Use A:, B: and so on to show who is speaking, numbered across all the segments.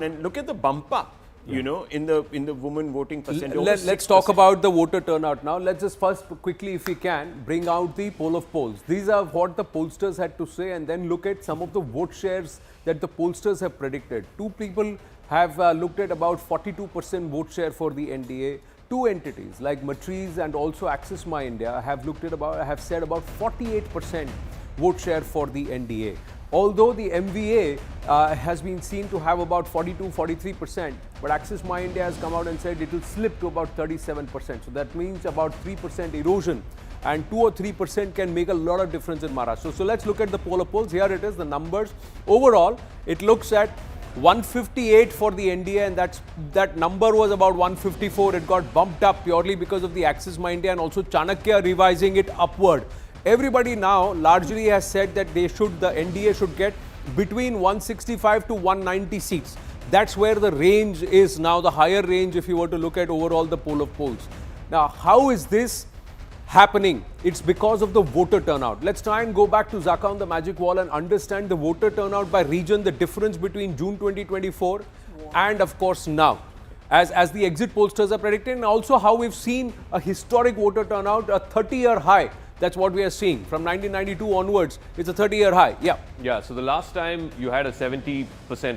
A: And look at the bump up, you know, in the women voting percentage.
B: Let's talk about the voter turnout now. Let's just first quickly, if we can, bring out the poll of polls. These are what the pollsters had to say, and then look at some of the vote shares that the pollsters have predicted. Two people have looked at about 42% vote share for the NDA. Two entities like Matriz and also Access My India have said about 48% vote share for the NDA. Although the MVA has been seen to have about 42-43%, but Access My India has come out and said it will slip to about 37%. So that means about 3% erosion, and 2 or 3% can make a lot of difference in Maharashtra. So let's look at the poll of polls. Here it is, the numbers. Overall, it looks at 158 for the NDA, and that number was about 154. It got bumped up purely because of the Access My India and also Chanakya revising it upward. Everybody now largely has said that the NDA should get between 165 to 190 seats. That's where the range is now, the higher range if you were to look at overall the poll of polls. Now, how is this happening? It's because of the voter turnout. Let's try and go back to Zaka on the magic wall and understand the voter turnout by region, the difference between June 2024 and of course now, as the exit pollsters are predicting, and also how we've seen a historic voter turnout, a 30-year high. That's what we are seeing. From 1992 onwards, it's a 30-year high.
C: Yeah, so the last time you had a 70%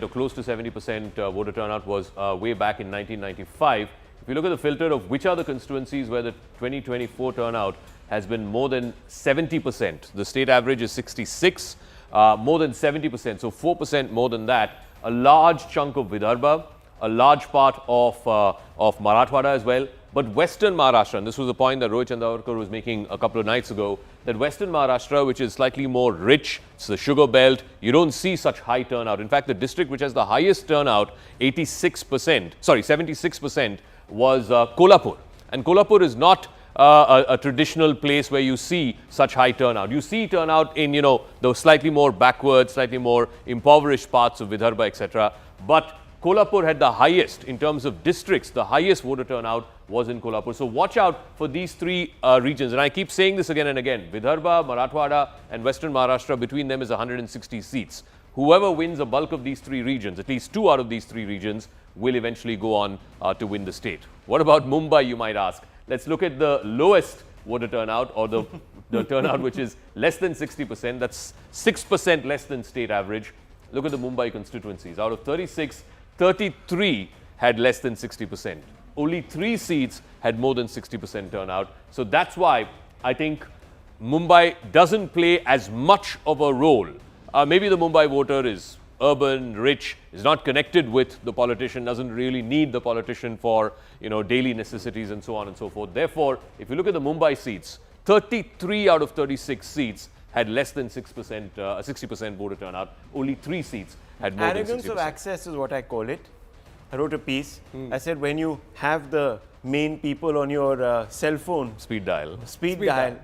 C: or close to 70% voter turnout was way back in 1995. If you look at the filter of which are the constituencies where the 2024 turnout has been more than 70%, the state average is 66, more than 70%, so 4% more than that. A large chunk of Vidarbha, a large part of Marathwada as well. But Western Maharashtra, and this was a point that Rohit Chandavarkar was making a couple of nights ago, that Western Maharashtra, which is slightly more rich, it's the sugar belt, you don't see such high turnout. In fact, the district which has the highest turnout, 76%, was Kolhapur. And Kolhapur is not a traditional place where you see such high turnout. You see turnout in, the slightly more backward, slightly more impoverished parts of Vidarbha, etc. But Kolhapur had the highest, in terms of districts, the highest voter turnout was in Kolhapur. So watch out for these three regions. And I keep saying this again and again. Vidarbha, Marathwada and Western Maharashtra, between them is 160 seats. Whoever wins a bulk of these three regions, at least two out of these three regions, will eventually go on to win the state. What about Mumbai, you might ask? Let's look at the lowest voter turnout, or the turnout which is less than 60%. That's 6% less than state average. Look at the Mumbai constituencies. Out of 36, 33 had less than 60%. Only 3 seats had more than 60% turnout. So that's why I think Mumbai doesn't play as much of a role. Maybe the Mumbai voter is urban, rich, is not connected with the politician, doesn't really need the politician for daily necessities and so on and so forth. Therefore, if you look at the Mumbai seats, 33 out of 36 seats had less than 60% voter turnout. Only 3 seats had more than 60%.
A: Arrogance of access is what I call it. I wrote a piece. I said when you have the main people on your cell phone,
C: speed dial,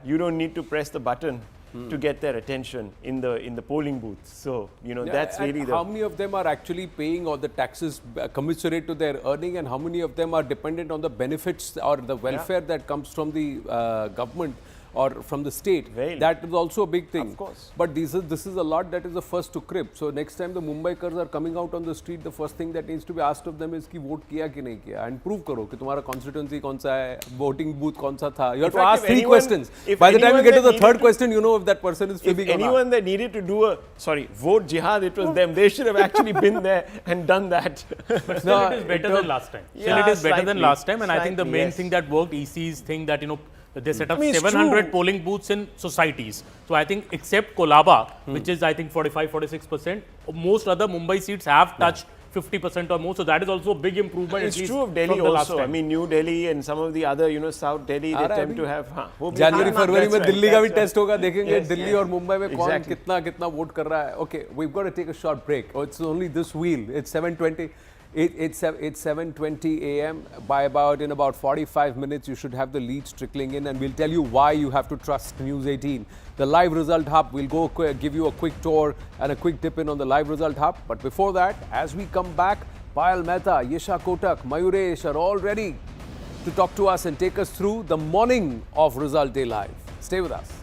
A: you don't need to press the button to get their attention in the polling booths. So that's really
B: how many of them are actually paying all the taxes commensurate to their earning, and how many of them are dependent on the benefits or the welfare that comes from the government or from the state. That is also a big thing.
A: Of course.
B: But this is a lot that is the first to crib. So next time the Mumbaikars are coming out on the street, the first thing that needs to be asked of them is ki vote kiya ki nahi kiya, and prove karo ki tumhara constituency kaun sa hai, voting booth kaun sa tha. You have to ask 3 questions. By the time you get to the 3rd question, you know if that person is fibbing or not.
A: If anyone that needed to do vote jihad, it was them. They should have actually been there and done that.
D: But still it is better than last time. Still it is better than last time, and I think the main thing that worked, EC's thing that they set up 700 polling booths in societies. So I think except Kolaba, which is I think 45-46%, most other Mumbai seats have touched 50% or more. So that is also a big improvement.
A: It's true of Delhi also. I mean, New Delhi and some of the other, South Delhi, they tend to have.
B: January, February में दिल्ली का भी test होगा, देखेंगे दिल्ली और मुंबई में कौन कितना vote कर रहा है. Okay, we've got to take a short break. It's only this wheel. It's 7:20. It's 7:20 a.m. In about 45 minutes, you should have the leads trickling in, and we'll tell you why you have to trust News 18. The live result hub, we'll give you a quick tour and a quick dip in on the live result hub. But before that, as we come back, Payal Mehta, Yesha Kotak, Mayuresh are all ready to talk to us and take us through the morning of Result Day Live. Stay with us.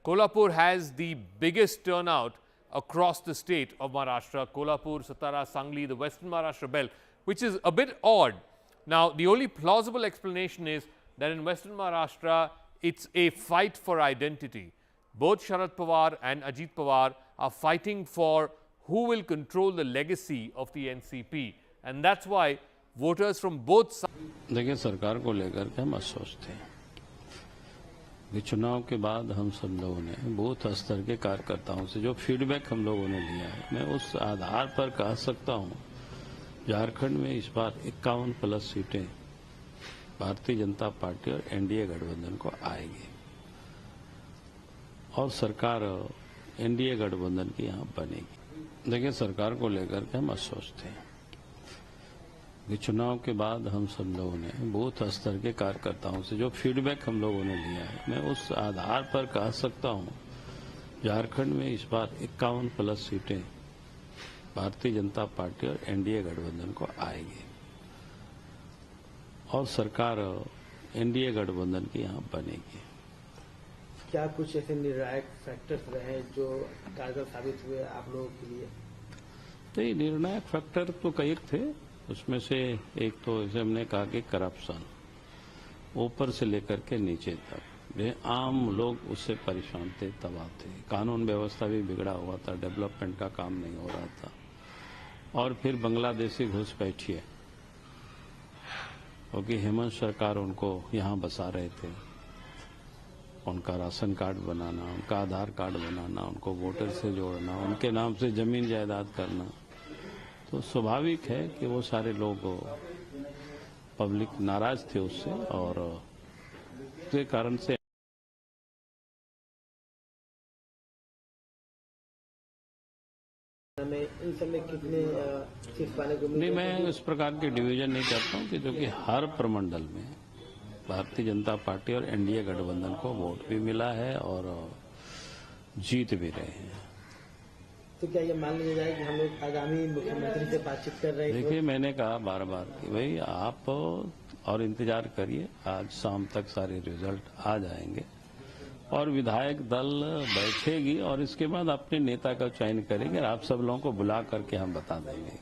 C: Kolhapur has the biggest turnout across the state of Maharashtra. Kolhapur, Satara, Sangli, the Western Maharashtra belt, which is a bit odd. Now, the only plausible explanation is that in Western Maharashtra, it's a fight for identity. Both Sharad Pawar and Ajit Pawar are fighting for who will control the legacy of the NCP. And that's why voters from both sides.
E: देखिए, सरकार को लेकर के हम सोचते हैं कि चुनाव के बाद हम सब लोगों ने बूथ स्तर के कार्यकर्ताओं से जो फीडबैक हम लोगों ने लिया है, मैं उस आधार पर कह सकता हूं झारखंड में इस बार 51+ सीटें भारतीय जनता पार्टी और एनडीए गठबंधन को आएगी और सरकार एनडीए गठबंधन की यहां बनेगी। देखिए, सरकार को लेकर के हम सोचते हैं कि चुनाव के बाद हम सब लोगों ने बूथ स्तर के कार्यकर्ताओं से जो फीडबैक हम लोगों ने लिया है, मैं उस आधार पर कह सकता हूं झारखंड में इस बार 51+ सीटें भारतीय जनता पार्टी और एनडीए गठबंधन को आएगी और सरकार एनडीए गठबंधन की यहां बनेगी।
F: क्या कुछ ऐसे निर्णायक फैक्टर्स रहे जो कारगर साबित हुए आप लोगों के लिए?
E: तो ये निर्णायक फैक्टर तो कई थे, उसमें से एक तो जैसे हमने कहा कि करप्शन ऊपर से लेकर के नीचे तक आम लोग उससे परेशान थे, तबाह थे, कानून व्यवस्था भी बिगड़ा हुआ था, डेवलपमेंट का काम नहीं हो रहा था और फिर बांग्लादेशी घुसपैठी है क्योंकि हेमंत सरकार उनको यहाँ बसा रहे थे, उनका राशन कार्ड बनाना, उनका आधार कार्ड बनाना, उनको वोटर से जोड़ना, उनके नाम से जमीन जायदाद करना, तो स्वाभाविक है कि वो सारे लोग पब्लिक नाराज थे उससे और उसके कारण से
F: इन सब में कितने सीट पाने को
E: नहीं, मैं इस प्रकार के डिवीजन नहीं करता हूँ कि जो कि हर प्रमंडल में भारतीय जनता पार्टी और एनडीए गठबंधन को वोट भी मिला है और जीत भी रहे हैं।
F: तो क्या ये मान लिया जाए कि हम लोग आगामी मुख्यमंत्री से बातचीत कर रहे हैं?
E: देखिए, मैंने कहा बार बार कि भाई आप और इंतजार करिए, आज शाम तक सारे रिजल्ट आ जाएंगे और विधायक दल बैठेगी और इसके बाद अपने नेता का चयन करेंगे और आप सब लोगों को बुला करके हम बता देंगे।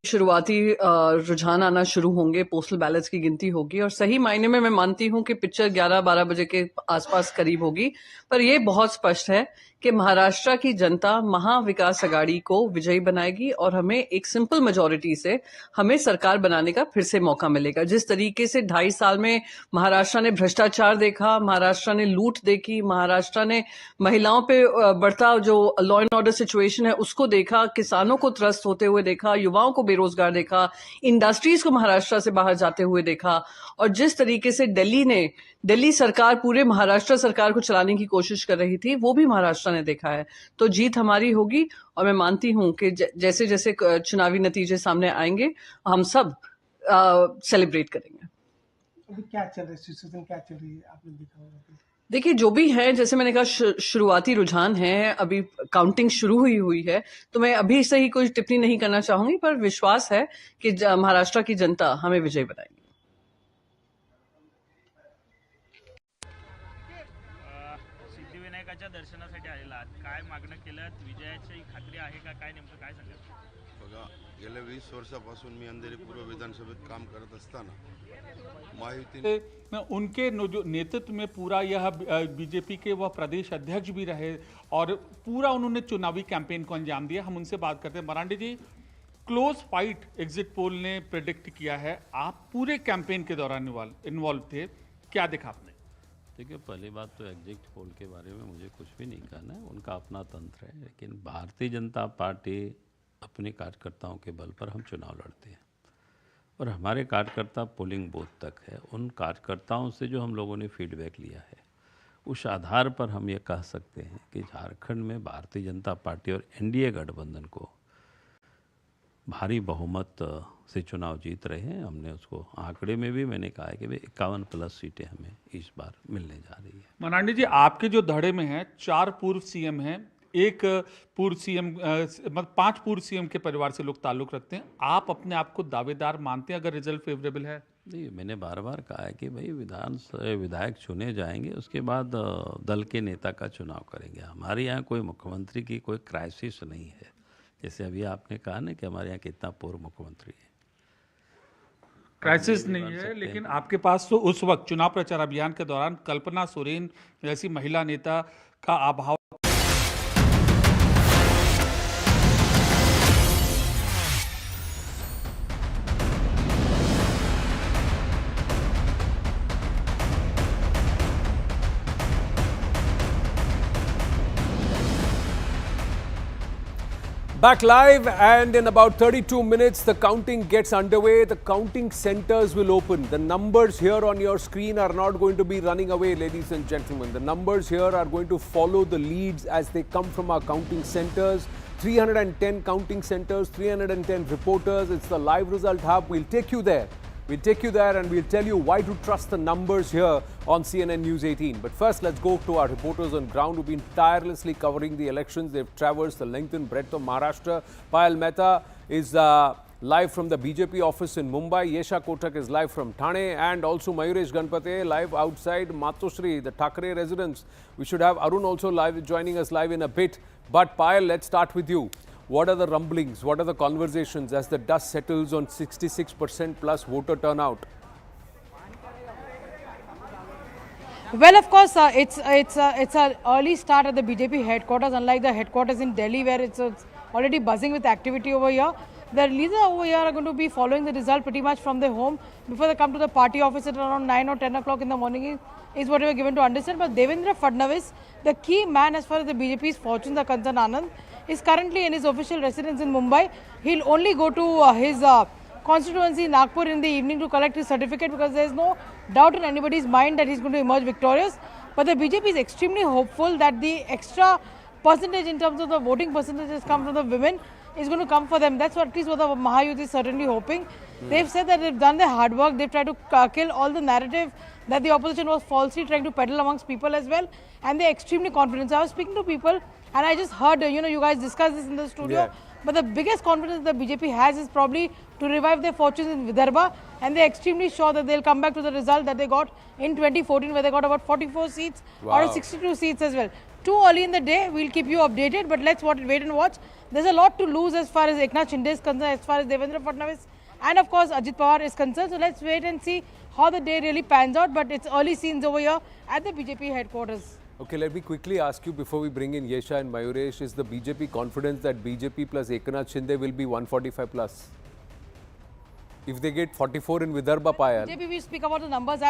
G: शुरुआती रुझान आना शुरू होंगे, पोस्टल बैलेट्स की गिनती होगी और सही मायने में मैं मानती हूं कि पिक्चर 11-12 बजे के आसपास करीब होगी। पर यह बहुत स्पष्ट है कि महाराष्ट्र की जनता महाविकास अघाड़ी को विजयी बनाएगी और हमें एक सिंपल मेजॉरिटी से हमें सरकार बनाने का फिर से मौका मिलेगा। जिस तरीके से 2.5 साल में महाराष्ट्र ने भ्रष्टाचार देखा, महाराष्ट्र ने लूट देखी, महाराष्ट्र ने महिलाओं पे बढ़ता जो लॉ एंड ऑर्डर सिचुएशन है उसको देखा, किसानों को त्रस्त होते हुए देखा, युवाओं को बेरोजगार देखा, इंडस्ट्रीज को महाराष्ट्र से बाहर जाते हुए देखा और जिस तरीके से दिल्ली सरकार पूरे महाराष्ट्र सरकार को चलाने की कोशिश कर रही थी वो भी महाराष्ट्र ने देखा है। तो जीत हमारी होगी और मैं मानती हूं कि जैसे जैसे चुनावी नतीजे सामने आएंगे हम सब सेलिब्रेट करेंगे।
H: अभी क्या चल रहा है, सिचुएशन क्या चल रही है आपने देखा होगा?
G: देखिए, जो भी है, जैसे मैंने कहा शुरुआती रुझान है, अभी काउंटिंग शुरू हुई है, तो मैं अभी से ही कोई टिप्पणी नहीं करना चाहूंगी, पर विश्वास है कि महाराष्ट्र की जनता हमें विजयी बनाएगी।
I: सिद्धिविनायकाच्या दर्शनासाठी आलेला आहात, काय मागणं केलं, विजयाची खात्री आहे का, काय नेमकं काय सांगाल?
J: बघा, गेल्या 20 वर्षापासून मी अंधेरी पूर्व विधानसभेत काम करत असताना महायुतीने
H: उनके जो नेतृत्व में पूरा यह बीजेपी के वह प्रदेश अध्यक्ष भी रहे और पूरा उन्होंने चुनावी कैंपेन को अंजाम दिया। हम उनसे बात करते हैं। मरांडे जी, क्लोज फाइट एग्जिट पोल ने प्रेडिक्ट किया है, आप पूरे कैंपेन के दौरान इन्वॉल्व थे, क्या देखा आपने?
E: देखिए, पहली बात तो एग्जिट पोल के बारे में मुझे कुछ भी नहीं कहना है, उनका अपना तंत्र है, लेकिन भारतीय जनता पार्टी अपने कार्यकर्ताओं के बल पर हम चुनाव लड़ते हैं और हमारे कार्यकर्ता पोलिंग बूथ तक है। उन कार्यकर्ताओं से जो हम लोगों ने फीडबैक लिया है, उस आधार पर हम ये कह सकते हैं कि झारखंड में भारतीय जनता पार्टी और एनडीए गठबंधन को भारी बहुमत से चुनाव जीत रहे हैं। हमने उसको आंकड़े में भी मैंने कहा है कि 51+ सीटें हमें इस बार मिलने जा रही है।
H: मनांडी जी, आपके जो धड़े में हैं 4 पूर्व सीएम हैं, एक पूर्व सीएम, मतलब 5 पूर्व सीएम के परिवार से लोग ताल्लुक रखते हैं, आप अपने आप को दावेदार मानते हैं अगर रिजल्ट फेवरेबल है?
E: नहीं, मैंने बार बार कहा है कि भाई विधायक चुने जाएंगे, उसके बाद दल के नेता का चुनाव करेंगे। हमारे यहाँ कोई मुख्यमंत्री की कोई क्राइसिस नहीं है, जैसे अभी आपने कहा ना कि हमारे यहाँ कितना पूर्व मुख्यमंत्री है।
H: क्राइसिस नहीं है, लेकिन आपके पास तो उस वक्त चुनाव प्रचार अभियान के दौरान कल्पना सोरेन जैसी महिला नेता का अभाव।
B: Back live, and in about 32 minutes the counting gets underway. The counting centers will open. The numbers here on your screen are not going to be running away, ladies and gentlemen. The numbers here are going to follow the leads as they come from our counting centers. 310 counting centers, 310 reporters. It's the live result hub. We'll take you there. We'll take you there and we'll tell you why to trust the numbers here on CNN News 18. But first, let's go to our reporters on ground who've been tirelessly covering the elections. They've traversed the length and breadth of Maharashtra. Payal Mehta is live from the BJP office in Mumbai. Yesha Kotak is live from Thane, and also Mayuresh Ganpate live outside Matoshri, the Thakre residence. We should have Arun also live, joining us live in a bit. But Payal, let's start with you. What are the rumblings? What are the conversations as the dust settles on 66% plus voter turnout?
K: Well, of course, it's an early start at the BJP headquarters, unlike the headquarters in Delhi, where it's already buzzing with activity over here. The leaders over here are going to be following the result pretty much from their home before they come to the party office at around 9 or 10 o'clock in the morning, is what we were given to understand. But Devendra Fadnavis, the key man as far as the BJP's fortunes are concerned, Anand, is currently in his official residence in Mumbai. He'll only go to his constituency Nagpur in the evening to collect his certificate, because there is no doubt in anybody's mind that he's going to emerge victorious. But the BJP is extremely hopeful that the extra percentage in terms of the voting percentages come from the women is going to come for them. That's what at least what the Mahayuth is certainly hoping. They've said that they've done their hard work. They've tried to kill all the narrative that the opposition was falsely trying to peddle amongst people as well. And they're extremely confident. So I was speaking to people and I just heard, you guys discuss this in the studio. Yeah. But the biggest confidence the BJP has is probably to revive their fortunes in Vidarbha, and they're extremely sure that they'll come back to the result that they got in 2014, where they got about 44 seats out of 62 seats as well. Too early in the day, we'll keep you updated, but let's wait and watch. There's a lot to lose as far as Eknath Shinde is concerned, as far as Devendra Fadnavis and of course Ajit Pawar is concerned. So let's wait and see how the day really pans out, but it's early scenes over here at the BJP headquarters.
B: Okay, let me quickly ask you before we bring in Yesha and Mayuresh, is the BJP confident that BJP plus Eknath Shinde will be 145 plus? If they get 44 in Vidarbha, Payal.
K: BJP, we speak about the numbers.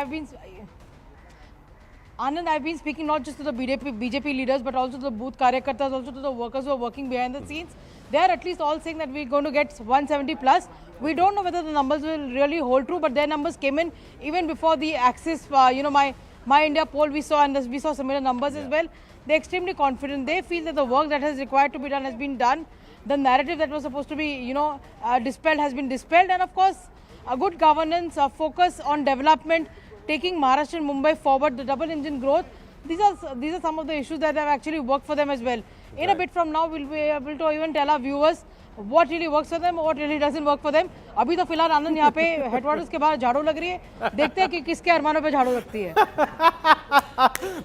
K: Anand, I've been speaking not just to the BJP leaders, but also to the booth karyakartas, also to the workers who are working behind the scenes. They are at least all saying that we're going to get 170 plus. We don't know whether the numbers will really hold true, but their numbers came in even before the Axis, My India poll we saw, and we saw similar numbers as well. They're extremely confident. They feel that the work that is required to be done has been done. The narrative that was supposed to be, dispelled has been dispelled. And of course, a good governance, a focus on development, taking Maharashtra and Mumbai forward, the double engine growth. These are some of the issues that have actually worked for them as well. In a bit from now, we'll be able to even tell our viewers what really works for them, what really doesn't work for them. अभी तो फिलहाल आनंद यहाँ पे headquarters के बाहर झाड़ू लग रही है, देखते हैं कि किसके अरमानों पे झाड़ू लगती है.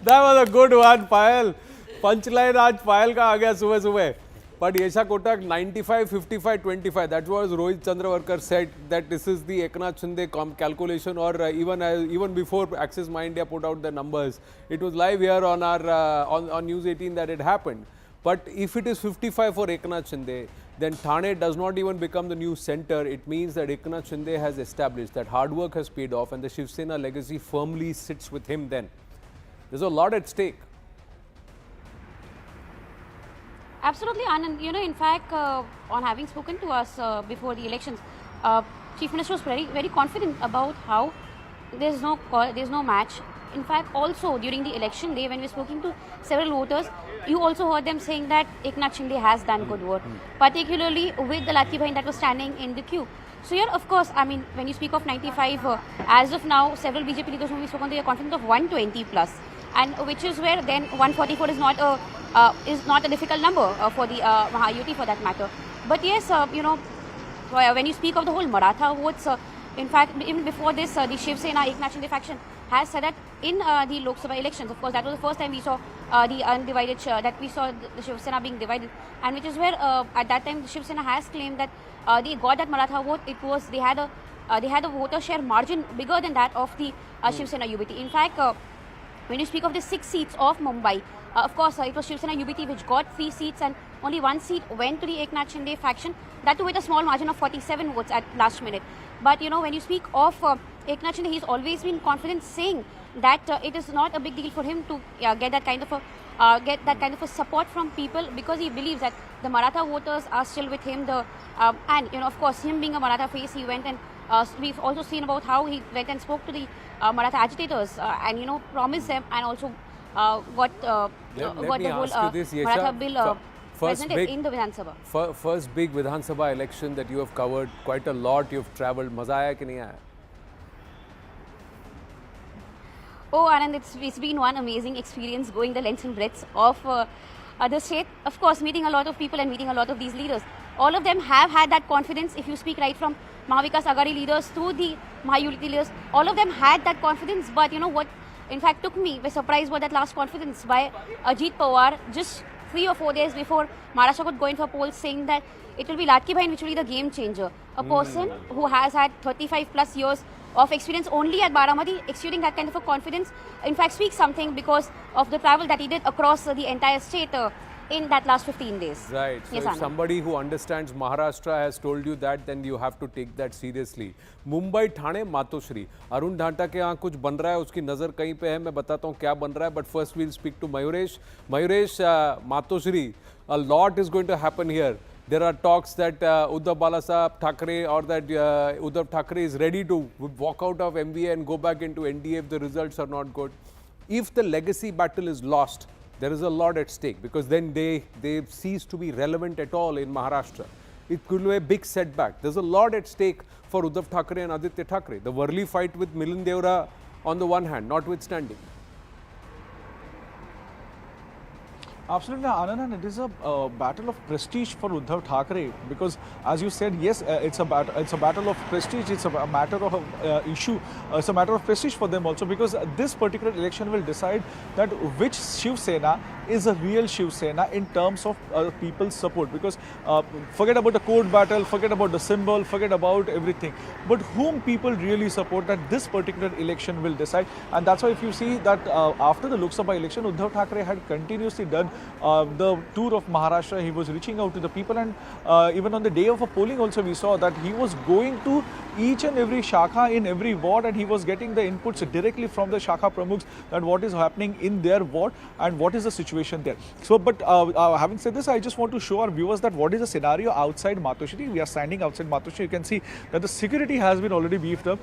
B: That was a good one, Payal. Punchline आज Payal का आ गया सुबह. But Yesha Kotak 95, 55, 25. That was Rohit Chandravarkar said that this is the Eknath Shinde calculation, or even before Axis My India put out the numbers. It was live here on our on News 18 that it happened. But if it is 55 for Eknath Shinde, then Thane does not even become the new center. It means that Eknath Shinde has established that hard work has paid off and the Shiv Sena legacy firmly sits with him then. There's a lot at stake.
L: Absolutely, Anand. You know, in fact, on having spoken to us before the elections, Chief Minister was very confident about how there's no match. In fact, also during the election day, when we were speaking to several voters, you also heard them saying that Eknath Shinde has done good work, particularly with the Latki Bahin that was standing in the queue. So here, of course, I mean, when you speak of 95, as of now, several BJP leaders whom we spoken to, they are confident of 120 plus, and which is where then 144 is not a difficult number for the Mahayuti for that matter. But yes, you know, when you speak of the whole Maratha votes, in fact, even before this, the Shiv Sena Eknath Shinde faction has said that in the Lok Sabha elections, of course, that was the first time we saw the undivided, that we saw the Shiv Sena being divided, and which is where at that time the Shiv Sena has claimed that they got that Maratha vote. It was they had a voter share margin bigger than that of the Shiv Sena UBT. In fact, when you speak of the 6 seats of Mumbai, of course, it was Shiv Sena UBT which got 3 seats and only 1 seat went to the Eknath Shinde faction, that too with a small margin of 47 votes at last minute. But you know, when you speak of Eknath Shinde, he's always been confident, saying that it is not a big deal for him to get that kind of a support from people, because he believes that the Maratha voters are still with him. And you know, of course, him being a Maratha face, he went and we've also seen about how he went and spoke to the Maratha agitators and you know, promised them, and also got the whole Maratha bill presented in the Vidhan Sabha.
B: First big Vidhan Sabha election that you have covered quite a lot. You've travelled. Maza aaya ki nahi aaya?
L: Oh, Anand, it's been one amazing experience going the lengths and breadths of the state. Of course, meeting a lot of people and meeting a lot of these leaders. All of them have had that confidence. If you speak right from Mahavikas Aghadi leaders to the Mahayuti leaders, all of them had that confidence. But you know what, in fact, took me by surprise was that last confidence by Ajit Pawar just 3 or 4 days before Maharashtra could go in for polls, saying that it will be Latki Bahin which will be the game changer. A person who has had 35 plus years of experience only at Baramati, exuding that kind of a confidence, in fact speaks something because of the travel that he did across the entire state in that last 15 days.
B: Right. So
L: yes,
B: if somebody who understands Maharashtra has told you that, then you have to take that seriously. Mumbai, Thane, Matoshri. Arun Dhanta के यहाँ कुछ बन रहा है, उसकी नज़र कहीं पे है, मैं बताता हूँ क्या बन रहा है. But first we'll speak to Mayuresh. Mayuresh, Matoshri, a lot is going to happen here. There are talks that Uddhav Balasaheb Thackeray or that Uddhav Thackeray is ready to walk out of MVA and go back into NDA if the results are not good. If the legacy battle is lost, there is a lot at stake, because then they cease to be relevant at all in Maharashtra. It could be a big setback. There's a lot at stake for Uddhav Thackeray and Aditya Thackeray. The Worli fight with Milind Deora on the one hand, notwithstanding.
M: Absolutely, Anand, and it is a battle of prestige for Uddhav Thackeray, because, as you said, yes, it's a battle of prestige. It's a matter of issue. It's a matter of prestige for them also, because this particular election will decide that which Shiv Sena is a real Shiv Sena in terms of people's support. Because forget about the code battle, forget about the symbol, forget about everything, but whom people really support, that this particular election will decide. And that's why if you see that after the Lok Sabha election, Uddhav Thackeray had continuously done the tour of Maharashtra. He was reaching out to the people, and even on the day of a polling also we saw that he was going to each and every shakha in every ward, and he was getting the inputs directly from the shakha pramukhs that what is happening in their ward and what is the situation there. So, but having said this, I just want to show our viewers that what is the scenario outside Matoshri. We are standing outside Matoshri. You can see that the security has been already beefed up.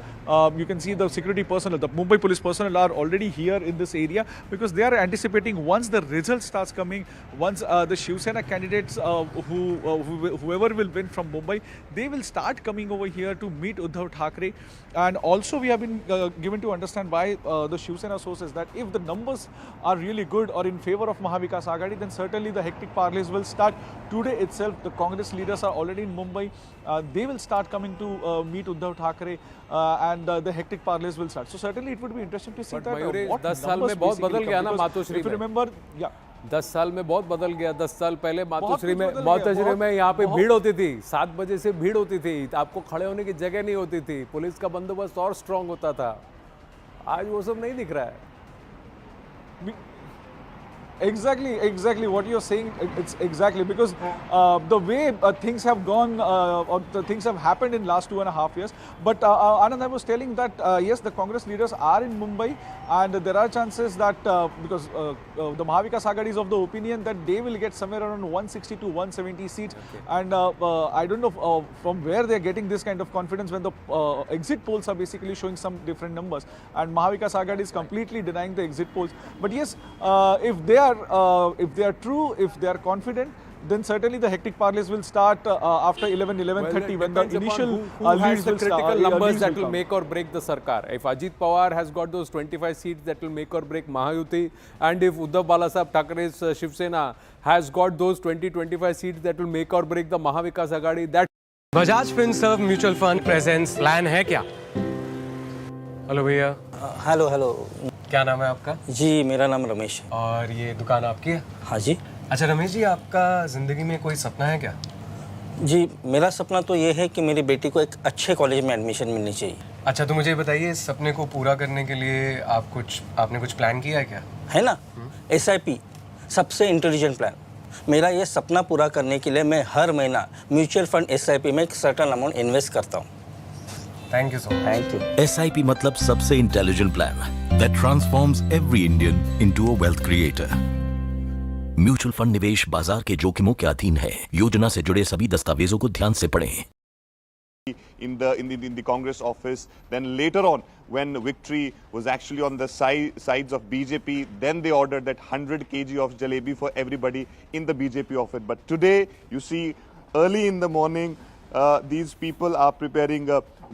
M: You can see the security personnel, the Mumbai police personnel are already here in this area, because they are anticipating once the result starts coming, once the Shiv Sena candidates whoever will win from Mumbai, they will start coming over here to meet Uddhav Thackeray. And also we have been given to understand by the Shiv Sena sources that if the numbers are really good or in favor of Mahavikas Aghadi, then certainly the hectic parleys will start today itself. The Congress leaders are already in Mumbai. They will start coming to meet Uddhav Thackeray, and the hectic parleys will start. So certainly it would be interesting to see
B: but
M: that
B: what
M: 10
B: साल में बहुत बदल गया ना Matoshree
M: if you
B: में.
M: remember, yeah.
B: 10 साल में बहुत बदल गया. 10 साल पहले मातोश्री में यहाँ पे भीड़ होती थी. 7 बजे से भीड़ होती थी. आपको खड़े होने की जगह नहीं होती थी. पुलिस का बंदोबस्त और स्ट्रांग होता था. आज वो सब नहीं दिख रहा है.
M: Exactly what you're saying. It's exactly because the way things have gone or the things have happened in last 2.5 years. But Anand, I was telling that yes, the Congress leaders are in Mumbai, and there are chances that because the Mahavikas Aghadi is of the opinion that they will get somewhere around 160 to 170 seats. Okay. And I don't know from where they are getting this kind of confidence when the exit polls are basically showing some different numbers, and Mahavikas Aghadi is completely denying the exit polls. But yes, if they are true, if they are confident, then certainly the hectic parleys will start after 11:30 when the initial
B: who has
M: leads
B: the
M: will
B: critical
M: start,
B: numbers
M: leads
B: that
M: will
B: will
M: come.
B: make or break the Sarkar. If Ajit Pawar has got those 25 seats that will make or break Mahayuti, and if Uddhav Balasaheb Thackeray's Shiv Sena has got those 20-25 seats that will make or break the Mahavikas Aghadi, that
N: Bajaj Finserv mutual fund presence plan है क्या? Hello भैया।
O: Hello.
N: क्या नाम है आपका?
O: जी, मेरा नाम रमेश है।
N: और ये दुकान आपकी है?
O: हाँ जी।
N: अच्छा रमेश जी, आपका ज़िंदगी में कोई सपना है क्या?
O: जी, मेरा सपना तो ये है कि मेरी बेटी को एक अच्छे कॉलेज में एडमिशन मिलनी चाहिए।
N: अच्छा, तो मुझे बताइए, इस सपने को पूरा करने के लिए आपने कुछ प्लान किया है क्या?
O: है ना, SIP सबसे इंटेलिजेंट प्लान। मेरा ये सपना पूरा करने के लिए मैं हर महीना म्यूचुअल फंड SIP में एक सर्टेन अमाउंट इन्वेस्ट करता हूँ।
N: Thank you so much.
O: Thank you.
P: SIP मतलब सबसे intelligent plan that transforms every Indian into a wealth creator. Mutual fund निवेश बाजार के जोखिमों के अधीन है। योजना से जुड़े सभी दस्तावेजों को ध्यान से पढ़ें।
Q: In the Congress office, then later on when victory was actually on the sides of BJP, then they ordered that 100 kg of jalebi for everybody in the BJP office. But today you see early in the morning these people are preparing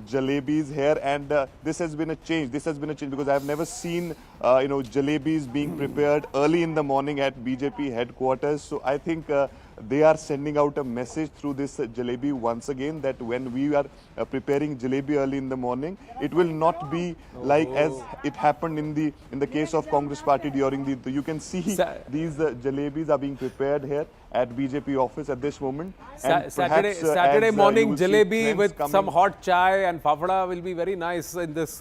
Q: jalebis here, and this has been a change. This has been a change because I have never seen jalebis being prepared early in the morning at BJP headquarters. So I think they are sending out a message through this jalebi once again that when we are preparing jalebi early in the morning, it will not be like as it happened in the case of Congress party during the you can see these jalebis are being prepared here at BJP office at this moment. And
B: Saturday morning jalebi with some hot chai and fafda will be very nice in this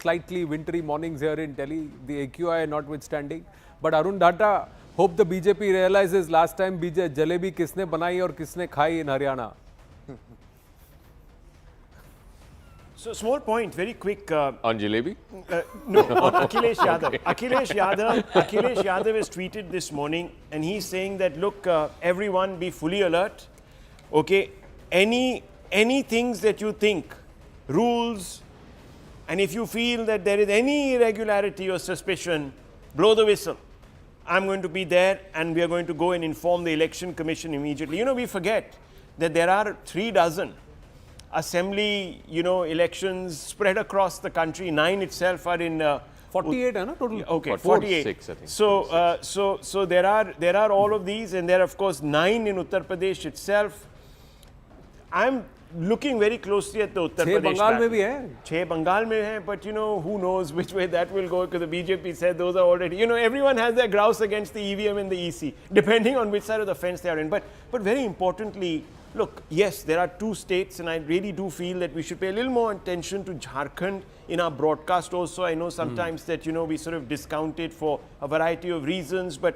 B: slightly wintry mornings here in Delhi, the AQI notwithstanding. But Arun Dhata, hope the BJP realizes last time jalebi किसने बनाई और किसने खाई in Haryana.
A: So small point, very quick.
C: On jalebi?
A: No, on Akhilesh Yadav. Akhilesh Yadav has tweeted this morning, and he's saying that look, everyone be fully alert. Okay, any things that you think, rules, and if you feel that there is any irregularity or suspicion, blow the whistle. I'm going to be there, and we are going to go and inform the Election Commission immediately. You know, we forget that there are 36 assembly, elections spread across the country. 9 itself are in
B: 48, no, total.
A: Okay,
C: 48.
A: 46,
C: I think.
A: So there are all of these, and there are of course 9 in Uttar Pradesh itself. I'm looking very closely at the Uttar Pradesh.
B: 6 Bengal में भी है.
A: 6 Bengal में है, but who knows which way that will go, because the BJP said those are already, everyone has their grouse against the EVM and the EC, depending on which side of the fence they are in. But very importantly, look, yes, there are 2 states, and I really do feel that we should pay a little more attention to Jharkhand in our broadcast also. I know sometimes that, we sort of discount it for a variety of reasons, but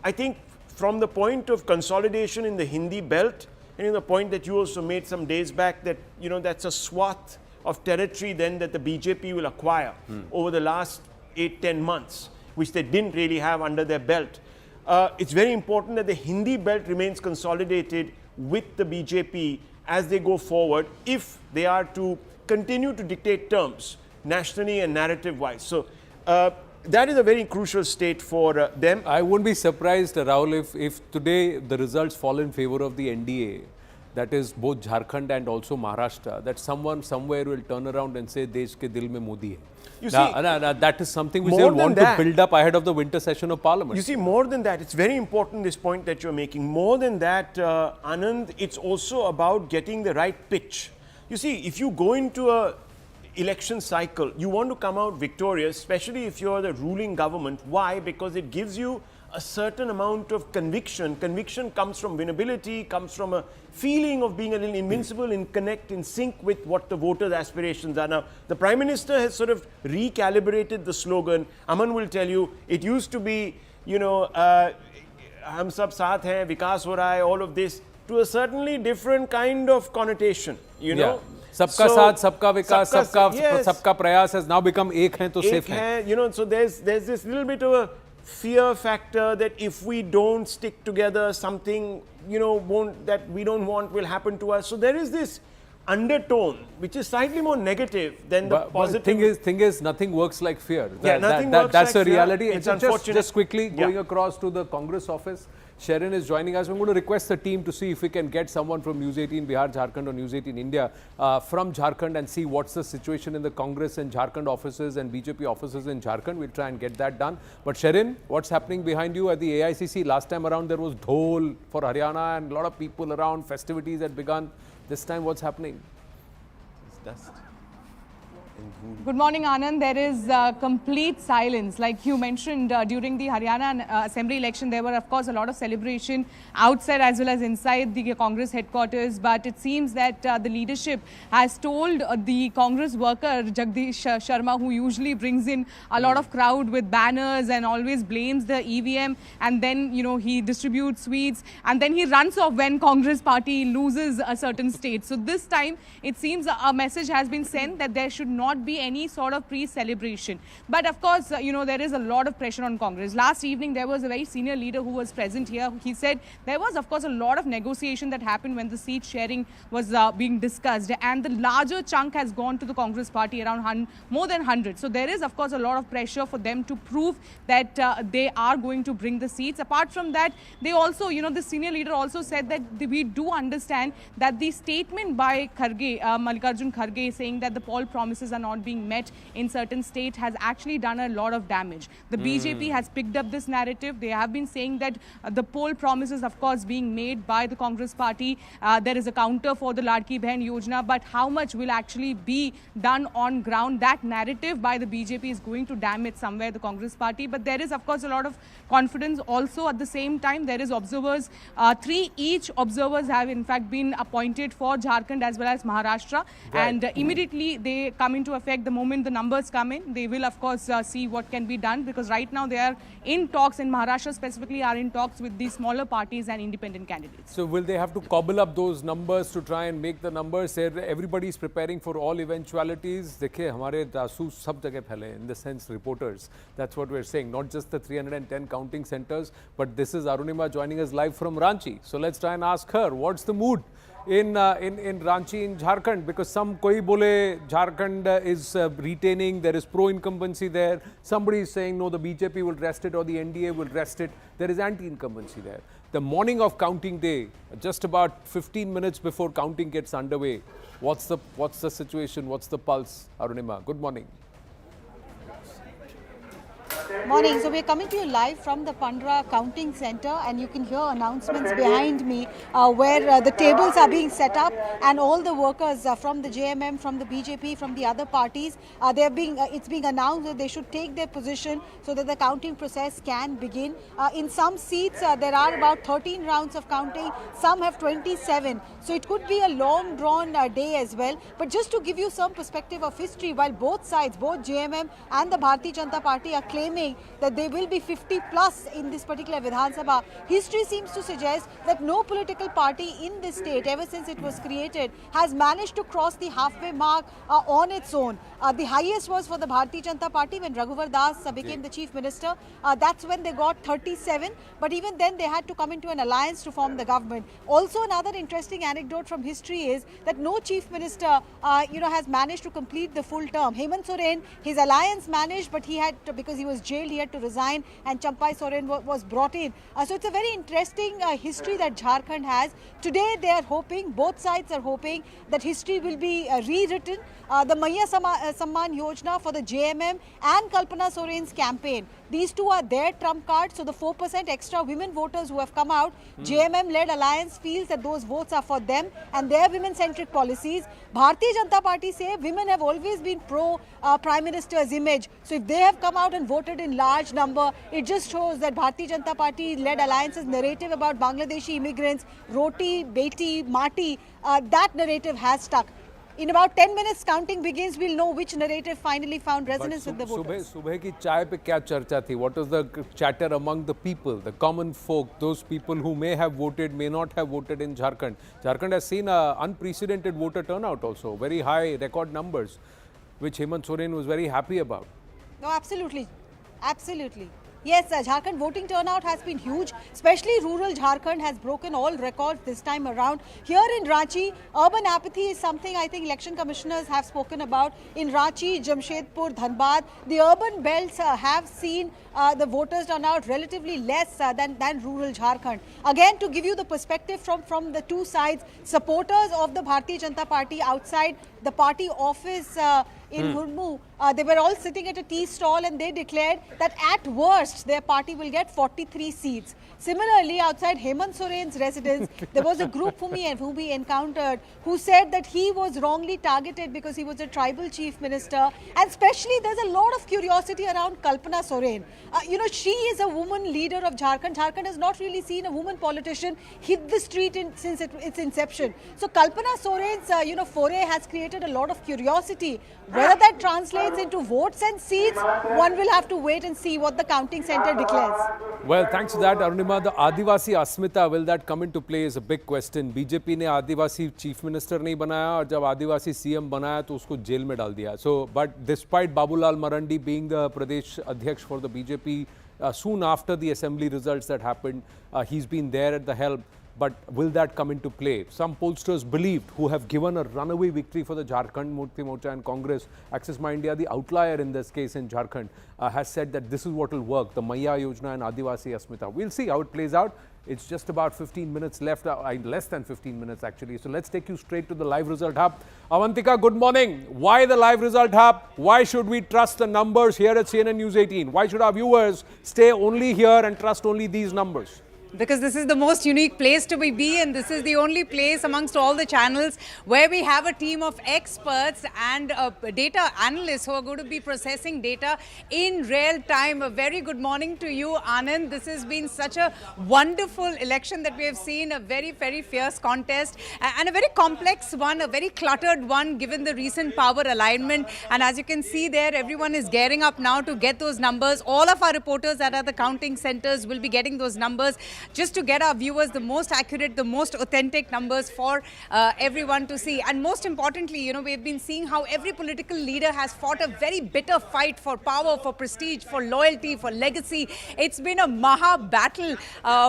A: I think from the point of consolidation in the Hindi belt, and the point that you also made some days back that, that's a swath of territory then that the BJP will acquire over the last 8-10 months, which they didn't really have under their belt. It's very important that the Hindi belt remains consolidated with the BJP as they go forward, if they are to continue to dictate terms nationally and narrative-wise. So that is a very crucial state for them.
B: I wouldn't be surprised, Rahul, if today the results fall in favor of the NDA, that is both Jharkhand and also Maharashtra, that someone somewhere will turn around and say, Desh ke dil mein Modi hai.
A: You see,
B: that is something which they will want to build up ahead of the winter session of Parliament.
A: You see, more than that, it's very important, this point that you're making. More than that, Anand, it's also about getting the right pitch. You see, if you go into a election cycle, you want to come out victorious, especially if you're the ruling government. Why? Because it gives you a certain amount of conviction. Conviction comes from winnability, comes from a feeling of being a little invincible, in sync with what the voters' aspirations are. Now, the Prime Minister has sort of recalibrated the slogan. Aman will tell you, it used to be you know, hum sab saath hain, vikas ho raha hai, all of this, to a certainly different kind of connotation, you know.
B: सबका साथ, सबका विकास, सबका प्रयास has now become एक हैं तो safe हैं.
A: You know, so there's this little bit of a fear factor that if we don't stick together, something, you know, that we don't want will happen to us. So there is this undertone which is slightly more negative than the positive.
B: Thing is, nothing works like fear.
A: That's
B: like a reality.
A: It's unfortunate.
B: Just quickly going across to the Congress office. Sharon is joining us. I'm going to request the team to see if we can get someone from News 18 Bihar, Jharkhand or News 18 India from Jharkhand and see what's the situation in the Congress and Jharkhand offices and BJP offices in Jharkhand. We'll try and get that done. But Sharon, what's happening behind you at the AICC? Last time around there was dhol for Haryana and a lot of people around. Festivities had begun. This time what's happening? It's dust.
R: Good morning, Anand. There is complete silence. Like you mentioned, during the Haryana Assembly election, there were, of course, a lot of celebration outside as well as inside the Congress headquarters. But it seems that the leadership has told the Congress worker, Jagdish Sharma, who usually brings in a lot of crowd with banners and always blames the EVM. And then, you know, he distributes sweets and then he runs off when Congress party loses a certain state. So this time, it seems a message has been sent that there should not be any sort of pre-celebration. But of course, you know, there is a lot of pressure on Congress. Last evening, there was a very senior leader who was present here. He said there was, of course, a lot of negotiation that happened when the seat sharing was being discussed. And the larger chunk has gone to the Congress party, around more than 100. So there is, of course, a lot of pressure for them to prove that they are going to bring the seats. Apart from that, they also, you know, the senior leader also said that we do understand that the statement by Kharge, Mallikarjun Kharge, saying that the poll promises are not being met in certain states has actually done a lot of damage. The BJP has picked up this narrative. They have been saying that the poll promises, of course, being made by the Congress party. There is a counter for the Ladki Behan Yojana, but how much will actually be done on ground? That narrative by the BJP is going to damage somewhere the Congress party. But there is, of course, a lot of confidence also. At the same time, there is observers. 3 each observers have in fact been appointed for Jharkhand as well as Maharashtra. Right. And immediately they come into effect the moment the numbers come in. They will, of course, see what can be done, because right now they are in talks, in Maharashtra specifically, are in talks with the smaller parties and independent candidates.
B: So will they have to cobble up those numbers to try and make the numbers? Everybody is preparing for all eventualities. Dekhe, hamare jasoos sab jagah phale, in the sense reporters. That's what we're saying. Not just the 310 counting centers, but this is Arunima joining us live from Ranchi. So let's try and ask her, what's the mood in Ranchi, in Jharkhand? Because some koi bole Jharkhand is retaining, there is pro-incumbency there. Somebody is saying no, the BJP will rest it or the NDA will rest it. There is anti-incumbency there. The morning of counting day, just about 15 minutes before counting gets underway, what's the situation? What's the pulse, Arunima? Good morning.
S: Morning. So we're coming to you live from the Pandra Counting Center, and you can hear announcements behind me where the tables are being set up, and all the workers from the JMM, from the BJP, from the other parties, it's being announced that they should take their position so that the counting process can begin. In some seats, there are about 13 rounds of counting. Some have 27. So it could be a long drawn day as well. But just to give you some perspective of history, while both sides, both JMM and the Bharatiya Janata Party are claiming that they will be 50 plus in this particular Vidhan Sabha, history seems to suggest that no political party in this state, ever since it was created, has managed to cross the halfway mark on its own. The highest was for the Bharatiya Janata Party when Raghuvar Das became the chief minister. That's when they got 37, but even then they had to come into an alliance to form the government. Also, another interesting anecdote from history is that no chief minister has managed to complete the full term. Hemant Soren, his alliance managed, but he had to, because he was jailed, he had to resign, and Champai Soren was brought in. So it's a very interesting history that Jharkhand has. Today they are hoping, both sides are hoping, that history will be rewritten. The Maiya Samman Yojana for the JMM and Kalpana Soren's campaign, these two are their trump cards. So the 4% extra women voters who have come out, JMM-led alliance feels that those votes are for them and their women-centric policies. Bharatiya Janata Party say women have always been pro Prime Minister's image. So if they have come out and voted in large number, it just shows that Bharatiya Janata Party-led alliance's narrative about Bangladeshi immigrants, Roti, Beti, Mati, that narrative has stuck. In about 10 minutes, counting begins. We'll know which narrative finally found resonance with the voters.
B: सुबह की चाय पे क्या चर्चा थी? What was the chatter among the people, the common folk, those people who may have voted, may not have voted in Jharkhand? Jharkhand has seen an unprecedented voter turnout also, very high record numbers, which Hemant Soren was very happy about.
S: No, absolutely. Absolutely. Yes, Jharkhand voting turnout has been huge, especially rural Jharkhand has broken all records this time around. Here in Ranchi, urban apathy is something I think election commissioners have spoken about. In Ranchi, Jamshedpur, Dhanbad, the urban belts have seen the voters turnout relatively less than rural Jharkhand. Again, to give you the perspective from the two sides, supporters of the Bharatiya Janata Party outside the party office in Hurmu, they were all sitting at a tea stall and they declared that at worst their party will get 43 seats. Similarly, outside Hemant Soren's residence, there was a group whom he encountered who said that he was wrongly targeted because he was a tribal chief minister. And especially, there's a lot of curiosity around Kalpana Soren. She is a woman leader of Jharkhand. Jharkhand has not really seen a woman politician hit the street since its inception. So Kalpana Soren's, foray has created a lot of curiosity. Whether that translates into votes and seats, one will have to wait and see what the counting centre declares.
B: Well, thanks to that, Arunima, the Adivasi Asmita, will that come into play is a big question. BJP ने Adivasi chief minister नहीं बनाया और जब Adivasi CM बनाया तो उसको jail में डाल दिया. So, but despite Babulal Marandi being the Pradesh Adhyaksh for the BJP, soon after the assembly results that happened, he's been there at the helm. But will that come into play? Some pollsters believed, who have given a runaway victory for the Jharkhand Mukti Morcha and Congress, Axis Ma India, the outlier in this case in Jharkhand, has said that this is what will work, the Maya Yojana and Adivasi Asmita. We'll see how it plays out. It's just about 15 minutes left, less than 15 minutes actually. So let's take you straight to the live result hub. Avantika, good morning. Why the live result hub? Why should we trust the numbers here at CNN News 18? Why should our viewers stay only here and trust only these numbers?
T: Because this is the most unique place to be and this is the only place amongst all the channels where we have a team of experts and data analysts who are going to be processing data in real time. A very good morning to you, Anand. This has been such a wonderful election that we have seen, a very, very fierce contest and a very complex one, a very cluttered one given the recent power alignment. And as you can see there, everyone is gearing up now to get those numbers. All of our reporters that are at the counting centers will be getting those numbers, just to get our viewers the most accurate, the most authentic numbers for everyone to see. And most importantly, we've been seeing how every political leader has fought a very bitter fight for power, for prestige, for loyalty, for legacy. It's been a maha battle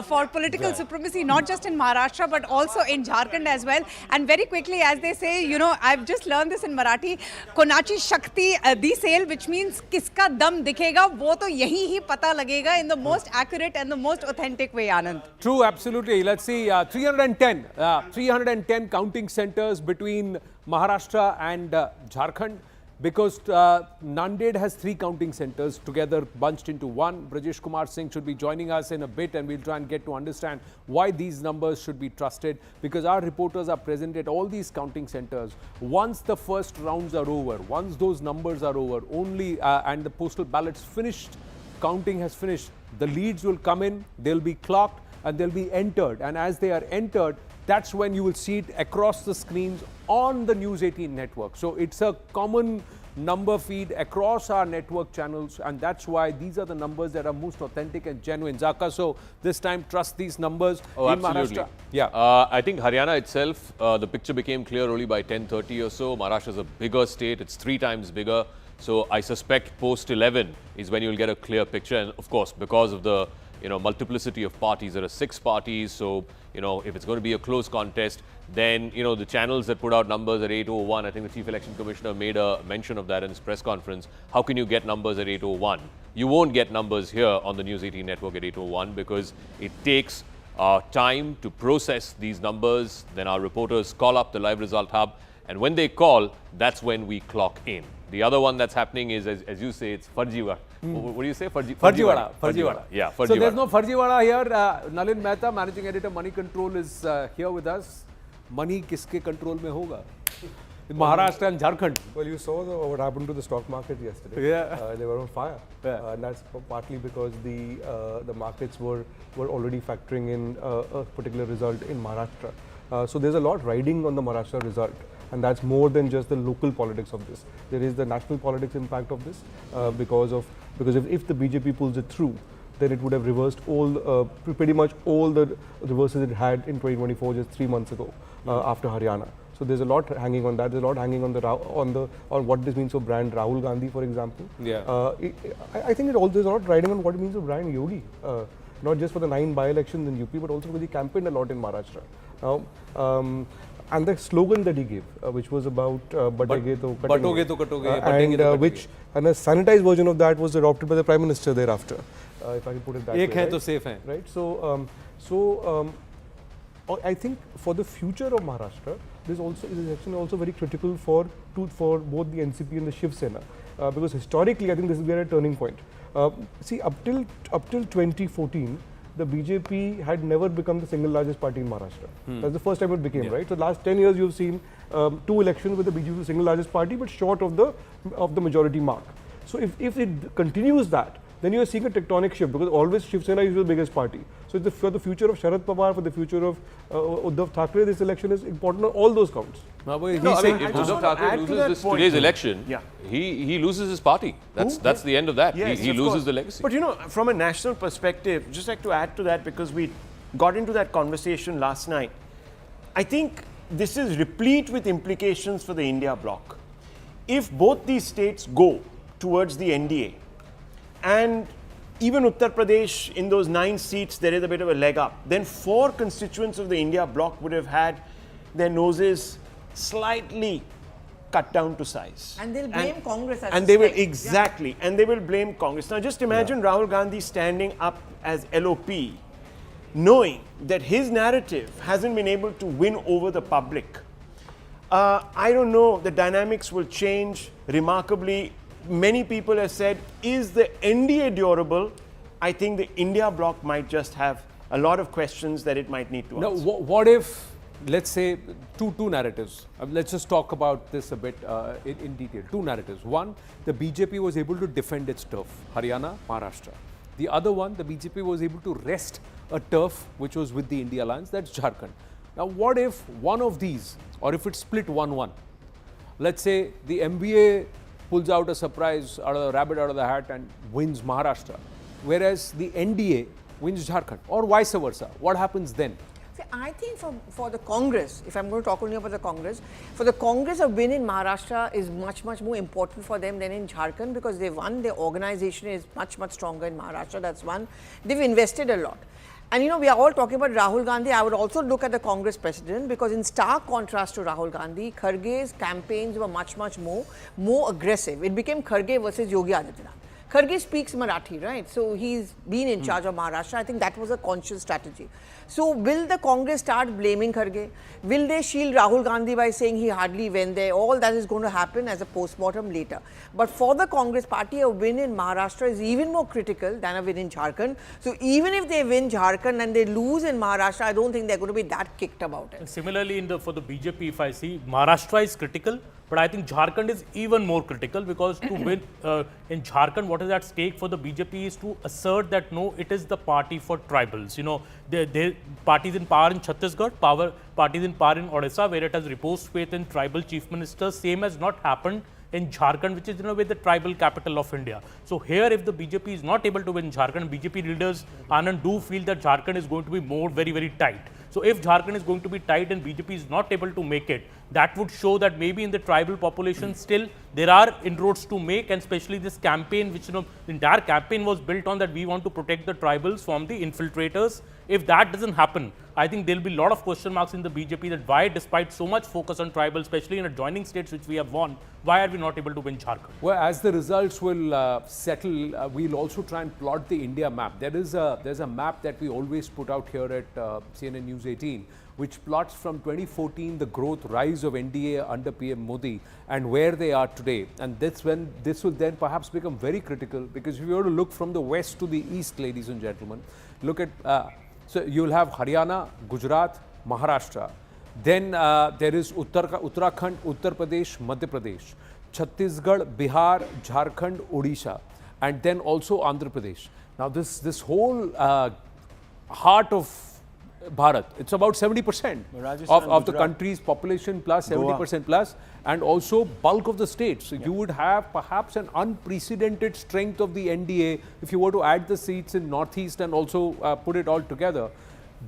T: for political supremacy, not just in Maharashtra, but also in Jharkhand as well. And very quickly, as they say, I've just learned this in Marathi, Konachi Shakti Disel, which means kiska dam dikhega, wo to yahi hi pata lagega in the most accurate and the most authentic way, Anand.
B: True, absolutely. Let's see, 310 counting centers between Maharashtra and Jharkhand, because Nanded has 3 counting centers together bunched into one. Brajesh Kumar Singh should be joining us in a bit and we'll try and get to understand why these numbers should be trusted, because our reporters are present at all these counting centers. Once the first rounds are over, once those numbers are over, only and the postal ballots finished, counting has finished, the leads will come in, they'll be clocked and they'll be entered. And as they are entered, that's when you will see it across the screens on the News 18 network. So it's a common number feed across our network channels, and that's why these are the numbers that are most authentic and genuine. Zaka, so this time trust these numbers in
C: absolutely.
B: Maharashtra. Yeah.
C: I think Haryana itself, the picture became clear only by 10:30 or so. Maharashtra is a bigger state, it's 3 times bigger. So I suspect post 11 is when you'll get a clear picture. And of course, because of the multiplicity of parties, there are 6 parties. So, if it's going to be a close contest, then, the channels that put out numbers at 8:01, I think the Chief Election Commissioner made a mention of that in his press conference. How can you get numbers at 8:01? You won't get numbers here on the News 18 network at 8:01 because it takes time to process these numbers. Then our reporters call up the live result hub. And when they call, that's when we clock in. The other one that's happening is, as you say, it's Farjiwada. What do you say?
B: Farjiwada.
C: Yeah, Farjiwada.
B: So there's no Farjiwada here. Nalin Mehta, Managing Editor, Money Control, is here with us. Money kiske control mein hoga? In Maharashtra and Jharkhand.
U: Well, you saw what happened to the stock market yesterday.
B: Yeah.
U: They were on fire. And that's partly because the markets were already factoring in a particular result in Maharashtra. So there's a lot riding on the Maharashtra result. and that's more than just the local politics of this. There is the national politics impact of this because if the BJP pulls it through, then it would have reversed pretty much all the reverses it had in 2024 just 3 months ago after Haryana. So there's a lot hanging on that. There's a lot hanging on what this means for brand Rahul Gandhi, for example.
B: Yeah.
U: I think there's a lot riding on what it means for brand Yogi, not just for the 9 by-elections in UP, but also because he campaigned a lot in Maharashtra. Now, and the slogan that he gave, which was about "Batege to Katenge," and a sanitized version of that was adopted by the Prime Minister thereafter, if I can put it that way.
B: Ek hai to safe hai.
U: Right. I think for the future of Maharashtra, this election is also very critical for both the NCP and the Shiv Sena, because historically I think this is where a turning point. See, up till 2014, the BJP had never become the single largest party in Maharashtra. That's the first time it became, right? So last 10 years you've seen 2 elections with the BJP the single largest party, but short of the majority mark. So if it continues that, then you are seeing a tectonic shift, because always Shiv Sena is the biggest party. So for the future of Sharad Pawar, for the future of Uddhav Thackeray, this election is important on all those counts.
C: If Uddhav Thackeray loses today's election, he loses his party. That's the end of that.
A: Yes,
C: he loses the legacy.
A: But from a national perspective, just like to add to that, because we got into that conversation last night, I think this is replete with implications for the India bloc. If both these states go towards the NDA, and even Uttar Pradesh, in those 9 seats, there is a bit of a leg up, then 4 constituents of the India bloc would have had their noses slightly cut down to size.
D: And they'll blame Congress.
A: And they will, exactly, and they will blame Congress. Now just imagine Rahul Gandhi standing up as LOP, knowing that his narrative hasn't been able to win over the public. I don't know, the dynamics will change remarkably. Many people have said, is the NDA durable? I think the India bloc might just have a lot of questions that it might need to answer.
B: Now, what if, let's say, two narratives. Let's just talk about this a bit in detail. 2 narratives. One, the BJP was able to defend its turf, Haryana, Maharashtra. The other one, the BJP was able to wrest a turf which was with the India Alliance, that's Jharkhand. Now, what if one of these, or if it's split 1-1, let's say the MBA pulls out a surprise rabbit out of the hat and wins Maharashtra, whereas the NDA wins Jharkhand, or vice versa. What happens then?
D: See, I think for the Congress, if I'm going to talk only about the Congress, for the Congress, a win in Maharashtra is much more important for them than in Jharkhand, because they won, their organization is much stronger in Maharashtra, that's one. They've invested a lot. And we are all talking about Rahul Gandhi. I would also look at the Congress president, because in stark contrast to Rahul Gandhi, Kharge's campaigns were much more aggressive. It became Kharge versus Yogi Adityanath. Kharge speaks Marathi, right? So he's been in charge of Maharashtra. I think that was a conscious strategy. So will the Congress start blaming Kharge? Will they shield Rahul Gandhi by saying he hardly went there? All that is going to happen as a post-mortem later. But for the Congress party, a win in Maharashtra is even more critical than a win in Jharkhand. So even if they win Jharkhand and they lose in Maharashtra, I don't think they're going to be that kicked about it.
V: And similarly, for the BJP, if I see, Maharashtra is critical, but I think Jharkhand is even more critical, because to win in Jharkhand, what is at stake for the BJP is to assert that no, it is the party for tribals. The parties in power in Chhattisgarh, parties in power in Odisha, where it has reposed faith in tribal chief ministers. Same has not happened in Jharkhand, which is in a way the tribal capital of India. So here, if the BJP is not able to win Jharkhand, BJP leaders, Anand, do feel that Jharkhand is going to be very tight. So if Jharkhand is going to be tight and BJP is not able to make it, that would show that maybe in the tribal population still there are inroads to make, and especially this campaign, which the entire campaign was built on that we want to protect the tribals from the infiltrators. If that doesn't happen, I think there will be a lot of question marks in the BJP that why, despite so much focus on tribal, especially in adjoining states which we have won, why are we not able to win Jharkhand?
B: Well, as the results will settle, we'll also try and plot the India map. There's a map that we always put out here at CNN News 18, which plots from 2014 the growth rise of NDA under PM Modi and where they are today. And that's when this will then perhaps become very critical, because if you were to look from the west to the east, ladies and gentlemen, look at, so you'll have Haryana, Gujarat, Maharashtra. Then there is Uttarakhand, Uttar Pradesh, Madhya Pradesh, Chhattisgarh, Bihar, Jharkhand, Odisha, and then also Andhra Pradesh. Now this whole heart of Bharat. It's about 70% of the country's population plus 70% plus, and also bulk of the states. So you would have perhaps an unprecedented strength of the NDA if you were to add the seats in Northeast and also put it all together.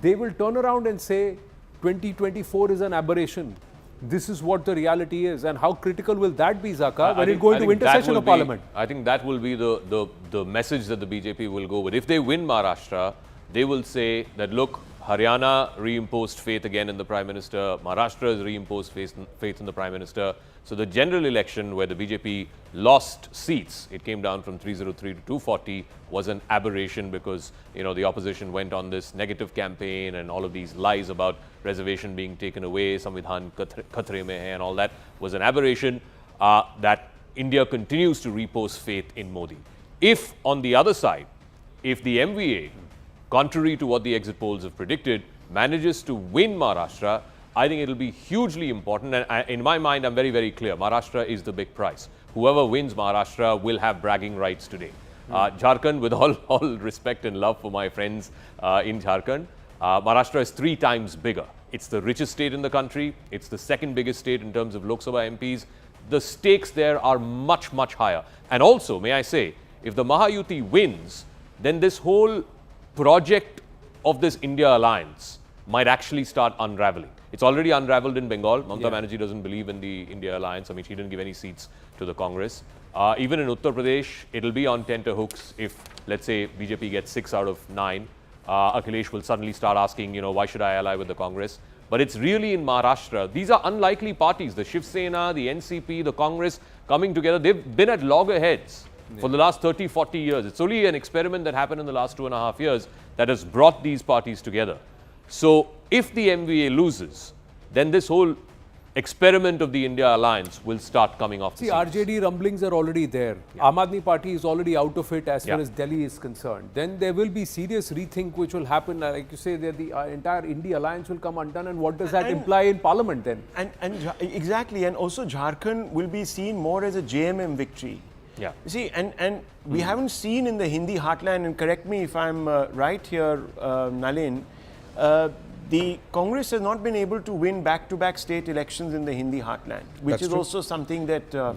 B: They will turn around and say 2024 is an aberration. This is what the reality is. And how critical will that be, Zaka, when it go into winter session of Parliament?
C: I think that will be the message that the BJP will go with. If they win Maharashtra, they will say that, look, Haryana reimposed faith again in the Prime Minister. Maharashtra has reimposed faith in the Prime Minister. So the general election where the BJP lost seats, it came down from 303 to 240, was an aberration because, the opposition went on this negative campaign and all of these lies about reservation being taken away, Samvidhan khatre mein hai, and all that was an aberration. That India continues to repose faith in Modi. If, on the other side, if the MVA, contrary to what the exit polls have predicted, manages to win Maharashtra, I think it will be hugely important. And in my mind, I'm very, very clear. Maharashtra is the big prize. Whoever wins Maharashtra will have bragging rights today. Jharkhand, with all respect and love for my friends in Jharkhand, Maharashtra is 3 times bigger. It's the richest state in the country. It's the second biggest state in terms of Lok Sabha MPs. The stakes there are much, much higher. And also, may I say, if the Mahayuti wins, then this whole project of this India alliance might actually start unraveling. It's already unraveled in Bengal. Mamata Banerjee doesn't believe in the India alliance. I mean, she didn't give any seats to the Congress. Even in Uttar Pradesh, it'll be on tenterhooks if, let's say, BJP gets 6 out of 9. Akhilesh will suddenly start asking, why should I ally with the Congress? But it's really in Maharashtra. These are unlikely parties. The Shiv Sena, the NCP, the Congress coming together. They've been at loggerheads for the last 30, 40 years. It's only an experiment that happened in the last 2.5 years that has brought these parties together. So if the MVA loses, then this whole experiment of the India alliance will start coming off the
B: seats. RJD rumblings are already there. Aam Aadmi Party is already out of it as far as Delhi is concerned. Then there will be serious rethink which will happen. Like you say, the entire India alliance will come undone. And what does that imply in Parliament then?
A: Exactly. And also Jharkhand will be seen more as a JMM victory.
C: Yeah.
A: You see, and we haven't seen in the Hindi heartland, and correct me if I'm right here, Nalin, the Congress has not been able to win back-to-back state elections in the Hindi heartland, which is also something that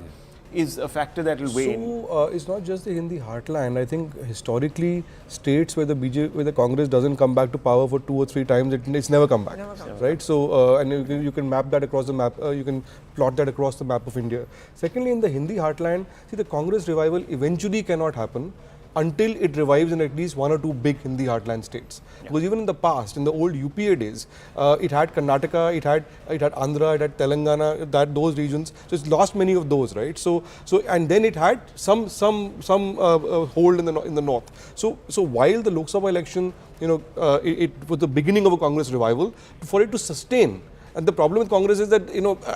A: is a factor that will weigh in.
U: So it's not just the Hindi heartland. I think historically, states where the Congress doesn't come back to power for 2 or 3 times, it's never come back, right? So and you can map that across the map. You can plot that across the map of India. Secondly, in the Hindi heartland, see, the Congress revival eventually cannot happen until it revives in at least 1 or 2 big Hindi heartland states. Because even in the past, in the old UPA days, it had Karnataka, it had Andhra, it had Telangana, those regions. So it's lost many of those, right? So and then it had some hold in the north. So while the Lok Sabha election, it was the beginning of a Congress revival, for it to sustain. And the problem with Congress is that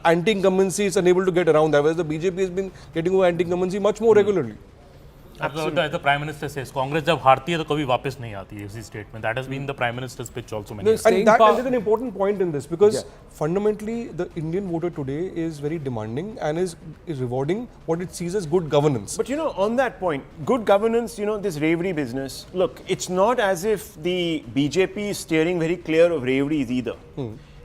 U: anti-incumbency is unable to get around that, whereas the BJP has been getting over anti-incumbency much more regularly.
V: The Prime Minister says, Congress जब हारती है तो कभी वापस नहीं आती है इसी state में. That has been the Prime Minister's pitch also many times.
U: And there's an important point in this because fundamentally the Indian voter today is very demanding and is rewarding what it sees as good governance.
A: But on that point, good governance, this Revdi business, look, it's not as if the BJP is steering very clear of Revdis either.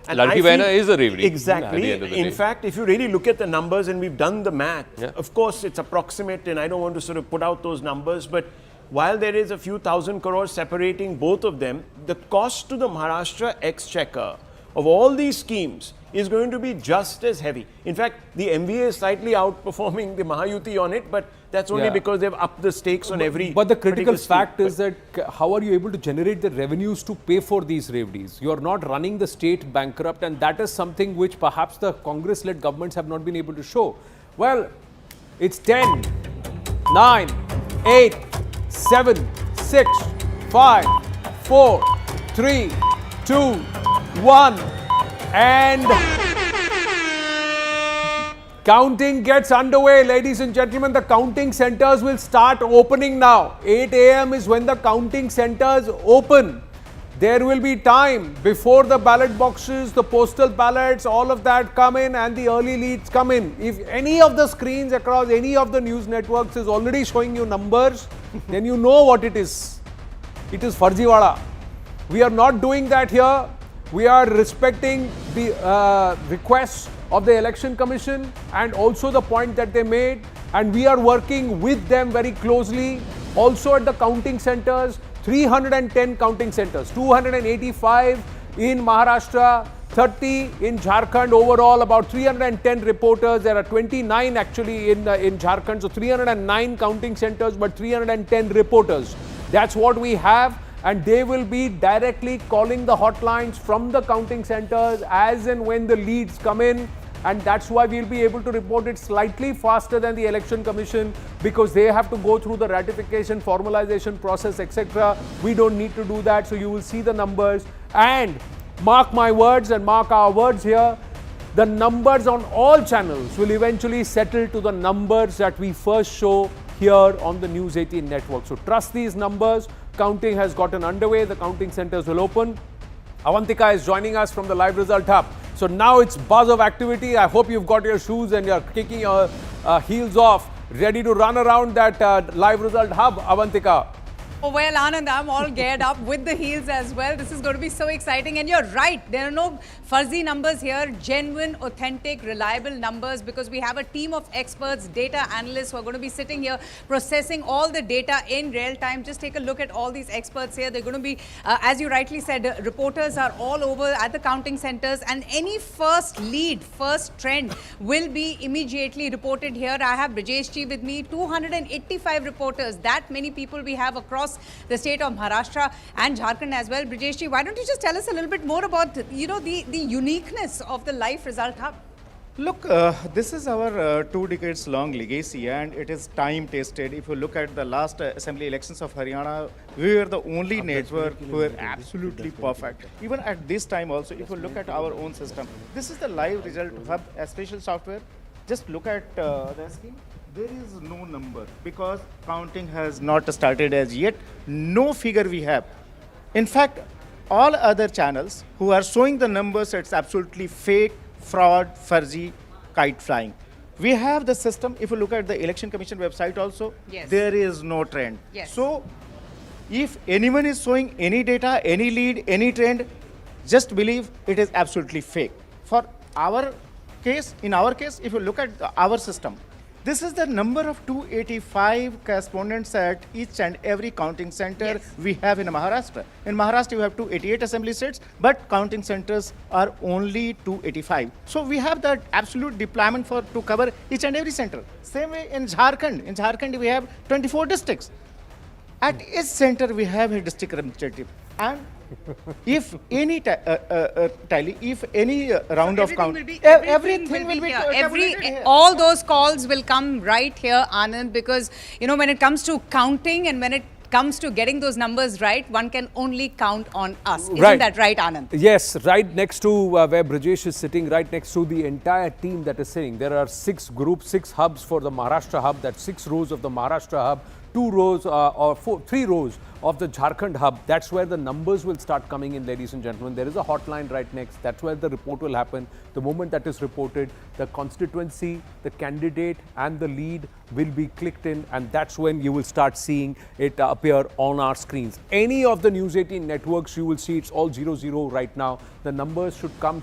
C: And Lalki Behna is a Revdi.
A: Exactly. In fact, if you really look at the numbers, and we've done the math, of course it's approximate and I don't want to sort of put out those numbers, but while there is a few thousand crores separating both of them, the cost to the Maharashtra exchequer of all these schemes is going to be just as heavy. In fact, the MVA is slightly outperforming the Mahayuti on it, but that's only because they've upped the stakes on every.
B: But the critical fact is that how are you able to generate the revenues to pay for these Revdis? You are not running the state bankrupt, and that is something which perhaps the Congress-led governments have not been able to show. Well, it's 10, 9, 8, 7, 6, 5, 4, 3, 2, 1, and counting gets underway, ladies and gentlemen. The counting centers will start opening now. 8 a.m. is when the counting centers open. There will be time before the ballot boxes, the postal ballots, all of that come in and the early leads come in. If any of the screens across any of the news networks is already showing you numbers, then you know what it is. It is Farjiwala. We are not doing that here. We are respecting the requests of the Election Commission and also the point that they made, and we are working with them very closely. Also at the counting centers, 310 counting centers, 285 in Maharashtra, 30 in Jharkhand, overall about 310 reporters. There are 29 actually in Jharkhand, so 309 counting centers but 310 reporters. That's what we have, and they will be directly calling the hotlines from the counting centers as and when the leads come in, and that's why we'll be able to report it slightly faster than the Election Commission, because they have to go through the ratification, formalization process, etc. We don't need to do that, so you will see the numbers. And mark my words and mark our words here, the numbers on all channels will eventually settle to the numbers that we first show here on the News 18 network. So trust these numbers. Counting has gotten underway. The counting centers will open. Avantika is joining us from the live result hub. So now it's buzz of activity. I hope you've got your shoes and you're kicking your heels off, ready to run around that live result hub, Avantika.
T: Oh, well, Anand, I'm all geared up with the heels as well. This is going to be so exciting. And you're right, there are no fuzzy numbers here, genuine, authentic, reliable numbers, because we have a team of experts, data analysts who are going to be sitting here processing all the data in real time. Just take a look at all these experts here. They're going to be, as you rightly said, reporters are all over at the counting centers, and any first lead, first trend will be immediately reported here. I have Brajesh Ji with me, 285 reporters, that many people we have across the state of Maharashtra and Jharkhand as well. Brajesh Ji, why don't you just tell us a little bit more about, the uniqueness of the live result hub?
F: Look, this is our 2 decades long legacy, and it is time tested. If you look at the last assembly elections of Haryana, we were the only network who were absolutely perfect. Even at this time also, if you look at our own system, this is the live result hub, a special software. Just look at the scheme. There is no number because counting has not started as yet. No figure we have. In fact, all other channels who are showing the numbers, it's absolutely fake, fraud, fuzzy, kite flying. We have the system. If you look at the Election Commission website also,
T: yes,
F: there is no trend.
T: Yes.
F: So if anyone is showing any data, any lead, any trend, just believe it is absolutely fake. For our case, in our case, if you look at our system, this is the number of 285 correspondents at each and every counting center we have in Maharashtra. In Maharashtra, you have 288 assembly seats, but counting centers are only 285. So we have that absolute deployment to cover each and every center. Same way in Jharkhand. In Jharkhand, we have 24 districts. At each center, we have a district representative. And if any if any round of count, everything will be here.
T: All those calls will come right here, Anand, because when it comes to counting and when it comes to getting those numbers right, one can only count on us. Isn't that right, Anand?
B: Yes, right next to where Brajesh is sitting, right next to the entire team that is sitting. There are 6 groups, 6 hubs for the Maharashtra hub. That's 6 rows of the Maharashtra hub, 2 rows or 3 rows of the Jharkhand hub. That's where the numbers will start coming in, ladies and gentlemen. There is a hotline right next. That's where the report will happen. The moment that is reported, the constituency, the candidate and the lead will be clicked in, and that's when you will start seeing it appear on our screens. Any of the News 18 networks, you will see it's all 00 right now. The numbers should come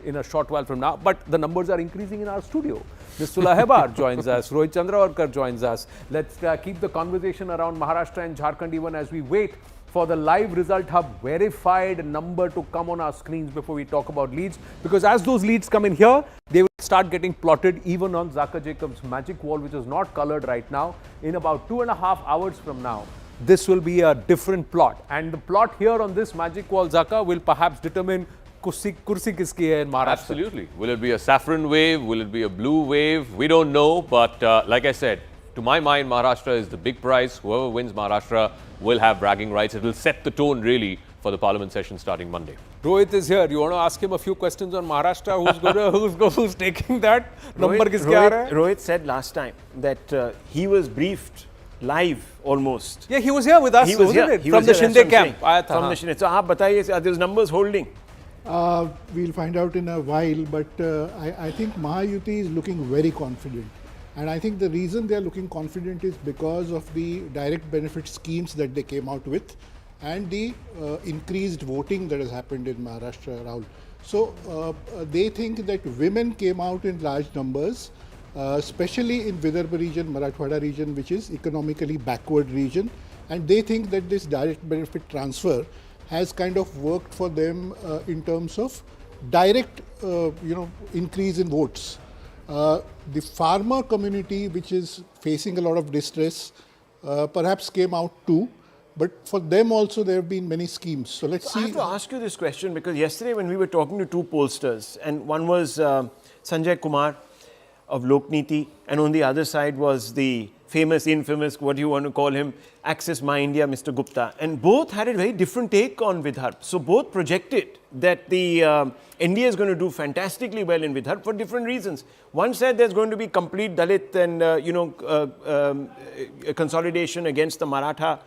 B: in a short while from now, but the numbers are increasing in our studio. Ms. Sula Hebar joins us, Rohit Chandravarkar joins us. Let's keep the conversation around Maharashtra and Jharkhand even as we wait for the live result hub verified number to come on our screens before we talk about leads. Because as those leads come in here, they will start getting plotted even on Zaka Jacob's magic wall, which is not colored right now. In about 2.5 hours from now, this will be a different plot. And the plot here on this magic wall, Zaka, will perhaps determine kursi kiski hai in Maharashtra.
C: Absolutely. Will it be a saffron wave? Will it be a blue wave? We don't know. But like I said, to my mind, Maharashtra is the big prize. Whoever wins Maharashtra will have bragging rights. It will set the tone really for the parliament session starting Monday.
B: Rohit is here. You want to ask him a few questions on Maharashtra? Who's taking that?
A: Rohit said last time that he was briefed live almost.
B: Yeah, he was here with us.
A: He was here.
B: From the Shinde camp.
A: From the Shinde. So, aap bataiye, are those numbers holding?
G: We'll find out in a while, but I think Mahayuti is looking very confident. And I think the reason they are looking confident is because of the direct benefit schemes that they came out with. and the increased voting that has happened in Maharashtra, Rahul. So they think that women came out in large numbers, especially in Vidarbha region, Marathwada region, which is economically backward region, and they think that this direct benefit transfer has kind of worked for them in terms of direct, increase in votes. The farmer community, which is facing a lot of distress, perhaps came out too. But for them also, there have been many schemes. So let's see.
A: I have to ask you this question because yesterday when we were talking to two pollsters, and one was Sanjay Kumar of Lokniti, and on the other side was the infamous, what do you want to call him, Access My India, Mr. Gupta. And both had a very different take on Vidarbha. So both projected that the NDA is going to do fantastically well in Vidarbha for different reasons. One said there's going to be complete Dalit and, consolidation against the Maratha.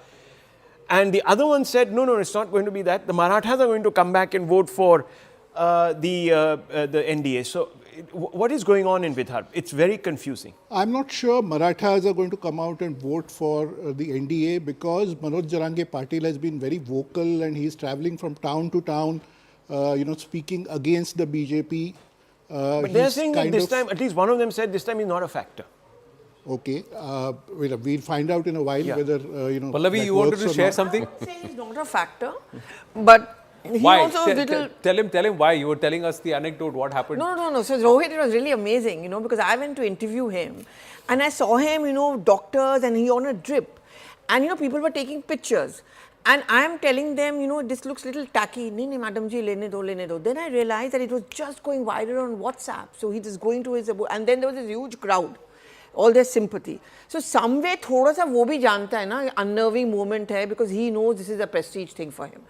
A: And the other one said, no, it's not going to be that. The Marathas are going to come back and vote for the NDA. So what is going on in Vidarbha? It's very confusing.
G: I'm not sure Marathas are going to come out and vote for the NDA because Manoj Jarange Patil has been very vocal and he's traveling from town to town, speaking against the BJP.
A: But they're saying that this time, at least one of them said this time is not a factor.
G: Okay, we'll find out in a while whether,
B: Pallavi, you wanted to share something?
D: I would say it's not a factor, but he
B: why?
D: also
B: Tell him why. You were telling us the anecdote, what happened.
D: No. So Rohit, it was really amazing, because I went to interview him and I saw him, doctors, and he on a drip. And, people were taking pictures. And I am telling them, this looks a little tacky. No, madam ji, lene do. Then I realized that it was just going viral on WhatsApp. So he just going to his, and then there was this huge crowd. All their sympathy. So some way thoda sa wo bhi janta hai na, unnerving moment hai because he knows this is a prestige thing for him.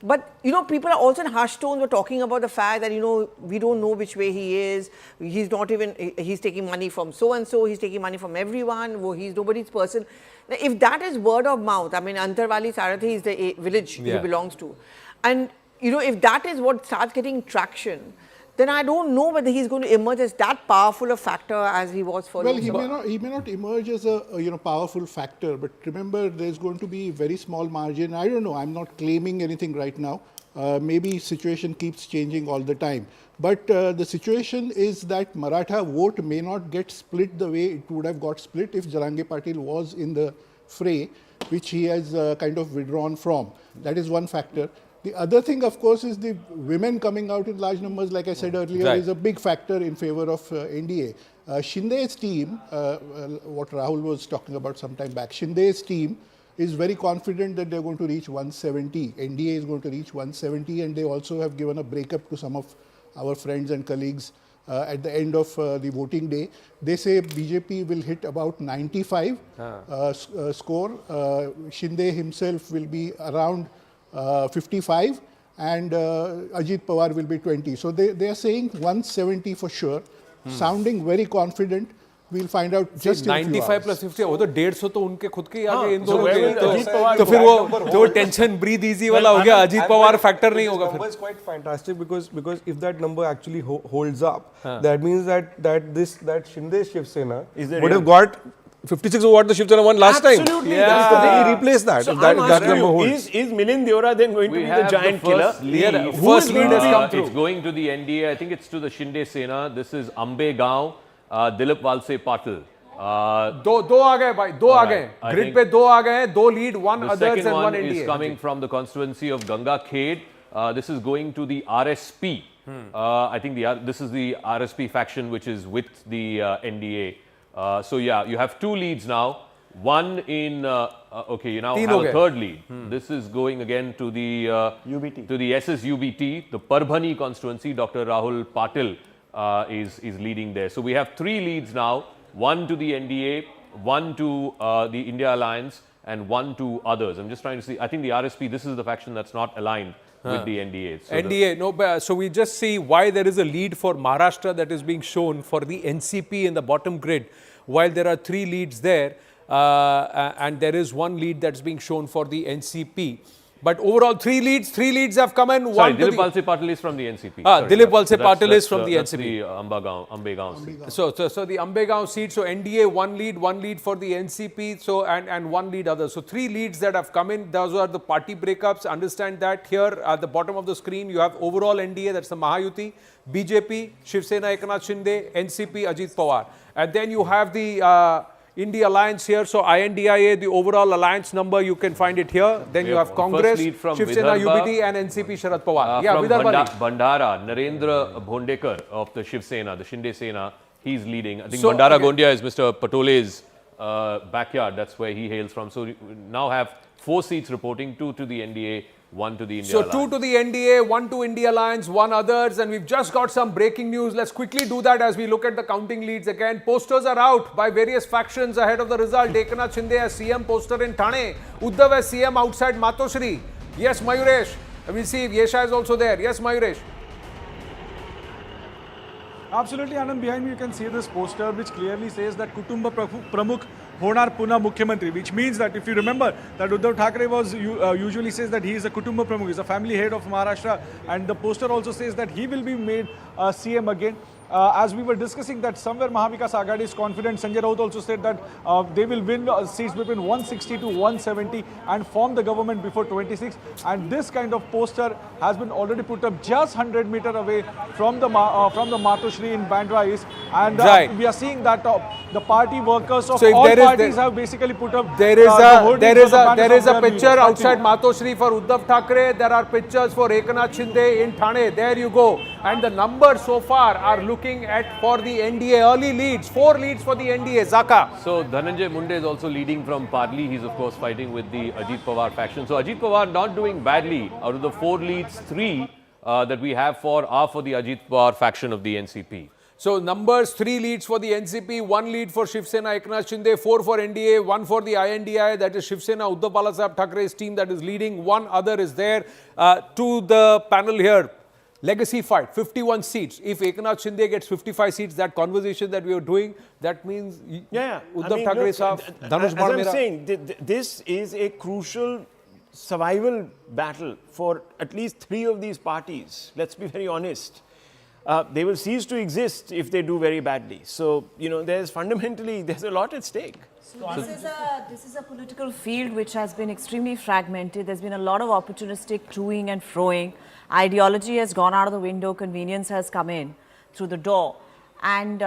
D: But, people are also in harsh tones were talking about the fact that, we don't know which way he is. He's not even, he's taking money from so-and-so, he's taking money from everyone, he's nobody's person. Now, if that is word of mouth, I mean, Antarwali Sarathi is the village he belongs to. And, if that is what starts getting traction, then I don't know whether he's going to emerge as that powerful a factor as he was for.
G: Well, he may not emerge as a powerful factor, but remember there's going to be very small margin. I don't know. I'm not claiming anything right now. Maybe situation keeps changing all the time. But the situation is that Maratha vote may not get split the way it would have got split if Jarange Patil was in the fray, which he has kind of withdrawn from. That is one factor. The other thing, of course, is the women coming out in large numbers, like I said earlier, is a big factor in favor of NDA. Shinde's team, what Rahul was talking about some time back, Shinde's team is very confident that they're going to reach 170. NDA is going to reach 170, and they also have given a breakup to some of our friends and colleagues at the end of the voting day. They say BJP will hit about 95 score. Shinde himself will be around 55 and Ajit Pawar will be 20. So they are saying 170 for sure, sounding very confident. We'll find out just in a few
B: 95 plus 50 वो तो 150 तो उनके खुद के आगे इन दोनों
U: के
B: तो फिर वो टेंशन ब्रीथ इजी वाला हो गया अजीत पवार फैक्टर नहीं होगा फिर.
U: It's quite fantastic because if that number actually holds up, that means that Shinde Shiv Sena would have got 56 over what the Shiv Sena won last time.
A: Absolutely.
U: They replace that.
A: So
U: if that number holds.
A: Is Milind Deora then going to be the giant killer?
B: First lead has come through.
C: It's going to the NDA. I think it's to the Shinde Sena. This is Ambegaon, Dilip Walse Patil.
B: दो आ गए भाई दो आ गए grid पे दो आ गए दो lead one others and one
C: NDA is coming from the constituency of Ganga Khed. This is going to the RSP. I think this is the RSP faction which is with the NDA. So yeah, you have two leads now. One in okay, you now have a third lead. This is going again to the
A: UBT,
C: to the SSUBT, the Parbhani constituency. Dr. Rahul Patil is leading there. So we have three leads now. One to the NDA, one to the India Alliance, and one to others. I'm just trying to see. I think the RSP. This is the faction that's not aligned with the NDA. So
B: NDA, so we just see why there is a lead for Maharashtra that is being shown for the NCP in the bottom grid, while there are three leads there, and there is one lead that's being shown for the NCP. But overall, three leads have come in.
C: Sorry,
B: one to
C: Dilip
B: the,
C: Valse Patil is from the NCP.
B: Dilip Valse Patil is from the
C: that's
B: NCP.
C: the Ambegaon seat.
B: So the Ambegaon seat, so NDA one lead for the NCP, so and one lead other. So three leads that have come in. Those are the party breakups. Understand that here at the bottom of the screen you have overall NDA, that's the Mahayuti, BJP, Shiv Sena Eknath Shinde, NCP Ajit Pawar, and then you have the India Alliance here. So INDIA, the overall alliance number, you can find it here. Then you have Congress, Shiv Sena UBT and NCP Sharad Pawar.
C: From Bhandara, Narendra Bhondekar of the Shiv Sena, the Shinde Sena, he's leading. I think so, Bhandara Gondia is Mr. Patole's backyard. That's where he hails from. So we now have 4 seats reporting, 2 to the NDA, 1 to the India Alliance.
B: So 2 to the NDA, 1 to India Alliance, 1 others, and we've just got some breaking news. Let's quickly do that as we look at the counting leads again. Posters are out by various factions ahead of the result. Eknath Shinde as CM poster in Thane, Uddhav as CM outside Matoshri. Yes, Mayuresh. We see Yesha is also there. Yes, Mayuresh.
M: Absolutely, Anand. Behind me you can see this poster which clearly says that Kutumba Pramukh Honar Puna Mukhyamantri, which means that if you remember that Uddhav Thackeray was usually says that he is a Kutumba Pramukh, he's a family head of Maharashtra, and the poster also says that he will be made CM again. As we were discussing that somewhere Mahavikas Aghadi is confident. Sanjay Raut also said that they will win seats between 160 to 170 and form the government before 26. And this kind of poster has been already put up just 100 meters away from the Matoshri in Bandra East. And we are seeing that the party workers of all parties have basically put up.
B: There is a picture outside Matoshri for Uddhav Thackeray. There are pictures for Eknath Shinde in Thane. There you go. And the numbers so far are looking at for the NDA early leads, 4 leads for the NDA. Zaka.
C: So Dhananjay Munde is also leading from Parli. He's of course fighting with the Ajit Pawar faction. So Ajit Pawar not doing badly. Out of the 4 leads, 3 that we have are for the Ajit Pawar faction of the NCP.
B: So numbers, 3 leads for the NCP, 1 lead for Shiv Sena Eknath Shinde, 4 for NDA, 1 for the INDI, that is Shiv Sena Uddhav Balasaheb Thakeray's team that is leading, 1 other is there. To the panel here, legacy fight, 51 seats. If Eknath Shinde gets 55 seats, that conversation that we are doing, that means Uddhav Thackeray Saab, Dhanush Bhan Mera.
A: As I'm saying, this is a crucial survival battle for at least 3 of these parties. Let's be very honest. They will cease to exist if they do very badly. So, there's a lot at stake.
D: This is a political field which has been extremely fragmented. There's been a lot of opportunistic toing and froing. Ideology has gone out of the window. Convenience has come in through the door. And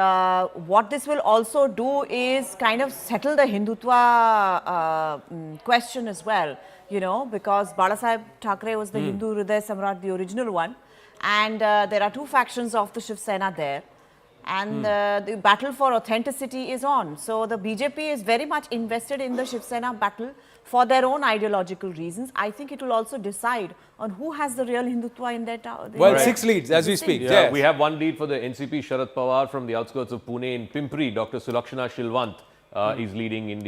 D: what this will also do is kind of settle the Hindutva question as well, because Balasaheb Thackeray was the Hindu Hriday Samrat, the original one. And there are 2 factions of the Shiv Sena there. And the battle for authenticity is on. So the BJP is very much invested in the Shiv Sena battle for their own ideological reasons. I think it will also decide on who has the real Hindutva in their town.
B: Well, 6 leads as we speak.
C: Yeah, yes. We have 1 lead for the NCP, Sharad Pawar from the outskirts of Pune in Pimpri. Dr. Sulakshana Shilwant is leading in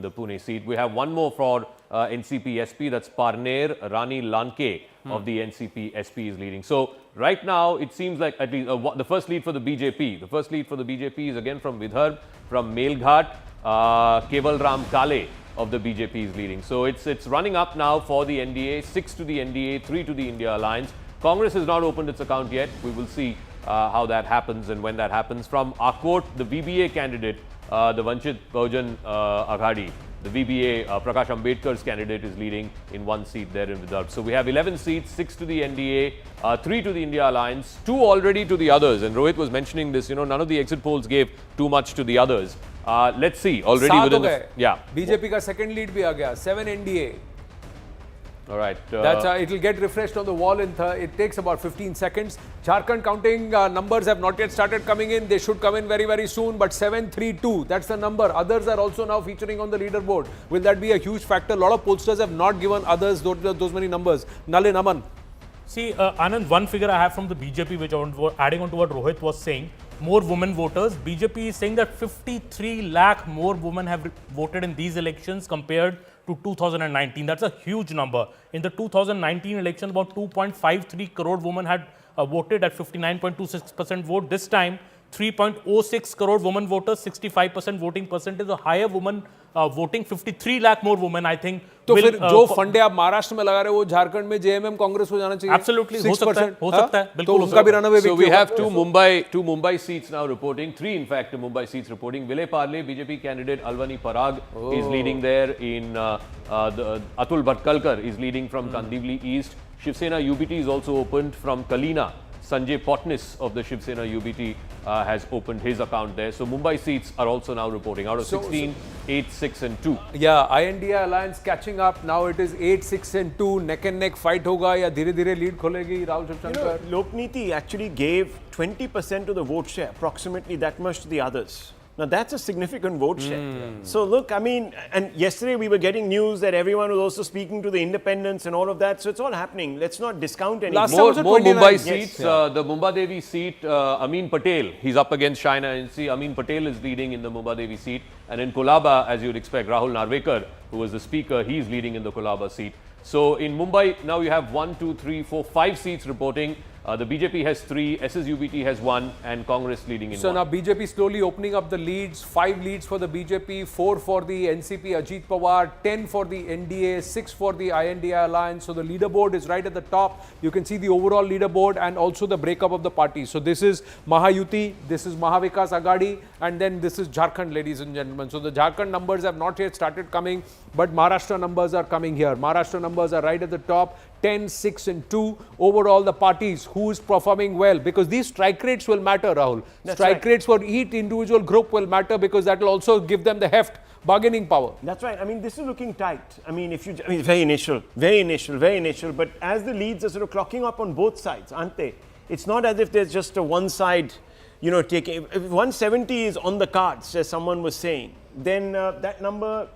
C: the Pune seat. We have 1 more for NCP SP, that's Parner Rani Lanke of the NCP SP is leading. So right now it seems like at least the first lead for the BJP. The first lead for the BJP is again from Vidarbh, from Melghat, Keval Ram Kale of the BJP is leading. So it's running up now for the NDA, 6 to the NDA, 3 to the India Alliance. Congress has not opened its account yet. We will see how that happens and when that happens. From Akot, the VBA candidate, the Vanchit Bahujan Aghadi, the VBA, Prakash Ambedkar's candidate is leading in 1 seat there in Vidarbh. So we have 11 seats, 6 to the NDA, 3 to the India Alliance, 2 already to the others. And Rohit was mentioning this, none of the exit polls gave too much to the others. Let's see, already within the... Yeah.
B: BJP ka second lead bhi aa gaya, 7 NDA.
C: All right.
B: That's it will get refreshed on the wall it takes about 15 seconds. Jharkhand counting numbers have not yet started coming in. They should come in very, very soon. But 732, that's the number. Others are also now featuring on the leaderboard. Will that be a huge factor? A lot of pollsters have not given others those many numbers. Nalin, Aman.
V: See, Anand, one figure I have from the BJP, which adding on to what Rohit was saying, more women voters. BJP is saying that 53 lakh more women have voted in these elections compared to 2019. That's a huge number. In the 2019 election, about 2.53 crore women had voted at 59.26% vote. This time, 3.06 crore women voters, 65% voting percentage, a higher woman voting, 53 lakh more women, I think.
B: तो फिर जो फंडे आप महाराष्ट्र में लगा रहे हो वो झारखंड में JMM कांग्रेस को जाना चाहिए.
V: Absolutely, हो सकता है,
B: तो उनका भी runaway.
C: So we have two Mumbai seats now reporting. 3 in fact Mumbai seats reporting. Vile Parle, BJP candidate Alvani Parag is leading there in Atul Bhatkalkar is leading from Kandivli East. Shiv Sena UBT is also opened from Kalina. Sanjay Potnis of the Shiv Sena UBT has opened his account there. So Mumbai seats are also now reporting. Out of 16, 8, 6 and 2.
B: Yeah, INDA alliance catching up. Now it is 8, 6 and 2. Neck and neck fight hoga ya dhire dhire lead kholegi, Rahul Shivshankar?
A: Lokniti actually gave 20% of the vote share, approximately that much to the others. Now that's a significant vote share. So look, I mean, and yesterday we were getting news that everyone was also speaking to the independents and all of that. So it's all happening. Let's not discount anything.
C: More Mumbai seats. The Mumbadevi seat, Amin Patel, he's up against China. And see, Amin Patel is leading in the Mumbadevi seat. And in Kolaba, as you'd expect, Rahul Narvekar, who was the speaker, he's leading in the Kolaba seat. So in Mumbai, now you have 1, 2, 3, 4, 5 seats reporting. The BJP has 3, SSUBT has 1, and Congress leading in 1.
B: So now BJP slowly opening up the leads. 5 leads for the BJP, 4 for the NCP, Ajit Pawar, 10 for the NDA, 6 for the INDA alliance. So the leaderboard is right at the top. You can see the overall leaderboard and also the breakup of the parties. So this is Mahayuti, this is Mahavikas Agadi, and then this is Jharkhand, ladies and gentlemen. So the Jharkhand numbers have not yet started coming, but Maharashtra numbers are coming here. Maharashtra numbers are right at the top. 10, 6 and 2. Overall, the parties, who is performing well, because these strike rates will matter, Rahul. Strike rates for each individual group will matter because that will also give them the heft, bargaining power.
A: That's right. I mean, this is looking tight. I mean, very initial, but as the leads are sort of clocking up on both sides, aren't they? It's not as if there's just a one side, taking. If 170 is on the cards, as someone was saying, then that number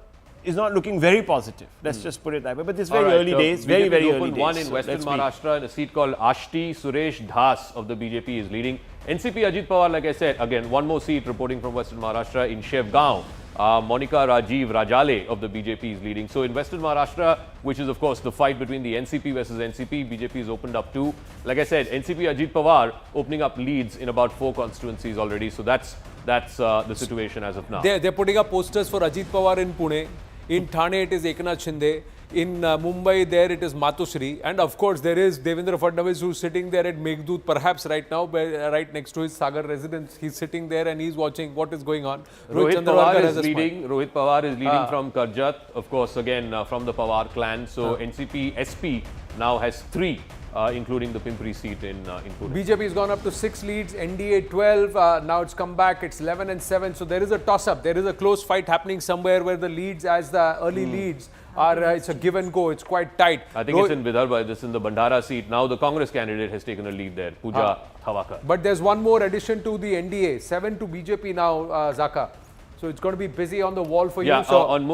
A: is not looking very positive. Let's just put it that way. But this very early days, very early days.
C: One in Western Maharashtra in a seat called Ashti. Suresh Das of the BJP is leading. NCP Ajit Pawar, like I said, again, one more seat reporting from Western Maharashtra in Shevgaon. Monica Rajiv Rajale of the BJP is leading. So in Western Maharashtra, which is of course the fight between the NCP versus NCP, BJP has opened up 2. Like I said, NCP Ajit Pawar opening up leads in about 4 constituencies already. So that's the situation as of now.
B: They're putting up posters for Ajit Pawar in Pune. In Thane, it is Eknath Shinde. In Mumbai, there it is Matushri. And of course, there is Devendra Fadnavis, who's sitting there at Meghdut, perhaps right now, right next to his Sagar residence. He's sitting there and he's watching what is going on.
C: Rohit Pawar is leading. Rohit Pawar is leading from Karjat, of course, again from the Pawar clan. So NCP SP now has 3. Including the Pimpri seat in Pune.
B: BJP has gone up to 6 leads, NDA 12, now it's come back, it's 11 and 7. So there is a toss-up, there is a close fight happening somewhere where the leads, as the early leads are, it's a give and go, it's quite tight.
C: I think it's in Vidarbha, this in the Bandhara seat. Now the Congress candidate has taken a lead there, Pooja Thawakar.
B: But there's one more addition to the NDA, 7 to BJP now, Zaka. So it's going to be busy on the wall for you. So
C: in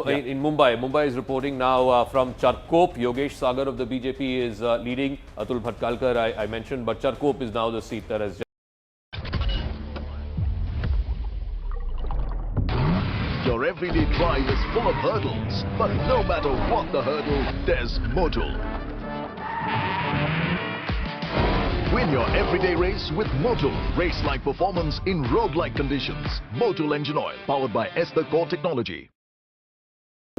C: Mumbai. Mumbai is reporting now from Charkop. Yogesh Sagar of the BJP is leading. Atul Bhatkalkar I mentioned, but Charkop is now the seat that has.
I: Your everyday drive is full of hurdles, but no matter what the hurdle, there's Motul. Win your everyday race with Motul. Race-like performance in road-like conditions. Motul engine oil, powered by Esther Core Technology.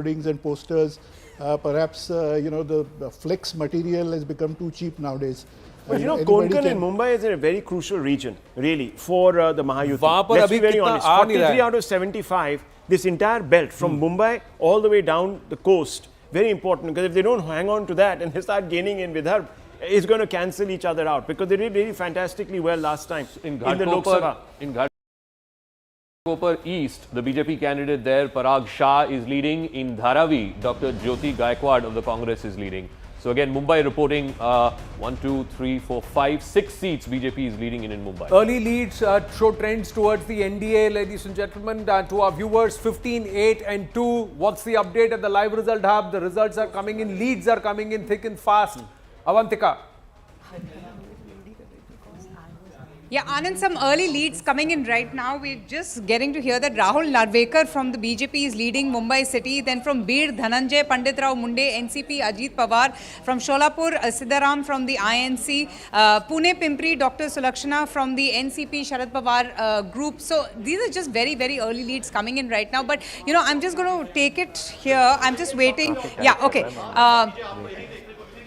G: Hoardings and posters, perhaps the flex material has become too cheap nowadays.
A: But Konkan in Mumbai is in a very crucial region, really, for the Mahayuti. Let's be very honest. 43 out of 75, this entire belt from Mumbai all the way down the coast, very important, because if they don't hang on to that and they start gaining in Vidarbha, it's going to cancel each other out, because they did really fantastically well last time in the Lok Sabha.
C: In Ghatkopar East, the BJP candidate there, Parag Shah, is leading. In Dharavi, Dr. Jyoti Gaikwad of the Congress is leading. So again, Mumbai reporting 1, 2, 3, 4, 5, 6 seats BJP is leading in Mumbai.
B: Early leads show trends towards the NDA, ladies and gentlemen. To our viewers, 15, 8 and 2. What's the update at the live result hub? The results are coming in, leads are coming in thick and fast. Avantika.
T: Yeah, Anand, some early leads coming in right now. We're just getting to hear that Rahul Narvekar from the BJP is leading Mumbai City. Then from Bir, Dhananjay Pandit Rao Munde, NCP, Ajit Pawar. From Sholapur, Siddharam from the INC. Pune Pimpri, Dr. Sulakshana from the NCP, Sharad Pawar group. So these are just very, very early leads coming in right now. But, you know, I'm just going to take it here. I'm just waiting. Yeah, okay.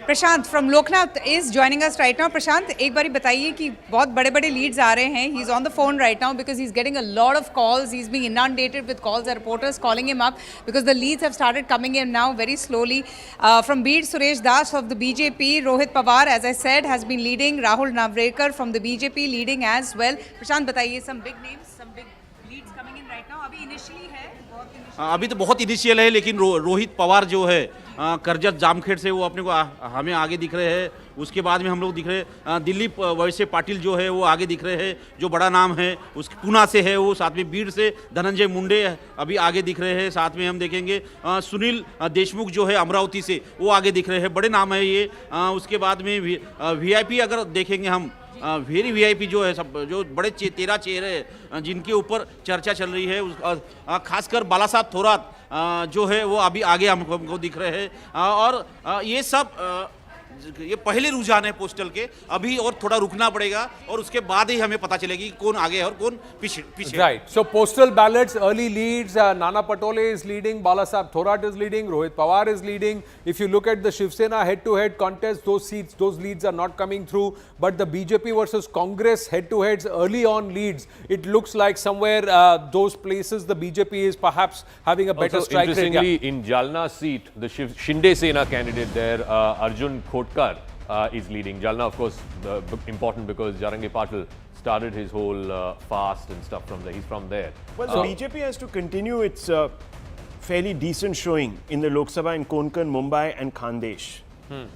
T: Prashant from Loknath is joining us right now. Prashant, एक बारी बताइए कि बहुत बड़े बड़े Leeds आ रहे हैं. He is on the phone right now because he is getting a lot of calls. He is being inundated with calls. Reporters calling him up because the leads have started coming in now very slowly. From Beed, Suresh Das of the BJP. Rohit Pawar, as I said, has been leading. Rahul Narwekar from the BJP leading as well. Prashant, बताइए some big names, some big Leeds coming in right now. अभी initially है,
E: अभी तो बहुत initial है, लेकिन रोहित पवार जो है करजत जामखेड़ से वो अपने को हमें आगे दिख रहे हैं. उसके बाद में हम लोग दिख रहे हैं दिलीप वैसे पाटिल जो है वो आगे दिख रहे हैं, जो बड़ा नाम है. उस पूना से है वो. साथ में बीड़ से धनंजय मुंडे अभी आगे दिख रहे हैं. साथ में हम देखेंगे सुनील देशमुख जो है अमरावती से, वो आगे दिख रहे हैं. बड़े नाम है ये. उसके बाद में वीआईपी अगर देखेंगे हम, वेरी वीआईपी जो है, सब जो बड़े 13 चेहरे हैं जिनके ऊपर चर्चा चल रही है. खासकर बाला साहब थोरात जो है वो अभी आगे हमको दिख रहे हैं. और ये सब ये पहले रुझान है पोस्टल के. अभी और थोड़ा रुकना पड़ेगा और उसके बाद ही हमें पता चलेगी कौन आगे है और कौन पीछे.
B: Right. So postal ballots, early leads. Nana Patole is leading. Bala Saheb Thorat is leading. Rohit Pawar is leading. If you look at the Shiv Sena head-to-head contest, those seats, those leads are not coming through. But the BJP versus Congress head-to-heads, early on leads, it looks like somewhere those places the BJP is perhaps having a better strike rate.
C: Interestingly, in Jalna seat, the Shinde Sena candidate there, Arjun Khotkar, is leading. Jalna, of course, important because Jarangi Patil started his whole fast and stuff from there. He's from there.
A: Well, the BJP has to continue its fairly decent showing in the Lok Sabha in Konkan, Mumbai and Khandesh.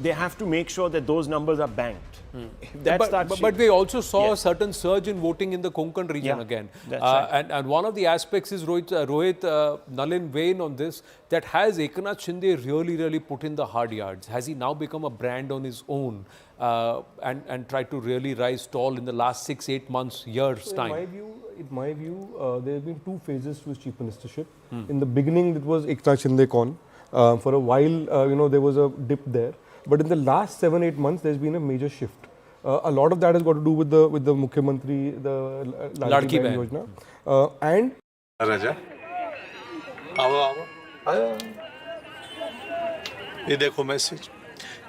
A: They have to make sure that those numbers are banked. If that starts
B: but we also saw a certain surge in voting in the Konkan region again.
A: That's right.
B: And one of the aspects is Rohit Nalin Vain on this, that has Eknath Shinde really put in the hard yards? Has he now become a brand on his own and tried to really rise tall in the last 6-8 months, years time?
U: In my view, there have been two phases to his chief ministership. In the beginning, it was Eknath Shinde con. For a while, there was a dip there. But in the last 7-8 months, there's been a major shift. A lot of that has got to do with the Mukhyamantri, the Ladki Bahin Yojana. And
J: Raja, आओ ये देखो message.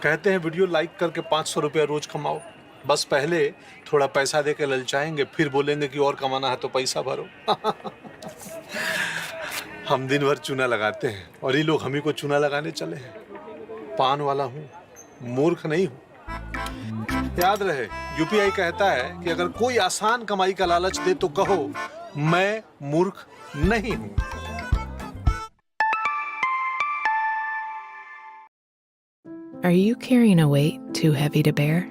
J: कहते हैं video like करके 500 रुपया रोज कमाओ. बस पहले थोड़ा पैसा दे के ललचाएंगे, फिर बोलेंगे कि और कमाना है तो पैसा भरो. हम दिन भर चूना लगाते हैं और ये लोग हम ही को चूना लगाने चले हैं. पान वाला हूँ, मूर्ख नहीं हूँ. याद रहे, यूपीआई कहता है कि अगर कोई आसान कमाई का लालच दे तो कहो मैं मूर्ख नहीं हूँ.
W: Are you carrying a weight too heavy to bear?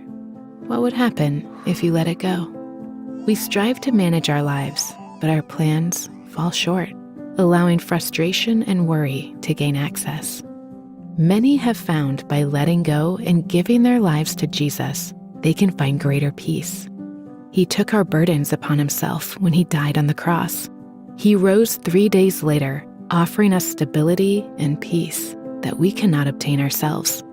W: What would happen if you let it go? We strive to manage our lives, but our plans fall short, allowing frustration and worry to gain access. Many have found by letting go and giving their lives to Jesus, they can find greater peace. He took our burdens upon himself when he died on the cross. He rose 3 days later, offering us stability and peace that we cannot obtain ourselves.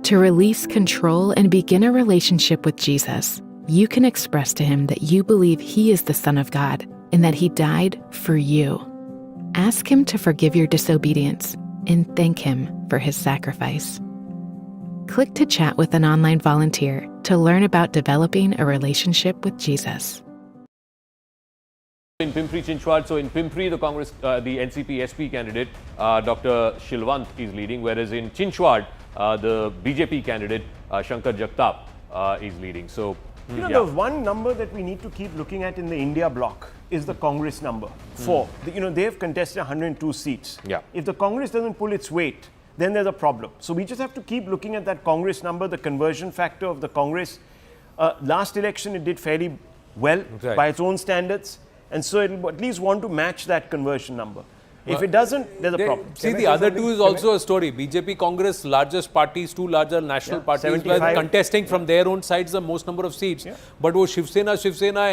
W: To release control and begin a relationship with Jesus, you can express to him that you believe he is the Son of God and that he died for you. Ask him to forgive your disobedience and thank him for his sacrifice. Click to chat with an online volunteer to learn about developing a relationship with Jesus.
C: In Pimpri Chinchwad, so in Pimpri, the Congress, the NCP SP candidate, Dr. Shilwant is leading, whereas in Chinchwad, the BJP candidate, Shankar Jagtap, is leading. So,
A: the one number that we need to keep looking at in the India bloc is the Congress number 4. They have contested 102 seats. If the Congress doesn't pull its weight, then there's a problem. So we just have to keep looking at that Congress number, the conversion factor of the Congress. Last election, it did fairly well by its own standards. And so it will at least want to match that conversion number. If it doesn't, there's a problem.
B: See, the other two is also a story. BJP, Congress, largest parties, two larger national parties were contesting from their own sides the most number of seats. But वो Shiv Sena,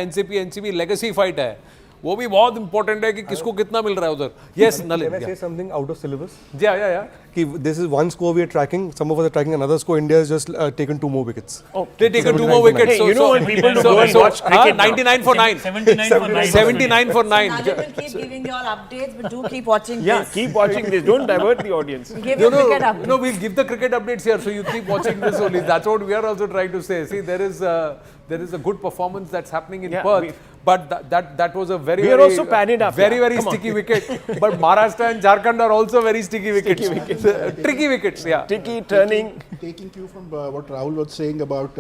B: NCP legacy fight है. वो भी बहुत important है कि किसको कितना मिल रहा है उधर. Yes, Nalin.
U: Can I say something out of syllabus?
B: Yeah.
U: This is one score we are tracking. Some of us are tracking another score. India has just taken 2 more wickets.
B: Oh, they taken 2 more wickets.
A: Hey, you know when people go and watch cricket
B: 99 for 9. 79 for 9.
D: Nalin will keep giving you all updates, but do keep watching
A: Yeah,
D: this.
A: keep watching this. Don't divert the audience.
D: Give your cricket updates.
B: No, we'll give the cricket updates here, so you keep watching this only. That's what we are also trying to say. See, there is a good performance that's happening in Perth, but that was a very,
A: are also padded up.
B: Very sticky wicket. But Maharashtra and Jharkhand are also very sticky wickets. Tricky wickets, yeah.
A: Tricky, turning.
G: Taking cue from what Rahul was saying about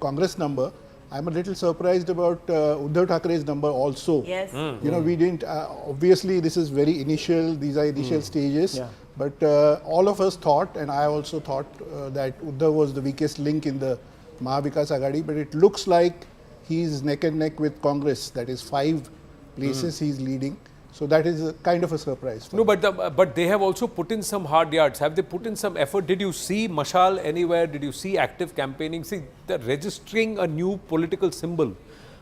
G: Congress number, I'm a little surprised about Uddhav Thackeray's number also.
D: Yes.
G: You know, we didn't, obviously this is very initial, these are initial stages.
A: Yeah.
G: But all of us thought, and I also thought that Uddhav was the weakest link in the Mahavikas Aghadi, but it looks like he's neck and neck with Congress. That is 5 places he's leading. So that is a kind of a surprise.
B: No, but they have also put in some hard yards. Have they put in some effort? Did you see Mashal anywhere? Did you see active campaigning? See, they're registering a new political symbol.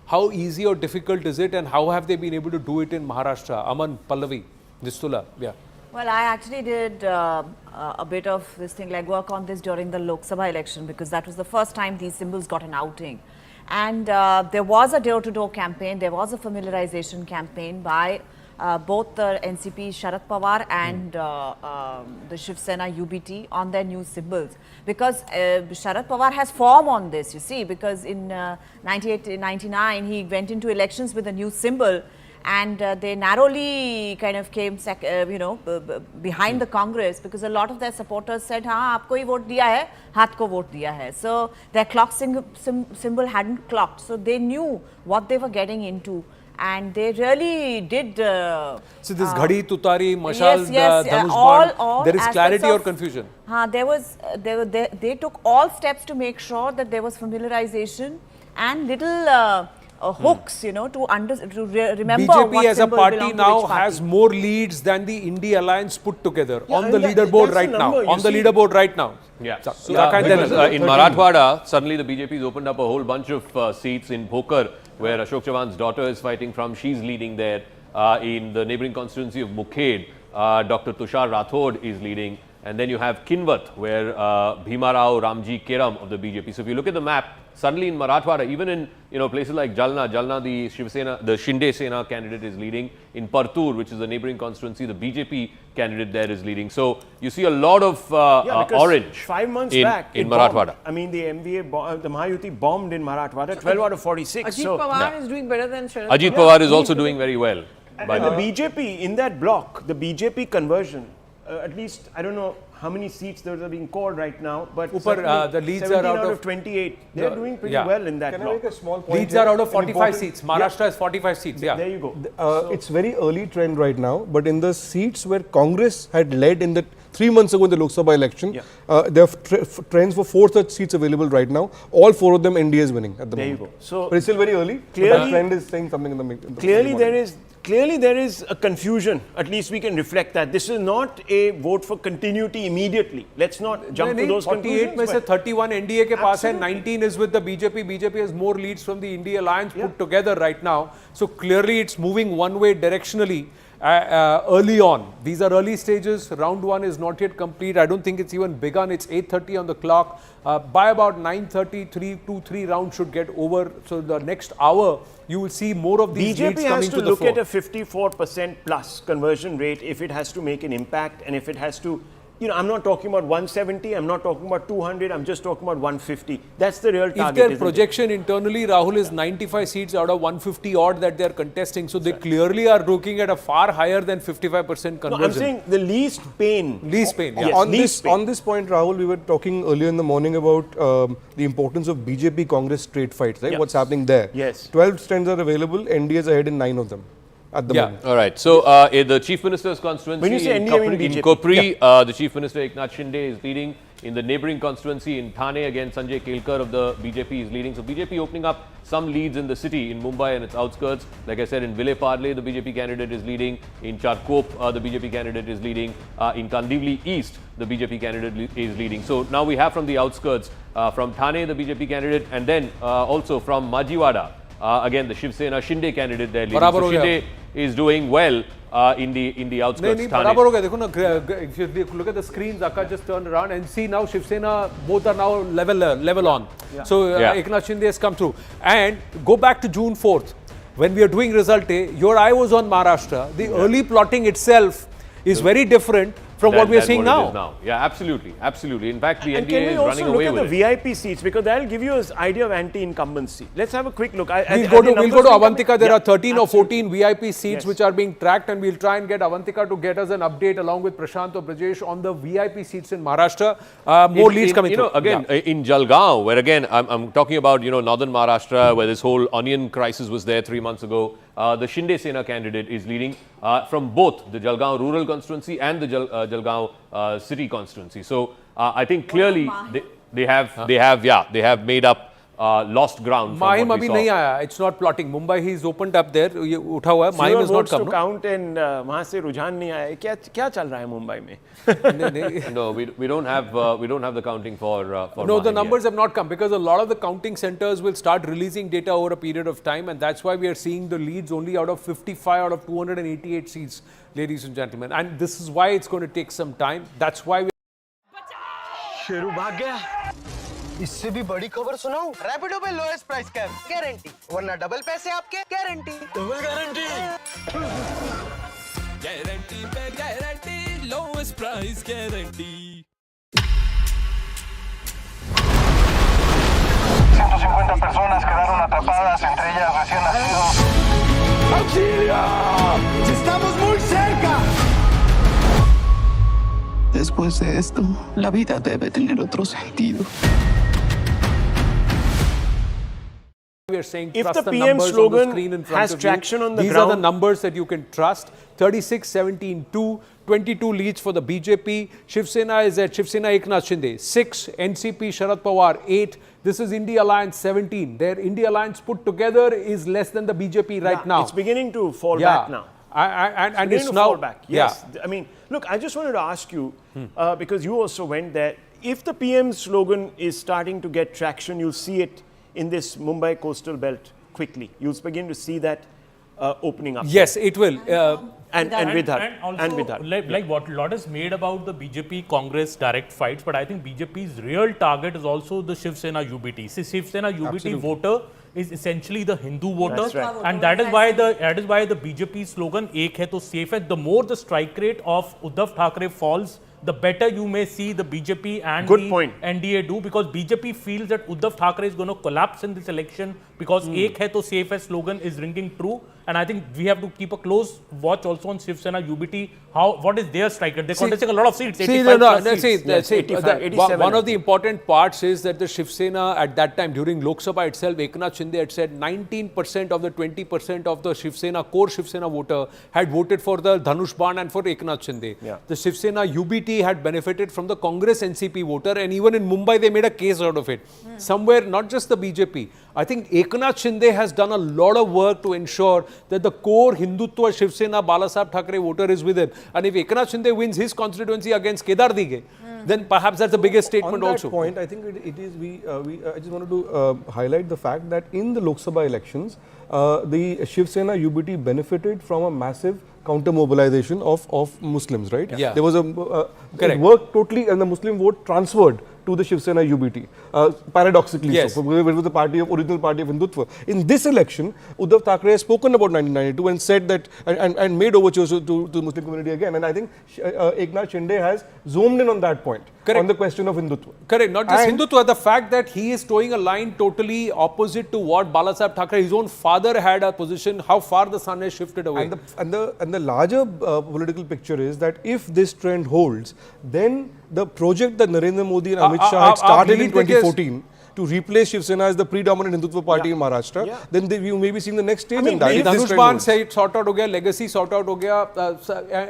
B: How easy or difficult is it, and how have they been able to do it in Maharashtra? Aman, Pallavi, Distula, yeah.
D: Well, I actually did a bit of this thing, like work on this during the Lok Sabha election, because that was the first time these symbols got an outing. And there was a door-to-door campaign, there was a familiarization campaign by both the NCP Sharad Pawar and the Shiv Sena UBT on their new symbols. Because Sharad Pawar has form on this, you see, because in 98-99 he went into elections with a new symbol, and they narrowly kind of came, behind the Congress, because a lot of their supporters said, "हाँ, आपको ही vote दिया है, हाथ को vote दिया है." So their clock symbol hadn't clocked, so they knew what they were getting into, and they really did.
B: So this Ghadi, Tutari, Mashal, Dhanush, there is clarity or confusion?
D: They took all steps to make sure that there was familiarization and little hooks, to remember
B: BJP
D: what
B: as a party now
D: party.
B: has more leads than the India Alliance put together on the leaderboard right now. On the leaderboard right now.
C: Yeah. In Marathwada, suddenly the BJP has opened up a whole bunch of seats in Bhokar, where Ashok Chavan's daughter is fighting from. She's leading there. In the neighbouring constituency of Mukhed, Dr. Tushar Rathod is leading. And then you have Kinvat, where Bhima Rao Ramji Keram of the BJP. So if you look at the map, suddenly in Marathwada, even in places like Jalna, the Shiv Sena, the Shinde Sena candidate is leading. In Partur, which is the neighbouring constituency, the BJP candidate there is leading. So you see a lot of orange
A: 5 months
C: in
A: back,
C: Marathwada.
A: I mean, the MVA, the Mahayuti bombed in Marathwada, 12 out of 46.
D: Ajit Pawar is doing better than Sharad
C: Ajit
D: Pawar.
C: Pawar is also doing very well.
A: And the BJP, in that block, the BJP conversion, at least, I don't know how many seats those are being called right now, but
B: the leads are out of
A: 28. They're doing pretty well in that
U: Can
A: block.
U: I make a small point?
B: Leads are out of 45 seats. Maharashtra has 45 seats. Yeah.
A: There you go.
U: It's very early trend right now, but in the seats where Congress had led in the 3 months ago in the Lok Sabha election, there are trends for 4 such seats available right now. All 4 of them NDA is winning at the moment.
A: There you go. So
U: but it's still very early.
A: Clearly,
U: the trend is saying something in the
A: Clearly there is a confusion. At least we can reflect that. This is not a vote for continuity immediately. Let's not jump to those
B: 48
A: conclusions.
B: में से 31 NDA के पास है, 19 is with the BJP. BJP has more leads from the India Alliance put together right now. So clearly it's moving one way directionally. Early on. These are early stages. Round 1 is not yet complete. I don't think it's even begun. It's 8:30 on the clock. By about 9:30, 3 rounds should get over. So the next hour, you will see more of these leads
A: BJP
B: coming
A: has to
B: to the
A: look
B: fore.
A: at a 54% plus conversion rate if it has to make an impact, and if it has to, I'm not talking about 170, I'm not talking about 200, I'm just talking about 150. That's the real target.
B: If their projection internally, Rahul, is 95 seats out of 150 odd that they are contesting, so they clearly are looking at a far higher than 55% conversion.
A: No, I'm saying the least pain.
B: Least pain,
A: yes.
U: On this point, Rahul, we were talking earlier in the morning about the importance of BJP Congress straight fights, right?
A: Yes.
U: What's happening there?
A: Yes.
U: 12 stands are available, NDA is ahead in 9 of them. at the moment.
C: All right. So the Chief Minister's constituency
A: When you say
C: in
A: NDA,
C: in
A: BJP.
C: Kopri, the Chief Minister Eknath Shinde is leading. In the neighbouring constituency in Thane, again Sanjay Kelkar of the BJP is leading. So BJP opening up some leads in the city, in Mumbai and its outskirts. Like I said, in Vile Parle, the BJP candidate is leading. In Charkop, the BJP candidate is leading. In Kandivli East, the BJP candidate is leading. So now we have from the outskirts, from Thane, the BJP candidate, and then also from Majiwada, again the Shiv Sena Shinde candidate there leading. So Shinde is doing well in the outskirts.
B: नहीं, बराबर हो गया. देखो ना, if you look at the screens, Akash just turned around and see now Shiv Sena, both are now level on. So Eknath Shinde has come through. And go back to June 4th, when we are doing result day, your eye was on Maharashtra. The early plotting itself is very different from what we are seeing now.
C: Yeah, absolutely, absolutely. In fact, the
A: And
C: NDA
A: can we
C: is
A: also
C: running
A: look
C: away
A: at the
C: with it.
A: VIP seats, because that'll give you an idea of anti-incumbency. Let's have a quick look.
B: We'll go to Avantika. There are 13 or 14 VIP seats which are being tracked, and we'll try and get Avantika to get us an update along with Prashant or Brajesh on the VIP seats in Maharashtra. More leads coming
C: through. Again, in Jalgaon, where again, I'm talking about, northern Maharashtra, where this whole onion crisis was there 3 months ago. The Shinde Sena candidate is leading from both the Jalgaon rural constituency and the Jalgaon city constituency. So I think clearly they have made up lost ground.
B: Mahim abhi nahi aaya. It's not plotting. Mumbai, he's opened up there. ये उठा हुआ है. Mahim has not come.
A: To count and वहाँ से रुझान नहीं आया. क्या चल रहा है मुंबई में?
C: No, we don't have the counting for
B: no, the numbers have not come, because a lot of the counting centers will start releasing data over a period of time, and that's why we are seeing the leads only out of 55 out of 288 seats, ladies and gentlemen. And this is why it's going to take some time. That's why we
H: Sheru भाग गया. इससे भी बड़ी खबर सुनाऊं? रैपिडो पे lowest price cap guarantee, वरना double पैसे आपके गारंटी. Double guarantee.
K: गारंटी पे guarantee, lowest price guarantee.
H: 150 personas quedaron atrapadas, entre ellas recién nacidos. ¡Auxilio! ¡Estamos muy cerca!
L: Después de esto, la vida debe tener otro sentido.
B: We are saying
A: If
B: trust
A: the
B: the
A: PM
B: numbers
A: slogan
B: on the screen in front
A: has
B: of
A: traction
B: you.
A: on the
B: These
A: ground,
B: are the numbers that you can trust. 36, 17, 2, 22 leads for the BJP. Shiv Sena is at Shiv Sena Eknath Shinde. 6, NCP Sharad Pawar. 8. This is India Alliance 17. Their India Alliance put together is less than the BJP right now.
A: It's beginning to fall back now.
B: And it's now
A: fall back. Yes. I mean, look, I just wanted to ask you, because you also went there, if the PM slogan is starting to get traction, you'll see it in this Mumbai coastal belt quickly. You'll begin to see that opening up.
B: Yes, it will.
A: And with her.
V: And also,
A: And with her.
V: like what lot is made about the BJP Congress direct fights, but I think BJP's real target is also the Shiv Sena UBT. See, Shiv Sena UBT voter is essentially the Hindu voter,
A: That's right.
V: and that is why the BJP slogan "Ek hai to safe hai." The more the strike rate of Uddhav Thackeray falls, the better you may see the BJP and the NDA do, because BJP feels that Uddhav Thackeray is going to collapse in this election because "Ek hai to safe hai" slogan is ringing true. And I think we have to keep a close watch also on Shiv Sena UBT. What is their strike rate? They're contesting a lot of seats. 85 seats.
B: One of the important parts is that the Shiv Sena at that time during Lok Sabha itself, Eknath Shinde had said 19% of the 20% of the Shiv Sena, core Shiv Sena voter had voted for the Dhanush Ban and for Eknath Shinde. The Shiv Sena UBT had benefited from the Congress NCP voter, and even in Mumbai they made a case out of it. Somewhere, not just the BJP, I think Eknath Shinde has done a lot of work to ensure that the core Hindutva Shiv Sena Balasaheb Thackeray voter is with him. And if Eknath Shinde wins his constituency against Kedar Dighe, then perhaps that's the biggest statement also.
U: On that point, I think it is, I just wanted to highlight the fact that in the Lok Sabha elections, the Shiv Sena UBT benefited from a massive counter mobilization of Muslims, right?
B: Yeah.
U: There was it worked totally, and the Muslim vote transferred to the Shiv Sena UBT, paradoxically.
B: Yes.
U: So, it was the original party of Hindutva. In this election, Uddhav Thackeray has spoken about 1992 and said that, and made overtures to the Muslim community again. And I think Eknath Shinde has zoomed in on that point, on the question of Hindutva.
B: Correct, not just Hindutva, the fact that he is towing a line totally opposite to what Balasaheb Thackeray, his own father, had a position, how far the sun has shifted away.
U: And the larger political picture is that if this trend holds, then the project that Narendra Modi and Amit Shah had started in 2014 to replace Shiv Sena as the predominant Hindutva party in Maharashtra, then you may be seeing the next stage.
B: I mean, Dhanushban said sort out ho gaya, legacy sort out ho gaya,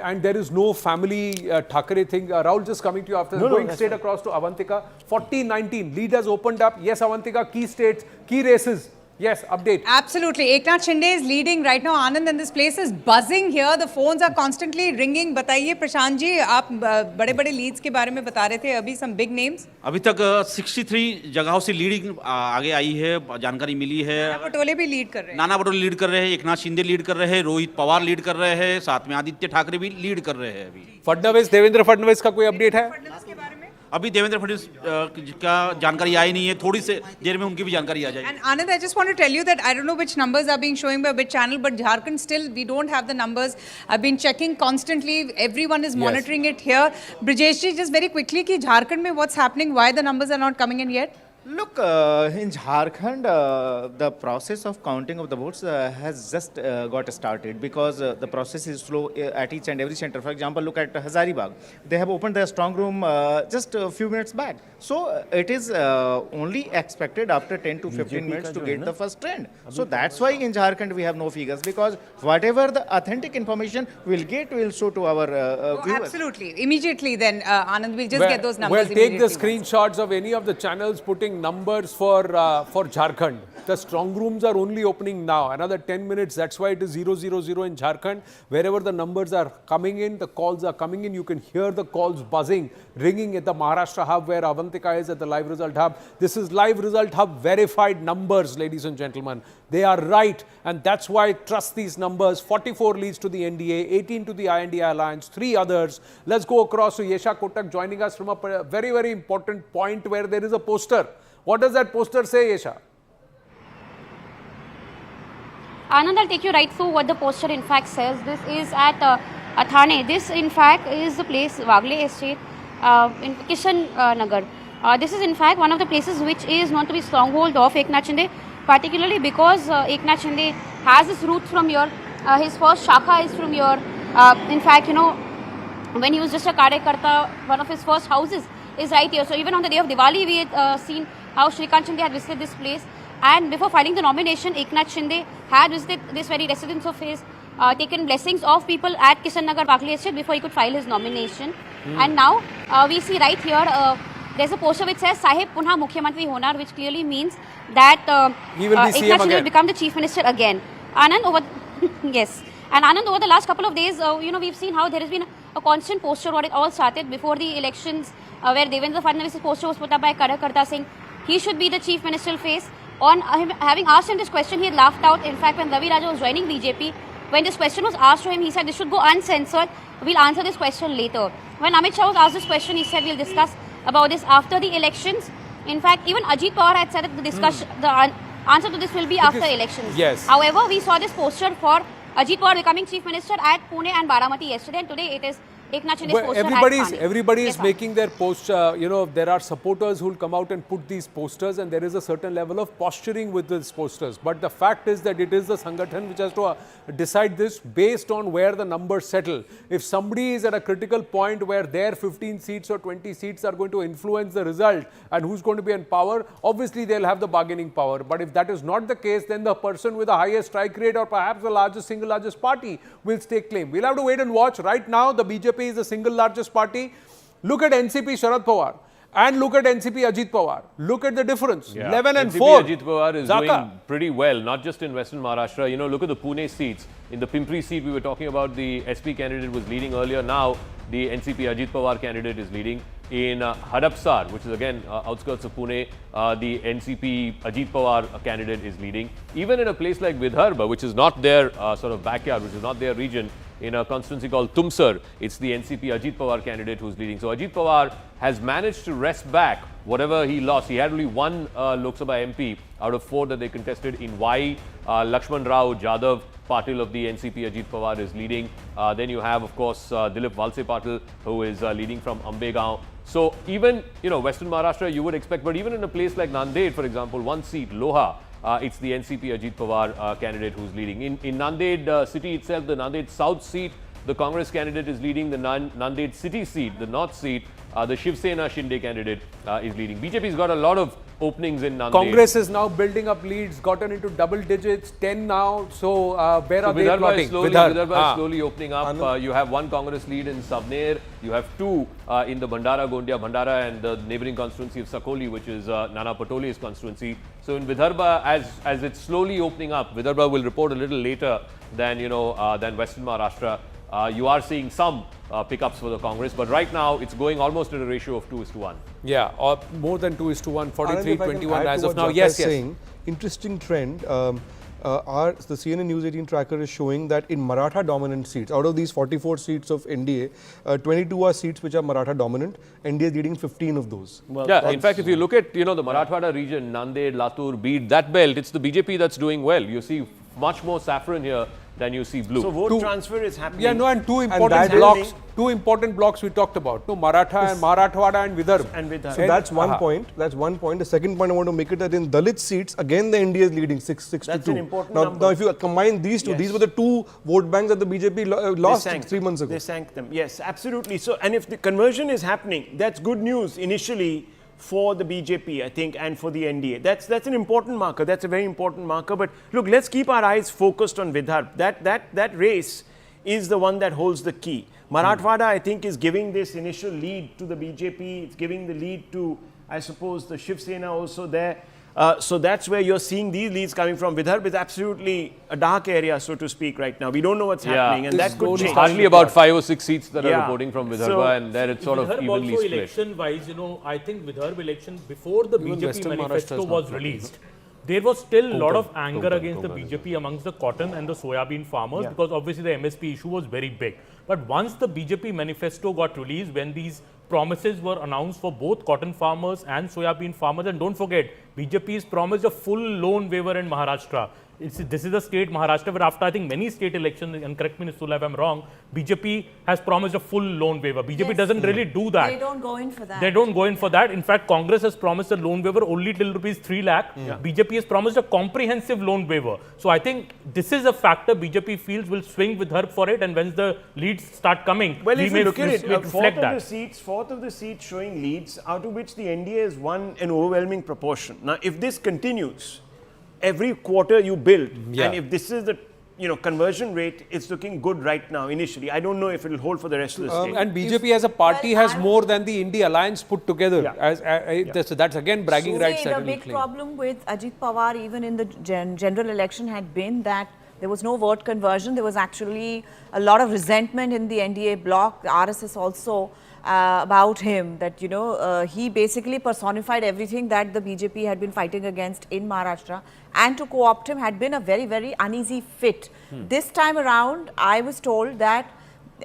B: and there is no family Thackeray thing. Rahul, just coming to you after going straight across to Avantika. 14-19, lead has opened up. Yes, Avantika, key states, key races. Yes, update.
T: Absolutely. Eknath Shinde is leading right now. Anand, and this place is buzzing here. The phones are constantly ringing. बताइए प्रशांत जी, आप बड़े-बड़े leads के बारे में बता रहे थे. अभी some big names.
E: अभी तक 63 जगहों से लीडिंग आगे आई है, जानकारी मिली है.
T: नाना पटोले भी लीड कर रहे हैं.
E: नाना पटोले लीड कर रहे हैं, एकनाथ शिंदे लीड कर रहे हैं, रोहित पवार लीड कर रहे हैं, साथ में आदित्य ठाकरे भी लीड कर रहे हैं. अभी
B: फडणवीस, देवेंद्र फडणवीस का कोई अपडेट है?
E: अभी देवेंद्र फडणवीस का जानकारी आई नहीं है, थोड़ी से देर में उनकी भी जानकारी आ जाएगी.
T: And Anand, I just want to tell you that I don't know which numbers are being showing by which channel, but Jharkhand still we don't have the numbers. I've been checking constantly. Everyone is monitoring it here. Brijesh ji, just very quickly, ki Jharkhand mein what's happening? Why the numbers are not coming in yet?
F: Look, in Jharkhand, the process of counting of the votes has just got started because the process is slow at each and every center. For example, look at Hazaribagh. They have opened their strong room just a few minutes back. So it is only expected after 10 to 15 minutes to get the first trend. So that's why in Jharkhand we have no figures, because whatever the authentic information we'll get, we'll show to our viewers.
T: Absolutely. Immediately then, Anand, we'll just get those numbers.
B: Well, take the screenshots of any of the channels putting numbers for Jharkhand. The strong rooms are only opening now. Another 10 minutes. That's why it is 000 in Jharkhand. Wherever the numbers are coming in, the calls are coming in. You can hear the calls buzzing, ringing at the Maharashtra hub where Avantika is at the live result hub. This is live result hub verified numbers, ladies and gentlemen. They are right, and that's why trust these numbers. 44 leads to the NDA, 18 to the INDA alliance, 3 others. Let's go across to Yesha Kotak joining us from a very, very important point where there is a poster. What does that poster say, Yesha?
N: Anand, I'll take you right through what the poster in fact says. This is at Thane. This in fact is the place, Wagle Estate in Kishan Nagar. This is in fact one of the places which is known to be stronghold of Eknath Shinde, particularly because Eknath Shinde has his roots from here. His first shakha is from here. In fact, you know, when he was just a Karyakarta, one of his first houses is right here. So even on the day of Diwali, we had seen how Shrikant Shinde had visited this place. And before filing the nomination, Eknath Shinde had visited this very residence of his, taken blessings of people at Kishan Nagar Wagle Estate before he could file his nomination. And now we see right here, there's a poster which says Sahib Punha Mukhyamantri Honar, which clearly means that
B: he will be
N: Eknath
B: CM
N: Shinde
B: again.
N: will become the chief minister again. Anand, over yes. And Anand, over the last couple of days, you know, we've seen how there has been a constant poster what it all started before the elections, where Devendra Fadnavis' poster was put up by Karyakarta saying he should be the chief ministerial face. On him, having asked him this question, he had laughed out. In fact, when Ravi Raja was joining BJP, when this question was asked to him, he said this should go uncensored. We'll answer this question later. When Amit Shah was asked this question, he said we'll discuss about this after the elections. In fact, even Ajit Pawar had said that the discussion, the answer to this will be after elections.
B: Yes.
N: However, we saw this poster for Ajit Pawar becoming chief minister at Pune and Baramati yesterday, and today it is Eknath Shinde's
B: Well,
N: poster
B: everybody is
N: Yes,
B: making their post. You know, there are supporters who will come out and put these posters, and there is a certain level of posturing with these posters. But the fact is that it is the Sangathan which has to decide this based on where the numbers settle. If somebody is at a critical point where their 15 seats or 20 seats are going to influence the result and who's going to be in power, obviously they'll have the bargaining power. But if that is not the case, then the person with the highest strike rate or perhaps the single largest party will stake claim. We'll have to wait and watch. Right now, the BJP is the single largest party. Look at NCP Sharad Pawar and look at NCP Ajit Pawar. Look at the difference. 11 and 4.
C: NCP Ajit Pawar is doing pretty well, not just in Western Maharashtra. You know, look at the Pune seats. In the Pimpri seat, we were talking about the SP candidate was leading earlier. Now, the NCP Ajit Pawar candidate is leading. In Hadapsar, which is again outskirts of Pune, the NCP Ajit Pawar candidate is leading. Even in a place like Vidarbha, which is not their sort of backyard, which is not their region, in a constituency called Tumsar, it's the NCP Ajit Pawar candidate who's leading. So Ajit Pawar has managed to wrest back whatever he lost. He had only one Lok Sabha MP out of 4 that they contested in Y. Lakshman Rao Jadhav Patil of the NCP Ajit Pawar is leading. Then you have, of course, Dilip Valse Patil, who is leading from Ambegaon. So even, you know, Western Maharashtra you would expect, but even in a place like Nanded, for example, one seat, Loha, it's the NCP Ajit Pawar candidate who's leading. In Nanded city itself, the Nanded South seat, the Congress candidate is leading. The Nanded city seat, the North seat, the Shiv Sena Shinde candidate is leading. BJP's got a lot of openings in Nanded.
B: Congress is now building up leads, gotten into double digits, 10 now. So where are they plotting?
C: Vidarbha is slowly opening up. You have one Congress lead in Savner. You have two in the Bhandara and the neighbouring constituency of Sakoli, which is Nana Patoli's constituency. So in Vidarbha, as it's slowly opening up, Vidarbha will report a little later than than Western Maharashtra. You are seeing some pickups for the Congress, but right now it's going almost at a ratio of 2:1.
B: Yeah, or more than 2:1, 43-21 as of now.
U: Yes. Interesting trend. The CNN News 18 tracker is showing that in Maratha dominant seats, out of these 44 seats of NDA, 22 are seats which are Maratha dominant. NDA is leading 15 of those.
C: Well, yeah, in fact, if you look at the Marathwada region, Nanded, Latur, Beed, that belt, it's the BJP that's doing well. You see much more saffron here than you see blue.
A: So vote transfer is happening.
B: Yeah, no, and two important blocks we talked about. No, Maratha and Marathwada and Vidarbha.
U: So that's one point. That's one point. The second point I want to make it that in Dalit seats, again the NDA is leading 6-2.
A: That's an important
U: now,
A: number.
U: Now if you combine these two, these were the two vote banks that the BJP lost 3 months ago.
A: They sank them. Yes, absolutely. So, and if the conversion is happening, that's good news initially for the BJP, I think, and for the NDA. That's an important marker. That's a very important marker. But look, let's keep our eyes focused on Vidarbha. That race is the one that holds the key. Marathwada, I think, is giving this initial lead to the BJP. It's giving the lead to, I suppose, the Shiv Sena also there. So that's where you're seeing these leads coming from. Vidarbha is absolutely a dark area, so to speak, right now. We don't know what's happening, and that could change.
C: Hardly about 5 or 6 seats that are reporting from Vidarbha, and there it's sort of evenly
V: also
C: split.
V: Election-wise, I think Vidarbha election, before the BJP manifesto was released, there was still a lot of anger against the BJP amongst the cotton and the soybean farmers, because obviously the MSP issue was very big. But once the BJP manifesto got released, when these promises were announced for both cotton farmers and soybean farmers, and don't forget, BJP has promised a full loan waiver in Maharashtra. This is a state, Maharashtra, where after I think many state elections, and correct me if I'm wrong, BJP has promised a full loan waiver. BJP doesn't really do that.
O: They don't go in for that.
V: They don't go in for that. In fact, Congress has promised a loan waiver only till rupees 3 lakh. BJP has promised a comprehensive loan waiver. So I think this is a factor BJP feels will swing with her for it, and when the leads start coming,
A: well, if
V: we
A: you look at it,
V: fourth
A: of the seats showing leads, out of which the NDA has won an overwhelming proportion. Now, if this continues, every quarter you build, and if this is the conversion rate, it's looking good right now initially. I don't know if it will hold for the rest of the state.
B: And BJP as a party has more than the India Alliance put together. That's again bragging rights.
O: The big problem with Ajit Pawar, even in the general election, had been that there was no vote conversion. There was actually a lot of resentment in the NDA bloc, the RSS also, about him, that he basically personified everything that the BJP had been fighting against in Maharashtra, and to co-opt him had been a very, very uneasy fit. This time around, I was told that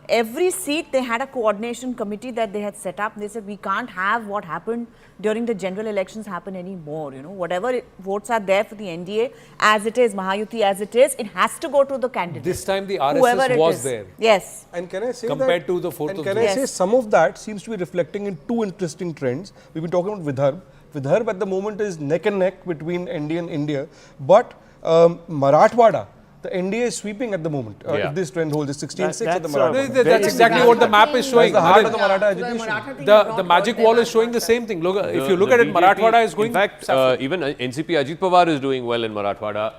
O: every seat they had a coordination committee that they had set up. They said, we can't have what happened during the general elections happen anymore. Whatever votes are there for the NDA, as it is, Mahayuti as it is, it has to go to the candidate.
B: This time the RSS was there.
O: Yes.
U: And can I say
B: compared to the 4th of
U: June? Can I say some of that seems to be reflecting in two interesting trends. We've been talking about Vidarbha. Vidarbha at the moment is neck and neck between NDA and India, but Marathwada, the NDA is sweeping at the moment. If this trend holds, it's 16-6 at the Maratha.
B: That's exactly what the map is showing.
U: That's the heart of the Maratha agitation.
B: The magic wall is showing the same thing. Look, if you look at it, Marathwada is going.
C: In fact, even NCP Ajit Pawar is doing well in Marathwada,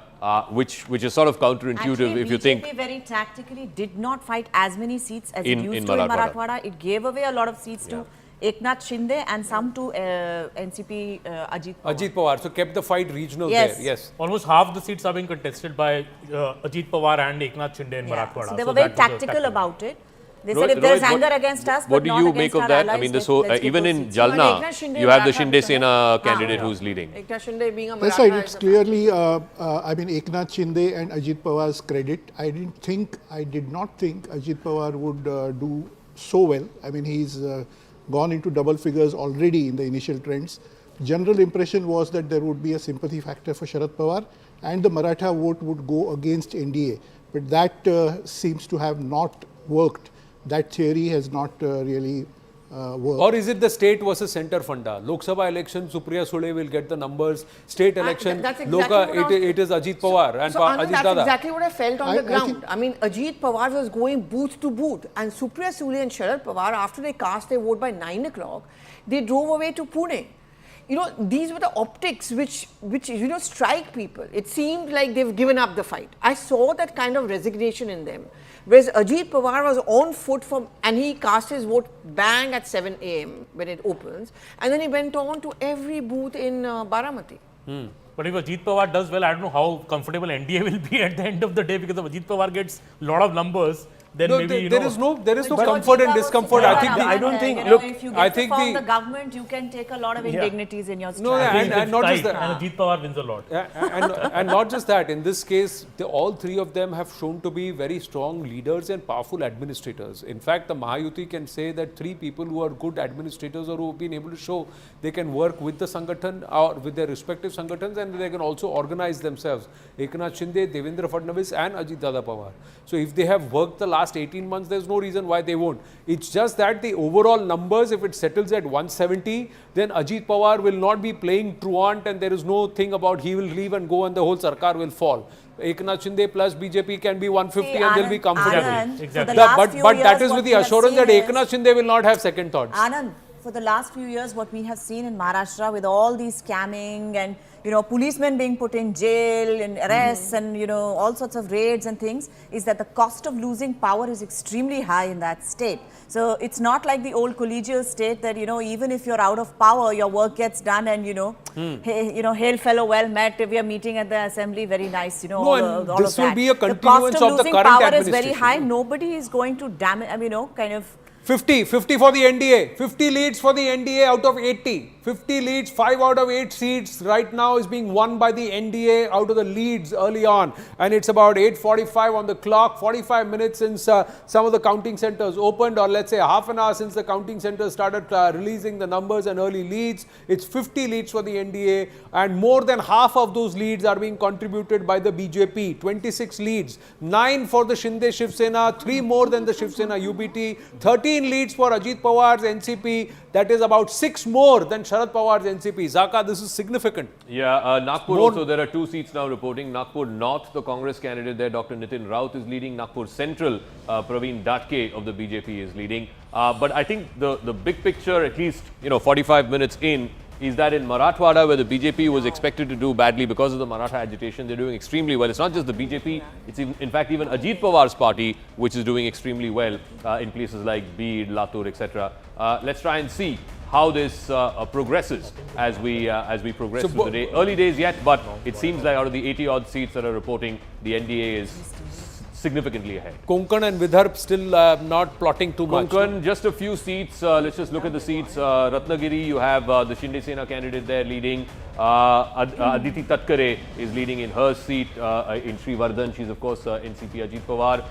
C: which is sort of counterintuitive.
O: Actually,
C: if you think
O: BJP very tactically did not fight as many seats as it used to in Marathwada. It gave away a lot of seats to Eknath Shinde and some to NCP Ajit Pawar.
B: Ajit Pawar, so kept the fight regional
O: there.
B: Yes.
V: Almost half the seats are being contested by Ajit Pawar and Eknath Shinde in Marathwada.
O: So they were very tactical about it. They said if there is anger against us,
C: what do you make of that? I mean, even in Jalna, you have the Shinde Sena candidate who's leading.
D: Eknath Shinde being a
G: That's right. It's clearly, I mean, Eknath Shinde and Ajit Pawar's credit. I did not think Ajit Pawar would do so well. I mean, he's gone into double figures already in the initial trends. General impression was that there would be a sympathy factor for Sharad Pawar and the Maratha vote would go against NDA. But that seems to have not worked. That theory has not really work.
B: Or is it the state versus centre funda? Lok Sabha election, Supriya Sule will get the numbers. State election,
D: that's exactly
B: it is Ajit Pawar and Ajit
D: that's
B: Dada.
D: exactly what I felt on the ground. I mean, Ajit Pawar was going booth to booth, and Supriya Sule and Sharad Pawar, after they cast their vote by 9 o'clock, they drove away to Pune. You know, these were the optics which strike people. It seemed like they've given up the fight. I saw that kind of resignation in them. Whereas Ajit Pawar was on foot and he cast his vote bang at 7 a.m. when it opens, and then he went on to every booth in Baramati.
V: But if Ajit Pawar does well, I don't know how comfortable NDA will be at the end of the day, because if Ajit Pawar gets a lot of numbers, then maybe
B: there is no comfort and discomfort.
O: I don't think. Look, if you get to form the government, you can take a lot of indignities in your stride.
B: No, and not just that.
V: And Ajit Pawar wins a lot.
B: And not just that. In this case, all three of them have shown to be very strong leaders and powerful administrators. In fact, the Mahayuti can say that three people who are good administrators or who have been able to show they can work with the Sangathan or with their respective Sangathans, and they can also organize themselves. Eknath Shinde, Devendra Fadnavis and Ajit Dada Pawar. So if they have worked the last 18 months, there's no reason why they won't. It's just that the overall numbers, if it settles at 170, then Ajit Pawar will not be playing truant, and there is no thing about he will leave and go and the whole Sarkar will fall. Eknath Shinde plus BJP can be 150 and they'll be comfortable.
O: Exactly.
B: But that is with the assurance that Eknath Shinde will not have second thoughts.
O: Anand, for the last few years, what we have seen in Maharashtra with all these scamming and, you know, policemen being put in jail and arrests and, you know, all sorts of raids and things, is that the cost of losing power is extremely high in that state. So it's not like the old collegial state that, you know, even if you're out of power, your work gets done and, you know, hey, you know, hail fellow, well met, we are meeting at the assembly, very nice, you know, all
B: this will be a continuance
O: the cost of
B: the
O: losing
B: current
O: power
B: administration.
O: is very high. Nobody is going to damage, I mean, you know, kind of
B: 50 for the NDA, 50 leads for the NDA out of 80. 50 leads, 5 out of 8 seats right now is being won by the NDA out of the leads early on. And it's about 8:45 on the clock, 45 minutes since some of the counting centers opened, or let's say half an hour since the counting centers started releasing the numbers and early leads. It's 50 leads for the NDA, and more than half of those leads are being contributed by the BJP. 26 leads, 9 for the Shinde Shiv Sena, 3 more than the Shiv Sena UBT, 13 leads for Ajit Pawar's NCP. That is about 6 more than Sharad Pawar's NCP. Zaka, this is significant.
C: Yeah, Nagpur also, there are 2 seats now reporting. Nagpur North, the Congress candidate there, Dr. Nitin Raut is leading. Nagpur Central, Praveen Datke of the BJP is leading. But I think the big picture, at least, you know, 45 minutes in, is that in Marathwada, where the BJP was expected to do badly because of the Maratha agitation, they're doing extremely well. It's not just the BJP, it's in fact even Ajit Pawar's party, which is doing extremely well in places like Beed, Latur, etc. Let's try and see how this progresses as we progress through the day. Early days yet, but it seems like out of the 80 odd seats that are reporting, the NDA is significantly ahead.
B: Konkan and Vidarbh still not plotting too much.
C: Konkan, just a few seats. Let's just look at the seats. Ratnagiri, you have the Shinde Sena candidate there leading. Aditi Tatkare is leading in her seat. In Srivardhan, she's of course NCP Ajit Pawar.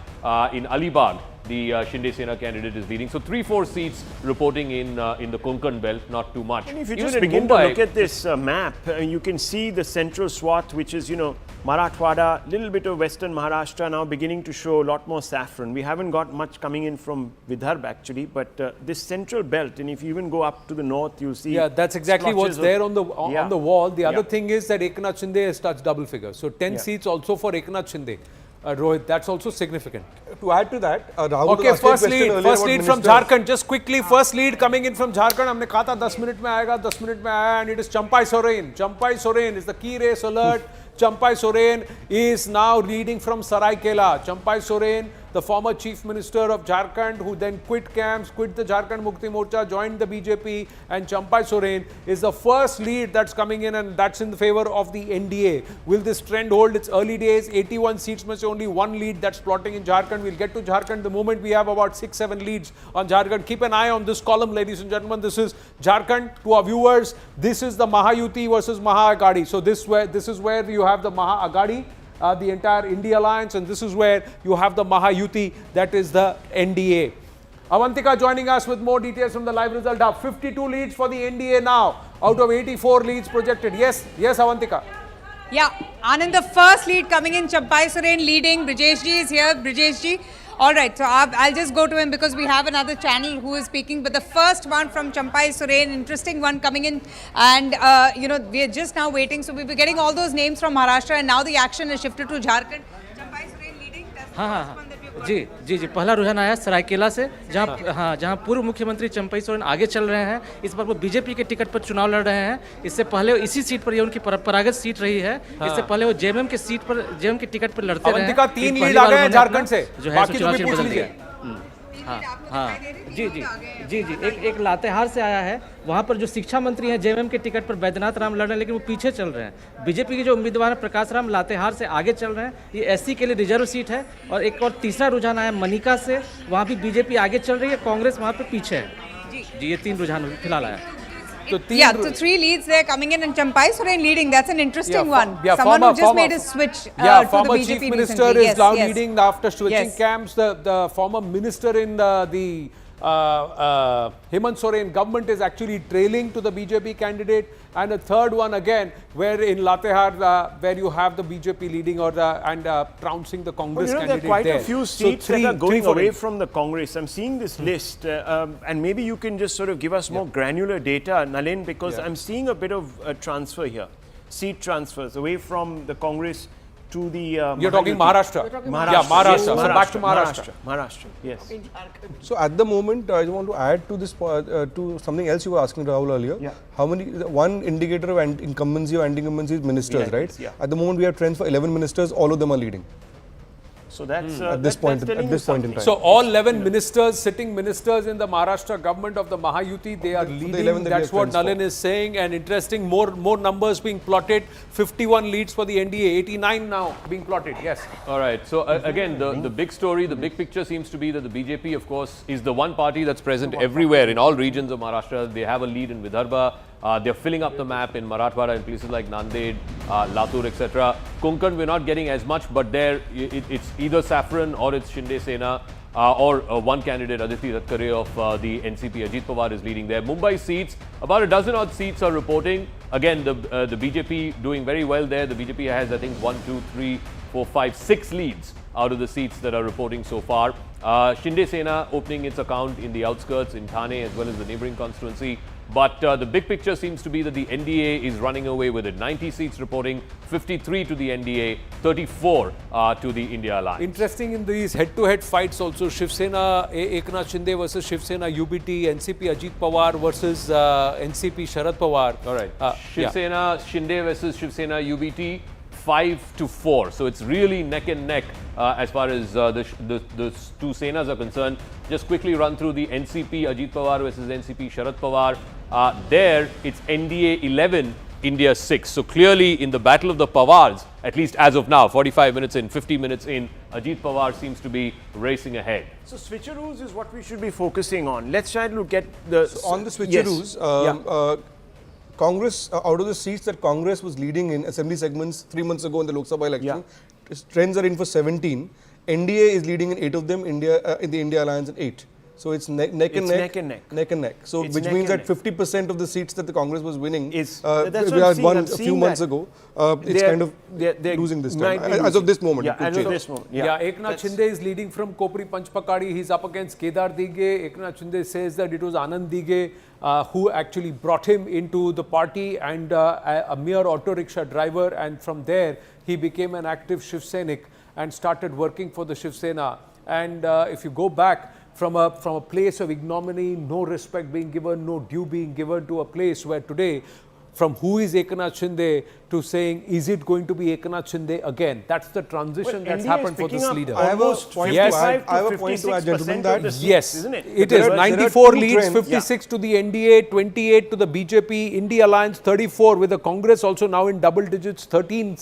C: In Alibag, the Shinde Sena candidate is leading. So 3-4 seats reporting in the Konkan belt, not too much.
A: And if you just begin to look at this map, you can see the central swath, which is, you know, Marathwada, little bit of western Maharashtra now beginning to show a lot more saffron. We haven't got much coming in from Vidarbh actually, but this central belt, and if you even go up to the north, you'll see.
B: Yeah, that's exactly what's there on the wall. The other thing is that Eknath Shinde has touched double figures. So 10 seats also for Eknath Shinde. Rohit, that's also significant.
U: To add to that, Rahul
B: okay, first lead from Jharkhand. Just quickly, first lead coming in from Jharkhand. हमने कहा था 10 minute में आएगा, 10 minute में आया, and it is Champai Soren. Champai Soren is the key race alert. Champai Soren is now leading from Saraikela. Champai Soren, the former chief minister of Jharkhand, who then quit camps, quit the Jharkhand Mukti Morcha, joined the BJP, and Champai Soren is the first lead that's coming in, and that's in the favor of the NDA. Will this trend hold? It's early days. 81 seats, much only 1 lead that's plotting in Jharkhand. We'll get to Jharkhand the moment we have about 6-7 leads on Jharkhand. Keep an eye on this column, ladies and gentlemen. This is Jharkhand. To our viewers, this is the Mahayuti versus Maha Agadi. So this is where you have the Maha Agadi, the entire India Alliance, and this is where you have the Mahayuti, that is the NDA. Avantika joining us with more details from the live result hub. 52 leads for the NDA now, out of 84 leads projected. Yes, Avantika.
T: Yeah, Anand, the first lead coming in, Champai Soren leading. Brijesh ji is here. Brijesh ji, All right, so I'll just go to him because we have another channel who is speaking. But the first one from Champai Soren, interesting one coming in. And, you know, we are just now waiting. So we were getting all those names from Maharashtra and now the action has shifted to Jharkhand. Champai Soren leading.
P: हाँ, जी जी जी, पहला रुझान आया सरायकेला से, जहाँ पूर्व मुख्यमंत्री चंपई सोरेन आगे चल रहे हैं। इस बार वो बीजेपी के टिकट पर चुनाव लड़ रहे हैं। इससे पहले इसी सीट पर ये उनकी परंपरागत सीट रही है। इससे पहले वो जेएमएम के टिकट पर लड़ते रहे हैं।
B: अवंतिका 3 लीड आ गए हैं झारखंड से,
P: जो है
B: बाकी
P: चुनाव
B: तो भी
P: चिन्ह
B: पूछ
P: बदल
B: लीजिए।
P: गया। हाँ, जी जी जी जी, एक लातेहार से आया है। वहाँ पर जो शिक्षा मंत्री हैं जेएमएम के टिकट पर बैद्यनाथ राम लड़ रहे हैं, लेकिन वो पीछे चल रहे हैं। बीजेपी के जो उम्मीदवार हैं प्रकाश राम लातेहार से आगे चल रहे हैं। ये एससी के लिए रिजर्व सीट है। और एक और तीसरा रुझान आया मनिका से, वहाँ भी बीजेपी आगे चल रही है, कांग्रेस वहाँ पर पीछे है। जी, ये 3 रुझान फिलहाल आया।
T: So 3 leads there coming in, and Champai Soren leading. That's an interesting one. Someone who just made a switch to the BJP
B: former chief minister
T: recently.
B: is now leading after switching camps. The former minister in the Hemant Soren government is actually trailing to the BJP candidate, and a third one again where in Latehar where you have the BJP leading and trouncing the Congress candidate.
A: There are quite
B: there.
A: a few seats that are going away from the Congress. I'm seeing this list and maybe you can just sort of give us more granular data, Nalin, because I'm seeing a bit of a transfer here, seat transfers away from the Congress to the
B: You're talking Maharashtra. Yeah, Maharashtra. So back to Maharashtra.
A: Maharashtra, yes.
U: So at the moment, I want to add to this to something else you were asking Rahul earlier.
A: Yeah.
U: How many? One indicator of incumbency or anti-incumbency is ministers, right?
A: Yeah.
U: At the moment, we have trends for 11 ministers. All of them are leading.
A: So that's
U: at this point in time.
B: So all 11 ministers, sitting ministers in the Maharashtra government of the Mahayuti, they are leading. That's what Nalin is saying. And interesting, more numbers being plotted. 51 leads for the NDA, 89 now being plotted. Yes.
C: All right. So again, the big story, the big picture seems to be that the BJP, of course, is the one party that's present everywhere in all regions of Maharashtra. They have a lead in Vidarbha. They're filling up the map in Marathwada in places like Nanded, Latur, etc. Konkan, we're not getting as much, but there it's either Saffron or it's Shinde Sena or one candidate, Aditi Ratkare of the NCP, Ajit Pawar is leading there. Mumbai seats, about a dozen odd seats are reporting. Again, the BJP doing very well there. The BJP has, I think, 1, 2, 3, 4, 5, 6 leads out of the seats that are reporting so far. Shinde Sena opening its account in the outskirts in Thane as well as the neighbouring constituency. But the big picture seems to be that the NDA is running away with it. 90 seats reporting, 53 to the NDA, 34 to the India Alliance.
B: Interesting in these head-to-head fights also, Shiv Sena, Eknath Shinde versus Shiv Sena, UBT, NCP Ajit Pawar versus NCP Sharad Pawar.
C: All right. Shiv Sena, Shinde versus Shiv Sena, UBT, 5-4. So it's really neck and neck as far as the two Senas are concerned. Just quickly run through the NCP Ajit Pawar versus NCP Sharad Pawar. There it's NDA 11, India 6. So clearly in the battle of the Pawars, at least as of now, 45 minutes in, 50 minutes in, Ajit Pawar seems to be racing ahead.
A: So switcheroos is what we should be focusing on. Let's try to look at the...
U: So on the switcheroos, Congress, out of the seats that Congress was leading in assembly segments 3 months ago in the Lok Sabha election, trends are in for 17. NDA is leading in 8 of them, in the India Alliance in 8. So it's neck and neck. So which means that 50% of the seats that the Congress was winning is we had won a few months ago. It's kind of losing this time as of this moment.
A: As of this moment.
B: Eknath Shinde is leading from Kopri Panchpakadi. He's up against Kedar Dige. Eknath Shinde says that it was Anand Dige who actually brought him into the party and a mere auto rickshaw driver, and from there he became an active Shiv Sainik and started working for the Shiv Sena. And if you go back from a place of ignominy, no respect being given, no due being given, to a place where today, from who is Eknath Shinde to saying, is it going to be Eknath Shinde again? That's the transition that's happened for this leader.
U: I have a point to add, gentlemen, that
B: yes,
A: isn't it?
B: It is 94 leads, 56 to the NDA, 28 to the BJP, India Alliance 34, with the Congress also now in double digits, 13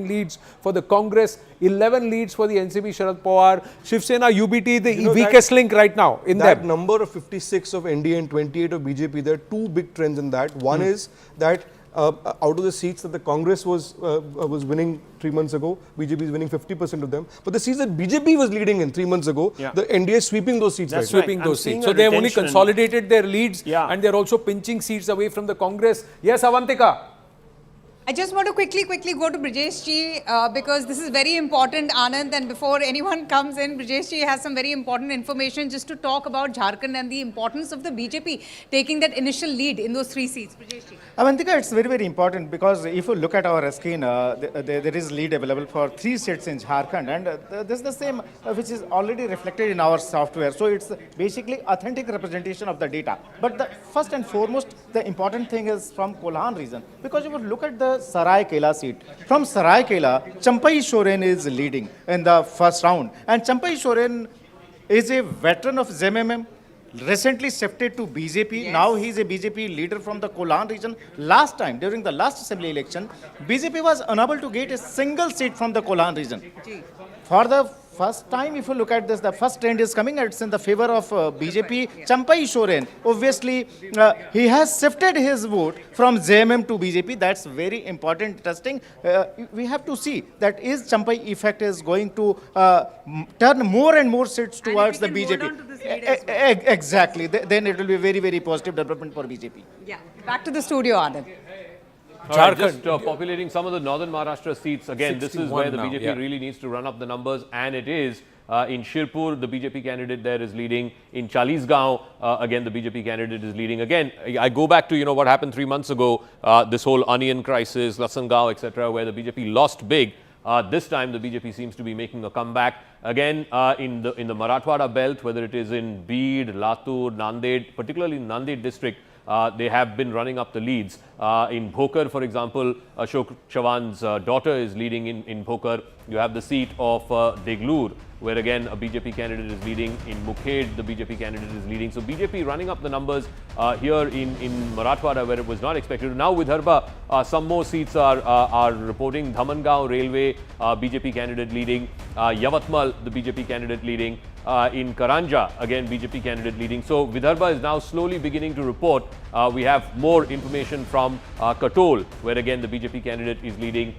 B: leads for the Congress, 11 leads for the NCP Sharad Pawar, Shiv Sena, UBT, the weakest link right now in
U: that
B: them.
U: Number of 56 of NDA and 28 of BJP, there are two big trends in that. One is that out of the seats that the Congress was winning 3 months ago, BJP is winning 50% of them. But the seats that BJP was leading in 3 months ago, the NDA is sweeping those seats.
B: That's sweeping those seats. So they have only consolidated their leads and they're also pinching seats away from the Congress. Yes, Avantika.
T: I just want to quickly go to Brijesh ji because this is very important, Anand, and before anyone comes in, Brijesh ji has some very important information just to talk about Jharkhand and the importance of the BJP taking that initial lead in those 3 seats. Brijesh ji.
F: Avantika, it's very, very important because if you look at our screen, there is lead available for 3 seats in Jharkhand, and this is the same which is already reflected in our software. So it's basically authentic representation of the data. But the first and foremost, the important thing is from Kolhan region, because if you look at the Saraikela seat, from Saraikela, Champai Soren is leading in the first round, and Champai Soren is a veteran of JMM, recently shifted to BJP. Yes. Now he is a BJP leader from the Kolhan region. Last time, during the last assembly election, BJP was unable to get a single seat from the Kolhan region. For the first time, if you look at this, the first trend is coming, it's in the favor of BJP. Champai Soren, obviously, he has shifted his vote from JMM to BJP. That's very important testing. We have to see that is Champai effect is going to turn more and more seats towards the BJP. Exactly. Then it will be very, very positive development for BJP.
T: Yeah. Back to the studio, Anand.
C: Just populating some of the northern Maharashtra seats. Again, this is where the BJP really needs to run up the numbers, and it is. In Shirpur, the BJP candidate there is leading. In Chalisgaon, again, the BJP candidate is leading. Again, I go back to, what happened 3 months ago, this whole onion crisis, Lasangao, etc., where the BJP lost big. This time, the BJP seems to be making a comeback. Again, in the Marathwada belt, whether it is in Beed, Latur, Nanded, particularly in Nanded district, they have been running up the leads. In Bhokar, for example, Ashok Chavan's daughter is leading in Bhokar. You have the seat of Deglur, where again a BJP candidate is leading. In Mukhed, the BJP candidate is leading. So BJP running up the numbers here in Marathwada, where it was not expected. Now Vidarbha, some more seats are reporting. Dhamangao Railway, BJP candidate leading. Yavatmal, the BJP candidate leading. In Karanja, again BJP candidate leading. So Vidarbha is now slowly beginning to report. We have more information from Katol, where again the BJP candidate is leading.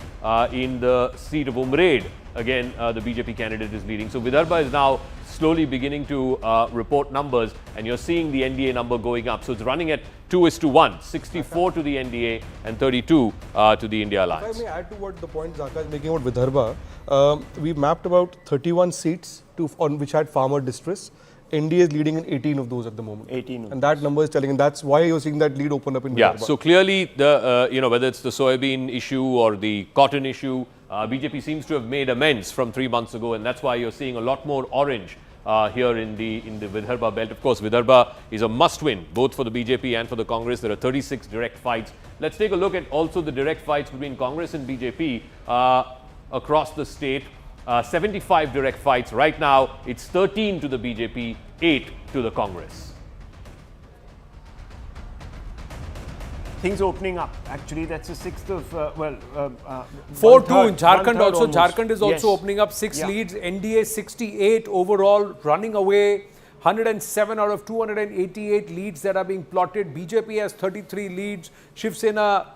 C: In the seat of Umred, again the BJP candidate is leading. So Vidarbha is now slowly beginning to report numbers, and you're seeing the NDA number going up. So it's running at 2:1, 64 to the NDA and 32 to the India Alliance.
U: If I may add to what the point Zaka is making about Vidarbha, we mapped about 31 seats on which had farmer distress. NDA is leading in 18 of those at the moment. 18. And that number is telling, and that's why you're seeing that lead open up in Vidarbha.
C: Yeah, so clearly, the whether it's the soybean issue or the cotton issue, BJP seems to have made amends from 3 months ago, and that's why you're seeing a lot more orange here in the Vidarbha belt. Of course, Vidarbha is a must-win, both for the BJP and for the Congress. There are 36 direct fights. Let's take a look at also the direct fights between Congress and BJP across the state. 75 direct fights. Right now, it's 13 to the BJP, 8 to the Congress.
A: Things opening up. Actually, that's the 6th of,
B: 4-2 in Jharkhand also.
A: Almost.
B: Jharkhand is also
A: Yes.
B: opening up 6 leads. NDA 68 overall, running away. 107 out of 288 leads that are being plotted. BJP has 33 leads. Shiv Sena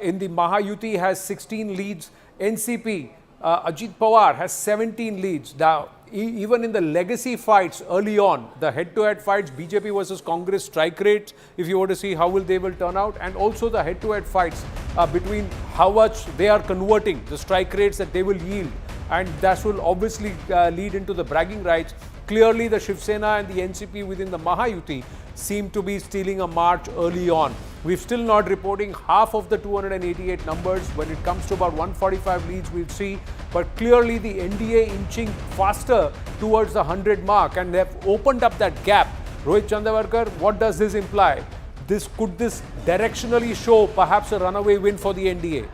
B: in the Mahayuti has 16 leads. NCP, Ajit Pawar has 17 leads. Now, even in the legacy fights early on, the head-to-head fights, BJP versus Congress strike rates, if you want to see how they will turn out, and also the head-to-head fights between how much they are converting, the strike rates that they will yield, and that will obviously lead into the bragging rights. Clearly, the Shiv Sena and the NCP within the Mahayuti seem to be stealing a march early on. We're still not reporting half of the 288 numbers. When it comes to about 145 leads, we'll see. But clearly, the NDA inching faster towards the 100 mark, and they've opened up that gap. Rohit Chandavarkar, what does this imply? Could this directionally show perhaps a runaway win for the NDA?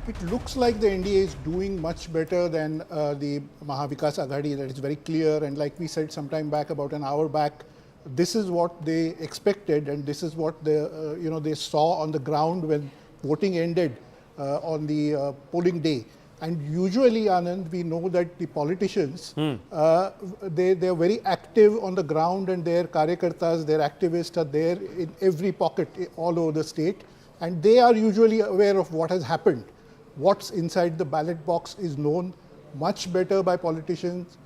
G: It looks like the NDA is doing much better than the Mahavikas Aghadi. That is very clear. And like we said some time back, about an hour back, this is what they expected, and this is what they saw on the ground when voting ended on the polling day. And usually, Anand, we know that the politicians, they are very active on the ground, and their karyakartas, their activists are there in every pocket all over the state, and they are usually aware of what has happened. What's inside the ballot box is known much better by politicians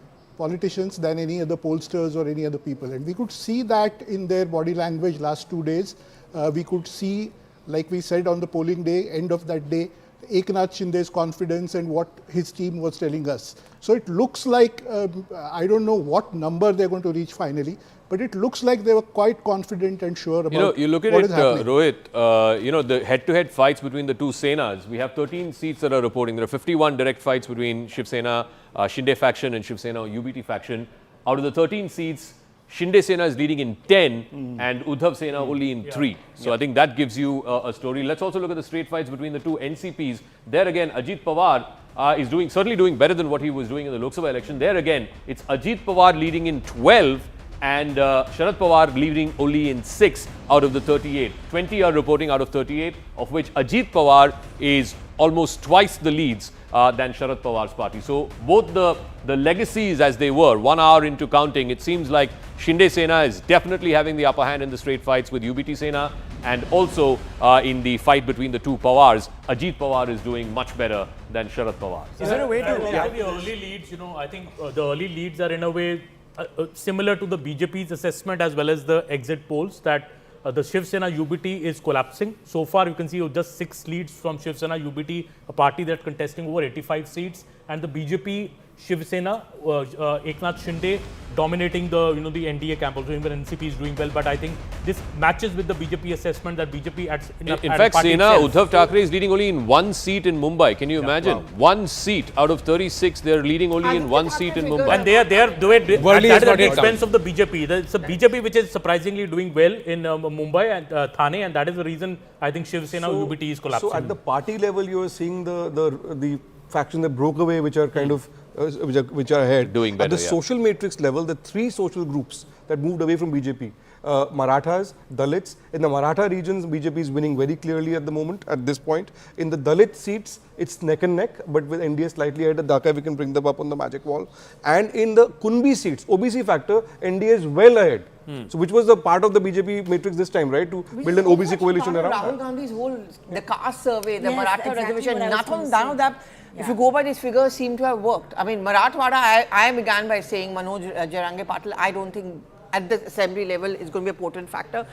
G: than any other pollsters or any other people. And we could see that in their body language last 2 days. We could see like we said on the polling day, end of that day, Eknath Shinde's confidence and what his team was telling us. So it looks like, I don't know what number they're going to reach finally, but it looks like they were quite confident and sure about
C: you look at
G: what
C: it,
G: is happening.
C: Rohit, the head-to-head fights between the two Senas, we have 13 seats that are reporting. There are 51 direct fights between Shiv Sena, Shinde faction and Shiv Sena UBT faction. Out of the 13 seats, Shinde Sena is leading in 10 and Uddhav Sena only in 3. So I think that gives you a story. Let's also look at the straight fights between the two NCPs. There again, Ajit Pawar is certainly doing better than what he was doing in the Lok Sabha election. There again, it's Ajit Pawar leading in 12 and Sharad Pawar leading only in 6 out of the 38. 20 are reporting out of 38, of which Ajit Pawar is almost twice the leads than Sharad Pawar's party. So both the legacies as they were, 1 hour into counting, it seems like Shinde Sena is definitely having the upper hand in the straight fights with UBT Sena, and also in the fight between the two Pawars, Ajit Pawar is doing much better than Sharad Pawar.
A: Is there a way to...
V: The early leads, I think the early leads are in a way similar to the BJP's assessment as well as the exit polls, that the Shiv Sena UBT is collapsing. So far, you can see just 6 leads from Shiv Sena UBT, a party that's contesting over 85 seats, and the BJP Shiv Sena, Eknath Shinde dominating the the NDA camp. Also, even NCP is doing well, but I think this matches with the BJP assessment that BJP
C: in fact, Sena, Uddhav Thackeray is leading only in 1 seat in Mumbai. Can you imagine? Wow. 1 seat out of 36, they are leading only in 1 seat in Mumbai.
V: And they are doing at the expense of the BJP. It's a BJP which is surprisingly doing well in Mumbai and Thane, and that is the reason I think Shiv Sena UBT is collapsing.
U: So at the party level, you are seeing the factions that broke away, which are kind of which are ahead.
C: Doing better.
U: At the social matrix level, the 3 social groups that moved away from BJP, Marathas, Dalits. In the Maratha regions, BJP is winning very clearly at the moment, at this point. In the Dalit seats, it's neck and neck, but with NDA slightly ahead. Dhaka, we can bring them up on the magic wall. And in the Kunbi seats, OBC factor, NDA is well ahead. So which was the part of the BJP matrix this time, right? To build an OBC coalition around.
D: Rahul Gandhi's whole, the caste survey, the Maratha reservation,
O: nothing,
D: none of that. If you go by these figures, seem to have worked. I mean, Marathwada, I began by saying Manoj Jarange Patil, I don't think at the assembly level is going to be a potent factor.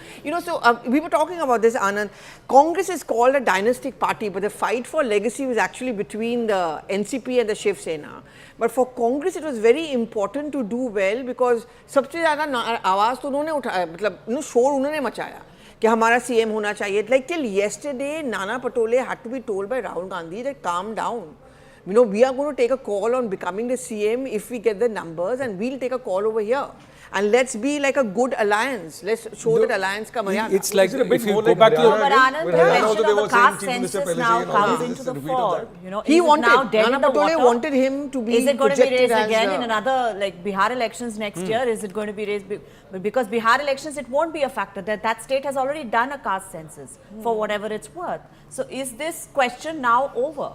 D: So we were talking about this, Anand. Congress is called a dynastic party, but the fight for legacy was actually between the NCP and the Shiv Sena. But for Congress, it was very important to do well because सबसे ज़्यादा आवाज़ तो उन्होंने उठाया, मतलब शोर उन्होंने मचाया कि हमारा CM होना चाहिए. Like till yesterday, Nana Patole had to be told by Rahul Gandhi that calm down. We are going to take a call on becoming the CM if we get the numbers, and we'll take a call over here. And let's be like a good alliance. Let's show that alliance ka maryada.
U: It's like if you go back to
O: your... But Anand, the question of the caste census now comes into the fore.
D: He wanted, Nana Patole wanted him to be
O: Is it going to be raised again in another, like Bihar elections next year? Is it going to be raised? Because Bihar elections, it won't be a factor. That state has already done a caste census for whatever it's worth. So is this question now over?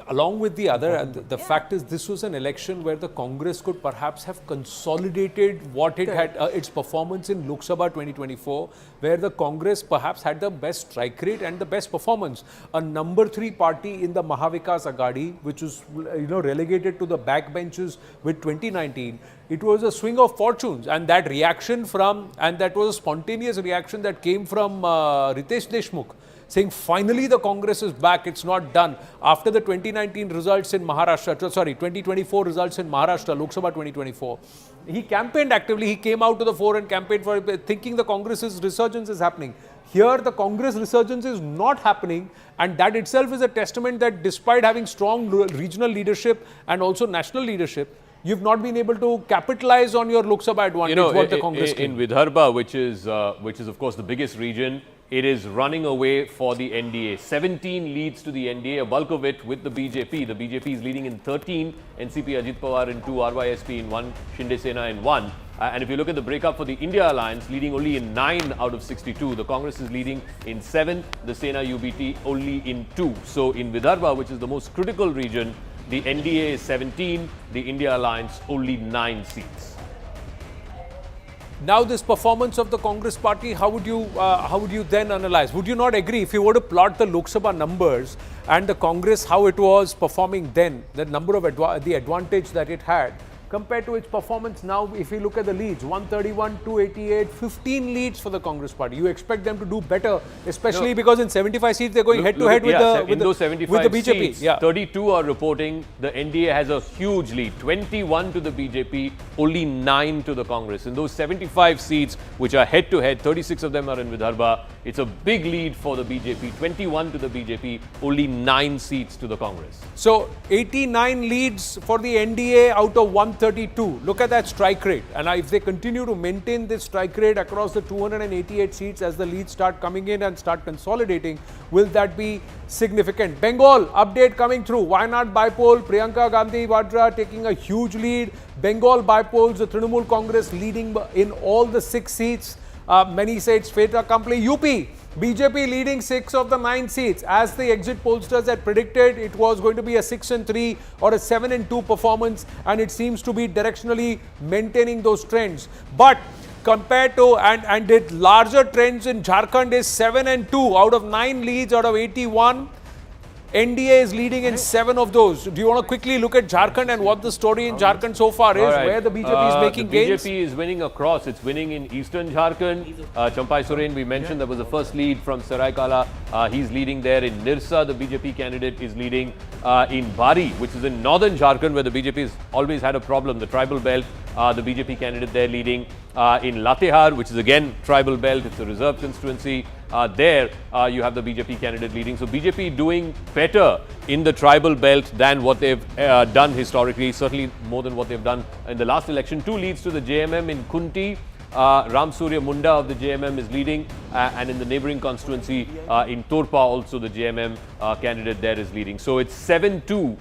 B: Along with the other, the fact is this was an election where the Congress could perhaps have consolidated what it had, its performance in Lok Sabha 2024, where the Congress perhaps had the best strike rate and the best performance. A number 3 party in the Mahavikas Aghadi, which was relegated to the backbenches with 2019, it was a swing of fortunes, and that reaction that was a spontaneous reaction that came from Ritesh Deshmukh, saying finally the Congress is back, it's not done. After the 2019 results in Maharashtra, 2024 results in Maharashtra, Lok Sabha 2024, he campaigned actively, he came out to the fore and campaigned for it, thinking the Congress's resurgence is happening. Here the Congress resurgence is not happening, and that itself is a testament that despite having strong regional leadership and also national leadership, you've not been able to capitalize on your Lok Sabha advantage, what the Congress
C: in Vidarbha, which is of course the biggest region, it is running away for the NDA. 17 leads to the NDA, a bulk of it with the BJP. The BJP is leading in 13, NCP Ajit Pawar in 2, RYSP in 1, Shinde Sena in 1. And if you look at the breakup for the India Alliance, leading only in 9 out of 62. The Congress is leading in 7, the Sena UBT only in 2. So in Vidarbha, which is the most critical region, the NDA is 17, the India Alliance only 9 seats.
B: Now this performance of the Congress party, how would you then analyze? Would you not agree if you were to plot the Lok Sabha numbers and the Congress, how it was performing then, the number of the advantage that it had, compared to its performance now. If you look at the leads, 131, 288, 15 leads for the Congress party. You expect them to do better, especially because in 75 seats they're going head to head with the BJP.
C: Seats, 32 are reporting the NDA has a huge lead, 21 to the BJP, only 9 to the Congress. In those 75 seats which are head to head, 36 of them are in Vidarbha. It's a big lead for the BJP, 21 to the BJP, only 9 seats to the Congress.
B: So 89 leads for the NDA out of 132. Look at that strike rate. And if they continue to maintain this strike rate across the 288 seats as the leads start coming in and start consolidating, will that be significant? Bengal update coming through. Wayanad bipole, Priyanka Gandhi Vadra taking a huge lead. Bengal bipoles, the Trinamool Congress leading in all the 6 seats. Many say it's fait accompli. UP, BJP leading 6 of the 9 seats. As the exit pollsters had predicted, it was going to be a 6-3 or a 7-2 performance, and it seems to be directionally maintaining those trends. But compared to, and the larger trends in Jharkhand is 7-2 out of 9 leads out of 81. NDA is leading in 7 of those. Do you want to quickly look at Jharkhand and what the story in Jharkhand so far is, where the BJP is making gains?
C: The BJP is winning across. It's winning in eastern Jharkhand. Champai Soren, we mentioned, there was the first lead from Saraikala. He's leading there. In Nirsa, the BJP candidate is leading. In Bari, which is in northern Jharkhand, where the BJP has always had a problem, the tribal belt, the BJP candidate there leading. In Latehar, which is again tribal belt, it's a reserve constituency. There you have the BJP candidate leading. So BJP doing better in the tribal belt than what they've done historically, certainly more than what they've done in the last election. 2 leads to the JMM in Kunti. Ram Surya Munda of the JMM is leading, and in the neighbouring constituency in Torpa also the JMM candidate there is leading. So it's 7-2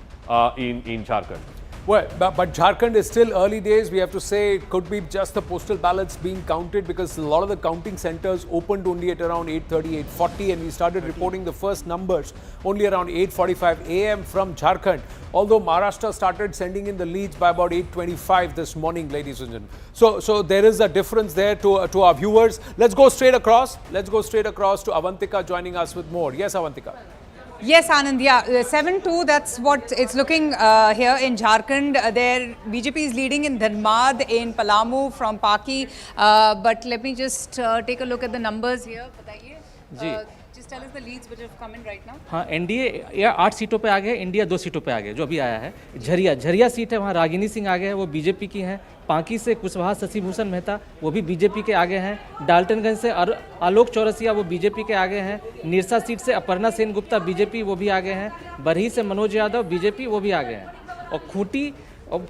C: in Jharkhand.
B: Well, but Jharkhand is still early days. We have to say it could be just the postal ballots being counted, because a lot of the counting centers opened only at around 8:30, 8:40, and we started reporting the first numbers only around 8:45 a.m. from Jharkhand. Although Maharashtra started sending in the leads by about 8:25 this morning, ladies and gentlemen. So there is a difference there to our viewers. Let's go straight across. Let's go straight across to Avantika joining us with more. Yes, Avantika.
T: Yes, Anand, yeah, 7-2, that's what it's looking here in Jharkhand. There, BJP is leading in Dharmad, in Palamu, from Paki. But let me just take a look at the numbers here. Just tell us the leads which have come in right now.
P: हाँ, NDA या 8 सीटों पे आ गए, India 2 सीटों पे आ गए, जो अभी आया है। झरिया सीट है, वहाँ रागिनी सिंह आ गए हैं, वो बीजेपी की हैं। पांकी से कुशवाहा शशिभूषण मेहता, वो भी बीजेपी के आगे हैं। डाल्टनगंज से आलोक चौरसिया, वो बीजेपी के आगे हैं। निरसा सीट से अपर्णा सेन गुप्ता, बीजेपी, वो भी आगे हैं। बरही से मनोज यादव, बीजेपी, वो भी आगे हैं। और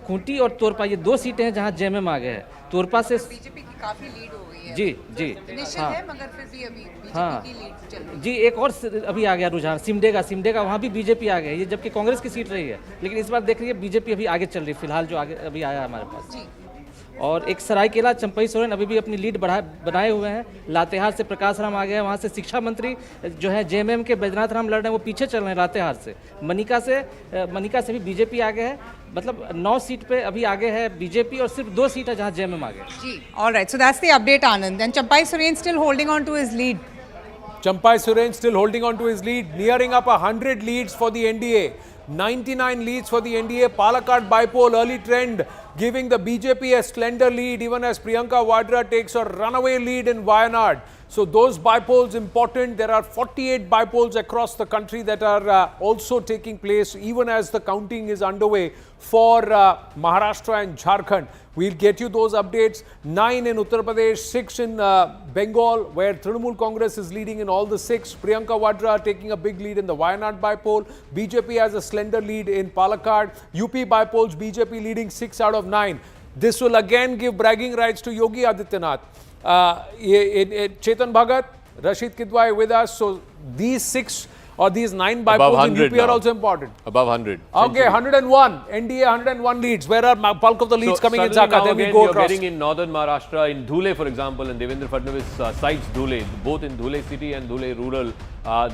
P: खूंटी और तोरपा, ये 2 सीटें हैं जहाँ जेएमएम आ गए हैं। तोरपा से
T: बीजेपी की काफी लीड हो गई है।
P: जी
T: निश्चित है, मगर फिर भी अभी बीजेपी की लीड चल रही है।
P: जी, एक और अभी आ गया रुझान, सिमडेगा, वहाँ भी बीजेपी आ गए, ये जबकि कांग्रेस की सीट रही है, लेकिन इस बार देख रही है बीजेपी अभी आगे चल रही है, फिलहाल जो आगे अभी आया हमारे पास। और एक सरायकेला चंपई सोरेन अभी भी अपनी लीड बनाए हुए हैं। लातेहार से प्रकाश राम आ गए हैं, वहाँ से शिक्षा मंत्री जो है जेएमएम के बैद्यनाथ राम लड़ रहे हैं, वो पीछे चल रहे हैं लातेहार से। मनिका से भी बीजेपी आगे है, मतलब 9 सीट पे अभी आगे है बीजेपी, और सिर्फ 2 सीट है जहाँ जेएमएम आगे।
T: जी, alright, so that's the update Anand. And Champai Soren still holding on to his lead.
B: Champai Soren still holding on to his lead, nearing up 100 leads for the NDA. 99 leads for the NDA. Palakkad bipole early trend giving the BJP a slender lead, even as Priyanka Vadra takes a runaway lead in Wayanad. So those bipoles important. There are 48 bipoles across the country that are also taking place, even as the counting is underway for Maharashtra and Jharkhand. We'll get you those updates. 9 in Uttar Pradesh, 6 in Bengal, where Trinamool Congress is leading in all the 6. Priyanka Vadra taking a big lead in the Wayanad bipole. BJP has a slender lead in Palakkad. UP bipoles, BJP leading 6 out of 9. This will again give bragging rights to Yogi Adityanath. Chetan Bhagat, Rashid Kidwai with us. So these 6 or these 9 bipoles in UP are also important.
C: Above 100.
B: Okay, 101. NDA 101 leads. Where are bulk of the leads coming in Jharkhand? Then we go across.
C: Getting in northern Maharashtra, in Dhule, for example, and Devendra Fadnavis cites Dhule. Both in Dhule city and Dhule rural,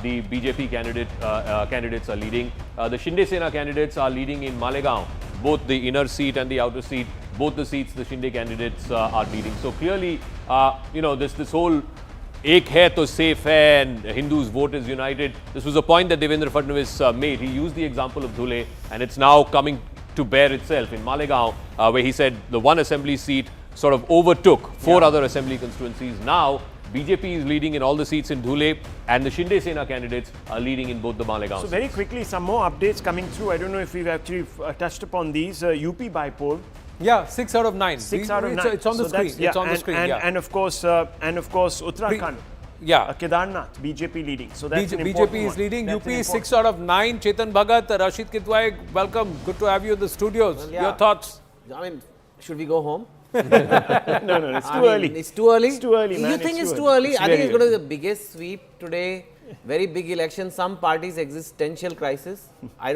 C: the BJP candidates are leading. The Shinde Sena candidates are leading in Malegaon. Both the inner seat and the outer seat, both the seats the Shinde candidates are leading. So clearly, this whole Ek hai to safe hai and Hindus vote is united. This was a point that Devendra Fadnavis made. He used the example of Dhule, and it's now coming to bear itself in Malegaon, where he said the one assembly seat sort of overtook 4 other assembly constituencies. Now, BJP is leading in all the seats in Dhule, and the Shinde Sena candidates are leading in both the Malegaon
A: So very quickly, some more updates coming through. I don't know if we've actually touched upon these. UP bipole.
B: Yeah, 6 out of 9.
A: 6 out of 9.
B: It's on the screen.
A: Yeah,
B: it's on the screen.
A: And of course, Uttarakhand. Kedarnath, BJP leading. So that's an important
B: BJP is
A: one.
B: leading.
A: That's
B: UP 6 out of 9. Chetan Bhagat, Rashid Kitwai, welcome. Good to have you in the studios.
Q: Well, yeah.
B: Your thoughts?
Q: I mean, should we go home?
A: No, it's too early.
Q: It's too early?
A: It's too early, man.
Q: You think it's too early?
A: It's
Q: I think it's
A: very
Q: going to be the biggest sweep today. Very big election. Some parties' existential crisis.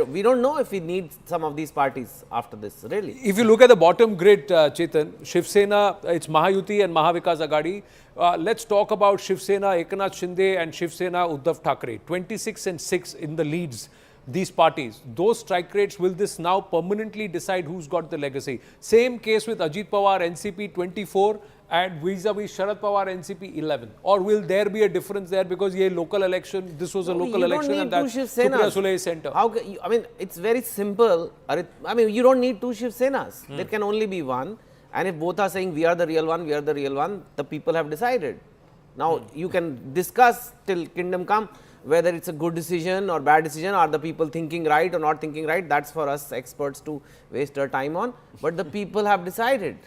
Q: We don't know if we need some of these parties after this, really.
B: If you look at the bottom grid, Chetan, Shiv Sena, it's Mahayuti and Mahavikas Aghadi. Let's talk about Shiv Sena, Eknath Shinde and Shiv Sena, Uddhav Thackeray. 26 and 6 in the leads. These parties, those strike rates, will this now permanently decide who's got the legacy? Same case with Ajit Pawar, NCP 24 and vis-a-vis Sharad Pawar, NCP 11. Or will there be a difference there because ye local election, this was a local election and that's Supriya Sule center?
Q: I mean, it's very simple. I mean, you don't need 2 Shiv Senas. There can only be one. And if both are saying we are the real one, we are the real one, the people have decided. Now, you can discuss till kingdom come whether it's a good decision or bad decision, are the people thinking right or not thinking right, that's for us experts to waste our time on. But the people have decided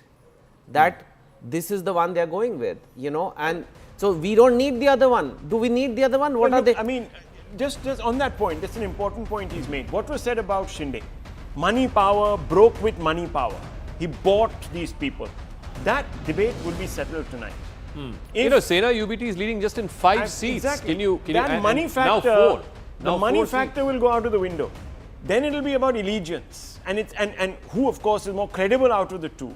Q: that this is the one they are going with, you know, and so we don't need the other one. Do we need the other one? What are they?
A: I mean, just on that point, that's an important point he's made. What was said about Shinde? Money power broke with money power. He bought these people. That debate will be settled tonight.
C: You know, Sena UBT is leading just in 5 seats.
A: Exactly.
C: Can
A: that
C: you
A: money factor,
C: now 4.
A: the
C: Now
A: money
C: 4
A: factor
C: seats.
A: will go out of the window. Then it'll be about allegiance and who, of course, is more credible out of the two.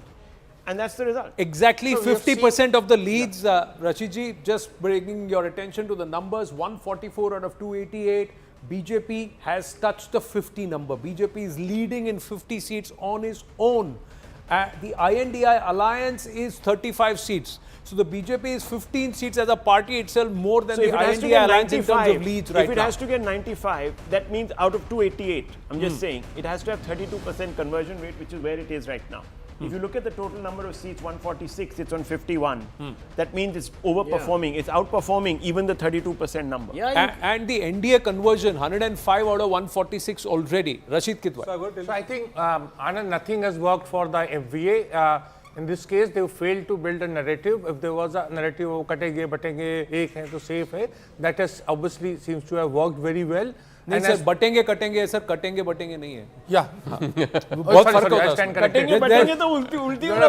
A: And that's the result.
B: Exactly,
A: So
B: 50% of the leads, Rashidji, just bringing your attention to the numbers, 144 out of 288. BJP has touched the 50 number. BJP is leading in 50 seats on its own. The INDI alliance is 35 seats. So the BJP is 15 seats as a party itself more than the INDI alliance in terms of leads right now.
A: If it has to get 95, that means out of 288, I'm just saying, it has to have 32% conversion rate, which is where it is right now. If you look at the total number of seats, 146, it's on 51. That means it's overperforming. It's outperforming even the 32% number.
B: And the NDA conversion, 105 out of 146 already. Rashid Kitwai.
R: So I think, Anand, nothing has worked for the FVA. In this case, they failed to build a narrative. If there was a narrative of katenge, batenge, ek hai to safe hai, that has obviously seems to have worked very well.
B: नहीं sir बटेंगे कटेंगे sir कटेंगे बटेंगे नहीं है
R: या
B: बहुत फर्क होता है
A: कटेंगे बटेंगे तो उल्टी वाला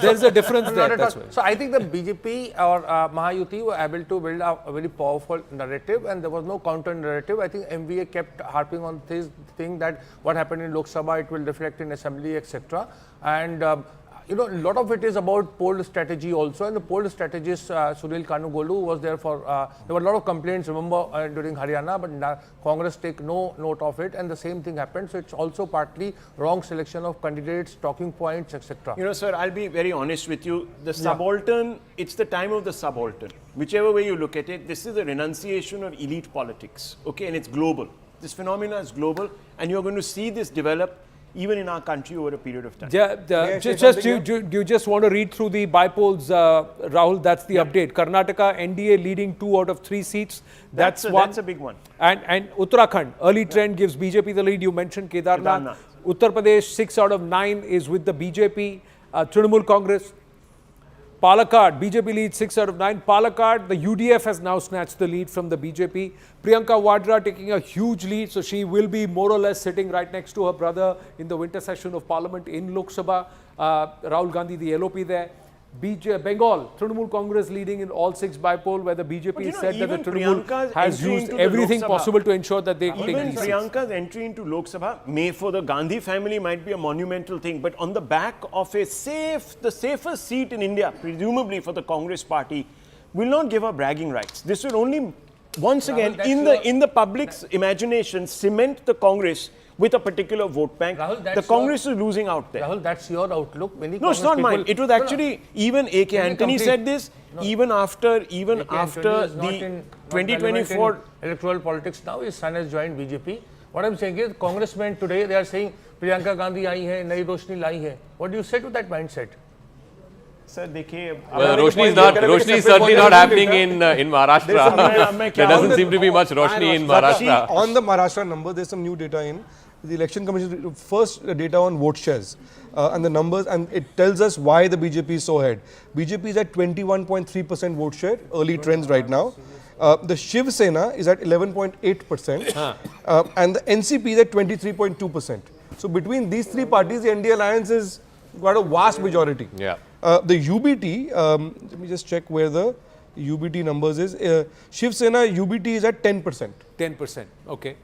B: there is a difference there that's why.
R: So I think the BJP or Mahayuti were able to build a very powerful narrative and there was no counter narrative. I think MVA kept harping on this thing that what happened in Lok Sabha it will reflect in assembly etc. And you know, a lot of it is about poll strategy also, and the poll strategist Sunil Kanugolu was there for, there were a lot of complaints, remember, during Haryana, but Congress take no note of it, and the same thing happened. So it's also partly wrong selection of candidates, talking points, etc.
A: You know, sir, I'll be very honest with you. The subaltern, it's the time of the subaltern. Whichever way you look at it, this is a renunciation of elite politics, okay, and it's global. This phenomena is global, and you're going to see this develop even in our country over a period of time.
B: You just want to read through the bipoles, Rahul, that's the update. Karnataka, NDA leading 2 out of 3 seats. That's
A: a big one.
B: And Uttarakhand, early trend gives BJP the lead. You mentioned Kedarnath. Uttar Pradesh, 6 out of 9 is with the BJP. Trinamool Congress. Palakkad, BJP leads 6 out of 9. Palakkad, the UDF has now snatched the lead from the BJP. Priyanka Vadra taking a huge lead, so she will be more or less sitting right next to her brother in the winter session of Parliament in Lok Sabha. Rahul Gandhi, the LOP there. Bengal, Trinamool Congress leading in all 6 bipole, where the BJP said that the Trinamool has used everything possible to ensure that they take these seats.
A: Priyanka's entry into Lok Sabha may for the Gandhi family might be a monumental thing, but on the back of the safest seat in India, presumably for the Congress party, will not give her bragging rights. This will only, once again, in the public's imagination, cement the Congress with a particular vote bank. Rahul, the Congress is losing out there.
R: Rahul, that's your outlook. Many
A: no, it's not mine. It was actually, even A.K. Antony said this, even after the 2024
R: electoral politics now. His son has joined BJP. What I'm saying is, congressmen today, they are saying, Priyanka Gandhi आई है, नई रोशनी लाई है. What do you say to that mindset?
A: Sir, देखिए,
C: well, Roshni is certainly not happening in Maharashtra. There doesn't seem to be much Roshni in Maharashtra.
U: On the Maharashtra number, there's some new data in the Election Commission, first data on vote shares and the numbers, and it tells us why the BJP is so ahead. BJP is at 21.3% vote share, early trends right now. The Shiv Sena is at 11.8% and the NCP is at 23.2%. So between these three parties, the NDA alliance has got a vast majority.
C: Yeah.
U: The UBT, let me just check where the UBT numbers is. Shiv Sena UBT is at 10%.
B: 10%, okay.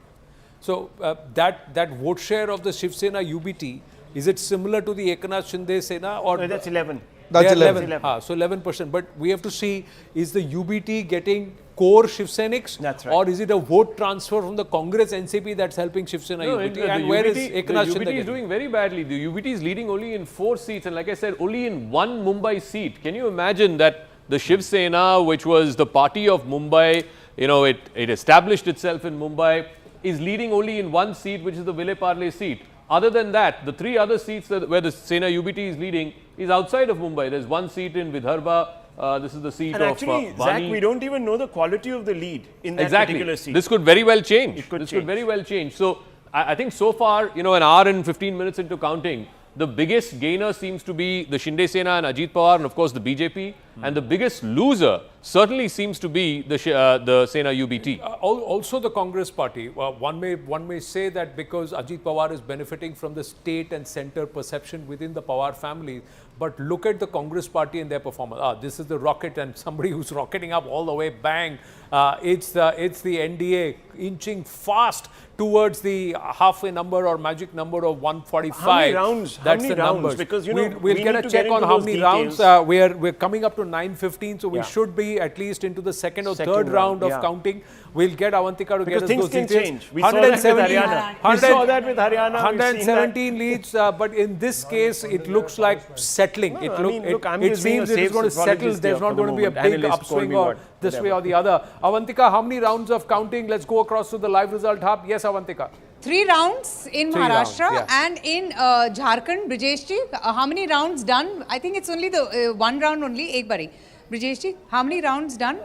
B: So that vote share of the Shiv Sena UBT, is it similar to the Eknath Shinde Sena? Or
A: no, that's 11.
U: That's 11.
B: So 11%. But we have to see, is the UBT getting core Shiv Senics?
A: That's right.
B: Or is it a vote transfer from the Congress NCP that's helping Shiv Sena UBT? And where is Eknath Shinde?
C: The UBT is doing very badly. The UBT is leading only in 4 seats. And like I said, only in one Mumbai seat. Can you imagine that the Shiv Sena, which was the party of Mumbai, you know, it established itself in Mumbai, is leading only in 1 seat, which is the Vile Parle seat. Other than that, the 3 other seats where the Sena UBT is leading is outside of Mumbai. There's 1 seat in Vidarbha. This is the seat
A: and
C: of
A: actually,
C: Vani.
A: Zach, we don't even know the quality of the lead in that
C: exactly.
A: particular seat.
C: This could very well change.
A: It could
C: this
A: change.
C: could very well change. So, I think so far, you know, an hour and 15 minutes into counting, the biggest gainer seems to be the Shinde Sena and Ajit Pawar and of course the BJP. And the biggest loser certainly seems to be the Sena UBT.
B: Also the Congress party. One may say that because Ajit Pawar is benefiting from the state and centre perception within the Pawar family. But look at the Congress party and their performance. This is the rocket and somebody who's rocketing up all the way, bang. It's the NDA inching fast towards the halfway number or magic number of 145.
A: How many rounds?
B: That's
A: how many
B: the
A: rounds?
B: numbers.
A: Because, you know,
B: we'll get a check on how many rounds. We're coming up to 9:15, so we should be at least into the second or third round of counting. We'll get Avantika to
A: because
B: get us
A: things
B: those
A: can
B: details.
A: change. We saw that with Haryana. We saw that with Haryana.
B: 117 leads, but in this case, it looks like settling. It seems it is going to settle. There's not going to be a big upswing or this way or the other. Avantika, how many rounds of counting? Let's go across to the live result hub. Yes, Avantika.
T: 3 rounds in Maharashtra and in Jharkhand. Brajeshji, how many rounds done? I think it's only the 1 round only. Ek bari. Brajeshji, how many rounds done?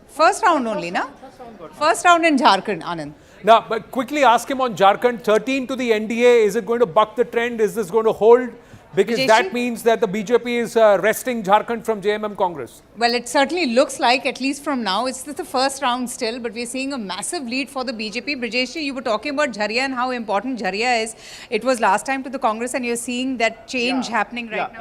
T: First round only, na? First round in Jharkhand, Anand.
B: Now, but quickly ask him on Jharkhand, 13 to the NDA. Is it going to buck the trend? Is this going to hold? Because that means that the BJP is wresting Jharkhand from JMM-Congress.
T: Well, it certainly looks like, at least from now, it's the first round still, but we're seeing a massive lead for the BJP. Brajeshji, you were talking about Jharia and how important Jharia is. It was last time to the Congress and you're seeing that change happening right now.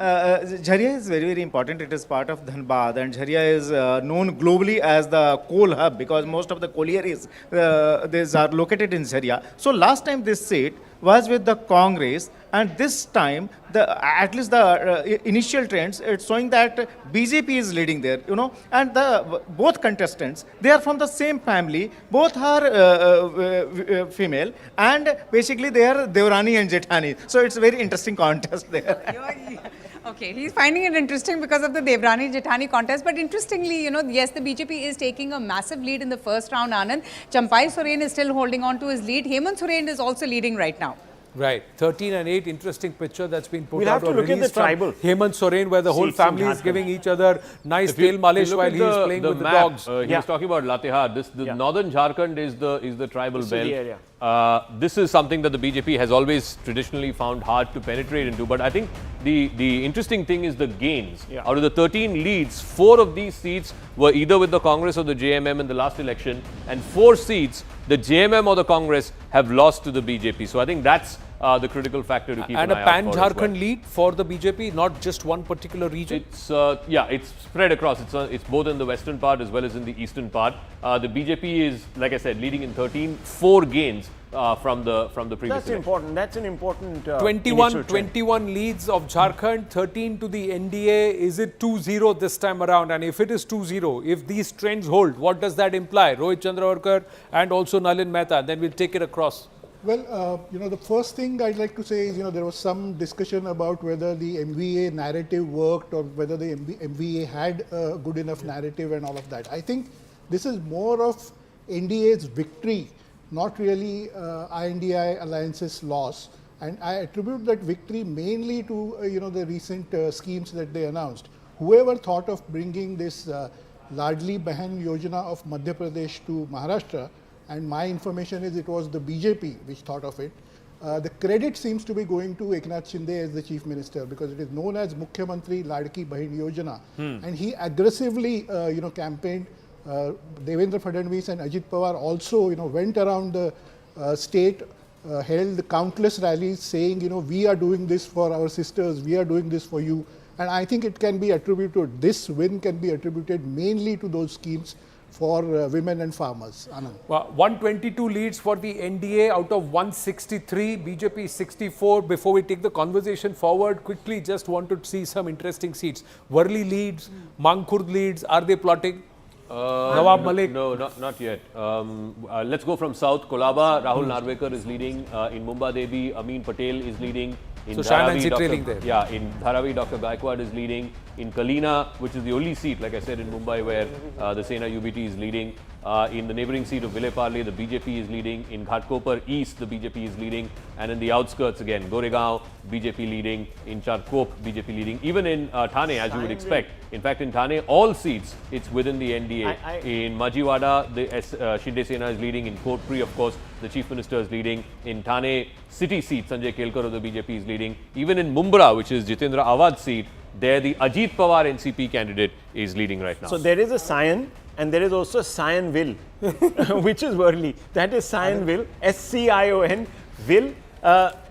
F: Jharia is very, very important. It is part of Dhanbad and Jharia is known globally as the coal hub because most of the collieries are located in Jharia. So last time this seat was with the Congress, and this time at least the initial trends, it's showing that BJP is leading there, you know, and both contestants, they are from the same family, both are female, and basically they are Devrani and Jethani. So it's a very interesting contest there.
T: Okay, he's finding it interesting because of the Devrani-Jethani contest. But interestingly, you know, yes, the BJP is taking a massive lead in the first round, Anand. Champai Soren is still holding on to his lead. Hemant Soren is also leading right now.
B: Right, 13 and 8, interesting picture that's been put
A: we'll
B: out.
A: We'll have to look at the tribal.
B: Hemant Soren, where the whole family is giving each other nice tail malish while he is playing with the dogs.
C: He was talking about Latehar. The northern Jharkhand is the tribal belt. This is something that the BJP has always traditionally found hard to penetrate into. But I think the interesting thing is the gains. Out of the 13 leads, 4 of these seats were either with the Congress or the JMM in the last election, and 4 seats the JMM or the Congress have lost to the BJP. So I think that's the critical factor to keep an eye out for.
B: And a pan-Jharkhand lead for the BJP, not just one particular region?
C: It's it's spread across. It's both in the western part as well as in the eastern part. The BJP is, like I said, leading in 13, 4 gains from the previous election.
A: That's an important
B: 21 leads of Jharkhand, 13 to the NDA. Is it 2-0 this time around? And if it is 2-0, if these trends hold, what does that imply? Rohit Chandravarkar and also Nalin Mehta. Then we'll take it across.
G: Well, you know, the first thing I'd like to say is, you know, there was some discussion about whether the MVA narrative worked or whether the MVA had a good enough narrative and all of that. I think this is more of NDA's victory not really INDI alliance's loss. And I attribute that victory mainly to the recent schemes that they announced. Whoever thought of bringing this Ladli Bahan Yojana of Madhya Pradesh to Maharashtra, and my information is it was the BJP which thought of it. The credit seems to be going to Eknath Shinde as the Chief Minister, because it is known as Mukhyamantri Ladki Bahin Yojana, and he aggressively campaigned. Devendra Fadnavis and Ajit Pawar also went around the state, held countless rallies saying we are doing this for our sisters, we are doing this for you, and I think it can be attributed, this win can be attributed mainly to those schemes for women and farmers. Anand.
B: 122 leads for the NDA out of 163, BJP 64. Before we take the conversation forward, quickly just want to see some interesting seats. Worli leads, Mankhurd leads, are they plotting? Nawab Malik?
C: No, not yet. Let's go from south. Kolaba, Rahul Narvekar is leading. In Mumbai Devi, Amin Patel is leading. In
B: So Shahnazi trailing there.
C: Yeah, in Dharavi, Dr. Gaikwad is leading. In Kalina, which is the only seat, like I said, in Mumbai where the Sena UBT is leading. In the neighbouring seat of Vileparle, the BJP is leading. In Ghatkopar East, the BJP is leading. And in the outskirts again, Goregaon, BJP leading. In Charkop, BJP leading. Even in Thane, as you would expect. In fact, in Thane, all seats, it's within the NDA. In Majiwada, the Shinde Sena is leading. In Kotpuri, of course, the Chief Minister is leading. In Thane city seat, Sanjay Kelkar of the BJP is leading. Even in Mumbra, which is Jitendra Awad's seat, there the Ajit Pawar NCP candidate is leading right now.
A: So there is a Sion and there is also a Sionville, which is Worli. That is Sionville, S-C-I-O-N, Ville.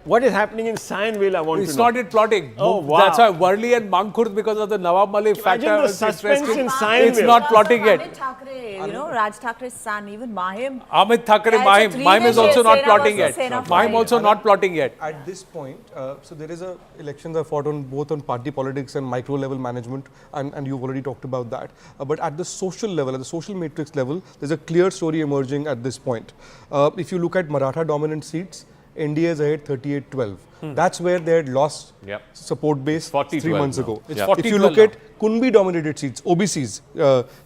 A: What is happening in Sionville, I want to know.
B: It's not yet plotting.
A: Oh, wow.
B: That's why Worli and Mankhurd, because of the Nawab Malik factor,
A: the suspense in Sionville.
B: it's not plotting yet.
O: Amit Thackeray, Raj Thackeray's son, even Mahim.
B: Amit Thackeray, Mahim is also not plotting yet. Mahim also not plotting yet.
U: At this point, so there is elections are fought on both on party politics and micro level management, and you've already talked about that. But at the social level, at the social matrix level, there's a clear story emerging at this point. If you look at Maratha dominant seats, NDA is ahead 38-12. That's where they had lost support base 3 months ago. If you look at Kunbi dominated seats, OBCs,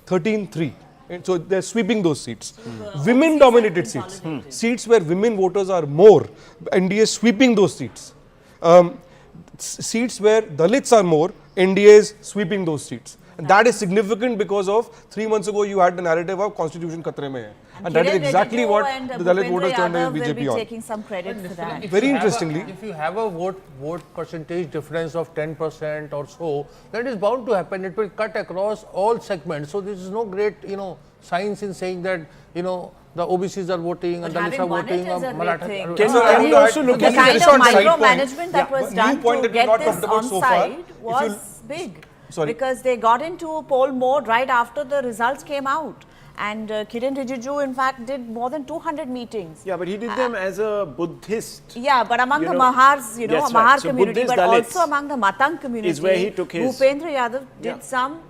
U: 13-3. And so they're sweeping those seats. Women dominated seats, seats where women voters are more, NDA is sweeping those seats. Seats where Dalits are more, NDA is sweeping those seats. And that is significant because of 3 months ago you had the narrative of Constitution Khatre mein hai. And that is exactly what the Dalit voters turned the BJP on.
O: Taking some credit for that.
U: Very interestingly,
R: if you have a vote percentage difference of 10% or so, that is bound to happen. It will cut across all segments. So there is no great, science in saying that, the OBCs are voting and Dalits are voting.
O: Can you also look at the kind of micromanagement that was done to get this on side was big. Because they got into poll mode right after the results came out. And Kiren Rijiju, in fact, did more than 200 meetings.
A: Yeah, but he did them as a Buddhist.
O: Yeah, but among the Mahars, Mahar community,
A: Buddhist
O: but
A: Dalits
O: also among the Matang community.
A: Is where he took his.
O: Bhupendra Yadav did some,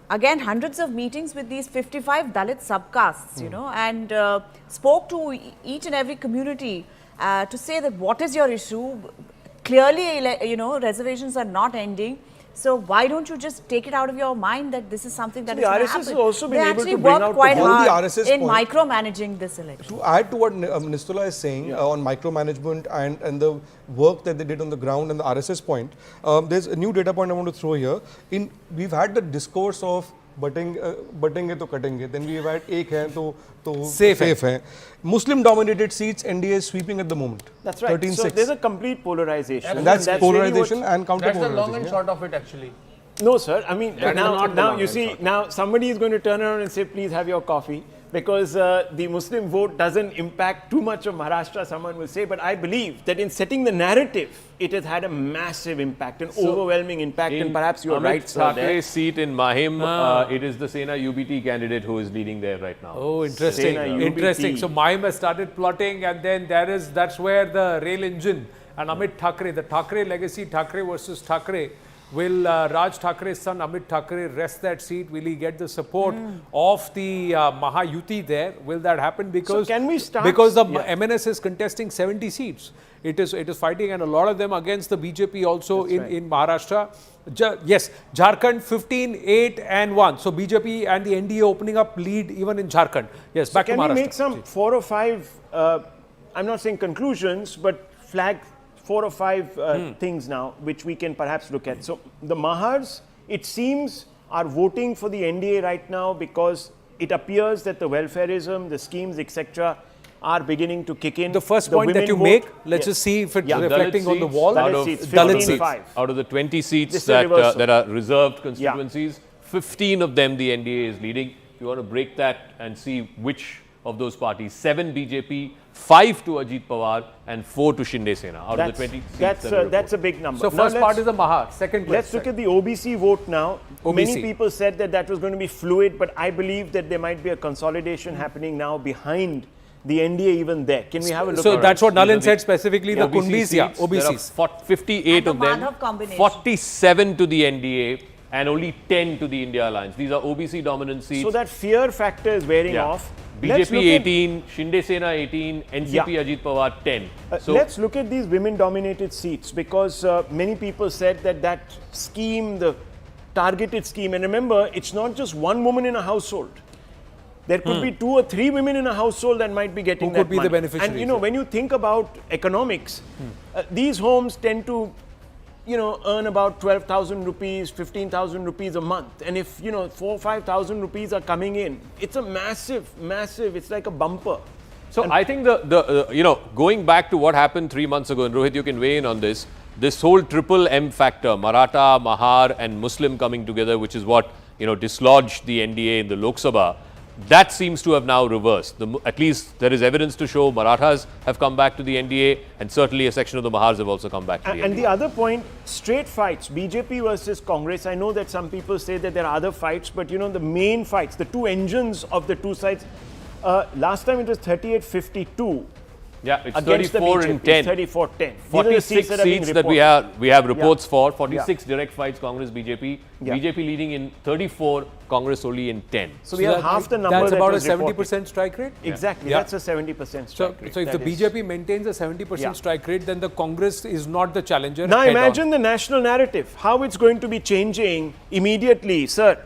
O: again, hundreds of meetings with these 55 Dalit subcastes, and spoke to each and every community to say that what is your issue. Clearly, reservations are not ending. So why don't you just take it out of your mind that this is something that is going to happen?
A: RSS has also been
O: they
A: able
O: actually
A: to bring
O: worked
A: out
O: quite
U: on the
O: hard
U: RSS
O: in
U: point.
O: micromanaging this election.
U: To add to what Nistula is saying on micromanagement and the work that they did on the ground and the RSS point, there's a new data point I want to throw here. We've had the discourse of बटेंगे तो कटेंगे. Then we've had एक है तो safe है. Muslim dominated seats, NDA is sweeping at the moment.
A: That's right. 13-6. So there's a complete polarization.
U: And that's polarization really and counter polarization.
R: That's the long and short of it actually.
A: No, sir. I mean, now you see, now somebody is going to turn around and say, please have your coffee. Because the Muslim vote doesn't impact too much of Maharashtra, someone will say. But I believe that in setting the narrative, it has had a massive impact, an overwhelming impact. And perhaps you're right, sir.
C: Thackeray's seat in Mahim, it is the Sena UBT candidate who is leading there right now.
B: Oh, interesting. Interesting. So Mahim has started plotting, and then that's where the rail engine and Amit Thackeray, the Thackeray legacy, Thackeray versus Thackeray. Will Raj Thakkre's son Amit Thackeray rest that seat? Will he get the support of the Mahayuti there? Will that happen? Because
A: can we start?
B: Because the MNS is contesting 70 seats. It is fighting, and a lot of them against the BJP also in Maharashtra. Yes, Jharkhand 15, 8 and 1. So BJP and the NDA opening up lead even in Jharkhand. Yes, back to Maharashtra.
A: Can we make some 4 or 5, I'm not saying conclusions, but flag 4 or 5 things now, which we can perhaps look at. So the Mahars, it seems, are voting for the NDA right now because it appears that the welfareism, the schemes, etc., are beginning to kick in.
B: The first point that you make, let's just see if it's reflecting on the wall.
C: Dalit seats. Out of the 20 seats that are reserved constituencies, 15 of them the NDA is leading. If you want to break that and see which of those parties, 7 BJP, 5 to Ajit Pawar and 4 to Shinde Sena out of the 20 seats.
A: That's a big number.
B: So first part is the Mahar, second place.
A: Let's look at the OBC vote now. Many people said that was going to be fluid, but I believe that there might be a consolidation happening now behind the NDA even there. Can we have a look?
B: So that's what Nalin said specifically, the Kundlis, OBCs.
C: There are 58 of them, 47 to the NDA and only 10 to the India Alliance. These are OBC dominant seats.
A: So that fear factor is wearing off.
C: BJP 18, Shinde Sena 18, NCP Ajit Pawar 10.
A: So let's look at these women-dominated seats, because many people said that scheme, the targeted scheme, and remember, it's not just one woman in a household. There could be 2 or 3 women in a household that might be getting that money.
B: Who could be the beneficiaries?
A: And you know, when you think about economics, these homes tend to, earn about 12,000 rupees, 15,000 rupees a month. And if, 4,000 or 5,000 rupees are coming in, it's a massive, it's like a bumper.
C: So I think going back to what happened 3 months ago, and Rohit, you can weigh in on this whole triple M factor, Maratha, Mahar and Muslim coming together, which is what, dislodged the NDA in the Lok Sabha. That seems to have now reversed. At least there is evidence to show Marathas have come back to the NDA, and certainly a section of the Mahars have also come back to the NDA.
A: And the other point, straight fights, BJP versus Congress. I know that some people say that there are other fights, but the main fights, the 2 engines of the 2 sides, last time it was 38-52.
C: Yeah, it's 34 and 10.
A: 34-10.
C: 46 seats that we have reports for. 46 direct fights, Congress, BJP. BJP leading in 34, Congress only in 10.
A: So we have half the number.
B: That's
A: that
B: about
A: was
B: a 70% strike rate?
A: Exactly, that's a 70% strike rate.
B: So if the BJP maintains a 70% strike rate, then the Congress is not the challenger.
A: Now imagine the national narrative, how it's going to be changing immediately, sir.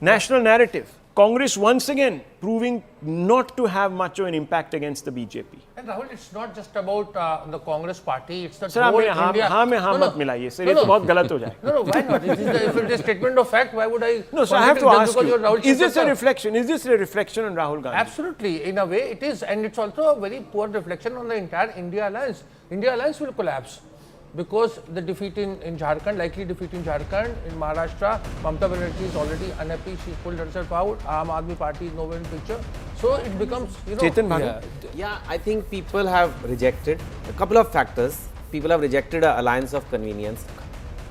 A: National narrative. Congress once again proving not to have much of an impact against the BJP.
R: And Rahul, it's not just about the Congress party, it's the
A: sir,
R: whole India.
A: मत मिलाइए, sir, ये तो बहुत गलत हो जाए.
R: No, why not? If it is a statement of fact, why would I?
A: No, so I have to ask you, is this a reflection? Is this a reflection on Rahul Gandhi?
R: Absolutely, in a way it is, and it's also a very poor reflection on the entire India Alliance. India Alliance will collapse because the defeat in Jharkhand, likely defeat in Jharkhand, in Maharashtra, Mamata Banerjee is already unhappy, she pulled herself out, Aam Aadmi Party is nowhere in picture. So it becomes,
Q: Yeah, I think people have rejected a couple of factors. People have rejected an alliance of convenience.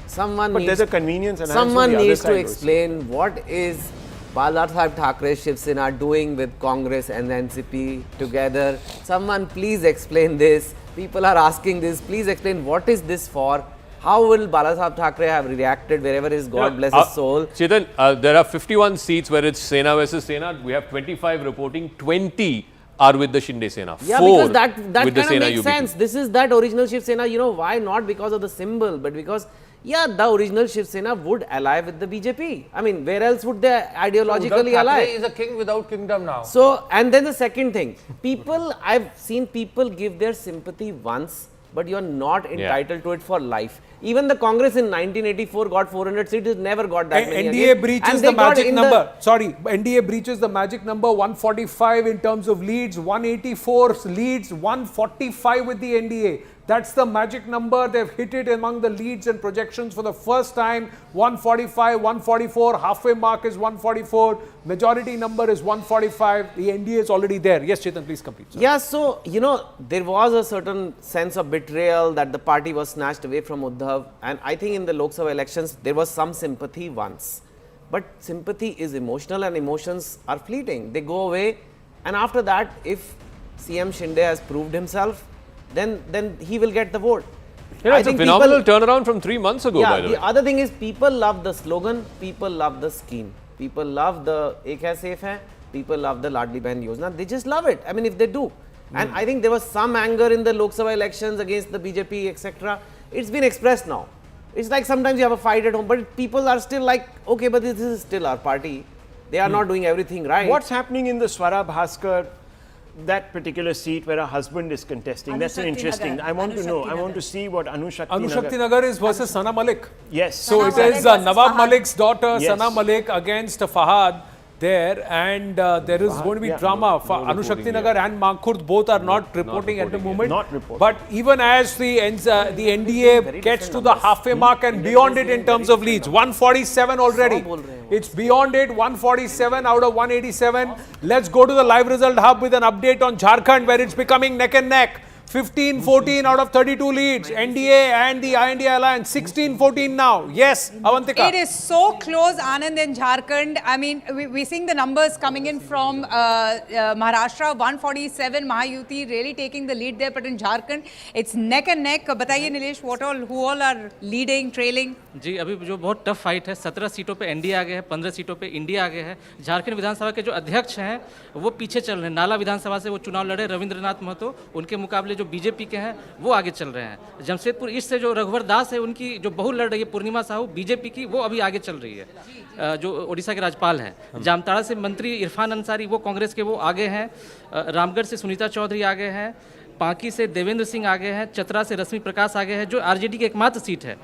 Q: Someone
A: there's a convenience alliance.
Q: Someone needs to explain what is Bala Saheb Thackeray Shiv Sena doing with Congress and NCP together. Someone please explain this. People are asking this. Please explain what is this for? How will Bala Saheb Thackeray have reacted wherever his God bless his soul?
C: Chetan, there are 51 seats where it's Sena versus Sena. We have 25 reporting. 20 are with the Shinde Sena.
Q: Yeah,
C: 4
Q: because that
C: with
Q: kind of
C: Sena
Q: makes
C: UBP.
Q: sense. This is that original Shiv Sena. Why not because of the symbol, but because the original Shiv Sena would ally with the BJP. I mean, where else would they ideologically ally?
R: Thackeray is a king without kingdom now.
Q: So, and then the second thing, I've seen people give their sympathy once, but you're not entitled to it for life. Even the Congress in 1984 got 400 seats, it never got that many
B: NDA
Q: again.
B: breaches the magic number. NDA breaches the magic number, 145 in terms of leads, 184 leads, 145 with the NDA. That's the magic number. They've hit it among the leads and projections for the first time. 145, 144, halfway mark is 144, majority number is 145. The NDA is already there. Yes, Chetan, please complete.
Q: Yeah, so, there was a certain sense of betrayal that the party was snatched away from Uddhav. And I think in the Lok Sabha elections, there was some sympathy once. But sympathy is emotional and emotions are fleeting. They go away. And after that, if CM Shinde has proved himself, then he will get the vote.
C: Yeah, it's a phenomenal turnaround from 3 months ago, by the way.
Q: The other thing is people love the slogan, people love the scheme, people love the Ek Hai Safe Hai, people love the Ladli Behan Yojana. They just love it. I mean, if they do. And I think there was some anger in the Lok Sabha elections against the BJP, etc. It's been expressed now. It's like sometimes you have a fight at home, but people are still like, okay, but this is still our party. They are not doing everything right.
A: What's happening in the Swara Bhaskar, that particular seat where her husband is contesting? That's an interesting. I want to know. I want to see what
B: Anushakti Nagar is versus Sana Malik.
A: Yes.
B: So it is Nawab Malik's daughter, Sana Malik, against Fahad there, and there is going to be drama. Anushakti Nagar and Mankhurd both are not reporting at the moment. But even as the NDA gets to the halfway mark and beyond it in terms of leads, 147 already. It's beyond it, 147 out of 187. Let's go to the live result hub with an update on Jharkhand, where it's becoming neck and neck. 15-14 out of 32 leads. NDA and the INDA alliance 16-14 now. Yes, Avantika.
T: It is so close, Anand, in Jharkhand. I mean, we're seeing the numbers coming in from Maharashtra, 147, Mahayuti really taking the lead there. But in Jharkhand, it's neck and neck. Bataiye Nilesh, who all are leading, trailing?
P: जी अभी जो बहुत tough fight है, 17 सीटों पे NDA आगे है, 15 सीटों पे इंडिया आगे है। झारखंड विधानसभा के जो अध्यक्ष हैं वो पीछे चल रहे हैं। नाला विधानसभा से वो चुनाव लड़े रविंद्रनाथ महतो, उनके मुकाबले जो बीजेपी के हैं वो आगे चल रहे हैं। जमशेदपुर ईस्ट से जो रघुवर दास है, उनकी जो बहू लड़ रही है पूर्णिमा साहू बीजेपी की, वो अभी आगे चल रही है, जो ओडिशा के राज्यपाल हैं। जामताड़ा से मंत्री इरफान अंसारी वो कांग्रेस के वो आगे हैं। रामगढ़ से सुनीता चौधरी आगे हैं। पांकी से देवेंद्र सिंह आगे हैं। चतरा से रश्मि प्रकाश आगे है, जो आरजेडी की एकमात्र सीट है।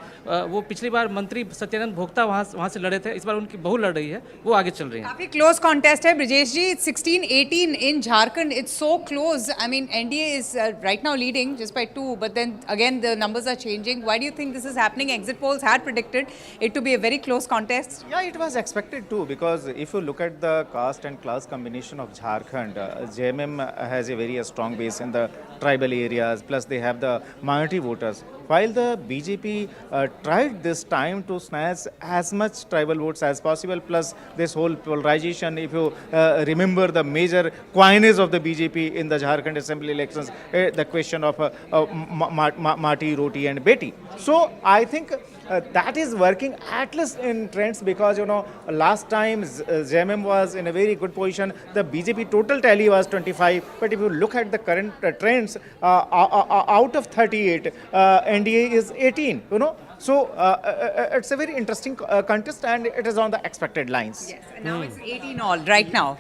P: वो पिछली बार मंत्री सत्यानंद भोक्ता वहाँ से लड़े थे, इस बार उनकी बहू लड़ रही है, वो आगे चल रही है।
T: काफी क्लोज कॉन्टेस्ट है ब्रिजेश जी। 16-18 in Jharkhand. It's so close. I mean, NDA is right now leading just by 2, but then again the numbers are changing. Why do you think this is happening? Exit polls had predicted it to be a very close contest.
F: Yeah, it was expected too, because if you look at the caste and class combination of Jharkhand, JMM has a very strong base in the tribal areas, plus they have the minority voters. While the BJP tried this time to snatch as much tribal votes as possible, plus this whole polarization, if you remember the major coinage of the BJP in the Jharkhand Assembly elections, the question of Mati, Roti and Beti. So I think that is working at least in trends, because last time JMM was in a very good position. The BJP total tally was 25, but if you look at the current trends, out of 38, NDA is 18. So it's a very interesting contest, and it is on the expected lines.
T: Yes, and now it's 18 all right now.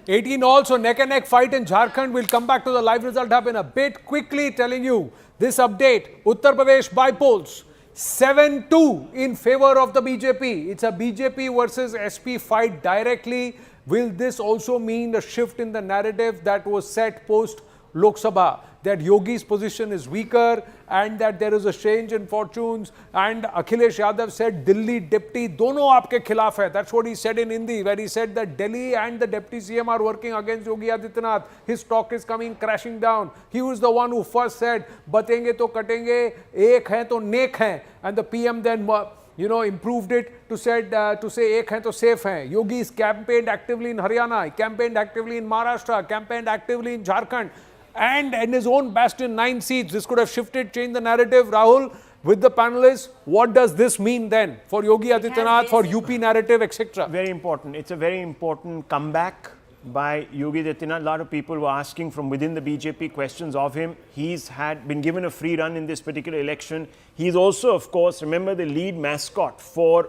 B: 18 all, so neck and neck fight in Jharkhand. We'll come back to the live result hub in a bit. Quickly telling you this update: Uttar Pradesh bipolls. 7-2 in favor of the BJP. It's a BJP versus SP fight directly. Will this also mean a shift in the narrative that was set post Lok Sabha, that Yogi's position is weaker and that there is a change in fortunes? And Akhilesh Yadav said Delhi deputy dono aapke khilaf hai. That's what he said in Hindi, where he said that Delhi and the deputy CM are working against Yogi Adityanath. His stock is coming crashing down. He was the one who first said batenge to katenge, ek hai to nek hai, and the PM then improved it to say ek hai to safe hai. Yogi is campaigned actively in Haryana, he campaigned actively in Maharashtra, campaigned actively in Jharkhand, and in his own bastion 9 seats. This could have shifted, changed the narrative. Rahul, with the panelists, what does this mean then for Yogi Adityanath, for UP narrative, etc.?
A: Very important. It's a very important comeback by Yogi Adityanath. A lot of people were asking from within the BJP questions of him. He's been given a free run in this particular election. He's also, of course, remember, the lead mascot for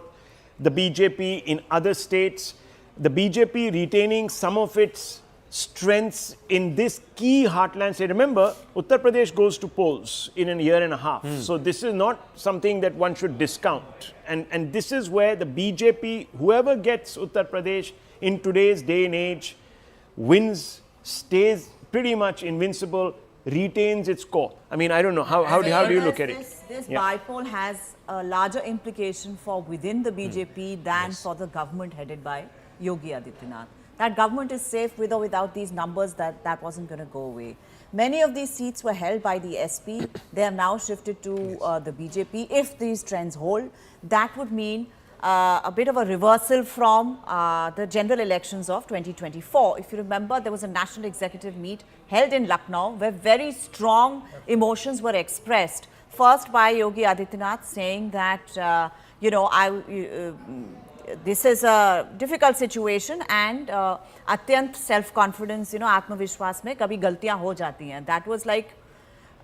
A: the BJP in other states. The BJP retaining some of its strengths in this key heartland state. Remember, Uttar Pradesh goes to polls in a year and a half. So this is not something that one should discount. And this is where the BJP, whoever gets Uttar Pradesh in today's day and age, wins, stays pretty much invincible, retains its core. I mean, I don't know. How do you look at it?
O: This bipole has a larger implication for within the BJP than for the government headed by Yogi Adityanath. That government is safe with or without these numbers, that wasn't going to go away. Many of these seats were held by the SP. They have now shifted to the BJP. If these trends hold, that would mean a bit of a reversal from the general elections of 2024. If you remember, there was a national executive meet held in Lucknow where very strong emotions were expressed. First by Yogi Adityanath saying that, you know, this is a difficult situation and atyant self-confidence, you know, आत्मविश्वास में कभी गलतियां हो जाती हैं. That was like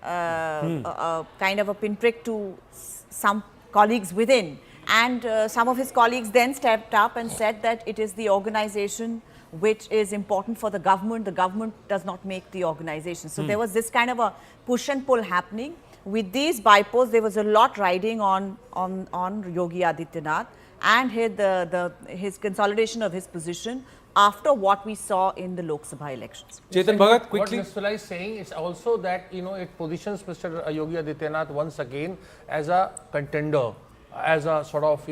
O: kind of a pinprick to some colleagues within. And some of his colleagues then stepped up and said that it is the organization which is important for the government does not make the organization. So there was this kind of a push and pull happening. With these bipoles, there was a lot riding on Yogi Adityanath and his consolidation of his position after what we saw in the Lok Sabha elections.
B: Chetan Bhagat, quickly.
R: What Mr. Lai is saying is also that, you know, it positions Mr. Yogi Adityanath once again as a contender, as a sort of,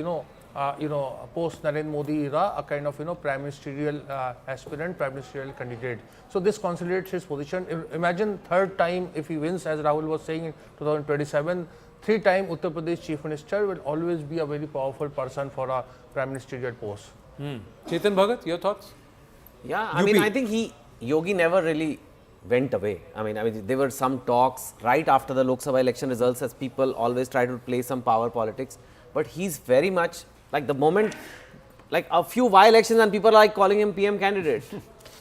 R: post Narendra Modi era, a kind of, prime ministerial aspirant, prime ministerial candidate. So this consolidates his position. Imagine third time if he wins, as Rahul was saying in 2027, three-time Uttar Pradesh Chief Minister will always be a very powerful person for a prime ministerial post.
B: Chetan Bhagat, your thoughts?
Q: Yeah, I mean, I think Yogi never really went away. I mean, there were some talks right after the Lok Sabha election results as people always try to play some power politics. But he's very much like the moment, like a few by-elections and people are like calling him PM candidate.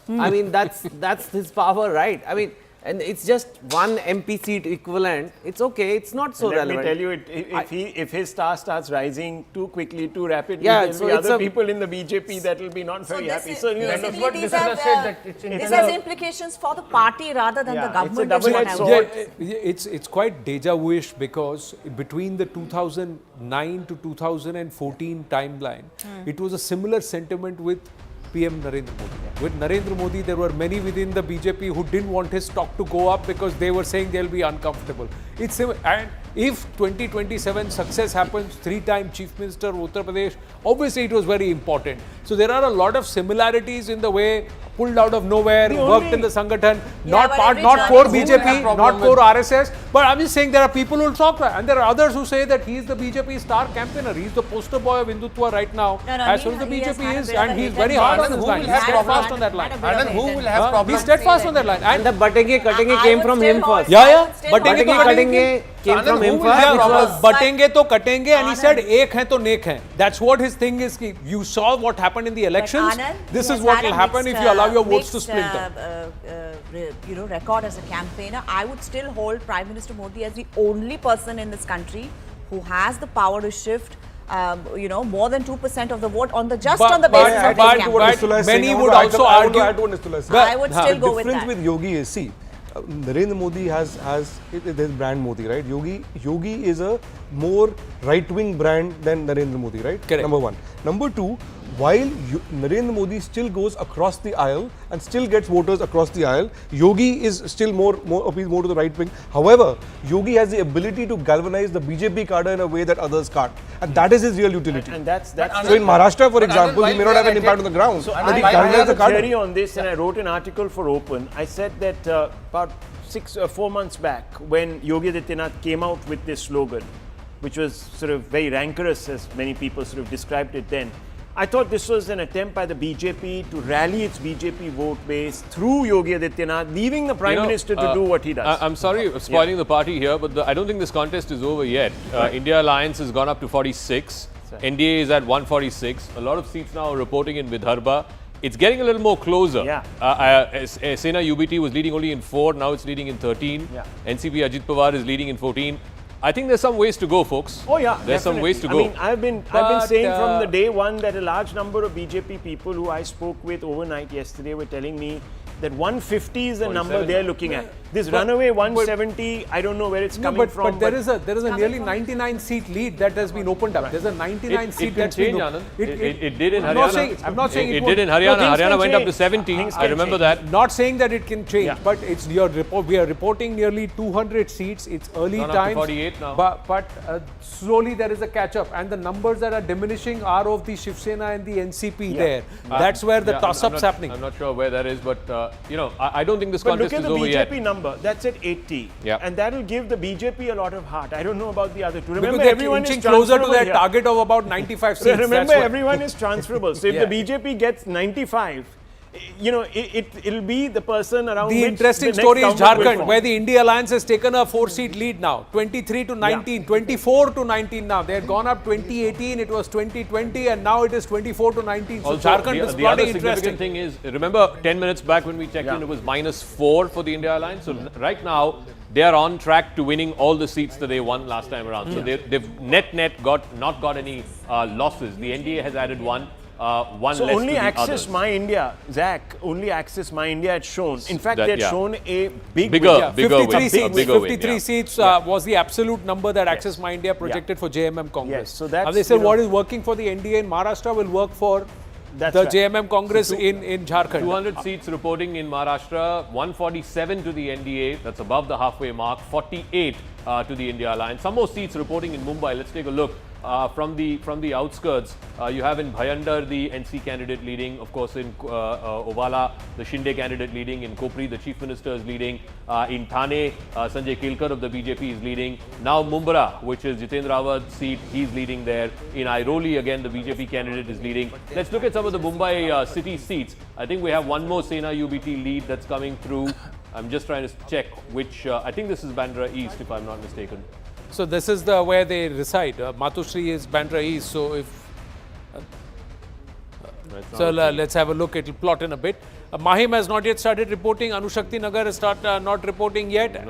Q: I mean, that's his power, right? I mean, and it's just one MP seat equivalent. It's okay. It's not so relevant.
A: Let me tell you, if his star starts rising too quickly, too rapidly,
Q: yeah,
A: there'll be other people in the BJP that will be not very happy. So
O: that's what this has implications for the party rather than the government.
A: It's a double-edged sword.
B: It's quite deja vu-ish because between the 2009 to 2014 timeline, it was a similar sentiment with PM Narendra Modi. With Narendra Modi, there were many within the BJP who didn't want his stock to go up because they were saying they'll be uncomfortable. And if 2027 success happens, three-time Chief Minister of Uttar Pradesh, obviously it was very important. So there are a lot of similarities in the way pulled out of nowhere, worked in the Sangathan, not core BJP, not core RSS. But I'm just saying there are people who will talk that. And there are others who say that he's the BJP star campaigner. He's the poster boy of Hindutva right now. As far as the BJP is, and he's very hard on his line. He's steadfast on that line.
R: And who will have problems?
B: He's steadfast on that line.
Q: And the Batenge came from him first.
B: Yeah.
Q: Batenge came from him first.
B: Batenge to katenge, and he said, ek hai to nek hai. That's what his thing is. You saw what happened in the elections. This is what will happen if you allow your votes to splinter.
O: Record as a campaigner. I would still hold Prime Minister Modi as the only person in this country who has the power to shift more than 2% of the vote on the basis of his campaign.
B: Many would also argue.
O: I would still go with that.
U: The difference with Yogi is, see, Narendra Modi there's brand Modi, right? Yogi is a more right-wing brand than Narendra Modi, right?
B: Correct.
U: Number one. Number two, while Narendra Modi still goes across the aisle and still gets voters across the aisle, Yogi is still more appeals more to the right wing. However, Yogi has the ability to galvanize the BJP cadre in a way that others can't, and that is his real utility.
A: And that's
U: so in Maharashtra, for example, he may not have an impact on the ground.
A: So
U: but
A: I have a theory on this, and I wrote an article for Open. I said that about 4 months back, when Yogi Adityanath came out with this slogan, which was sort of very rancorous, as many people sort of described it then, I thought this was an attempt by the BJP to rally its BJP vote base through Yogi Adityanath, leaving the Prime Minister to do what he does.
C: I'm sorry for spoiling the party here, but I don't think this contest is over yet. India Alliance has gone up to 46. NDA is at 146. A lot of seats now are reporting in Vidarbha. It's getting a little more closer. Sena UBT was leading only in 4, now it's leading in 13. NCP Ajit Pawar is leading in 14. I think there's some ways to go, folks.
A: Oh yeah,
C: there's some ways to go.
A: I mean, I've been saying from the day one that a large number of BJP people who I spoke with overnight yesterday were telling me that 150 is the number they're looking at. This runaway 170, I don't know where it's coming from.
B: But there is a nearly 99 seat lead that has been opened up. There's a 99 seat that's been opened.
C: It did in Haryana.
B: I'm not saying
C: it did in Haryana. Haryana went up to 70. I remember that.
B: Not saying that it can change, but it's we are reporting nearly 200 seats. It's early times.
C: 48 now.
B: But slowly there is a catch up, and the numbers that are diminishing are of the Shiv Sena and the NCP there. That's where the toss-up's happening.
C: I'm not sure where that is, but I don't think this
A: But
C: contest
A: look at
C: is
A: the
C: over
A: BJP
C: yet.
A: number. That's at 80.
C: Yeah.
A: And that will give the BJP a lot of heart. I don't know about the other two.
B: Because
A: Remember,
B: they're
A: everyone is
B: inching closer to
A: transferable
B: their
A: here.
B: target of about 95 seats.
A: Remember,
B: that's what-
A: everyone is transferable. So if
B: Yeah.
A: the BJP gets 95, it'll be the person around
B: The
A: which
B: interesting
A: the next
B: story is
A: government will
B: Jharkhand,
A: form.
B: where the India Alliance has taken a 4-seat lead now, 23 to 19, 24 to 19 now. They had gone up 2018, it was 2020, and now it is 24 to 19. So
C: Also,
B: Jharkhand is
C: the
B: bloody
C: other significant
B: interesting.
C: thing is, remember 10 minutes back when we checked in, it was -4 for the India Alliance. So right now, they are on track to winning all the seats that they won last time around. So they've net not got any losses. The NDA has added one
A: So
C: less
A: only
C: to the
A: Access
C: others.
A: My India, Zach, only Access My India had shown. In fact,
C: That-
A: they had
C: yeah.
A: shown a bigger
C: bigger
B: 53
C: win,
B: seats,
C: bigger win,
B: 53
C: yeah.
B: seats was the absolute number that Access My India projected for JMM-Congress.
A: Yes, so that's,
B: they said
A: you know-
B: what is working for the NDA in Maharashtra will work for
A: That's
B: the
A: right.
B: JMM-Congress
C: So
B: in Jharkhand.
C: 200 seats reporting in Maharashtra, 147 to the NDA, that's above the halfway mark, 48 to the India Alliance. Some more seats reporting in Mumbai. Let's take a look. From the outskirts, you have in Bhayandar the NC candidate leading, of course in Ovala the Shinde candidate leading, in Kopri the Chief Minister is leading, in Thane Sanjay Kelkar of the BJP is leading, now Mumbara, which is Jitendra Awad's seat, he's leading there, in Airoli again the BJP candidate is leading. Let's look at some of the Mumbai city seats. I think we have one more Sena UBT lead that's coming through. I'm just trying to check which, I think this is Bandra East if I'm not mistaken.
B: So this is the where they reside. Matushri is Bandra East. So if let's have a look. It'll plot in a bit. Mahim has not yet started reporting. Anushakti Nagar has not reporting yet.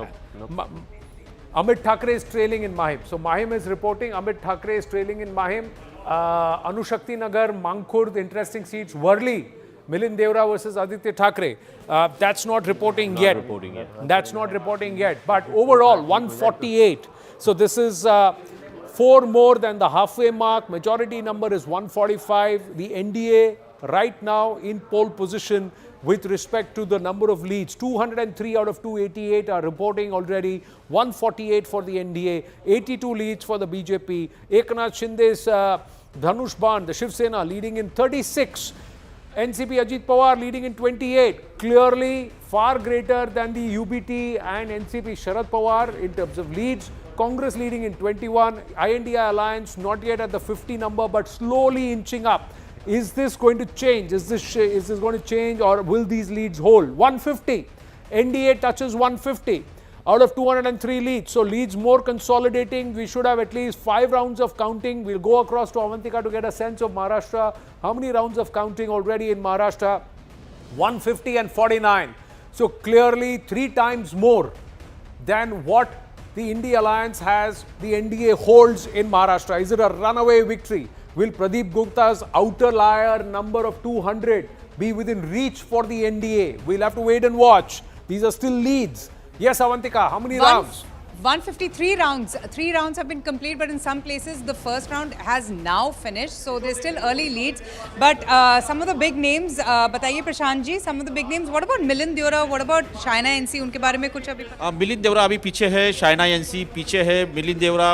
B: Amit Thackeray is trailing in Mahim. So Mahim is reporting. Amit Thackeray is trailing in Mahim. Anushakti Nagar, Mangkhurd, interesting seats. Worli, Milind Deora versus Aditya Thackeray. That's not reporting yet. That's not reporting yet. But overall, 148. So this is 4 more than the halfway mark. Majority number is 145. The NDA right now in pole position with respect to the number of leads. 203 out of 288 are reporting already. 148 for the NDA. 82 leads for the BJP. Eknath Shinde's Dhanush Ban, the Shiv Sena, leading in 36. NCP Ajit Pawar leading in 28. Clearly far greater than the UBT and NCP Sharad Pawar in terms of leads. Congress leading in 21, INDI Alliance not yet at the 50 number but slowly inching up. Is this going to change? Is this going to change or will these leads hold? 150. NDA touches 150 out of 203 leads. So leads more consolidating. We should have at least 5 rounds of counting. We'll go across to Avantika to get a sense of Maharashtra. How many rounds of counting already in Maharashtra? 150 and 49. So clearly 3 times more than what the India Alliance has, the NDA holds in Maharashtra. Is it a runaway victory? Will Pradeep Gupta's outer liar number of 200 be within reach for the NDA? We'll have to wait and watch. These are still leads. Yes, Avantika, how many rounds?
T: 153 rounds. 3 rounds have been complete, but in some places the first round has now finished. So there's still early leads. But some of the big names, बताइए Prashant ji, some of the big names. What about Milind Deora? What about Shaina NC? उनके बारे में कुछ अभी?
E: मिलिंद देवरा अभी पीछे है, Shaina NC पीछे है, मिलिंद देवरा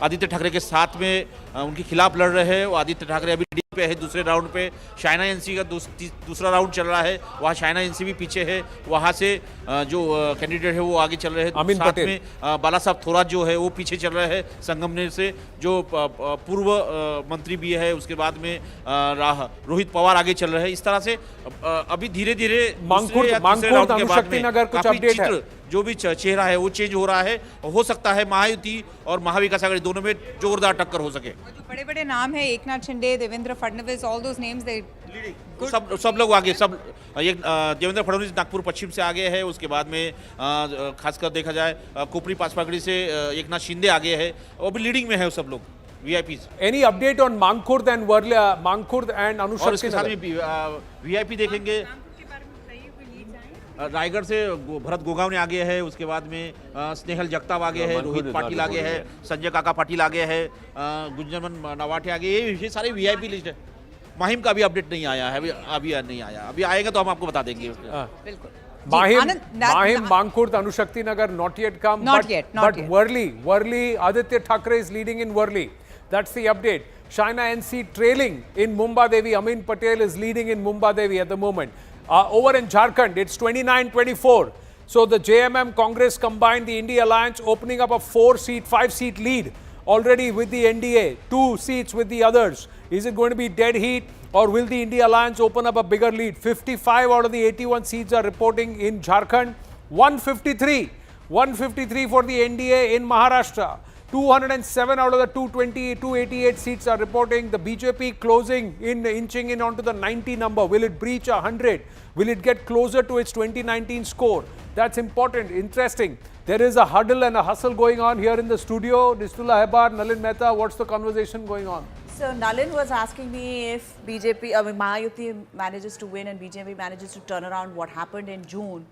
E: आदित्य ठाकरे के साथ में उनके खिलाफ लड़ रहे हैं। आदित्य ठाकरे अभी डी पे है दूसरे राउंड पे, शाइना एनसी का दूसरा राउंड चल रहा है, वहाँ शाइना एनसी भी पीछे है, वहाँ से जो कैंडिडेट है वो आगे चल रहे हैं। साथ में बाला साहब थोरात जो है वो पीछे चल रहे हैं संगमनेर से, जो पूर्व मंत्री भी है, उसके बाद में रोहित पवार आगे चल रहे हैं। इस तरह से अभी धीरे धीरे जो भी चेहरा है वो चेंज हो रहा है। हो सकता है महायुति और महाविकास आघाड़ी दोनों में जोरदार टक्कर हो सके।
T: बड़े बड़े नाम है, Eknath Shinde, Devendra Fadnavis, all those names they
E: सब लोग आगे, सब देवेंद्र फडणवीस नागपुर पश्चिम से आगे है, उसके बाद में खासकर देखा जाए कोपरी पासपागड़ी से एकनाथ शिंदे आगे है, वो भी लीडिंग में है सब लोग VIPs.
B: Any update on Mangkhurd and Mangkhurd and Anushakti?
E: और इसके साथ में VIP देखेंगे। रायगढ़ से भरत गोगावने आगे है, उसके बाद में स्नेहल जगताप आगे है, रोहित पाटिल आगे है, संजय काका पाटिल आगे है, गुंजन नवाटे आगे, ये सारे VIP लिस्ट है। माहिम का भी अपडेट नहीं आया है, अभी नहीं आया, अभी आएगा तो हम आपको बता देंगे।
T: बिल्कुल।
B: Mahim, Mangkhurd, Anushakti Nagar not yet come.
T: Not yet.
B: Worli, Aditya Thackeray is leading in Worli. That's the update. Shaina NC trailing in Mumbai Devi. Amin Patel is leading in Mumbai Devi at the moment. Over in Jharkhand, it's 29-24. So the JMM-Congress combined, the India Alliance opening up a 5-seat lead already with the NDA, 2 seats with the others. Is it going to be dead heat, or will the India Alliance open up a bigger lead? 55 out of the 81 seats are reporting in Jharkhand. 153 for the NDA in Maharashtra. 207 out of the 288 seats are reporting. The BJP inching in onto the 90 number. Will it breach 100? Will it get closer to its 2019 score? That's important, interesting. There is a huddle and a hustle going on here in the studio. Nistula Hebar, Nalin Mehta, what's the conversation going on?
O: So Nalin was asking me if Mahayuti manages to win and BJP manages to turn around what happened in June,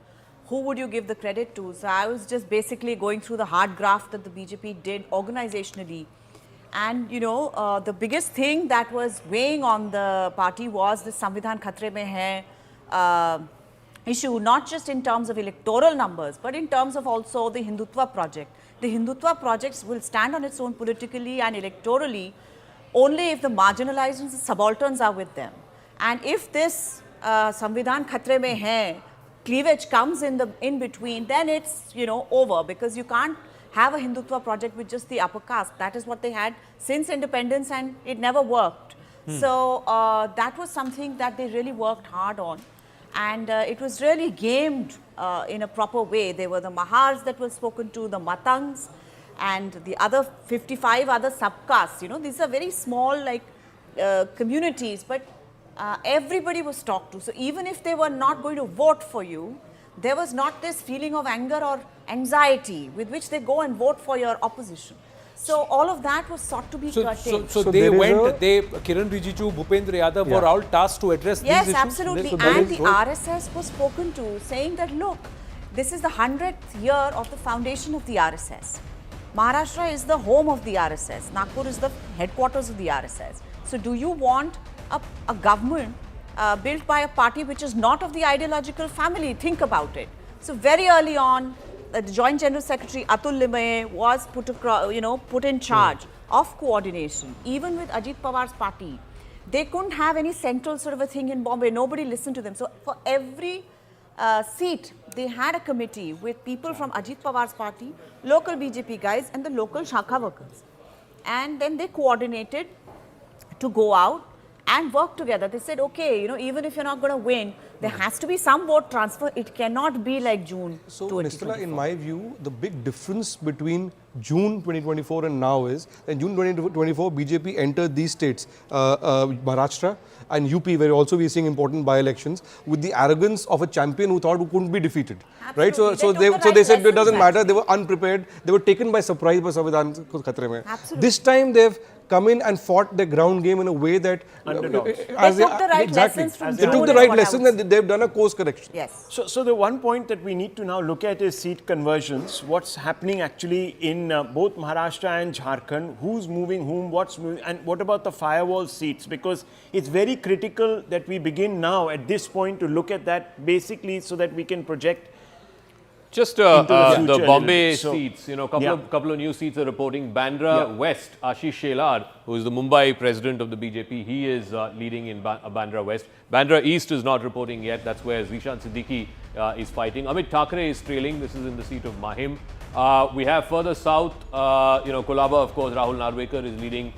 O: who would you give the credit to? So I was just basically going through the hard graft that the BJP did organizationally. And you know, the biggest thing that was weighing on the party was the Samvidhan Khatre Mein Hai issue, not just in terms of electoral numbers, but in terms of also the Hindutva project. The Hindutva projects will stand on its own politically and electorally only if the marginalized and the subalterns are with them. And if this Samvidhan Khatre Mein Hai cleavage comes in between, then it's, you know, over, because you can't have a Hindutva project with just the upper caste. That is what they had since independence, and it never worked. So that was something that they really worked hard on, and it was really gamed in a proper way. There were the Mahars that were spoken to, the Matangs, and the other 55 other subcastes. You know, these are very small communities, but everybody was talked to. So even if they were not going to vote for you, there was not this feeling of anger or anxiety with which they go and vote for your opposition. So all of that was sought to be curtailed.
B: So they went, Kiran Rijiju, Bhupendra Yadav were all tasked to address these issues?
O: Yes, absolutely. And the RSS was spoken to, saying that, look, this is the 100th year of the foundation of the RSS. Maharashtra is the home of the RSS. Nagpur is the headquarters of the RSS. So do you want a government built by a party which is not of the ideological family? Think about it. So very early on, the Joint General Secretary Atul Limaye was put in charge of coordination. Even with Ajit Pawar's party, they couldn't have any central sort of a thing in Bombay. Nobody listened to them. So for every seat, they had a committee with people from Ajit Pawar's party, local BJP guys, and the local Shakha workers. And then they coordinated to go out and work together. They said, okay, you know, even if you're not going to win, there has to be some vote transfer. It cannot be like June 2024.
U: Nistula, in my view, the big difference between June 2024 and now is that in June 2024, BJP entered these states, Maharashtra and UP, where also we are seeing important by-elections, with the arrogance of a champion who thought who couldn't be defeated. Absolutely. Right? So they said it doesn't matter. They were unprepared. They were taken by surprise by Samvidhan Khatre Mein. This time they've come in and fought the ground game in a way that
O: they took the right lessons from
U: They took the right lessons and they've done a course correction.
O: Yes.
A: So the one point that we need to now look at is seat conversions. What's happening actually in both Maharashtra and Jharkhand? Who's moving whom? What's moving? And what about the firewall seats? Because it's very critical that we begin now at this point to look at that basically so that we can project.
C: Just the Bombay seats, you know, couple of new seats are reporting. Bandra West, Ashish Shelar, who is the Mumbai president of the BJP, he is leading in Bandra West. Bandra East is not reporting yet. That's where Zishan Siddiqui is fighting. Amit Thackeray is trailing. This is in the seat of Mahim. We have further south, you know, Kolaba, of course, Rahul Narvekar is leading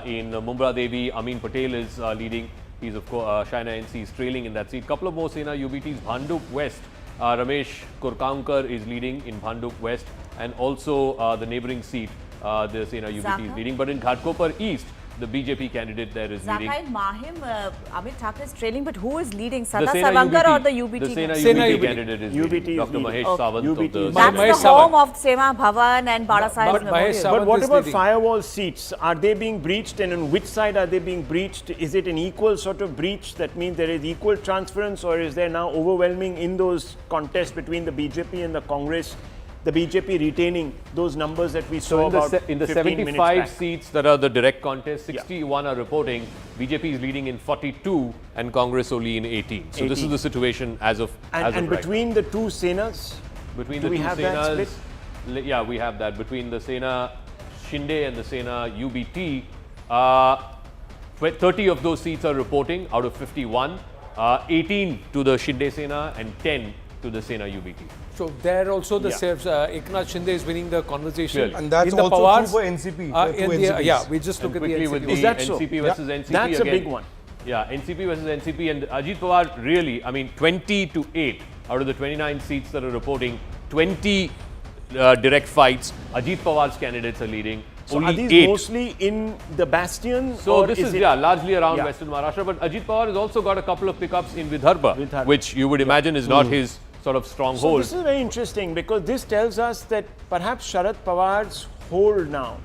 C: in Mumbra Devi. Amin Patel is leading. He's, of course, Shaina NC is trailing in that seat. Couple of more Sena UBTs. Bhanduk West. Ramesh Kurkankar is leading in Bhanduk West, and also the neighbouring seat, the Sena UBT is leading. But in Ghatkopar East, the BJP candidate there is leading.
O: Zaka and Mahim, Amit Thakur is trailing, but who is leading? Sada Sarvankar or the UBT?
C: The Sena UBT candidate is leading. Dr. Mahesh Sawant of the
O: That's the home of Sema Bhavan and Bada Sahib Memorial.
A: But what about firewall seats? Are they being breached, and on which side are they being breached? Is it an equal sort of breach? That means there is equal transference, or is there now overwhelming in those contests between the BJP and the Congress? The BJP retaining those numbers that we saw
C: in the 75 seats that are the direct contest, 61 are reporting. BJP is leading in 42 and Congress only in 18. So this is the situation as of
A: and between the two Senas?
C: Between the two Senas, yeah, we have that. Between the Sena Shinde and the Sena UBT, 30 of those seats are reporting out of 51. 18 to the Shinde Sena and 10 to the Sena UBT.
B: So there also the Eknath Shinde is winning the conversation.
C: Clearly.
U: And that's
B: in the
U: also
B: Pawars,
U: true for NCP.
B: yeah, we just look at the
C: quickly
B: NCP.
C: with
A: Is
C: the
A: that so?
C: NCP versus NCP
A: That's
C: again.
A: a big one.
C: Yeah, NCP versus NCP, and Ajit Pawar really, I mean, 20 to 8 out of the 29 seats that are reporting, 20 direct fights. Ajit Pawar's candidates are leading.
A: So
C: Only
A: are these
C: 8.
A: mostly in the bastion?
C: So
A: or
C: this is
A: it,
C: largely around Western Maharashtra, but Ajit Pawar has also got a couple of pickups in Vidarbha, which you would imagine is not his sort of
A: So
C: stronghold.
A: this is very interesting because this tells us that perhaps Sharad Pawar's hold now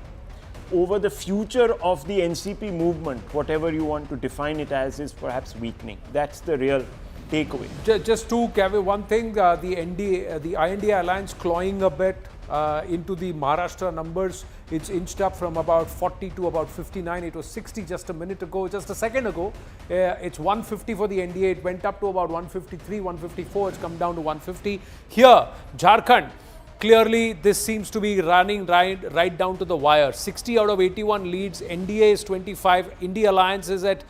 A: over the future of the NCP movement, whatever you want to define it as, is perhaps weakening. That's the real takeaway.
B: Just to cover one thing, the INDA alliance clawing a bit into the Maharashtra numbers. It's inched up from about 40 to about 59. It was 60 just a minute ago, just a second ago. It's 150 for the NDA. It went up to about 153, 154. It's come down to 150. Here, Jharkhand. Clearly, this seems to be running right down to the wire. 60 out of 81 leads. NDA is 25. India Alliance is at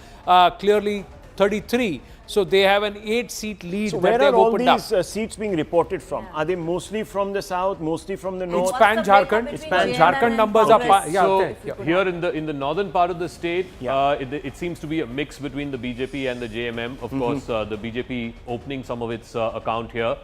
B: clearly 33. So they have an 8-seat lead.
A: So
B: that
A: where
B: they
A: are
B: have
A: all
B: opened
A: these
B: up.
A: seats being reported from? Are they mostly from the south, mostly from the north?
B: It's pan-Jharkhand. It's pan-Jharkhand numbers are
C: Here in the northern part of the state, it seems to be a mix between the BJP and the JMM. Of course, the BJP opening some of its account here.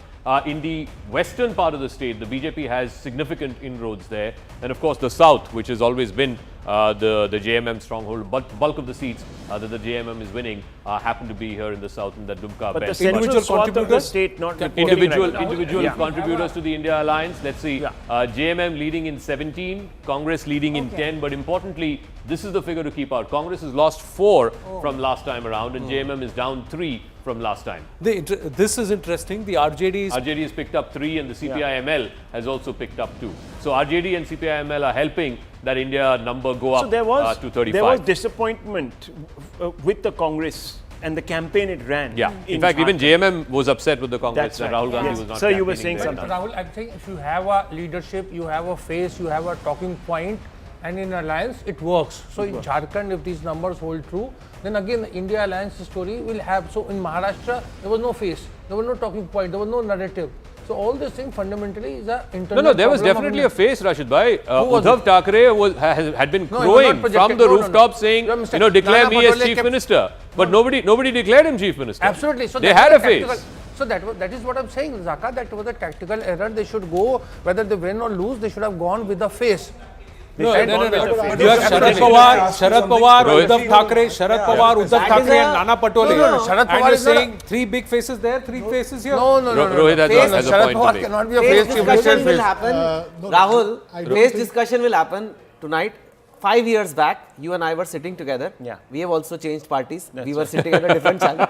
C: In the western part of the state, the BJP has significant inroads there. And of course, the south, which has always been the JMM stronghold, but bulk of the seats that the JMM is winning happen to be here in the south in the Dumka
A: But
C: belt.
A: the central swath of the state not
C: Individual
A: right
C: contributors to the India Alliance. Let's see, JMM leading in 17, Congress leading in 10, but importantly, this is the figure to keep out. Congress has lost 4 from last time around, and JMM is down 3 from last time.
B: This is interesting. The RJD
C: has picked up 3, and the CPI-ML has also picked up 2. So RJD and CPI-ML are helping that India number go up to 35.
A: There was disappointment with the Congress and the campaign it ran.
C: Yeah. In fact, even JMM was upset with the Congress that Rahul Gandhi was not.
A: So you were saying something.
R: Rahul, I'm saying if you have a leadership, you have a face, you have a talking point, and in alliance it works. So in Jharkhand, if these numbers hold true, then again the India Alliance story will have. So in Maharashtra, there was no face, there was no talking point, there was no narrative. So all this thing fundamentally is a internal.
C: No, there was definitely a face, Rashid bhai. Uddhav Thackeray had been crowing from the rooftop saying, declare me as chief minister. But nobody declared him chief minister.
R: Absolutely. So
C: they had a face.
R: So that is what I'm saying, Zaka. That was a tactical error. They should go, whether they win or lose, they should have gone with the face.
B: No. You have Sharad Pawar, Uddhav Thackeray, Sharad Pawar, Uddhav Thackeray and Nana Patole.
R: Sharad Pawar
B: is saying 3 big faces there, 3 faces here.
R: No.
C: Rohit has a point to make.
Q: Cannot be a face discussion will happen. Rahul, face discussion will happen tonight. 5 years back, you and I were sitting together. We have also changed parties. We were sitting at a different channel.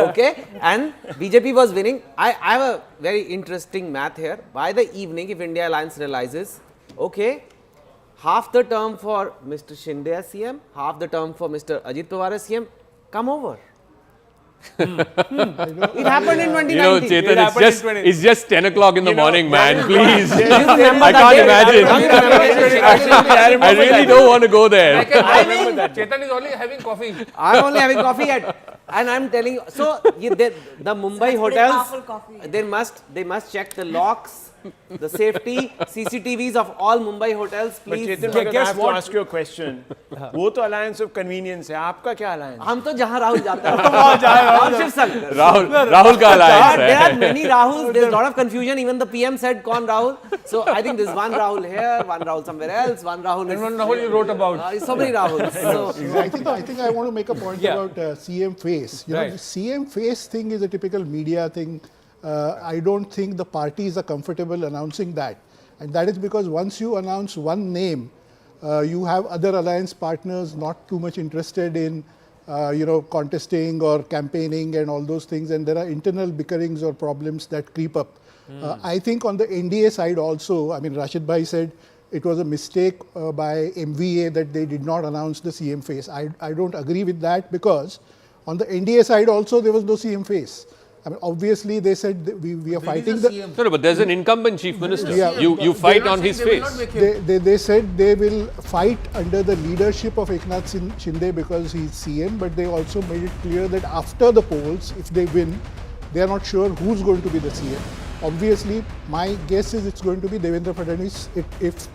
Q: Okay. And BJP was winning. I have a very interesting math here. By the evening, if India Alliance realizes, okay, half the term for Mr. Shinde as CM, half the term for Mr. Ajit Pawar as CM, come over. It happened in 2019.
C: Chetan, it's just 10 o'clock in the morning, man. Please. I can't imagine. I really don't want to go there.
R: Chetan is only having coffee.
Q: I'm only having coffee and I'm telling you. So the Mumbai hotels, they must check the locks, the safety, CCTVs of all Mumbai hotels. Please.
A: But Chetan, I have to ask you a question. वो तो alliance of convenience है. आपका क्या alliance?
Q: हम तो जहाँ राहुल जाता है.
C: Rahul का alliance है.
Q: There are many Rahuls. There's a lot of confusion. Even the PM said, "Kaun Rahul?" So I think there's one Rahul here, one Rahul somewhere else, one Rahul.
R: And one Rahul you wrote about.
Q: So many Rahuls. So
G: I think I want to make a point about CM face. You know, the CM face thing is a typical media thing. I don't think the parties are comfortable announcing that. And that is because once you announce one name, you have other alliance partners not too much interested in, contesting or campaigning and all those things. And there are internal bickerings or problems that creep up. I think on the NDA side also, I mean, Rashid Bhai said it was a mistake by MVA that they did not announce the CM face. I don't agree with that because on the NDA side also there was no CM face. I mean, obviously they said that we are fighting the.
C: No, but there's an incumbent chief minister.
G: Yeah.
C: You fight on his face.
G: They said they will fight under the leadership of Eknath Shinde because he's CM, but they also made it clear that after the polls, if they win, they are not sure who's going to be the CM. Obviously, my guess is it's going to be Devendra Fadnavis if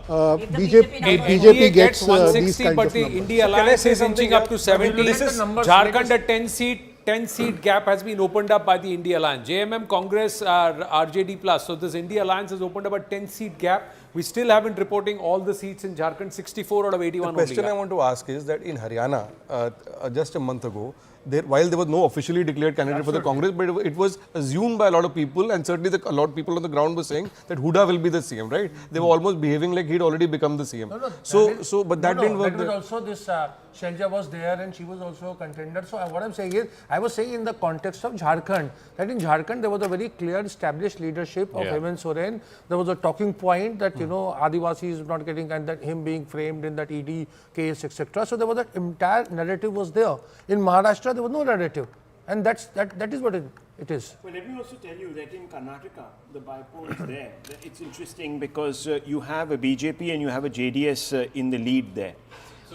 G: BJP gets
B: 160,
G: these kind
B: but
G: of
B: the
G: numbers.
B: India Alliance is inching up to 70. Jharkhand at 10 seat gap has been opened up by the India Alliance. JMM-Congress RJD plus. So this India Alliance has opened up a 10 seat gap. We still haven't reporting all the seats in Jharkhand, 64 out of 81
U: The question
B: only.
U: I want to ask is that in Haryana, just a month ago, while there was no officially declared candidate for the Congress, but it was assumed by a lot of people, and certainly a lot of people on the ground were saying that Huda will be the CM, right? They were almost behaving like he'd already become the CM. But that didn't work.
R: That was also this Shelja was there and she was also a contender. So what I'm saying is, I was saying in the context of Jharkhand, that in Jharkhand there was a very clear established leadership of Hemant Soren. There was a talking point that, you know, Adivasis not getting, and that him being framed in that ED case, etc. So there was that entire narrative was there. In Maharashtra, there was no narrative. And that is what it is.
A: Well, let me also tell you that in Karnataka, the bipole is there. It's interesting because you have a BJP and you have a JDS in the lead there.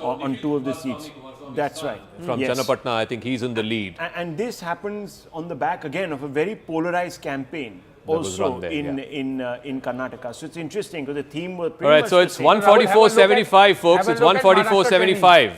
A: On two of the seats. That's right.
C: From Channapatna, I think he's in the lead.
A: And this happens on the back again of a very polarized campaign also
C: there,
A: in Karnataka. So it's interesting because the theme was pretty
C: All right,
A: much
C: so it's 144.75, folks. It's 144.75.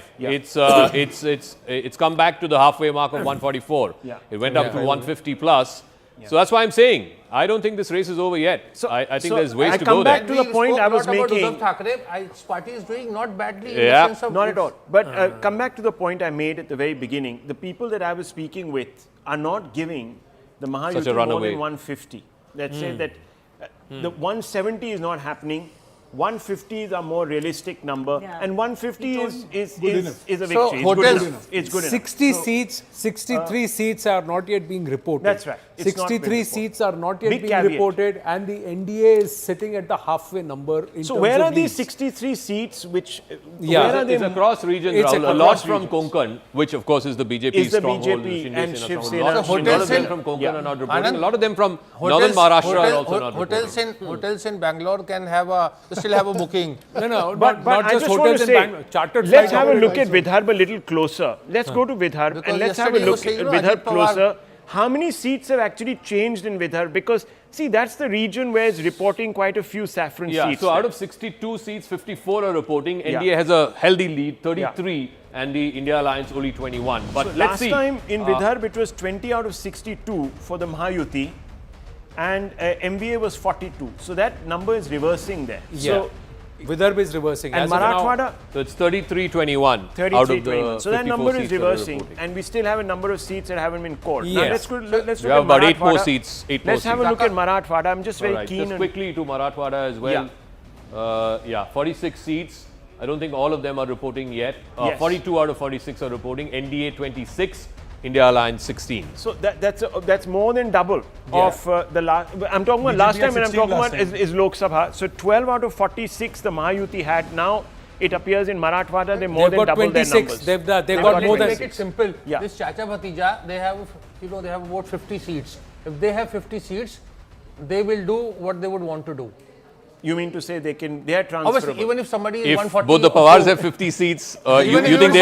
C: It's come back to the halfway mark of 144. It went up to 150 plus. So that's why I'm saying I don't think this race is over yet. So I think there's ways to go there.
A: I come back to the point I was making.
R: Uddhav Thackeray, his party is doing not badly in
C: Yeah.
R: the sense of...
A: Not at all. But come back to the point I made at the very beginning. The people that I was speaking with are not giving the Mahayuti more than 150. Let's say that the 170 is not happening. 150 is a more realistic number, and 150 is a victory.
B: So
A: It's good enough.
B: 60 seats, 63 seats are not yet being reported.
A: That's right. It's
B: 63 seats are not yet
A: Big
B: being
A: caveat.
B: reported, and the NDA is sitting at the halfway number. In
A: So
B: terms
A: where
B: of
A: are these
B: leads.
A: 63 seats? Which
B: Yeah.
A: where are they?
C: It's across regions,
B: It's
C: Rahul. A
B: across
C: lot from
A: regions.
C: Konkan, which of course is the BJP
A: Is the
C: stronghold.
A: BJP
C: Shinde
A: and
C: Sena
A: Shiv
C: stronghold.
A: Sena.
C: A lot of them from Konkan are not reporting. A lot of them from northern Maharashtra are also not reporting.
R: Hotels in Bangalore can have still have a booking.
B: No,
A: But
B: not
A: I
B: just
A: just want to
B: hotels in
A: say,
B: Bangalore. Chartered
A: let's
B: flight
A: have a look at
B: operators.
A: Vidarbha a little closer. Let's go to Vidarbha
R: Because
A: and let's have a
R: yesterday you
A: look
R: were saying,
A: at
R: you know,
A: Vidarbha
R: Ajit Pawar-
A: closer. How many seats have actually changed in Vidarbha? Because see, that's the region where it's reporting quite a few saffron seats.
C: So out
A: there.
C: of 62 seats, 54 are reporting.
A: Yeah.
C: NDA has a healthy lead, 33, and the India Alliance only 21. But
A: So
C: let's
A: last
C: see.
A: time in Vidarbha it was 20 out of 62 for the Mahayuti, and MVA was 42. So that number is reversing there. So
B: Vidarbha is reversing.
A: and
B: As of now,
A: Marathwada.
C: So it's 33-21 out
A: 33,
C: of the
A: 21. So that
C: 54
A: number is
C: seats that are
A: reversing,
C: reporting.
A: and we still have a number of seats that haven't been called. Now
B: Yes.
A: let's
C: We
A: look
C: have
A: at
C: about 8 more
A: Marathwada.
C: seats. 8 more
A: Let's have a
C: seats.
A: look at Marathwada. I'm just very
C: All right,
A: keen.
C: just
A: on-
C: quickly to Marathwada as well. 46 seats. I don't think all of them are reporting yet.
A: Yes.
C: 42 out of 46 are reporting. NDA 26, India Alliance 16.
A: So that's more than double of the last. I'm talking about last time, and I'm talking about is Lok Sabha. So 12 out of 46 the Mahayuti had. Now it appears in Marathwada they more
B: they've
A: than
B: got
A: double
B: 26.
A: their numbers.
B: They've got more than.
R: Make it simple.
A: Yeah.
R: This Chacha Bhatija, they have about 50 seats. If they have 50 seats, they will do what they would want to do.
A: You mean to say they are transferable?
R: Obviously, even if somebody is
C: If
R: 140
C: both the
R: or
C: Pawars
R: so-
C: have 50 seats,
R: Even
C: you
R: if
C: think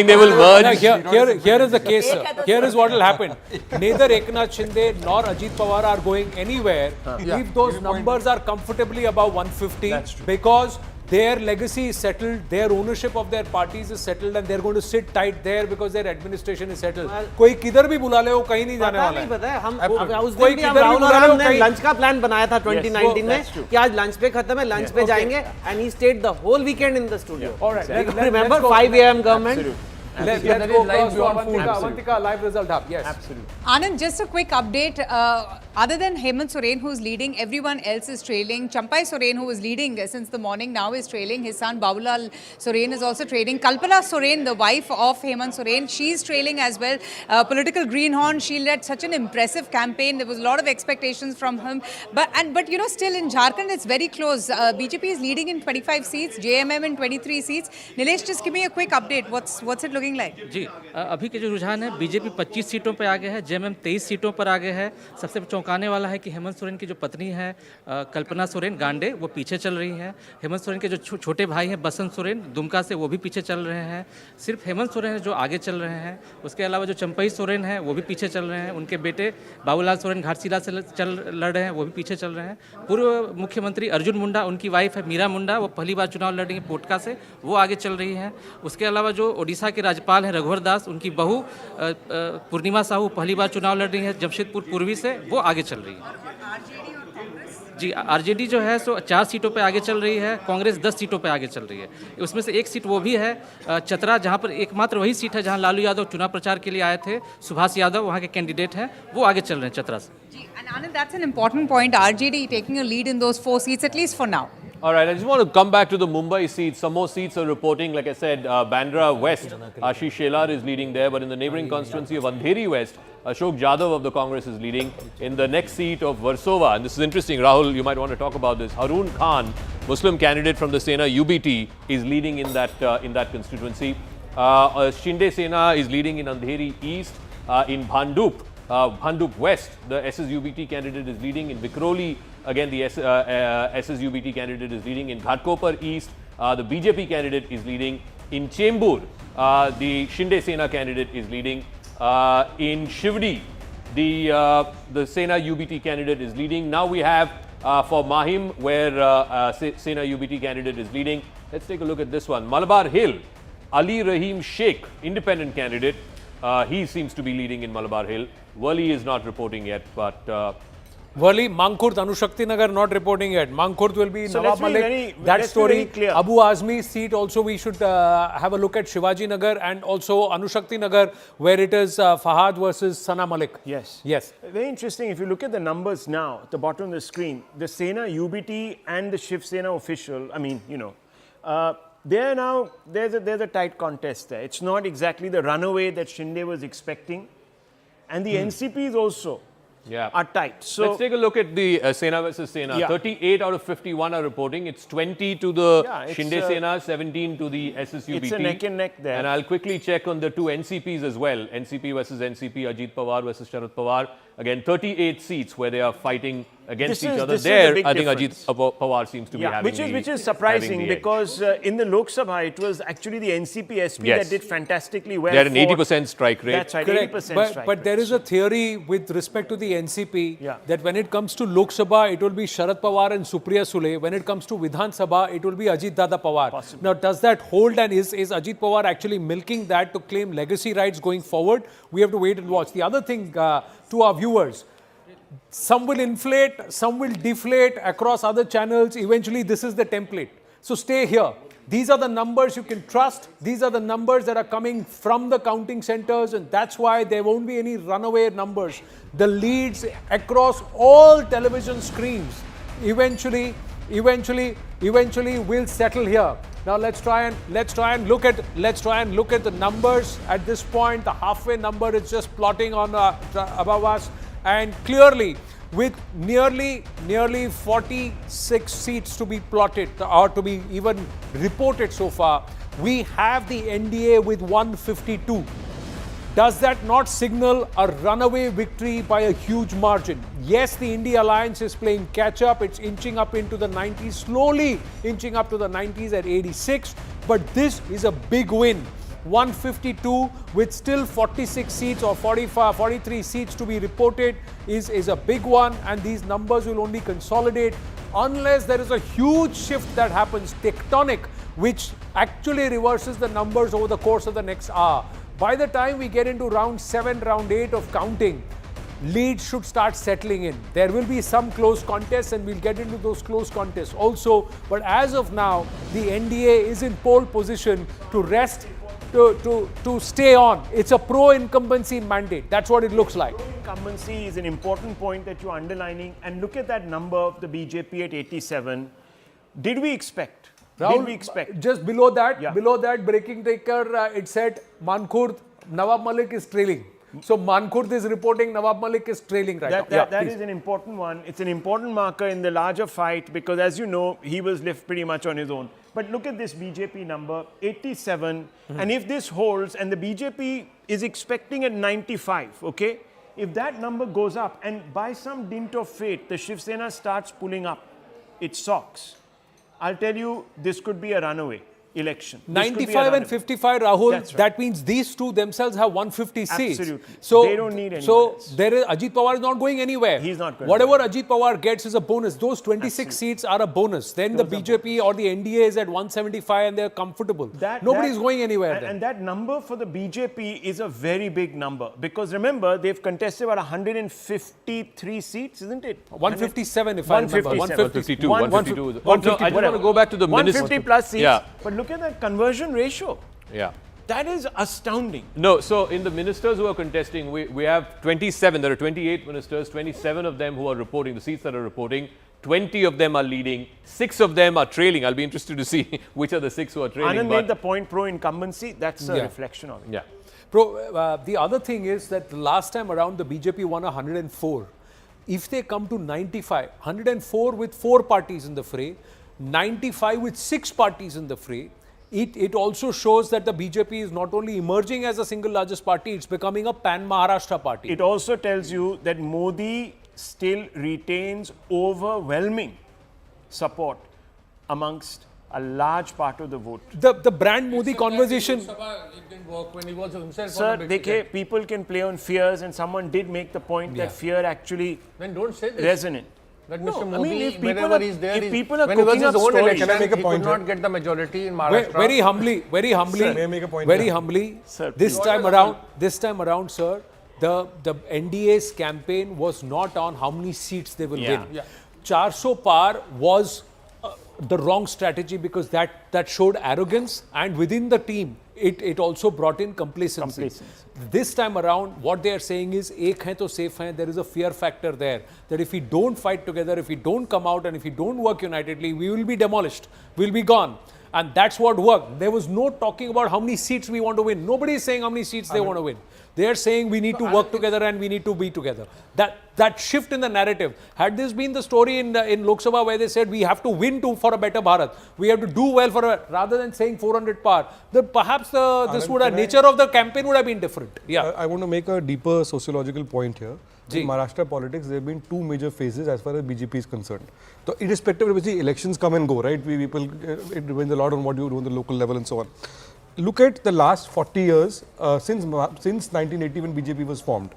C: they will
B: No,
C: merge?
B: here is the case, sir. Here is what will happen. Neither Eknath Shinde nor Ajit Pawar are going anywhere if those numbers are comfortably above 150 because their legacy is settled, their ownership of their parties is settled, and they're going to sit tight there because their administration is settled. कोई किधर भी बुला ले वो कहीं नहीं जाने वाला है।
Q: पता है हम उस
B: कोई
Q: दिन भी हम
B: किधर भी
Q: राहुल और
B: बुला लो,
Q: हम ने
B: कहीं-
Q: लंच का प्लान बनाया था 2019
A: that's
Q: में
A: true.
Q: कि आज लंच पे खत्म है लंच पे जाएंगे and he stayed the whole weekend in the studio
B: Alright,
Q: remember 5 AM government
B: Let's
R: that
B: go
R: is live
B: to
R: beyond food.
B: Avantika, live result up. Yes.
A: Absolutely.
T: Anand, just a quick update. Other than Hemant Soren, who's leading, everyone else is trailing. Champai Soren, who was leading since the morning, now is trailing. His son Babulal Soren is also trailing. Kalpana Soren, the wife of Hemant Soren, she's trailing as well. Political greenhorn, she led such an impressive campaign. There was a lot of expectations from him. But you know, still in Jharkhand, it's very close. BJP is leading in 25 seats, JMM in 23 seats. Nilesh, just give me a quick update. What's it looking looking like?
P: जी अभी के जो रुझान है BJP 25 सीटों पर आगे है, JMM 23 सीटों पर आगे है। सबसे चौंकाने वाला है कि हेमंत सोरेन की जो पत्नी है कल्पना सोरेन गांडे, वो पीछे चल रही हैं। हेमंत सोरेन के जो छोटे भाई हैं बसंत सोरेन दुमका से, वो भी पीछे चल रहे हैं। सिर्फ हेमंत सोरेन है जो आगे चल रहे हैं। उसके अलावा जो चंपई सोरेन है वो भी पीछे चल रहे हैं। उनके बेटे बाबूलाल सोरेन घाटशिला से लड़ रहे हैं, वो भी पीछे चल रहे हैं। पूर्व मुख्यमंत्री अर्जुन मुंडा, उनकी वाइफ है मीरा मुंडा, वो पहली बार चुनाव लड़ रही हैं पोटका से, वो आगे चल रही हैं। उसके अलावा जो ओडिशा के राज्यपाल हैं रघुवर दास, उनकी बहू पूर्णिमा साहू पहली बार चुनाव लड़ रही है जमशेदपुर पूर्वी से, वो आगे चल रही है। जी आरजेडी जो है सो 4 सीटों पे आगे चल रही है, कांग्रेस 10 सीटों पे आगे चल रही है। उसमें से एक सीट वो भी है चतरा, जहां पर एकमात्र वही सीट है जहां लालू यादव चुनाव प्रचार के लिए आए थे। सुभाष यादव वहां के कैंडिडेट हैं, वो आगे चल रहे हैं चतरा से।
T: And Anand, that's an important point. RJD taking a lead in those 4 seats, at least for now.
C: All right, I just want to come back to the Mumbai seats. Some more seats are reporting. Like I said, Bandra West, Ashish Shelar is leading there. But in the neighbouring constituency of Andheri West, Ashok Jadhav of the Congress is leading. In the next seat of Versova, and this is interesting, Rahul, you might want to talk about this. Haroon Khan, Muslim candidate from the Sena UBT, is leading in that constituency. Shinde Sena is leading in Andheri East. In Bhandup West, the SSUBT candidate is leading. In Vikhroli, again the SSUBT candidate is leading. In Ghatkopar East, the BJP candidate is leading. In Chembur, the Shinde Sena candidate is leading. In Shivdi, the Sena UBT candidate is leading. Now we have for Mahim, where Sena UBT candidate is leading. Let's take a look at this one. Malabar Hill, Ali Rahim Sheikh, independent candidate. He seems to be leading in Malabar Hill. Worli is not reporting yet, but
B: Worli, Mankhurd, Anushakti Nagar not reporting yet. Mankhurd will be
A: So
B: Nawab Malik. That story. Abu Azmi's seat also we should have a look at Shivaji Nagar and also Anushakti Nagar, where it is Fahad versus Sana Malik.
A: Yes.
B: Yes.
A: Very interesting. If you look at the numbers now at the bottom of the screen, the Sena UBT and the Shiv Sena official, I mean, you know, they're now, there's a tight contest there. It's not exactly the runaway that Shinde was expecting. And the NCPs also are tight. So
C: let's take a look at the Sena versus Sena.
A: Yeah.
C: 38 out of 51 are reporting. It's 20 to the Shinde Sena, 17 to the SSUBT.
A: It's a neck and neck there.
C: And I'll quickly check on the two NCPs as well. NCP versus NCP, Ajit Pawar versus Sharad Pawar. Again, 38 seats where they are fighting against each other. There, I think
A: difference.
C: Ajit Pawar seems to be having
A: which is surprising because in the Lok Sabha, it was actually the NCP SP that did fantastically well.
C: They had an 80% strike rate.
A: That's right, 80% strike rate.
B: But there is a theory with respect to the NCP that when it comes to Lok Sabha, it will be Sharad Pawar and Supriya Sule. When it comes to Vidhan Sabha, it will be Ajit Dada Pawar.
A: Possibly.
B: Now, does that hold, and is Ajit Pawar actually milking that to claim legacy rights going forward? We have to wait and watch. The other thing to our viewers, some will inflate, some will deflate across other channels. Eventually, this is the template. So stay here. These are the numbers you can trust. These are the numbers that are coming from the counting centers, and that's why there won't be any runaway numbers. The leads across all television screens eventually will settle here. Now let's try and look at the numbers at this point. The halfway number is just plotting on above us. And clearly, with nearly 46 seats to be plotted or to be even reported so far, we have the NDA with 152. Does that not signal a runaway victory by a huge margin? Yes, the India Alliance is playing catch up. It's inching up into the 90s, slowly inching up to the 90s at 86. But this is a big win. 152 with still 46 seats or 43 seats to be reported is a big one, and these numbers will only consolidate unless there is a huge shift that happens, tectonic, which actually reverses the numbers over the course of the next hour. By the time we get into round 7, round 8 of counting, leads should start settling in. There will be some close contests, and we'll get into those close contests also. But as of now, the NDA is in pole position to rest, to stay on. It's a pro-incumbency mandate. That's what it looks like.
A: Incumbency is an important point that you're underlining. And look at that number of the BJP at 87. Did we expect?
B: Rahul, just below that, breaking taker, it said Mankhurd, Nawab Malik is trailing. So Mankhurd is reporting Nawab Malik is trailing right now.
A: That is an important one. It's an important marker in the larger fight because, as you know, he was left pretty much on his own. But look at this BJP number, 87. And if this holds, and the BJP is expecting at 95, okay? If that number goes up, and by some dint of fate, the Shiv Sena starts pulling up its socks, I'll tell you, this could be a runaway election.
B: 95 and 55, Rahul,
A: That's right.
B: that means these two themselves have 150 seats.
A: Absolutely.
B: So
A: They don't need anyone else.
B: there is, Ajit Pawar is not going anywhere.
A: He's not going
B: Whatever Ajit Pawar gets is a bonus. Those 26 seats are a bonus. Then the BJP or the NDA is at 175 and they're comfortable. Nobody's going anywhere then.
A: And that number for the BJP is a very big number because remember, they've contested about 153 seats, isn't it?
B: 157 if I remember.
C: 152. 152. I just want to go back to the
A: 150 plus seats.
C: Yeah.
A: But look at that conversion ratio.
C: Yeah.
A: That is astounding.
C: No, so in the ministers who are contesting, we have 27. There are 28 ministers, 27 of them who are reporting, the seats that are reporting. 20 of them are leading, 6 of them are trailing. I'll be interested to see which are the 6 who are trailing.
A: Anand made the point pro-incumbency. That's a reflection of it.
C: Yeah.
B: The other thing is that the last time around the BJP won 104. If they come to 95, 104 with 4 parties in the fray, 95 with 6 parties in the fray, it also shows that the BJP is not only emerging as the single largest party, it's becoming a pan-Maharashtra party.
A: It also tells you that Modi still retains overwhelming support amongst a large part of the vote.
B: The brand Modi conversation.
R: It didn't work when he was himself
A: Sir,
R: on a big ticket.
A: people can play on fears and someone did make the point that fear actually
R: Then don't say this.
A: resonant.
R: That
A: No,
R: Mr.
A: I mean,
R: Modi,
A: if people
R: whenever
A: are-
R: he's there,
A: if people are
R: when it was
A: cooking
R: his
A: up
R: own
A: stories-
R: election,
A: Can I
U: make a
R: he
U: point
R: could
U: here?
R: not get the majority in Maharashtra.
B: Very humbly,
U: May I make a point
B: very
U: here?
B: humbly,
A: Sir,
B: this
A: please.
B: time around, sir, the NDA's campaign was not on how many seats they will
A: Yeah.
B: win. 400 par was the wrong strategy because that showed arrogance, and within the team, it also brought in complacency. This time around, what they are saying is, ek hai to safe hai. There is a fear factor there that if we don't fight together, if we don't come out, and if we don't work unitedly, we will be demolished. We'll be gone. And that's what worked. There was no talking about how many seats we want to win. Nobody is saying how many seats they want to win. They are saying we need to work together and we need to be together. That shift in the narrative, had this been the story in Lok Sabha where they said we have to win for a better Bharat, we have to do well rather than saying 400 par, perhaps nature of the campaign would have been different. Yeah.
U: I want to make a deeper sociological point here. In Maharashtra politics, there have been 2 major phases as far as BJP is concerned. So, irrespective of which the elections come and go, right? It depends a lot on what you do on the local level and so on. Look at the last 40 years since 1980 when BJP was formed.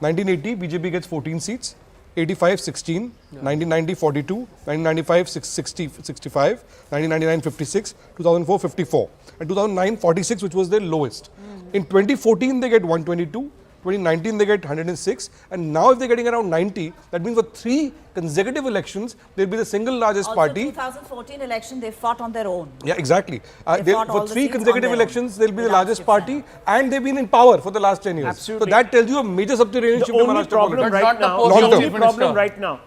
U: 1980, BJP gets 14 seats, 85, 16, 1990, 42, 1995, 65, 1999, 56, 2004, 54, and 2009, 46, which was their lowest. In 2014, they get 122. 2019 they get 106, and now if they're getting around 90, that means for 3 consecutive elections, they'll be the single largest
O: Also,
U: party.
O: 2014 election, they fought on their own.
U: Yeah, exactly.
O: fought all
U: For
O: the
U: 3
O: seats
U: consecutive
O: on their
U: elections, they'll be the
O: without
U: largest
O: Shiv
U: party, and they've been in power for the last 10 years.
A: Absolutely.
U: So that tells you a major subterranean shift in
A: The only
U: Maharashtra
A: problem
U: politics.
A: right now,
U: Long
A: the
U: term.
A: only problem right now,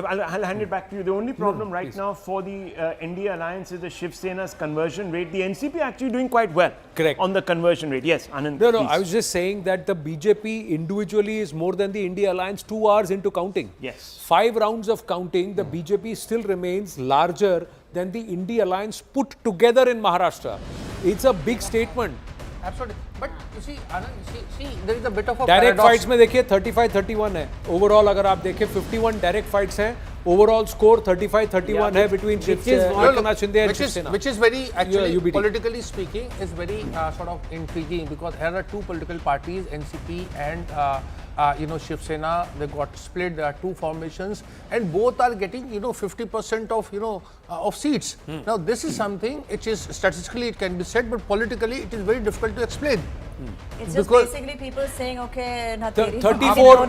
A: I'll hand it back to you. The only problem right now for the NDA alliance is the Shiv Sena's conversion rate. The NCP are actually doing quite well.
B: Correct.
A: On the conversion rate. Yes, Anand.
B: No,
A: please.
B: I was just saying that the BJP individually is more than the India alliance 2 hours into counting.
A: Yes.
B: 5 rounds of counting, the BJP still remains larger than the India alliance put together in Maharashtra. It's a big statement.
R: Absolutely. But you see, Anand, see, there is a bit of a
B: direct
R: paradox.
B: Fights में देखिए 35-31 है overall. अगर आप देखें 51 direct fights हैं, overall score 35-31 है between Eknath Shinde and Shiv Sena.
R: Which is very actually
B: UBT.
R: politically speaking is very sort of intriguing because here are 2 political parties, NCP and Shiv Sena. They got split. There are 2 formations, and both are getting 50% of of seats. Now this is something which is statistically it can be said, but politically it is very difficult to explain.
O: It's just basically people saying, okay,
B: 34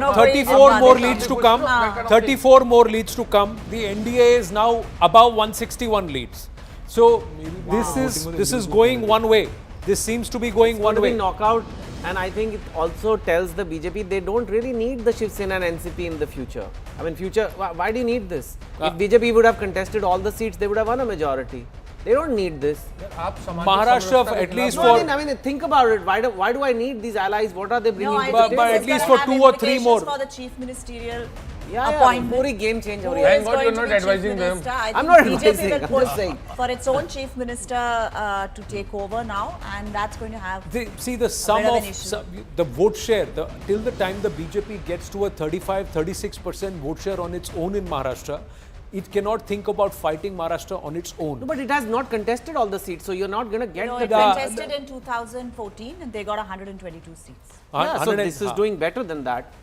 B: more leads to come. 34 more leads to come. The NDA is now above 161 leads. So this is going one way. This seems to be going one way.
Q: Knockout, and I think it also tells the BJP they don't really need the Shiv Sena and NCP in the future. I mean, why do you need this? If BJP would have contested all the seats, they would have won a majority. They don't need this.
B: Maharashtra, at least
Q: No,
B: for...
Q: I mean, think about it. Why do I need these allies? What are they bringing?
O: No, I
Q: to
O: think
Q: the
B: but
O: this
B: at
O: is
B: least
O: gonna
B: for
O: have
B: 2 or 3 more.
O: implications for the chief ministerial
Q: Yeah,
O: appointment.
Q: पूरी game change हो रही
O: Who
Q: है.
O: is going to be chief minister? I
Q: I'm
O: think
Q: not
O: BJP
Q: advising,
O: will
Q: I'm
O: push
Q: just saying.
O: for its own chief minister to take over now, and that's going to have
B: See the sum
O: bit of
B: of
O: an issue.
B: the vote share, till the time the BJP gets to a 35-36% vote share on its own in Maharashtra, it cannot think about fighting Maharashtra on its own.
Q: No, but it has not contested all the seats, so you're not going to get
O: No,
Q: the...
O: it contested in 2014 and they got 122 seats.
Q: Yeah, so this is doing better than that,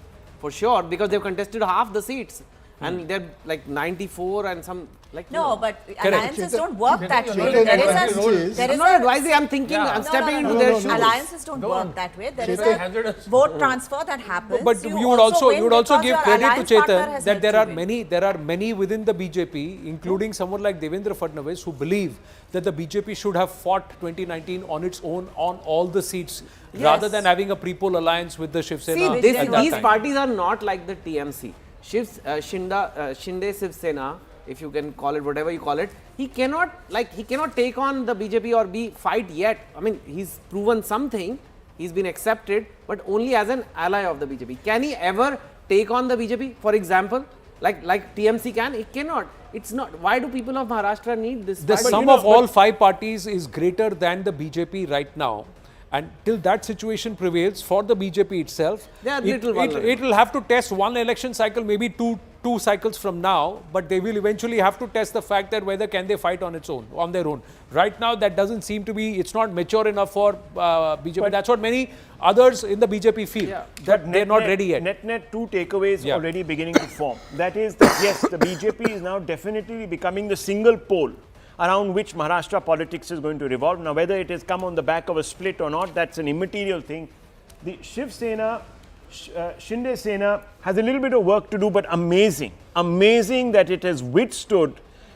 Q: for sure, because they've contested half the seats. And they're like 94 and some like...
O: No, but
Q: Correct.
O: alliances don't work that way.
Q: I'm not advising, I'm thinking, I'm stepping into their shoes.
O: Alliances don't work that way. There is a vote transfer that happens.
B: But you would also
O: because
B: give
O: your
B: credit to
O: alliance partner
B: Chetan
O: has
B: that
O: helped
B: there are many within the BJP, including someone like Devendra Fadnavis, who believe that the BJP should have fought 2019 on its own on all the seats, rather than having a pre-poll alliance with the Shiv Sena.
Q: See, these parties are not like the TMC. Shinde Shiv Sena, if you can call it whatever you call it, he cannot take on the BJP or fight yet. I mean, he's proven something, he's been accepted, but only as an ally of the BJP. Can he ever take on the BJP, for example, like TMC can? He cannot. It's not. Why do people of Maharashtra need this?
B: The sum of all 5 parties is greater than the BJP right now. And till that situation prevails for the BJP itself, it will have to test one election cycle, maybe two cycles from now, but they will eventually have to test the fact that whether can they fight on their own. Right now, that doesn't seem to be, it's not mature enough for BJP. But that's what many others in the BJP feel, that they're not ready yet.
A: Net 2 takeaways already beginning to form. That is that yes, the BJP is now definitely becoming the single pole around which Maharashtra politics is going to revolve. Now, whether it has come on the back of a split or not, that's an immaterial thing. The Shiv Sena, Shinde Sena has a little bit of work to do, but amazing that it has withstood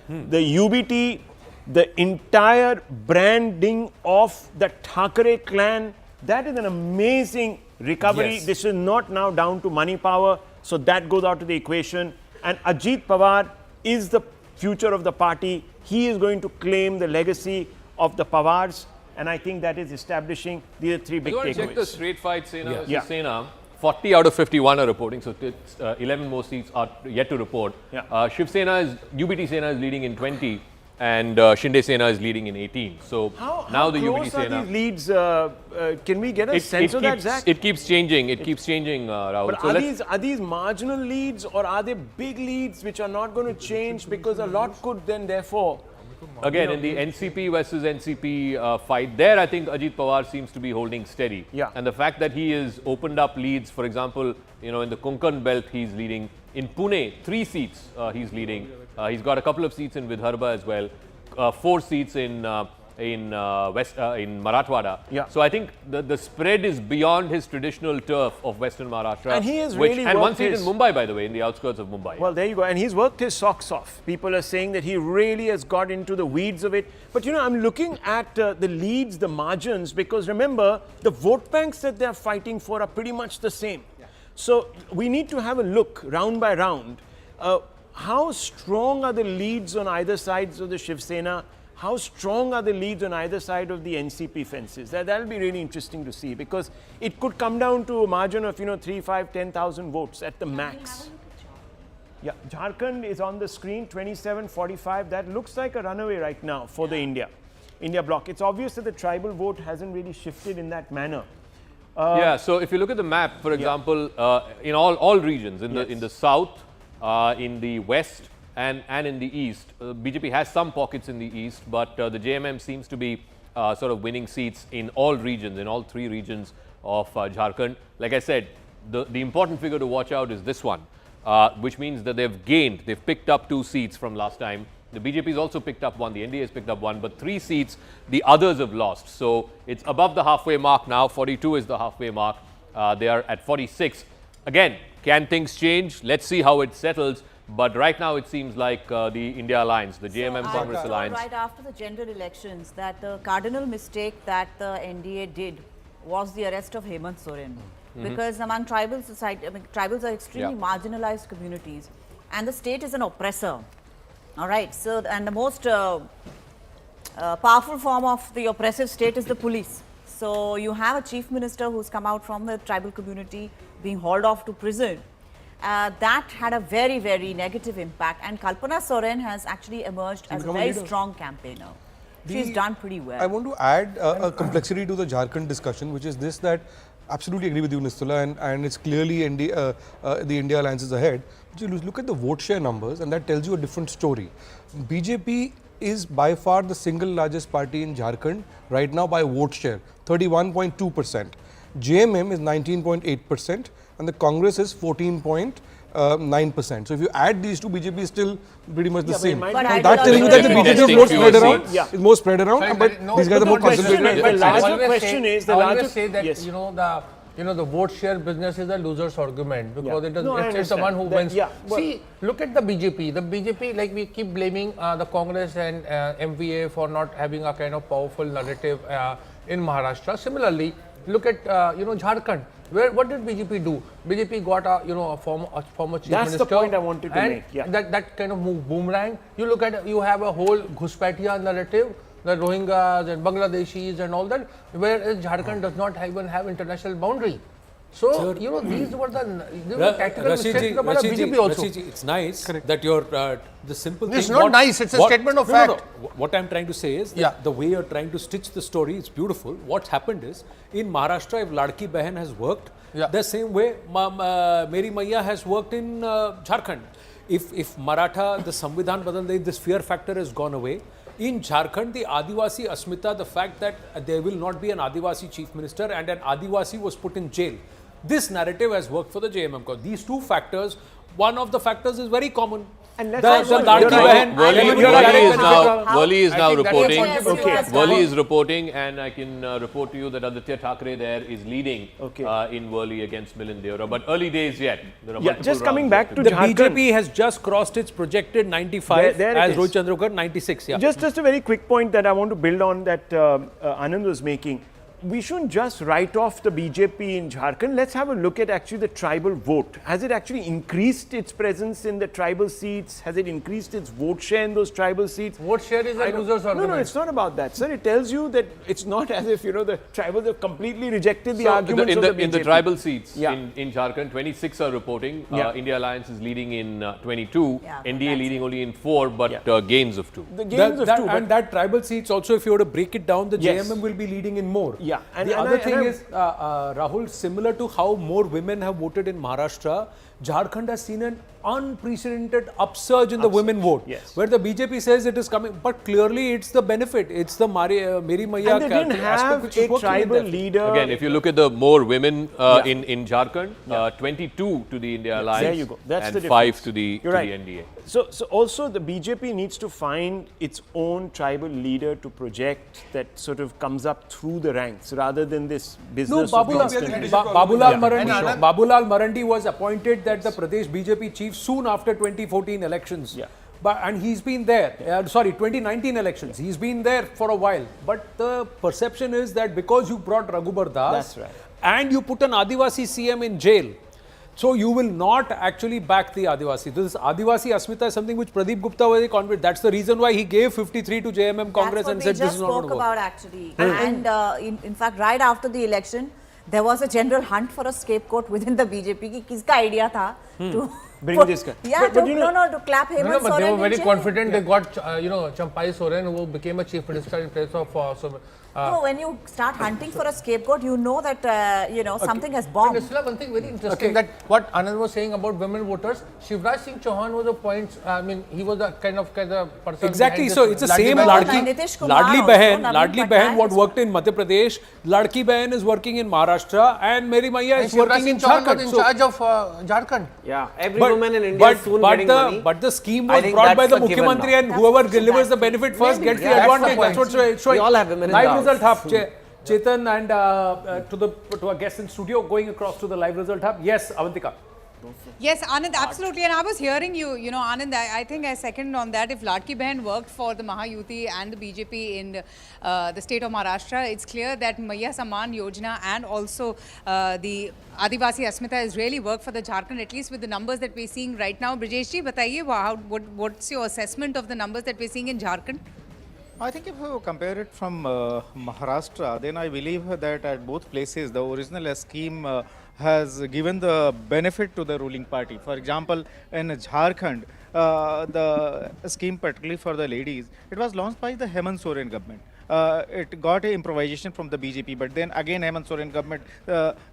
A: the UBT, the entire branding of the Thackeray clan. That is an amazing recovery.
B: Yes.
A: This is not now down to money power, so that goes out of the equation. And Ajit Pawar is the future of the party. He is going to claim the legacy of the Pawars, and I think that is establishing these 3 big takeaways.
C: Check the straight fight Sena versus Sena. 40 out of 51 are reporting, so 11 more seats are yet to report. Shiv Sena UBT Sena is leading in 20, and Shinde Sena is leading in 18. So now the UBT Sena.
A: Are these leads? Can we get a sense of that, Zach?
C: It keeps changing. It keeps changing, Rahul.
A: But are these marginal leads, or are they big leads which are not going to change, because a lot could then therefore...
C: Again, in the NCP versus NCP fight, there I think Ajit Pawar seems to be holding steady. And the fact that he has opened up leads, for example, in the Konkan belt, he's leading. In Pune, 3 seats he's leading. He's got a couple of seats in Vidarbha as well, 4 seats in Marathwada. So I think the spread is beyond his traditional turf of Western Maharashtra.
A: And he has really
C: and 1 seat in Mumbai, by the way, in the outskirts of Mumbai.
A: Well, there you go. And he's worked his socks off. People are saying that he really has got into the weeds of it. But I'm looking at the leads, the margins, because remember, the vote banks that they're fighting for are pretty much the same. So we need to have a look round by round. How strong are the leads on either sides of the Shiv Sena? How strong are the leads on either side of the NCP fences? That'll be really interesting to see, because it could come down to a margin of 3, 5, 10,000 votes at the max. Yeah, Jharkhand is on the screen, 27-45. That looks like a runaway right now for the India bloc. It's obvious that the tribal vote hasn't really shifted in that manner.
C: So if you look at the map, for example, in all regions, in the south, in the west, and in the east, BJP has some pockets in the east, but the JMM seems to be sort of winning seats in all regions, in all 3 regions of Jharkhand. Like I said, the important figure to watch out is this one, which means that they've picked up 2 seats from last time. The BJP has also picked up 1, the NDA has picked up 1, but 3 seats the others have lost. So it's above the halfway mark now. 42 is the halfway mark. They are at 46. Again, can things change? Let's see how it settles. But right now it seems like the India Alliance, the JMM-Congress Alliance.
O: Right after the general elections, that the cardinal mistake that the NDA did was the arrest of Hemant Soren. Because among tribal society, tribals are extremely marginalized communities, and the state is an oppressor. All right. So, and the most powerful form of the oppressive state is the police. So you have a chief minister who's come out from the tribal community being hauled off to prison. That had a very, very negative impact, and Kalpana Soren has actually emerged as a very strong campaigner. She's done pretty well.
U: I want to add a complexity to the Jharkhand discussion, which is this, that absolutely agree with you, Nistula, and it's clearly the India alliance is ahead. But you look at the vote share numbers, and that tells you a different story. BJP is by far the single largest party in Jharkhand right now by vote share, 31.2%. JMM is 19.8%, and the Congress is 14.9%. So if you add these two, BJP is still pretty much the same. So that tells you that the BJP is more spread around. Is more spread around, but these guys are more concentrated.
A: The larger question is
R: the larger say that the vote share business is a loser's argument because it's the one who wins. See, look at the BJP. The BJP, like we keep blaming the Congress and MVA for not having a kind of powerful narrative in Maharashtra. Similarly, look at Jharkhand. What did BJP do? BJP got a former chief minister.
A: That's the point I wanted to make. Yeah.
R: That kind of move boomerang. You look at you have a whole Ghuspatia narrative, the Rohingyas and Bangladeshis and all that, whereas Jharkhand does not even have international boundary. So, these were the tactical mistakes by BJP also.
B: It's nice that you're the simple thing.
R: It's not nice, it's a statement of fact.
B: What I'm trying to say is that the way you're trying to stitch the story is beautiful. What's happened is, in Maharashtra, if Ladki Behan has worked, the same way Meri Maiya has worked in Jharkhand. If Maratha, the Samvidhan Badal Gayi, this fear factor has gone away. In Jharkhand, the Adivasi Asmita, the fact that there will not be an Adivasi chief minister and an Adivasi was put in jail. This narrative has worked for the JMM. These two factors, one of the factors is very common.
A: And
C: Worli is now reporting. Worli is reporting, and I can report to you that Aditya Thackeray there is leading in Worli against Milind Deora. But early days yet.
A: Just coming back to
B: the
A: Jharkhand.
B: BJP has just crossed its projected 95 as Rohit Chandrakar 96.
A: Just a very quick point that I want to build on that Anand was making. We shouldn't just write off the BJP in Jharkhand. Let's have a look at actually the tribal vote. Has it actually increased its presence in the tribal seats? Has it increased its vote share in those tribal seats?
R: Vote share is a loser's argument.
A: No, it's not about that, sir. It tells you that it's not as if, the tribals have completely rejected the arguments of the BJP.
C: In the tribal seats in Jharkhand, 26 are reporting. India Alliance is leading in 22. NDA leading only in 4, but gains of 2.
A: The gains of 2.
B: And that tribal seats also, if you were to break it down, the JMM will be leading in more.
A: And
B: the other thing is, Rahul, similar to how more women have voted in Maharashtra, Jharkhand has seen an unprecedented upsurge in the women vote, where the BJP says it is coming, but clearly it's the benefit, it's the Meri Maiya
A: and they didn't have a tribal leader.
C: Again, if you look at the more women in Jharkhand, 22 to the India Alliance,
A: there you go. That's
C: and
A: the
C: 5 to the NDA.
A: So also the BJP needs to find its own tribal leader to project that sort of comes up through the ranks rather than this business.
B: Babulal Marandi was appointed that the Pradesh BJP chief soon after 2014 elections. And he's been there, 2019 elections, he's been there for a while. But the perception is that because you brought Raghubar Das and you put an Adivasi CM in jail, so you will not actually back the Adivasi. This Adivasi Asmita is something which Pradeep Gupta was very confident. That's the reason why he gave 53 to JMM-Congress and said this is not going to work.
O: That's what we just spoke about actually. And in fact, right after the election, there was a general hunt for a scapegoat within the BJP. Kiska idea tha to
A: bring this guy.
O: Yeah, to clap him.
R: No, but they were very confident. They got Champai Soren, who became a chief minister in place of
O: when you start hunting for a scapegoat, you know that something has bombed.
R: And one thing very interesting that what Anand was saying about women voters, Shivraj Singh Chauhan was a point. I mean, he was a kind of person.
B: Exactly. So it's the same Ladli Behan, what worked in Madhya Pradesh. Ladki Behan is working in Maharashtra, and Meri Maiya is working in Jharkhand.
R: In charge of Jharkhand.
Q: Yeah, every woman in India is soon getting money.
B: But the scheme was brought by the Mukhyamantri, and whoever delivers the benefit first gets the advantage. That's what's showing.
Q: We all have women in the
B: Result hub, Chetan, and to our guests in studio, going across to the live result hub. Yes, Avantika.
T: Yes, Anand, absolutely. And I was hearing you, Anand, I think I second on that. If Ladki Behan worked for the Mahayuti and the BJP in the state of Maharashtra, it's clear that Maiya Samman Yojana and also the Adivasi Asmita has really worked for the Jharkhand, at least with the numbers that we're seeing right now. Brijesh ji, bataiye, what's your assessment of the numbers that we're seeing in Jharkhand?
F: I think if you compare it from Maharashtra, then I believe that at both places the original scheme has given the benefit to the ruling party. For example, in Jharkhand, the scheme particularly for the ladies, it was launched by the Hemant Soren government. It got an improvisation from the BJP, but then again Hemant Soren government,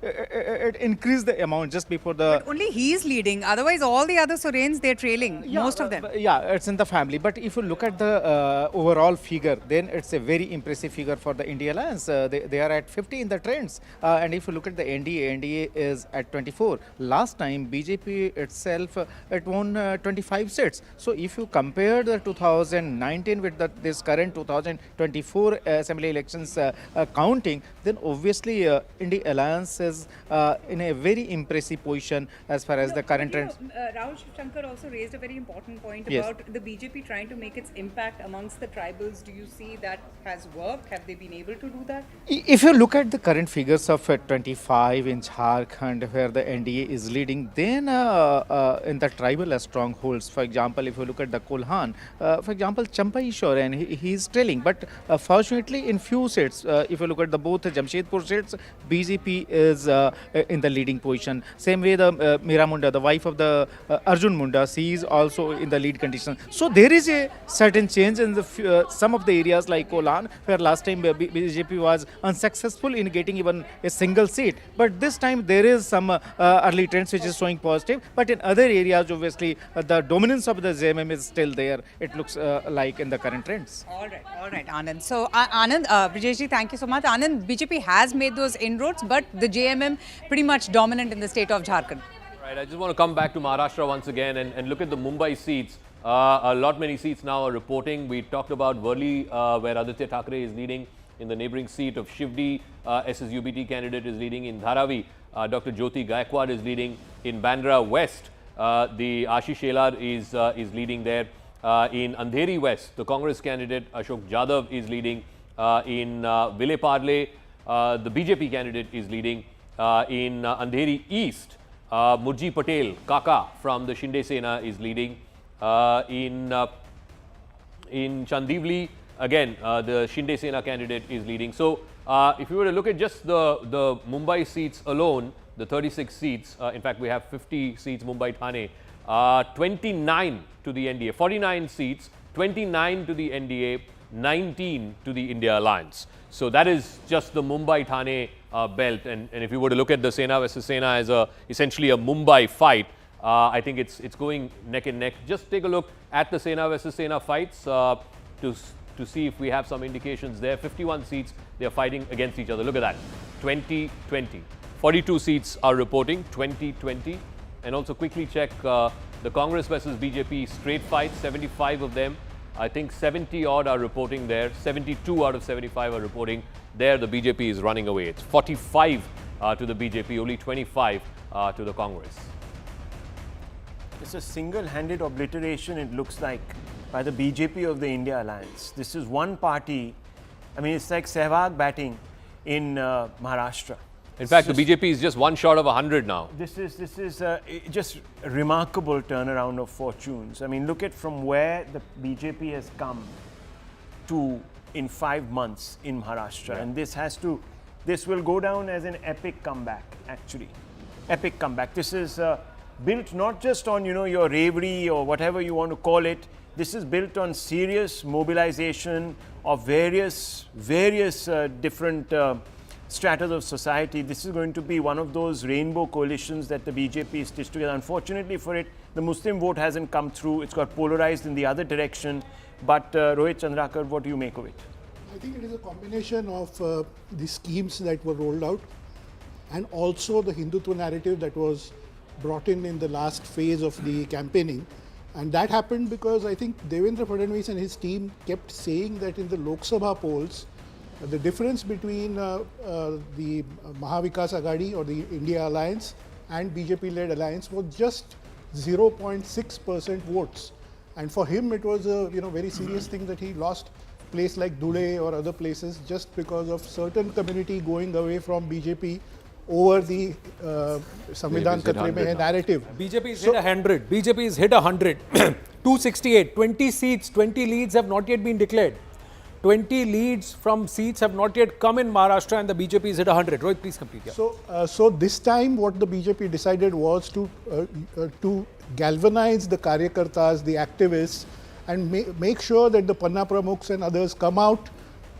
F: it increased the amount just before the...
T: But only he is leading, otherwise all the other Sorens, they're trailing, most of them.
F: Yeah, it's in the family. But if you look at the overall figure, then it's a very impressive figure for the India Alliance. They are at 50 in the trends. And if you look at the NDA is at 24. Last time, BJP itself, it won 25 seats. So if you compare the 2019 with this current 2024 assembly elections counting, then obviously India Alliance is in a very impressive position as far as the current trends.
T: Rahul Shankar also raised a very important point
F: Yes.
T: about the BJP trying to make its impact amongst the tribals. Do you see that has worked? Have they been able to do that?
F: If you look at the current figures of 25 in Jharkhand, where the NDA is leading, then in the tribal strongholds, for example, if you look at the Kolhan, for example, Champai Shoren, he is trailing. But fortunately, in few seats, if you look at the both Jamshedpur seats, BJP is in the leading position. Same way, the Meera Munda, the wife of the Arjun Munda, she is also in the lead condition. So there is a certain change in the some of the areas like Kolhan, where last time BJP was unsuccessful in getting even a single seat. But this time there is some early trends which is showing positive. But in other areas, obviously, the dominance of the JMM is still there. It looks like in the current trends.
T: All right, Anand. So, Anand, Brajeshji, thank you so much. Anand, BJP has made those inroads, but the JMM pretty much dominant in the state of Jharkhand.
C: Right, I just want to come back to Maharashtra once again and look at the Mumbai seats. Many seats now are reporting. We talked about Worli, where Aditya Thackeray is leading. In the neighbouring seat of Shivdi, SSUBT candidate is leading. In Dharavi, Dr. Jyoti Gaikwad is leading. In Bandra West, the Ashish Shelar is leading there. In Andheri West, the Congress candidate Ashok Jadhav is leading. In Vile Parle, the BJP candidate is leading. In Andheri East, Murji Patel, Kaka from the Shinde Sena is leading. In Chandivli, again, the Shinde Sena candidate is leading. So, if you were to look at just the Mumbai seats alone, the 36 seats, in fact, we have 50 seats, Mumbai Thane, 29 to the NDA, 49 seats, 29 to the NDA, 19 to the India Alliance. So, that is just the Mumbai Thane belt. And if you were to look at the Sena versus Sena as essentially a Mumbai fight, I think it's going neck and neck. Just take a look at the Sena versus Sena fights to see if we have some indications there. 51 seats, they are fighting against each other. Look at that, 20-20. 42 seats are reporting, 20-20. And also quickly check the Congress versus BJP straight fights, 75 of them. I think 70 odd are reporting there, 72 out of 75 are reporting there. The BJP is running away. It's 45 to the BJP, only 25 to the Congress.
A: It's a single-handed obliteration, it looks like, by the BJP of the India Alliance. This is one party. I mean, it's like Sehwag batting in Maharashtra.
C: In fact, the BJP is just one short of 100 now.
A: This is just a remarkable turnaround of fortunes. I mean, look at from where the BJP has come to in 5 months in Maharashtra. Yeah. And this will go down as an epic comeback, actually. Epic comeback. This is built not just on, your bravery or whatever you want to call it. This is built on serious mobilization of various different stratas of society. This is going to be one of those rainbow coalitions that the BJP stitched together. Unfortunately for it, the Muslim vote hasn't come through. It's got polarized in the other direction. But Rohit Chandrakar, what do you make of it?
G: I think it is a combination of the schemes that were rolled out and also the Hindutva narrative that was brought in the last phase of the campaigning. And that happened because I think Devendra Fadnavis and his team kept saying that in the Lok Sabha polls, the difference between the Mahavikas Aghadi or the India Alliance and BJP-led alliance was just 0.6% votes. And for him, it was a very serious thing that he lost place like Dhule or other places just because of certain community going away from BJP over the Samvidhan Khatre Mein Hai narrative.
B: BJP is hit 100. BJP is hit 100. 268, 20 seats, 20 leads have not yet been declared. 20 leads from seats have not yet come in Maharashtra, and the BJP is at 100. Rohit, please complete. Yeah.
G: So this time what the BJP decided was to galvanize the Karyakartas, the activists, and make sure that the Panna Pramukhs and others come out,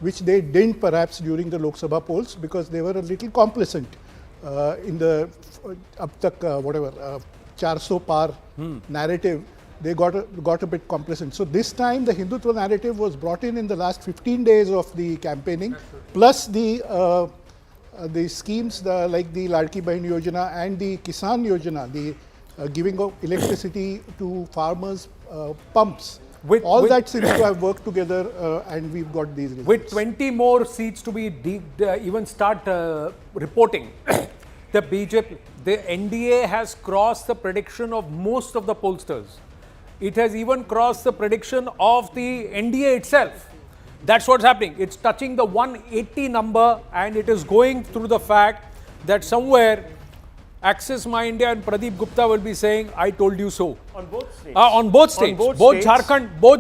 G: which they didn't perhaps during the Lok Sabha polls, because they were a little complacent in the up tak whatever 400 par narrative. They got a bit complacent. So this time the Hindutva narrative was brought in the last 15 days of the campaigning, plus the schemes like the Ladki Bahin Yojana and the Kisan Yojana, the giving of electricity to farmers, pumps. All that seems to have worked together, and we've got these results.
B: With 20 more seats to be even start reporting, the BJP, the NDA has crossed the prediction of most of the pollsters. It has even crossed the prediction of the NDA itself. That's what's happening. It's touching the 180 number, and it is going through the fact that somewhere Access My India and Pradeep Gupta will be saying, I told you so.
A: On both states.
B: On both states.
A: Both
B: states.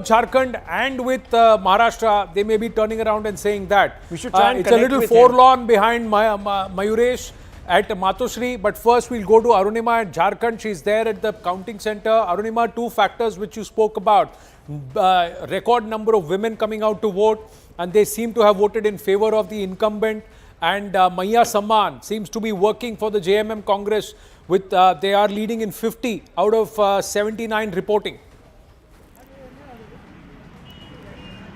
B: Jharkhand and with Maharashtra, they may be turning around and saying that.
A: We should try and
B: it's a little forlorn behind Mayuresh at Matoshri, but first we'll go to Arunima at Jharkhand. She's there at the counting center. Arunima, two factors which you spoke about. Record number of women coming out to vote, and they seem to have voted in favor of the incumbent. And Maiya Samman seems to be working for the JMM-Congress with, they are leading in 50 out of 79 reporting.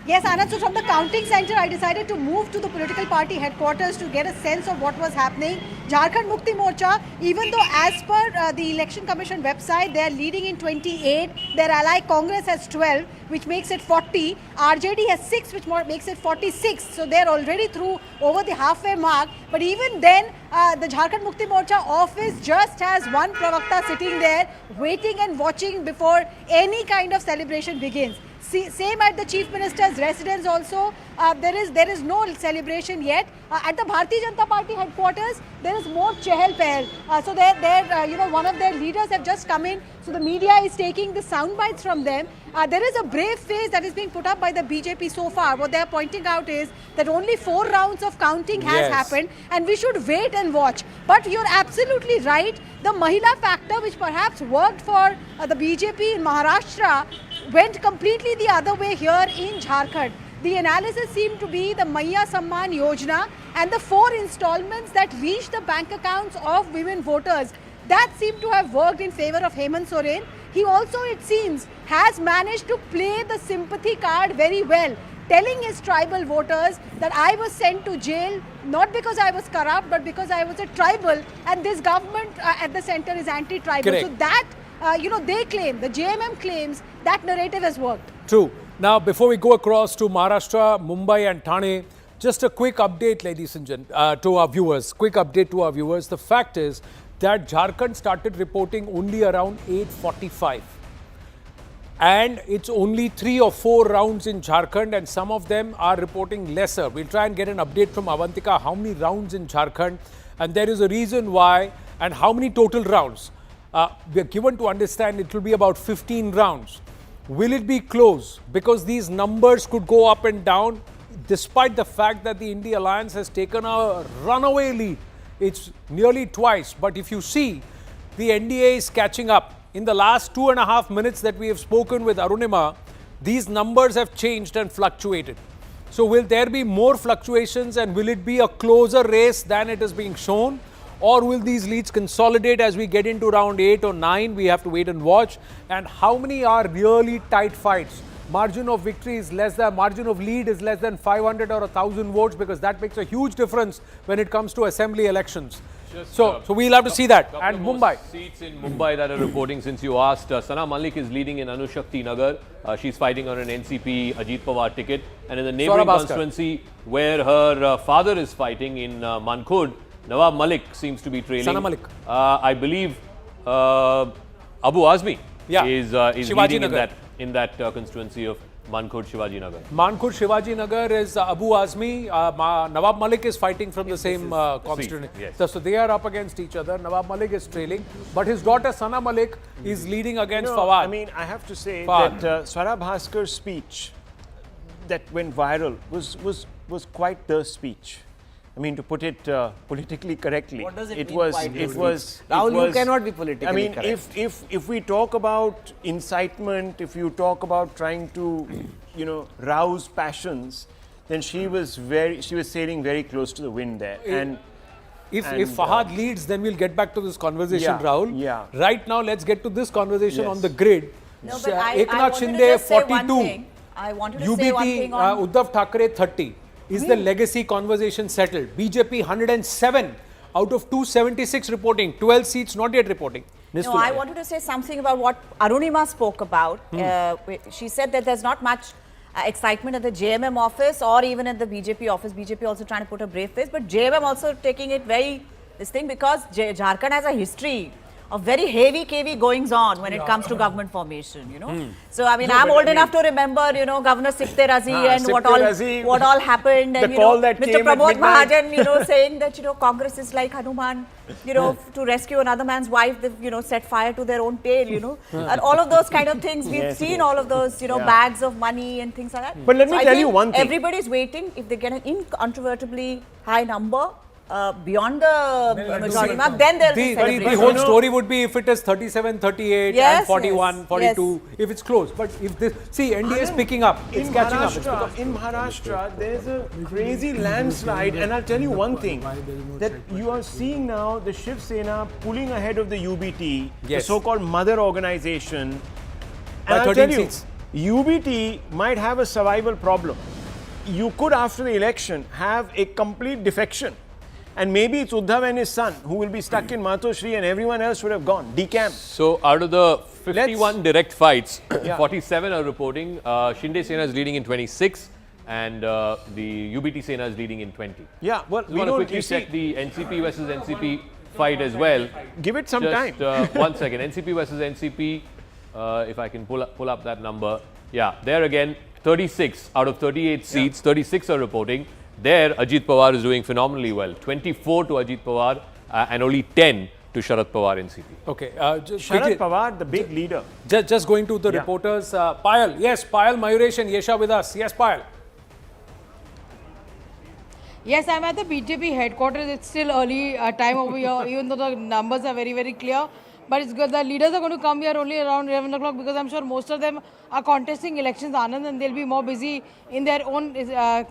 I: Yes, Anand, so from the counting center, I decided to move to the political party headquarters to get a sense of what was happening. Jharkhand Mukti Morcha, even though as per the Election Commission website, they are leading in 28, their ally Congress has 12, which makes it 40. RJD has 6, which makes it 46. So they're already through over the halfway mark. But even then, the Jharkhand Mukti Morcha office just has one Pravakta sitting there, waiting and watching before any kind of celebration begins. Same at the Chief Minister's residence also, there is no celebration yet. At the Bharatiya Janata Party headquarters, there is more chehel pehel. So one of their leaders have just come in, so the media is taking the sound bites from them. There is a brave face that is being put up by the BJP so far. What they are pointing out is that only 4 rounds of counting has happened, and we should wait and watch. But you're absolutely right. The Mahila factor, which perhaps worked for the BJP in Maharashtra, went completely the other way here in Jharkhand. The analysis seemed to be the Maiya Samman Yojana and the 4 installments that reached the bank accounts of women voters. That seemed to have worked in favor of Hemant Soren. He also, it seems, has managed to play the sympathy card very well, telling his tribal voters that I was sent to jail not because I was corrupt, but because I was a tribal, and this government at the center is anti-tribal.
B: Correct.
I: So that, they claim, the JMM claims that narrative has worked.
B: True. Now, before we go across to Maharashtra, Mumbai and Thane, just a quick update, ladies and gentlemen, to our viewers. Quick update to our viewers. The fact is that Jharkhand started reporting only around 8:45. And it's only 3 or 4 rounds in Jharkhand, and some of them are reporting lesser. We'll try and get an update from Avantika, how many rounds in Jharkhand, and there is a reason why, and how many total rounds. We are given to understand it will be about 15 rounds. Will it be close? Because these numbers could go up and down, despite the fact that the India Alliance has taken a runaway lead. It's nearly twice, but if you see, the NDA is catching up. In the last 2.5 minutes that we have spoken with Arunima, these numbers have changed and fluctuated. So will there be more fluctuations, and will it be a closer race than it is being shown? Or will these leads consolidate as we get into round 8 or 9? We have to wait and watch. And how many are really tight fights? Margin of victory is less than, margin of lead is less than 500 or 1,000 votes, because that makes a huge difference when it comes to assembly elections. So we'll have to see that. And Mumbai.
C: Seats in Mumbai that are reporting, since you asked. Sana Malik is leading in Anushakti Nagar. She's fighting on an NCP Ajit Pawar ticket. And in the neighbouring constituency where her father is fighting in Mankhurd, Nawab Malik seems to be trailing.
B: Sana Malik.
C: I believe Abu Azmi is leading in that constituency of Mankhurd Shivaji Nagar.
B: Mankhurd Shivaji Nagar is Abu Azmi. Nawab Malik is fighting from the same constituency.
C: Yes.
B: So they are up against each other. Nawab Malik is trailing, but his daughter Sana Malik is leading against Fawad.
A: I mean, I have to say that Swara Bhaskar's speech that went viral was quite the speech. I mean, to put it politically correctly.
Q: What does it mean?
A: Rahul,
Q: you cannot be politically
A: I mean,
Q: correct.
A: if we talk about incitement, if you talk about trying to, rouse passions, then she was sailing very close to the wind there. And
B: if Fahad leads, then we'll get back to this conversation, Rahul.
A: Yeah.
B: Right now, let's get to this conversation on the grid.
O: No, but I
B: Eknath
O: wanted to
B: Shinde,
O: just say one
B: 42.
O: thing. I wanted to say one thing
B: UBT,
O: on...
B: Uddhav Thackeray, 30. Is the legacy conversation settled? BJP, 107 out of 276 reporting. 12 seats not yet reporting.
O: No, I wanted to say something about what Arunima spoke about. She said that there's not much excitement at the JMM office or even at the BJP office. BJP also trying to put a brave face, but JMM also taking it very, this thing, because Jharkhand has a history of very heavy goings on when it comes to government formation, So, I mean, I'm old enough to remember, Governor Sikte Razi and what all happened. And, Mr. Pramod Mahajan, saying that, Congress is like Hanuman, to rescue another man's wife, they've, set fire to their own tail, and all of those kind of things. We've seen all of those, bags of money and things like that.
A: But let me tell you one thing.
O: Everybody's waiting. If they get an incontrovertibly high number, beyond the majority mark, then there'll be celebration.
B: The whole story would be if it is 37, 38 and 41, 42, if it's close. But if this, see, NDA is picking up, it's catching up.
A: In Maharashtra, there's a crazy landslide, and I'll tell you one thing, that you are seeing now the Shiv Sena pulling ahead of the UBT, the so-called mother organization. And I'll tell you, UBT might have a survival problem. You could, after the election, have a complete defection. And maybe it's Uddhav and his son who will be stuck in Matoshri, and everyone else would have gone, decamped.
C: So out of the 51 direct fights, 47 are reporting. Shinde Sena is leading in 26 and the UBT Sena is leading in 20.
A: Yeah, well,
C: we want to quickly check the NCP versus NCP fight as well.
A: Give it some time.
C: 1 second. NCP versus NCP, if I can pull up that number. Yeah, there again, 36 out of 38 seats, 36 are reporting. There, Ajit Pawar is doing phenomenally well. 24 to Ajit Pawar and only 10 to Sharad Pawar NCP.
B: Okay.
A: Sharad Pawar, the big leader.
B: Just going to the reporters. Payal, yes, Payal, Mayuresh and Yesha with us. Yes, Payal.
J: Yes, I'm at the BJP headquarters. It's still early time over here, even though the numbers are very, very clear. But it's good. The leaders are going to come here only around 11 o'clock because I'm sure most of them are contesting elections, Anand, and they'll be more busy in their own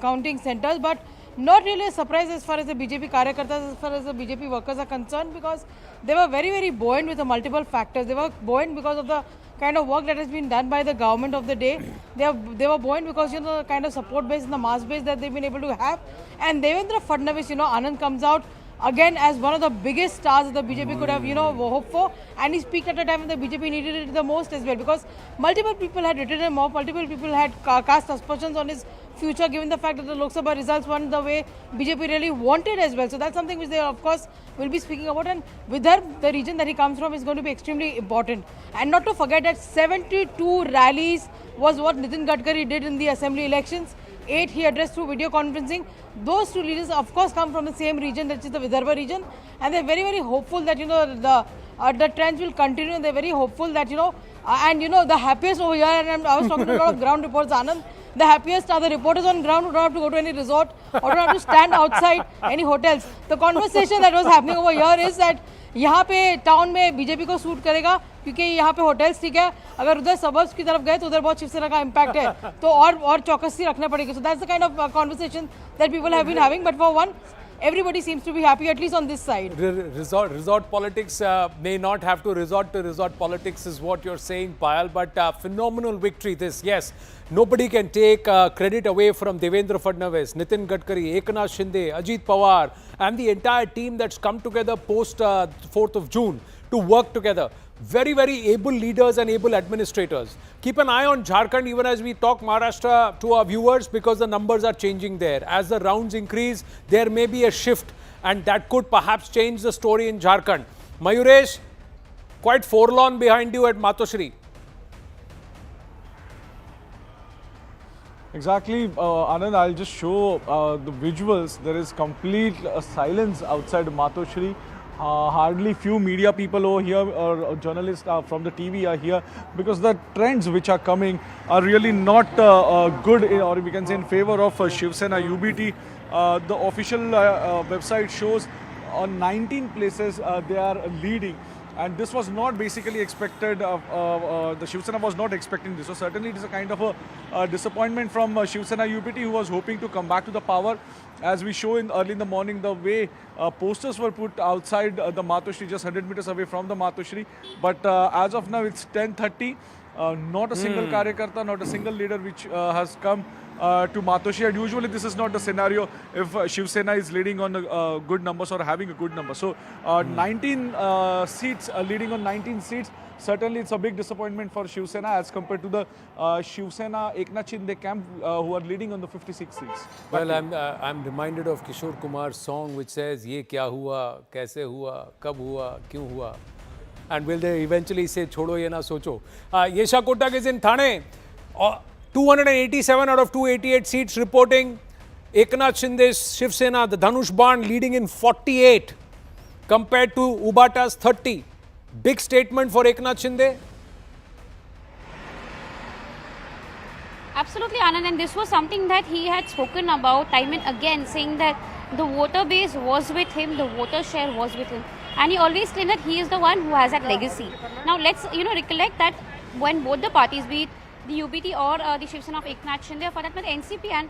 J: counting centers. But not really a surprise as far as the BJP Karyakartas, as far as the BJP workers are concerned, because they were very, very buoyant with the multiple factors. They were buoyant because of the kind of work that has been done by the government of the day. They were buoyant because, the kind of support base and the mass base that they've been able to have. And Devendra Fadnavis, Anand comes out again as one of the biggest stars that the BJP could have, hoped for, and he speaked at a time when the BJP needed it the most as well, because multiple people had written him off, multiple people had cast aspersions on his future, given the fact that the Lok Sabha results weren't the way BJP really wanted as well. So that's something which they, of course, will be speaking about, and with her, the region that he comes from is going to be extremely important. And not to forget that 72 rallies was what Nitin Gadkari did in the assembly elections. 8 he addressed through video conferencing. Those two leaders, of course, come from the same region, that is the Vidarbha region, and they're very, very hopeful that the trends will continue. And they're very hopeful that the happiest over here, and I was talking to a lot of ground reports, Anand. The happiest are the reporters on ground who don't have to go to any resort or don't have to stand outside any hotels. The conversation that was happening over here is that यहाँ पे town में BJP को suit करेगा क्योंकि यहाँ पे hotels ठीक है, अगर उधर सबर्ब्स की तरफ गए तो उधर बहुत शिवसेना का इम्पैक्ट है, तो और चौकसी रखना पड़ेगा. So that's the kind of conversation that people have been having. But for one, everybody seems to be happy, at least on this side.
B: Resort politics may not have to resort to resort politics is what you're saying, Payal, but phenomenal victory this. Yes, nobody can take credit away from Devendra Fadnavis, Nitin Gadkari, Eknath Shinde, Ajit Pawar and the entire team that's come together post 4th of June to work together. Very, very able leaders and able administrators. Keep an eye on Jharkhand even as we talk Maharashtra to our viewers, because the numbers are changing there. As the rounds increase, there may be a shift and that could perhaps change the story in Jharkhand. Mayuresh, quite forlorn behind you at Matoshri.
M: Exactly, Anand, I'll just show the visuals. There is complete silence outside Matoshri. hardly few media people over here or journalists from the TV are here, because the trends which are coming are really not good, or we can say in favor of Shiv Sena UBT. The official website shows on 19 places they are leading. And this was not basically expected, the Shiv Sena was not expecting this. So certainly it is a kind of a disappointment from Shiv Sena UPT, who was hoping to come back to the power. As we show early in the morning, the way posters were put outside the Matoshri, just 100 meters away from the Matoshri. But as of now, it's 10:30. Not a single Karyakarta, not a single leader which has come to Matoshri. And usually this is not the scenario if Shiv Sena is leading on good numbers or having a good number. So 19 seats, leading on 19 seats. Certainly it's a big disappointment for Shiv Sena as compared to the Shiv Sena Eknath Shinde camp who are leading on the 56 seats.
B: Well, I'm reminded of Kishore Kumar's song which says, "Ye kya hua, kaise hua, kab hua, kyun hua?" And will they eventually say, "Chodo ye na socho"? Yesha Kotak is in Thane. 287 out of 288 seats reporting. Eknath Shinde's Shiv Sena, the Dhanush Ban, leading in 48 compared to Ubata's 30. Big statement for Eknath Shinde.
N: Absolutely, Anand, and this was something that he had spoken about time and again, saying that the voter base was with him, the voter share was with him, and he always claimed that he is the one who has that legacy. Now let's recollect that when both the parties, be it the UBT or the Shiv Sena of Eknath Shinde, for that matter NCP and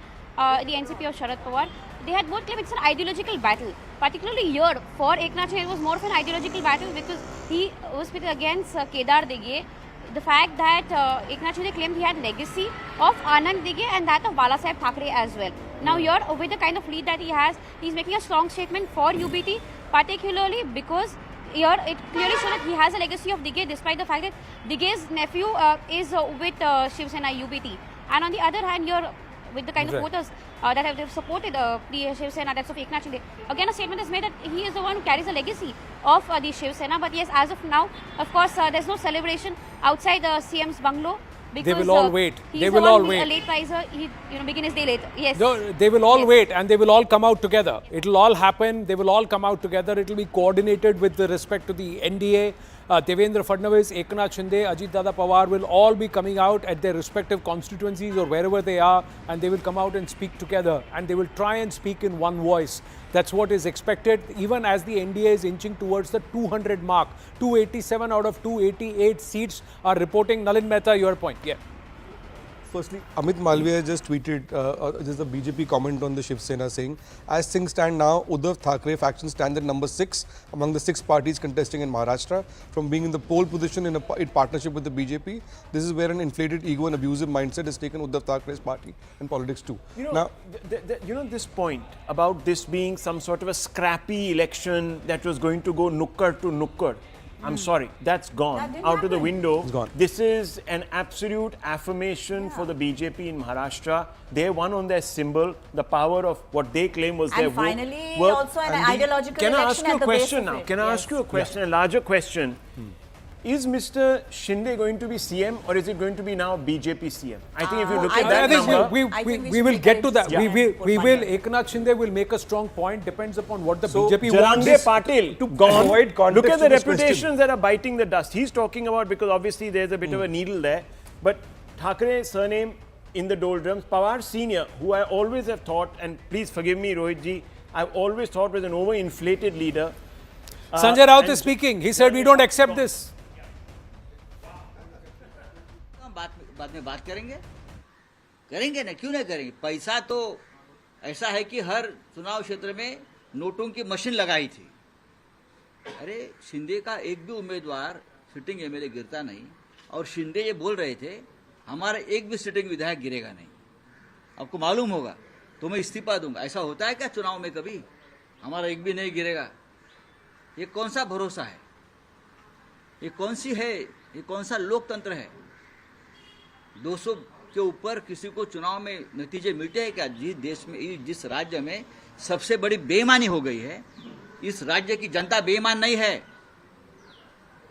N: the NCP of Sharad Pawar, they had both claimed it's an ideological battle. Particularly here, for Eknath Shinde, it was more of an ideological battle because he was pitted against Kedar Deghe. The fact that Eknath Shinde claimed he had legacy of Anand Deghe and that of Balasaheb Thackeray as well. Now here, with the kind of lead that he has, he's making a strong statement for UBT, particularly because here it clearly shows that he has a legacy of Deghe, despite the fact that Deghe's nephew is with Shiv Sena UBT. And on the other hand, here, with the kind of voters that have supported the Shiv Sena, that's of Eknath Shinde. Again, a statement is made that he is the one who carries the legacy of the Shiv Sena. But yes, as of now, of course, there's no celebration outside the CM's bungalow. Because
B: they will all wait.
N: They will all wait. A late riser, he begin his day late. Yes.
B: No, they will all wait, and they will all come out together. It will all happen. They will all come out together. It will be coordinated with respect to the NDA. Devendra Fadnavis, Eknath Shinde, Ajit Dada Pawar will all be coming out at their respective constituencies or wherever they are, and they will come out and speak together, and they will try and speak in one voice. That's what is expected, even as the NDA is inching towards the 200 mark. 287 out of 288 seats are reporting. Nalin Mehta, your point. Yeah.
K: Firstly, Amit Malviya just tweeted just a BJP comment on the Shiv Sena saying, as things stand now, Uddhav Thackeray faction stands at number 6 among the 6 parties contesting in Maharashtra. From being in the pole position in partnership with the BJP, this is where an inflated ego and abusive mindset has taken Uddhav Thackeray's party and politics too.
A: Now, this point about this being some sort of a scrappy election that was going to go nukkad to nukkad. I'm sorry, that's gone out of the window.
K: It's gone.
A: This is an absolute affirmation for the BJP in Maharashtra. They won on their symbol, the power of what they claim was their vote.
O: And finally, also an ideological election.
A: Can I ask you a question now? Can I ask you a question, a larger question? Is Mr. Shinde going to be CM or is it going to be now BJP CM? I think if you look at that number...
B: we will get to that. We will, Eknath Shinde will make a strong point, depends upon what the BJP wants.
A: Patil, gone. Look at the reputations that are biting the dust. He's talking about, because obviously there's a bit of a needle there, but Thackeray surname in the doldrums. Pawar Senior, who I always have thought, and please forgive me Rohit ji, I've always thought was an overinflated leader.
B: Sanjay Raut is speaking. He said we don't accept this.
S: बाद में बात करेंगे ना, क्यों नहीं करेंगे? पैसा तो ऐसा है कि हर चुनाव क्षेत्र में नोटों की मशीन लगाई थी। अरे शिंदे का एक भी उम्मीदवार सिटिंग एमएलए गिरता नहीं, और शिंदे ये बोल रहे थे हमारा एक भी सिटिंग विधायक गिरेगा नहीं। आपको मालूम होगा तो मैं इस्तीफा दूंगा। ऐसा होता है क्या चुनाव में कभी? हमारा एक भी नहीं गिरेगा। ये कौन सा भरोसा है? ये कौन सी है? ये कौन सा लोकतंत्र है? 200 के ऊपर किसी को चुनाव में नतीजे मिलते हैं क्या? जिस देश में, जिस राज्य में सबसे बड़ी बेईमानी हो गई है, इस राज्य की जनता बेईमान नहीं है।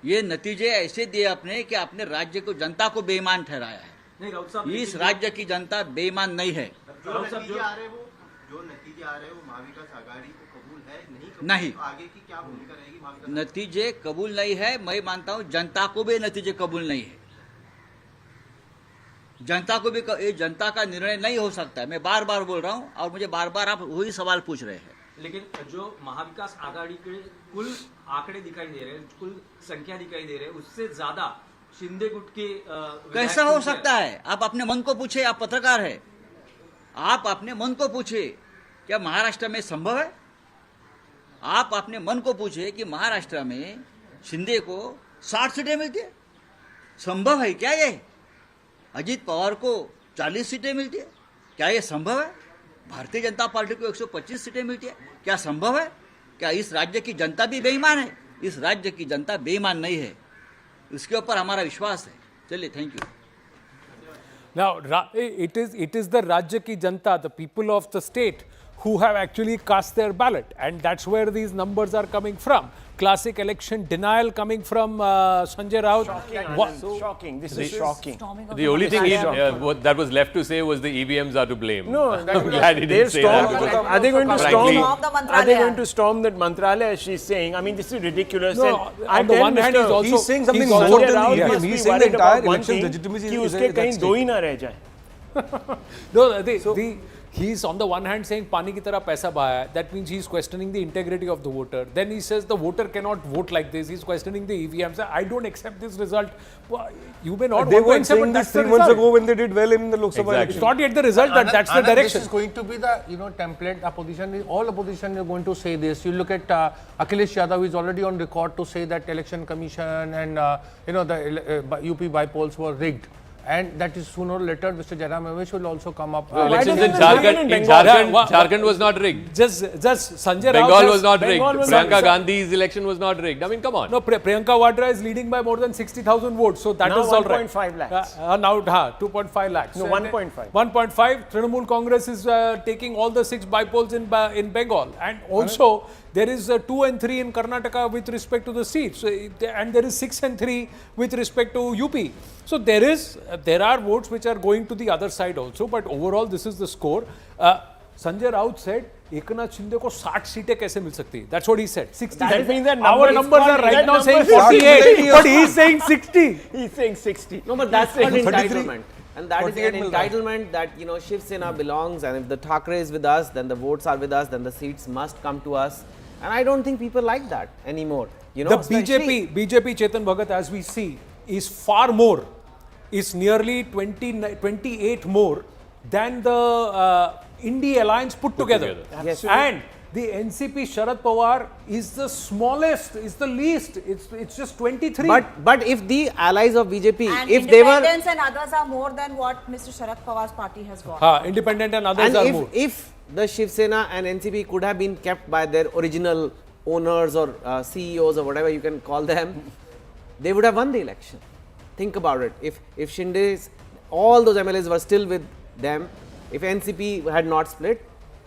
S: ये नतीजे ऐसे दिए आपने कि अपने राज्य को, जनता को बेईमान ठहराया है। इस राज्य की जनता बेईमान नहीं है।
H: जो नतीजे आ रहे हैं वो महाविकास आघाड़ी को कबूल है कबूल?
S: नहीं।
H: तो आगे की क्या भूमिका रहेगी महाविकास?
S: नतीजे कबूल नहीं है, मैं मानता हूं जनता को भी नतीजे कबूल नहीं है। जनता को भी ये जनता का निर्णय नहीं हो सकता है। मैं बार बार बोल रहा हूं और मुझे बार बार आप वही सवाल पूछ रहे हैं।
L: लेकिन जो महाविकास आघाड़ी के कुल आंकड़े दिखाई दे रहे हैं, कुल संख्या दिखाई दे रहे हैं, उससे ज्यादा शिंदे गुट के
S: कैसा हो सकता है? आप अपने मन को पूछे, आप पत्रकार है, आप अपने मन को पूछे क्या महाराष्ट्र में संभव है? आप अपने मन को पूछे कि महाराष्ट्र में शिंदे को 60 सीटें मिलती है, संभव है क्या ये? अजीत पवार को 40 सीटें मिलती है, क्या ये संभव है? भारतीय जनता पार्टी को 125 सीटें मिलती है, क्या संभव है? क्या इस राज्य की जनता भी बेईमान है? इस राज्य की जनता बेईमान नहीं है, उसके ऊपर हमारा विश्वास है। चलिए, thank you.
B: Now, it is the Rajya ki Janta, the people of the state who have actually cast their ballot, and that's where these numbers are coming from. Classic election denial coming from Sanjay Raut.
A: Shocking. This is shocking.
C: The only thing that was left to say was the EVMs are to blame.
A: No,
C: I'm glad he didn't say that.
A: Are they going to
C: Frankly,
A: Are they going to storm that Mantralaya? As she's saying. I mean, this is ridiculous.
B: No, on the one hand,
K: he's saying something
A: Sanjay
K: more than
A: Raut
K: the
A: must
K: EVM.
A: be
K: He's saying the
A: worried
K: entire
A: about one
K: election
A: thing,
K: legitimacy
A: कि
K: is
A: उसके
K: at
A: कहीं
K: stake.
A: दो ही ना रह जाए.
B: No, he's on the one hand saying पानी की तरह पैसा बहाया. That means he's questioning the integrity of the voter. Then he says the voter cannot vote like this. He's questioning the EVMs. I don't accept this result. You may not.
K: They
B: want to
K: were
B: accept,
K: saying
B: but
K: this
B: that's the
K: 3 months
B: result.
K: ago when they did well in the Lok Sabha election.
B: It's not yet the result, but that's the direction.
R: This is going to be the template. Opposition, all opposition are going to say this. You look at Akhilesh Yadav, who is already on record to say that election commission and the UP bipoles were rigged. And that is sooner or later, Mr. Jairam Ramesh will also come up.
C: Elections in Jharkhand was not rigged.
B: Just Sanjay Raut.
C: Bengal was not rigged. Priyanka Gandhi's election was not rigged. I mean, come on.
B: No, Priyanka Vadra is leading by more than 60,000 votes. So that
A: Now
B: is all right.
A: 1.5 lakhs.
B: Now 2.5 lakhs.
A: No, 1.5.
B: 1.5. Trinamool Congress is taking all the 6 bipoles in Bengal. And also, there is 2 and 3 in Karnataka with respect to the seats. And there is 6 and 3 with respect to UP. So there are votes which are going to the other side also. But overall, this is the score. Sanjay Raut said, Eknath Shinde ko 60 seatein kaise mil sakti hai? That's what he said. 60.
A: That means that
B: our numbers are right now saying 48, but he's saying 60.
A: He's saying 60.
Q: No, but that's called
K: 33.
Q: entitlement. And that is an entitlement that, Shiv Sena belongs, and if the Thackeray is with us, then the votes are with us, then the seats must come to us. And I don't think people like that anymore.
B: The BJP Chetan Bhagat, as we see, is far more, is nearly 28 more than the Indie Alliance put together.
Q: Yes.
B: And the NCP Sharad Pawar is the smallest, is the least. It's just 23.
Q: But if the allies of BJP,
O: And
Q: if they were
O: independents and others are more than what Mr. Sharad Pawar's party has got.
B: Independent and others
Q: and
B: are more.
Q: if the Shiv Sena and NCP could have been kept by their original owners or CEOs or whatever you can call them, they would have won the election. Think about it. If Shinde's, all those MLAs were still with them, if NCP had not split,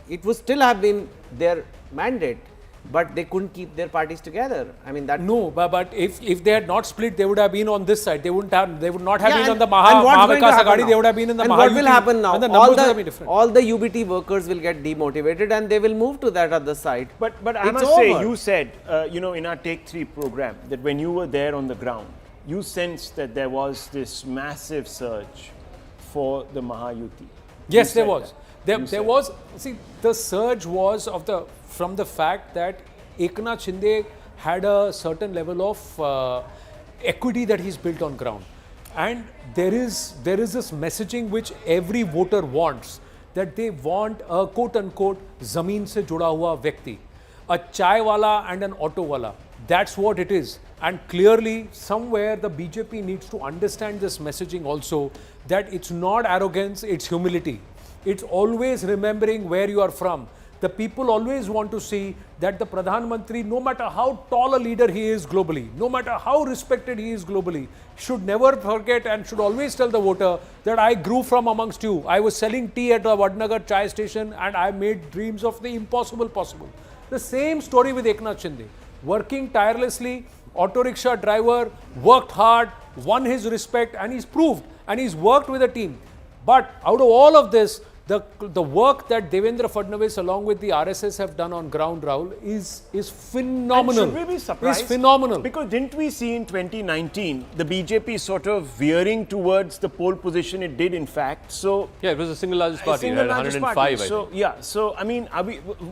Q: it would still have been their mandate, but they couldn't keep their parties together. I mean that.
B: No, but if they had not split, they would have been on this side. They would not have been on the
Q: and what's going to
B: Mahavikas
Q: happen
B: Aghadi.
Q: now?
B: They would have been in the
Q: And
B: Mahayuti.
Q: what will happen now?
B: And the numbers would have been different.
Q: All the UBT workers will get demotivated and they will move to that other side.
A: But I must say, you said, in our Take 3 program, that when you were there on the ground, you sensed that there was this massive surge for the Mahayuti.
B: Yes, there was. There was. See, the surge was from the fact that Eknath Shinde had a certain level of equity that he's built on ground, and there is this messaging which every voter wants, that they want a quote unquote zameen se juda hua vyakti, a chai wala and an auto wala. That's what it is. And clearly, somewhere the BJP needs to understand this messaging also, that it's not arrogance, it's humility. It's always remembering where you are from. The people always want to see that the Pradhan Mantri, no matter how tall a leader he is globally, no matter how respected he is globally, should never forget and should always tell the voter that I grew from amongst you. I was selling tea at a Vadnagar chai station and I made dreams of the impossible possible. The same story with Eknath Shinde. Working tirelessly, auto rickshaw driver, worked hard, won his respect, and he's proved, and he's worked with a team. But out of all of this, the work that Devendra Fadnavis along with the RSS have done on ground, Rahul, is phenomenal.
A: And should we be surprised?
B: It's phenomenal.
A: Because didn't we see in 2019 the BJP sort of veering towards the pole position it did in fact? So
C: yeah, it was the single largest party,
A: single
C: right?
A: largest
C: 105,
A: party.
C: I
A: So
C: think.
A: yeah, so I mean,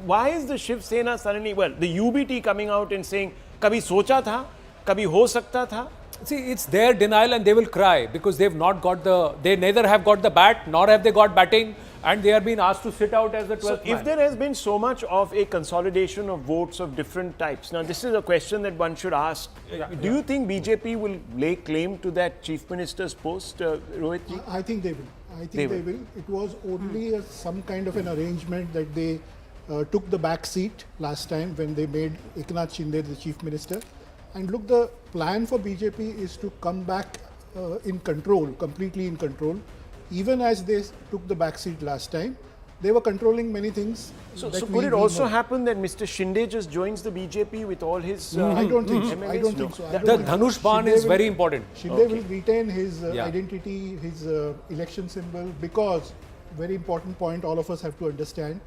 A: why is the Shiv Sena suddenly, well, the UBT coming out and saying, "Kabhi socha tha, kabhi ho sakta tha."
B: See, it's their denial and they will cry because they've not got they neither have got the bat nor have they got batting, and they are being asked to sit out as the 12th
A: So
B: man.
A: if there has been so much of a consolidation of votes of different types, now this is a question that one should ask. Do you think BJP will lay claim to that Chief Minister's post, Rohit ji?
G: I think they will. I think they will. It was only some kind of an arrangement that they took the back seat last time when they made Eknath Shinde the Chief Minister. And look, the plan for BJP is to come back in control, completely in control. Even as they took the back seat last time, they were controlling many things.
A: So could it also happen that Mr. Shinde just joins the BJP with all his
G: I don't think so. I don't think so.
B: The Dhanush Ban is very important.
G: Shinde will retain his identity, his election symbol, because, very important point all of us have to understand,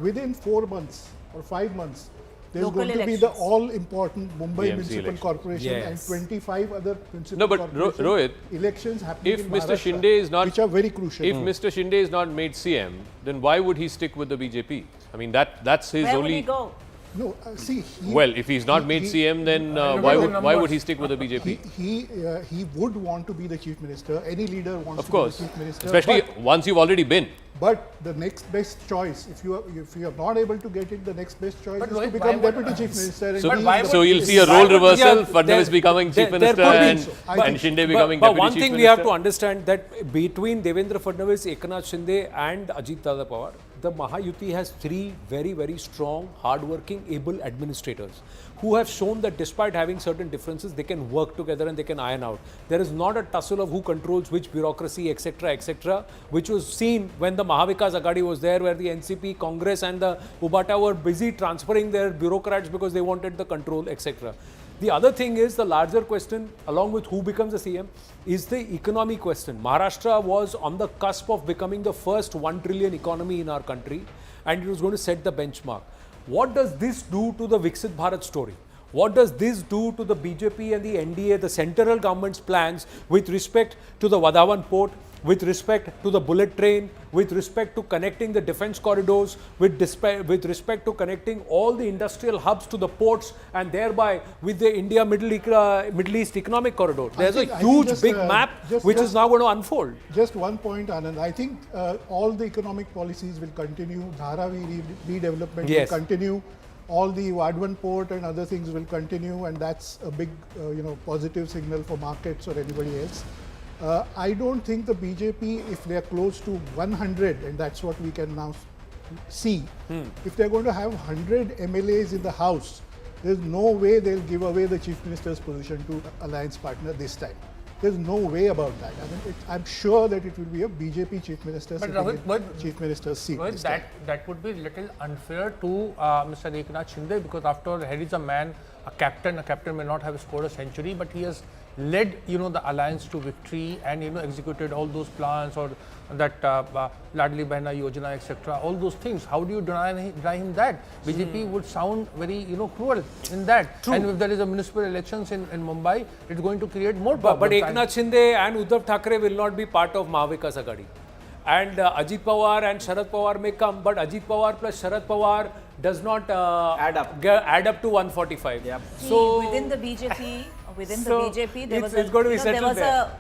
G: within 4 months or 5 months, there's
O: Local
G: going to be the all-important Mumbai
C: BMC
G: Municipal
C: election.
G: Corporation and 25 other municipal corporation
C: Rohit,
G: elections happening
C: if
G: in
C: Mr.
G: Maharashtra,
C: Shinde is not,
G: which are very crucial.
C: if Mr. Shinde is not made CM, then why would he stick with the BJP? I mean, that's his
O: Where
C: only.
O: would he go?
G: No, see.
C: Well, if he's not made CM, then why would he stick with the BJP?
G: He would want to be the chief minister. Any leader wants
C: Of
G: to
C: course,
G: be the chief minister.
C: especially once you've already been.
G: But the next best choice, if you are not able to get it, the next best choice is to
R: why
G: become
R: would-
G: deputy chief minister. and
C: So,
G: be the
C: so you'll
G: chief
C: see a
G: minister.
C: role reversal,
B: Yeah,
C: Fadnavis becoming chief
B: there
C: minister
B: could be.
C: and Shinde becoming
B: but
C: deputy
B: one
C: chief
B: thing
C: minister.
B: we have to understand that between Devendra Fadnavis, Eknath Shinde and Ajit Dada Pawar, the Mahayuti has 3 very, very strong, hard-working, able administrators who have shown that despite having certain differences, they can work together and they can iron out. There is not a tussle of who controls which bureaucracy, etc., which was seen when the Mahavikas Aghadi was there, where the NCP, Congress and the Ubata were busy transferring their bureaucrats because they wanted the control, etc. The other thing is the larger question, along with who becomes the CM, is the economy question. Maharashtra was on the cusp of becoming the first 1 trillion economy in our country, and it was going to set the benchmark. What does this do to the Viksit Bharat story? What does this do to the BJP and the NDA, the central government's plans with respect to the Vadhavan port, with respect to the bullet train, with respect to connecting the defense corridors, with respect to connecting all the industrial hubs to the ports, and thereby with the India-Middle East economic corridor? There's a huge big map which is now going to unfold.
G: Just one point, Anand. I think all the economic policies will continue. Dharavi redevelopment will continue. All the Vadhavan port and other things will continue, and that's a big, positive signal for markets or anybody else. I don't think the BJP, if they are close to 100, and that's what we can now see, if they're going to have 100 MLAs in the House, there's no way they'll give away the Chief Minister's position to alliance partner this time. There's no way about that. I mean, I'm sure that it will be a BJP Chief Minister sitting in Chief Minister's seat.
R: That would be a little unfair to Mr. Eknath Shinde, because after all, here is a man, a captain. A captain may not have scored a century, but he has led, the alliance to victory and, executed all those plans, or that Ladli Behna Yojana, etc. All those things. How do you deny him that? BJP would sound very, cruel in that.
B: True.
R: And if there is a municipal elections in Mumbai, it's going to create more
B: But
R: problems.
B: Eknath Shinde and Uddhav Thackeray will not be part of Mahavikas Aghadi. And Ajit Pawar and Sharad Pawar may come, but Ajit Pawar plus Sharad Pawar does not add up to 145.
O: So within the BJP, there was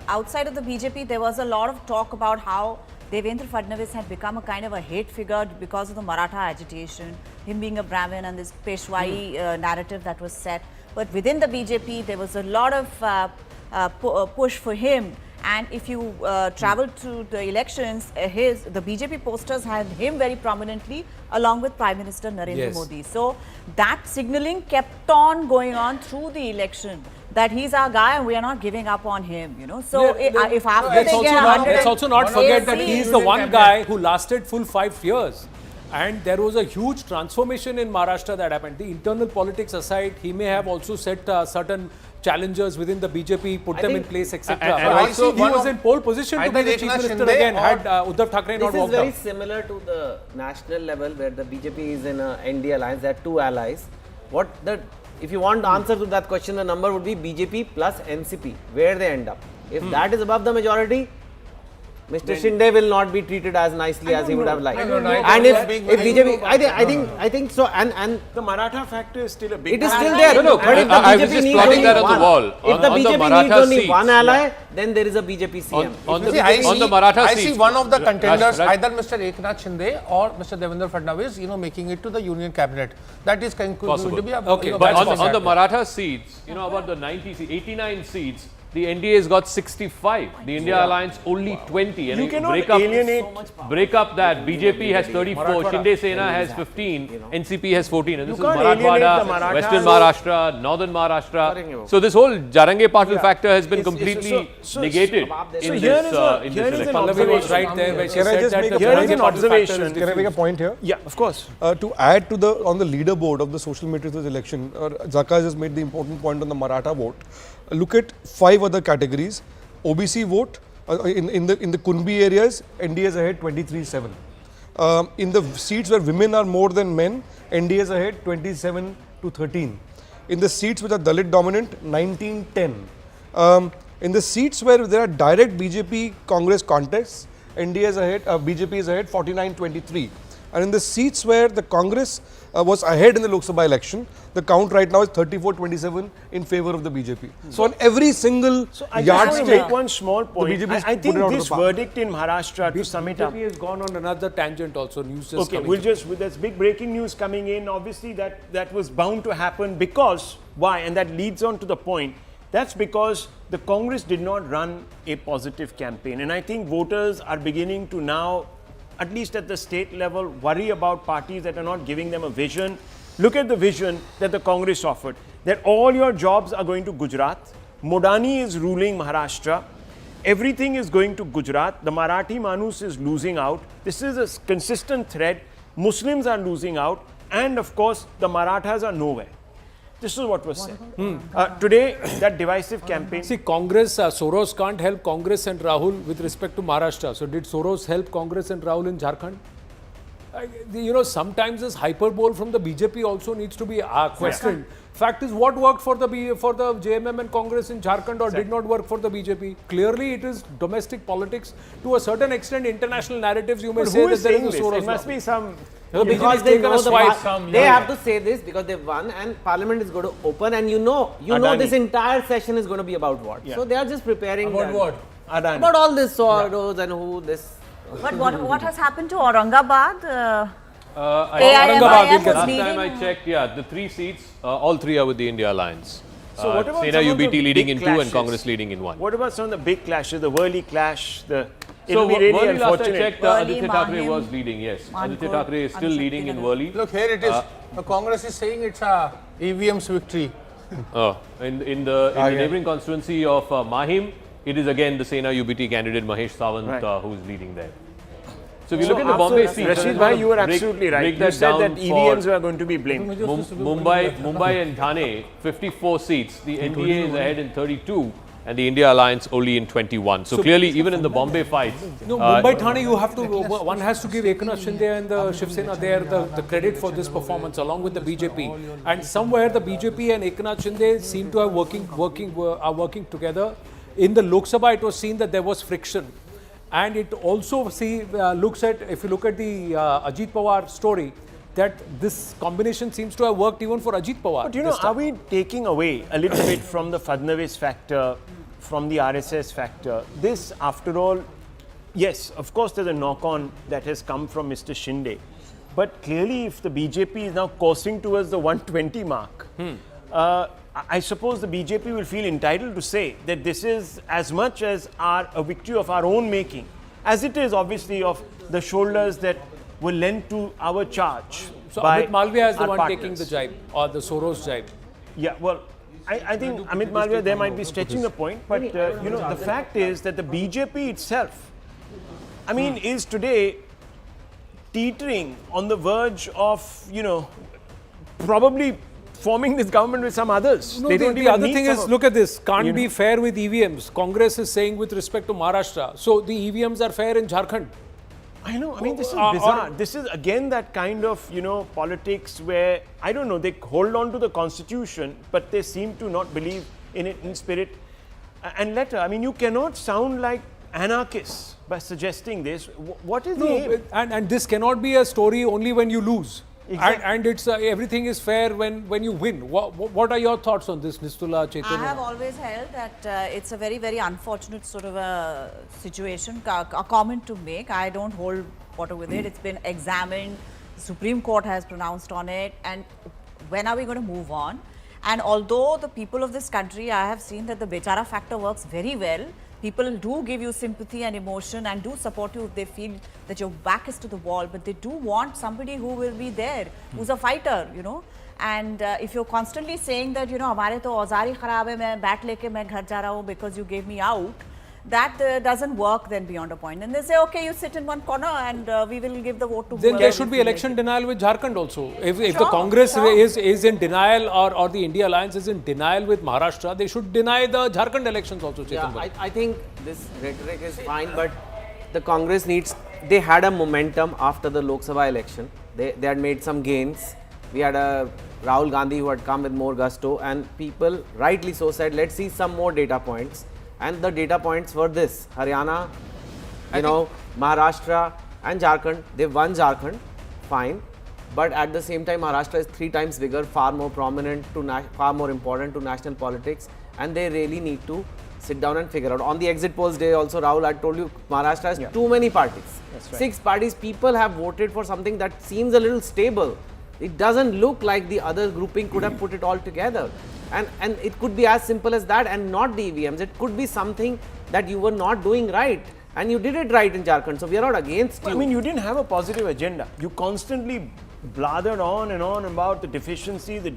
O: outside of the BJP, there was a lot of talk about how Devendra Fadnavis had become a kind of a hate figure because of the Maratha agitation, him being a Brahmin and this Peshwai narrative that was set. But within the BJP, there was a lot of push for him. And if you travel to the elections, the BJP posters had him very prominently along with Prime Minister Narendra Modi. So that signaling kept on going on through the election, that he's our guy and we are not giving up on him, So if after they get 100...
B: Let's also not forget that he's the one guy who lasted full 5 years. And there was a huge transformation in Maharashtra that happened. The internal politics aside, he may have also set certain challengers within the BJP, put them in place, etc.
C: and
B: But
C: also
B: he was in pole position to be the chief minister again had Uddhav Thackeray not
Q: This is
B: walked
Q: very
B: out.
Q: similar to the national level where the BJP is in a ND alliance. There are two allies. If you want the answer to that question, the number would be BJP plus NCP, where they end up. If that is above the majority, Mr. Shinde will not be treated as nicely as he would have liked. And if BJP, I think so. And
A: the Maratha factor is still a big.
Q: It is still there. But if the
C: I was
Q: BJP
C: just
Q: needs
C: plotting
Q: only
C: that on the
Q: one,
C: wall.
Q: if the BJP needs only one ally, then there is a BJP CM.
C: On the Maratha
R: I
C: seats,
R: see one of the contenders,
C: Raj-
R: either Mr. Eknath Shinde or Mr. Devendra Fadnavis, making it to the union cabinet. That is going to be a
C: but on the Maratha seats, about the 89 seats, the NDA has got 65. The India Alliance only 20. And
A: you cannot alienate.
C: Break up that. BJP has 34, Shinde Sena has 15, NCP has 14. And this is
A: can't alienate the
C: Marathwada,
A: Marathas.
C: Western Maharashtra, Northern Maharashtra. So this whole Jarange Patil factor has been completely negated in this election.
B: Pallavi was right there where she
G: Can I
B: said
G: just
B: that
G: make
B: the
G: a
A: Here is
B: Jarange
A: an
B: Patil factor
A: observation.
B: is
G: Can I make a point here?
A: Yeah, of course.
G: To add to on the leaderboard of the social matrices election, Zaka has made the important point on the Maratha vote. Look at 5 other categories. OBC vote in the Kunbi areas, NDA is ahead 23-7. In the seats where women are more than men, NDA is ahead 27-13. In the seats which are Dalit dominant, 19-10. In the seats where there are direct BJP Congress contests, NDA is ahead, BJP is ahead 49-23. And in the seats where the Congress was ahead in the Lok Sabha election, the count right now is 34-27 in favor of the BJP. So on every single
A: I just want to
G: yardstick,
A: make one small point. I think this verdict in Maharashtra, to sum it up.
B: BJP has gone on another tangent also. News just
A: Okay, there's big breaking news coming in. Obviously, that was bound to happen because, why? And that leads on to the point. That's because the Congress did not run a positive campaign. And I think voters are beginning to now, at least at the state level, worry about parties that are not giving them a vision. Look at the vision that the Congress offered, that all your jobs are going to Gujarat. Modani is ruling Maharashtra. Everything is going to Gujarat. The Marathi Manus is losing out. This is a consistent thread. Muslims are losing out. And of course, the Marathas are nowhere. This is what was said. Today, that divisive campaign.
B: See, Congress, Soros can't help Congress and Rahul with respect to Maharashtra. So, did Soros help Congress and Rahul in Jharkhand? Sometimes this hyperbole from the BJP also needs to be questioned. Fact is, what worked for the JMM and Congress in Jharkhand or did not work for the BJP? Clearly, it is domestic politics. To a certain extent, international narratives, you may
A: But
B: say
A: who
B: that
A: is
B: there
A: saying
B: is a
A: this?
B: Soros.
A: There must be some.
Q: Because they know they have to say this because they've won and Parliament is going to open and you know this entire session is going to be about what. So they are just preparing.
R: About what?
A: Adani.
Q: About all this sorrows and who this.
O: But what has happened to Aurangabad?
C: Last
O: AIMIF
C: time I checked, the 3 seats, all 3 are with the India Alliance.
A: So what about
C: Sena
A: some of the
C: UBT leading
A: big
C: in 2
A: clashes?
C: and Congress leading in 1.
A: What about some of the big clashes, the Worli clash,
C: So
A: be really
C: Worli, last I
A: unfortunate.
C: checked, Aditya Thackeray was leading, yes. Aditya Thackeray is still leading in Worli.
R: Look, here it is. The Congress is saying it's a EVM's victory.
C: In the neighbouring constituency of Mahim, it is again the Sena UBT candidate Mahesh Sawant who is leading there. So if you look at the Bombay seats,
A: Rashid bhai, you were absolutely right. You said that EVMs were going to be blamed.
C: Mumbai and Thane, 54 seats. The NDA is ahead in 32 and the India Alliance only in 21. So clearly, even in the Bombay fights...
B: No, Mumbai Thane, you have to, one has to give Eknath Shinde and the Shiv Sena there the credit for this performance along with the BJP. And somewhere the BJP and Eknath Shinde seem to have are working together. In the Lok Sabha, it was seen that there was friction. And it also looks at, if you look at the Ajit Pawar story, that this combination seems to have worked even for Ajit Pawar.
A: But are we taking away a little bit from the Fadnavis factor, from the RSS factor? This, after all, yes, of course there's a knock-on that has come from Mr. Shinde. But clearly if the BJP is now coursing towards the 120 mark, I suppose the BJP will feel entitled to say that this is as much as a victory of our own making, as it is obviously of the shoulders that were lent to our charge.
B: So
A: by
B: Amit Malviya is the
A: our
B: one
A: partners.
B: taking the jibe, or the Soros jibe.
A: Yeah, well, I think Amit Malviya there might be stretching the point, but the fact is that the BJP itself, is today teetering on the verge of, you know, probably forming this government with some others.
D: No,
A: They
D: the
A: don't even
D: other
A: need
D: thing
A: some
D: is,
A: of-
D: look at this, can't
A: you
D: be
A: know.
D: fair with EVMs. Congress is saying with respect to Maharashtra. So the EVMs are fair in Jharkhand.
A: I know, I mean, this is
D: Or-
A: bizarre. This is again that kind of, you know, politics where, I don't know, they hold on to the constitution, but they seem to not believe in it in spirit and letter. I mean, you cannot sound like anarchists by suggesting this. What is the aim?
D: And this cannot be a story only when you lose.
A: Exactly.
D: And it's everything is fair when you win. What are your thoughts on this, Nistula, Chaitanya?
O: I have always held that it's a very, very unfortunate sort of a situation, a comment to make. I don't hold water with it. It's been examined. The Supreme Court has pronounced on it. And when are we going to move on? And although the people of this country, I have seen that the Bechara factor works very well. People do give you sympathy and emotion and do support you if they feel that your back is to the wall, but they do want somebody who will be there, who's a fighter, you know. And if you're constantly saying that, you know, हमारे तो औजार ही खराब है, मैं bat लेके मैं घर जा रहा हूँ because you gave me out, that doesn't work then beyond a point. And they say, okay, you sit in one corner and we will give the vote to
D: Then
O: whoever
D: there
O: we
D: should be
O: feel
D: election
O: like
D: denial with Jharkhand also. If the
O: Sure,
D: Congress
O: sure.
D: is in denial or the India Alliance is in denial with Maharashtra, they should deny the Jharkhand elections also, Chetan.
Q: Yeah, I think this rhetoric is fine, but the Congress needs, they had a momentum after the Lok Sabha election. They had made some gains. We had a Rahul Gandhi who had come with more gusto, and people rightly so said, let's see some more data points. And the data points were this: Haryana, Maharashtra and Jharkhand. They won Jharkhand, fine. But at the same time, Maharashtra is 3 times bigger, far more prominent, far more important to national politics, and they really need to sit down and figure out. On the exit polls day also, Rahul, I told you, Maharashtra has too many parties.
A: That's right.
Q: 6 parties. People have voted for something that seems a little stable. It doesn't look like the other grouping could have put it all together. And it could be as simple as that, and not the EVMs. It could be something that you were not doing right, and you did it right in Jharkhand. So we are not against you.
A: I mean, you didn't have a positive agenda. You constantly blathered on and on about the deficiencies and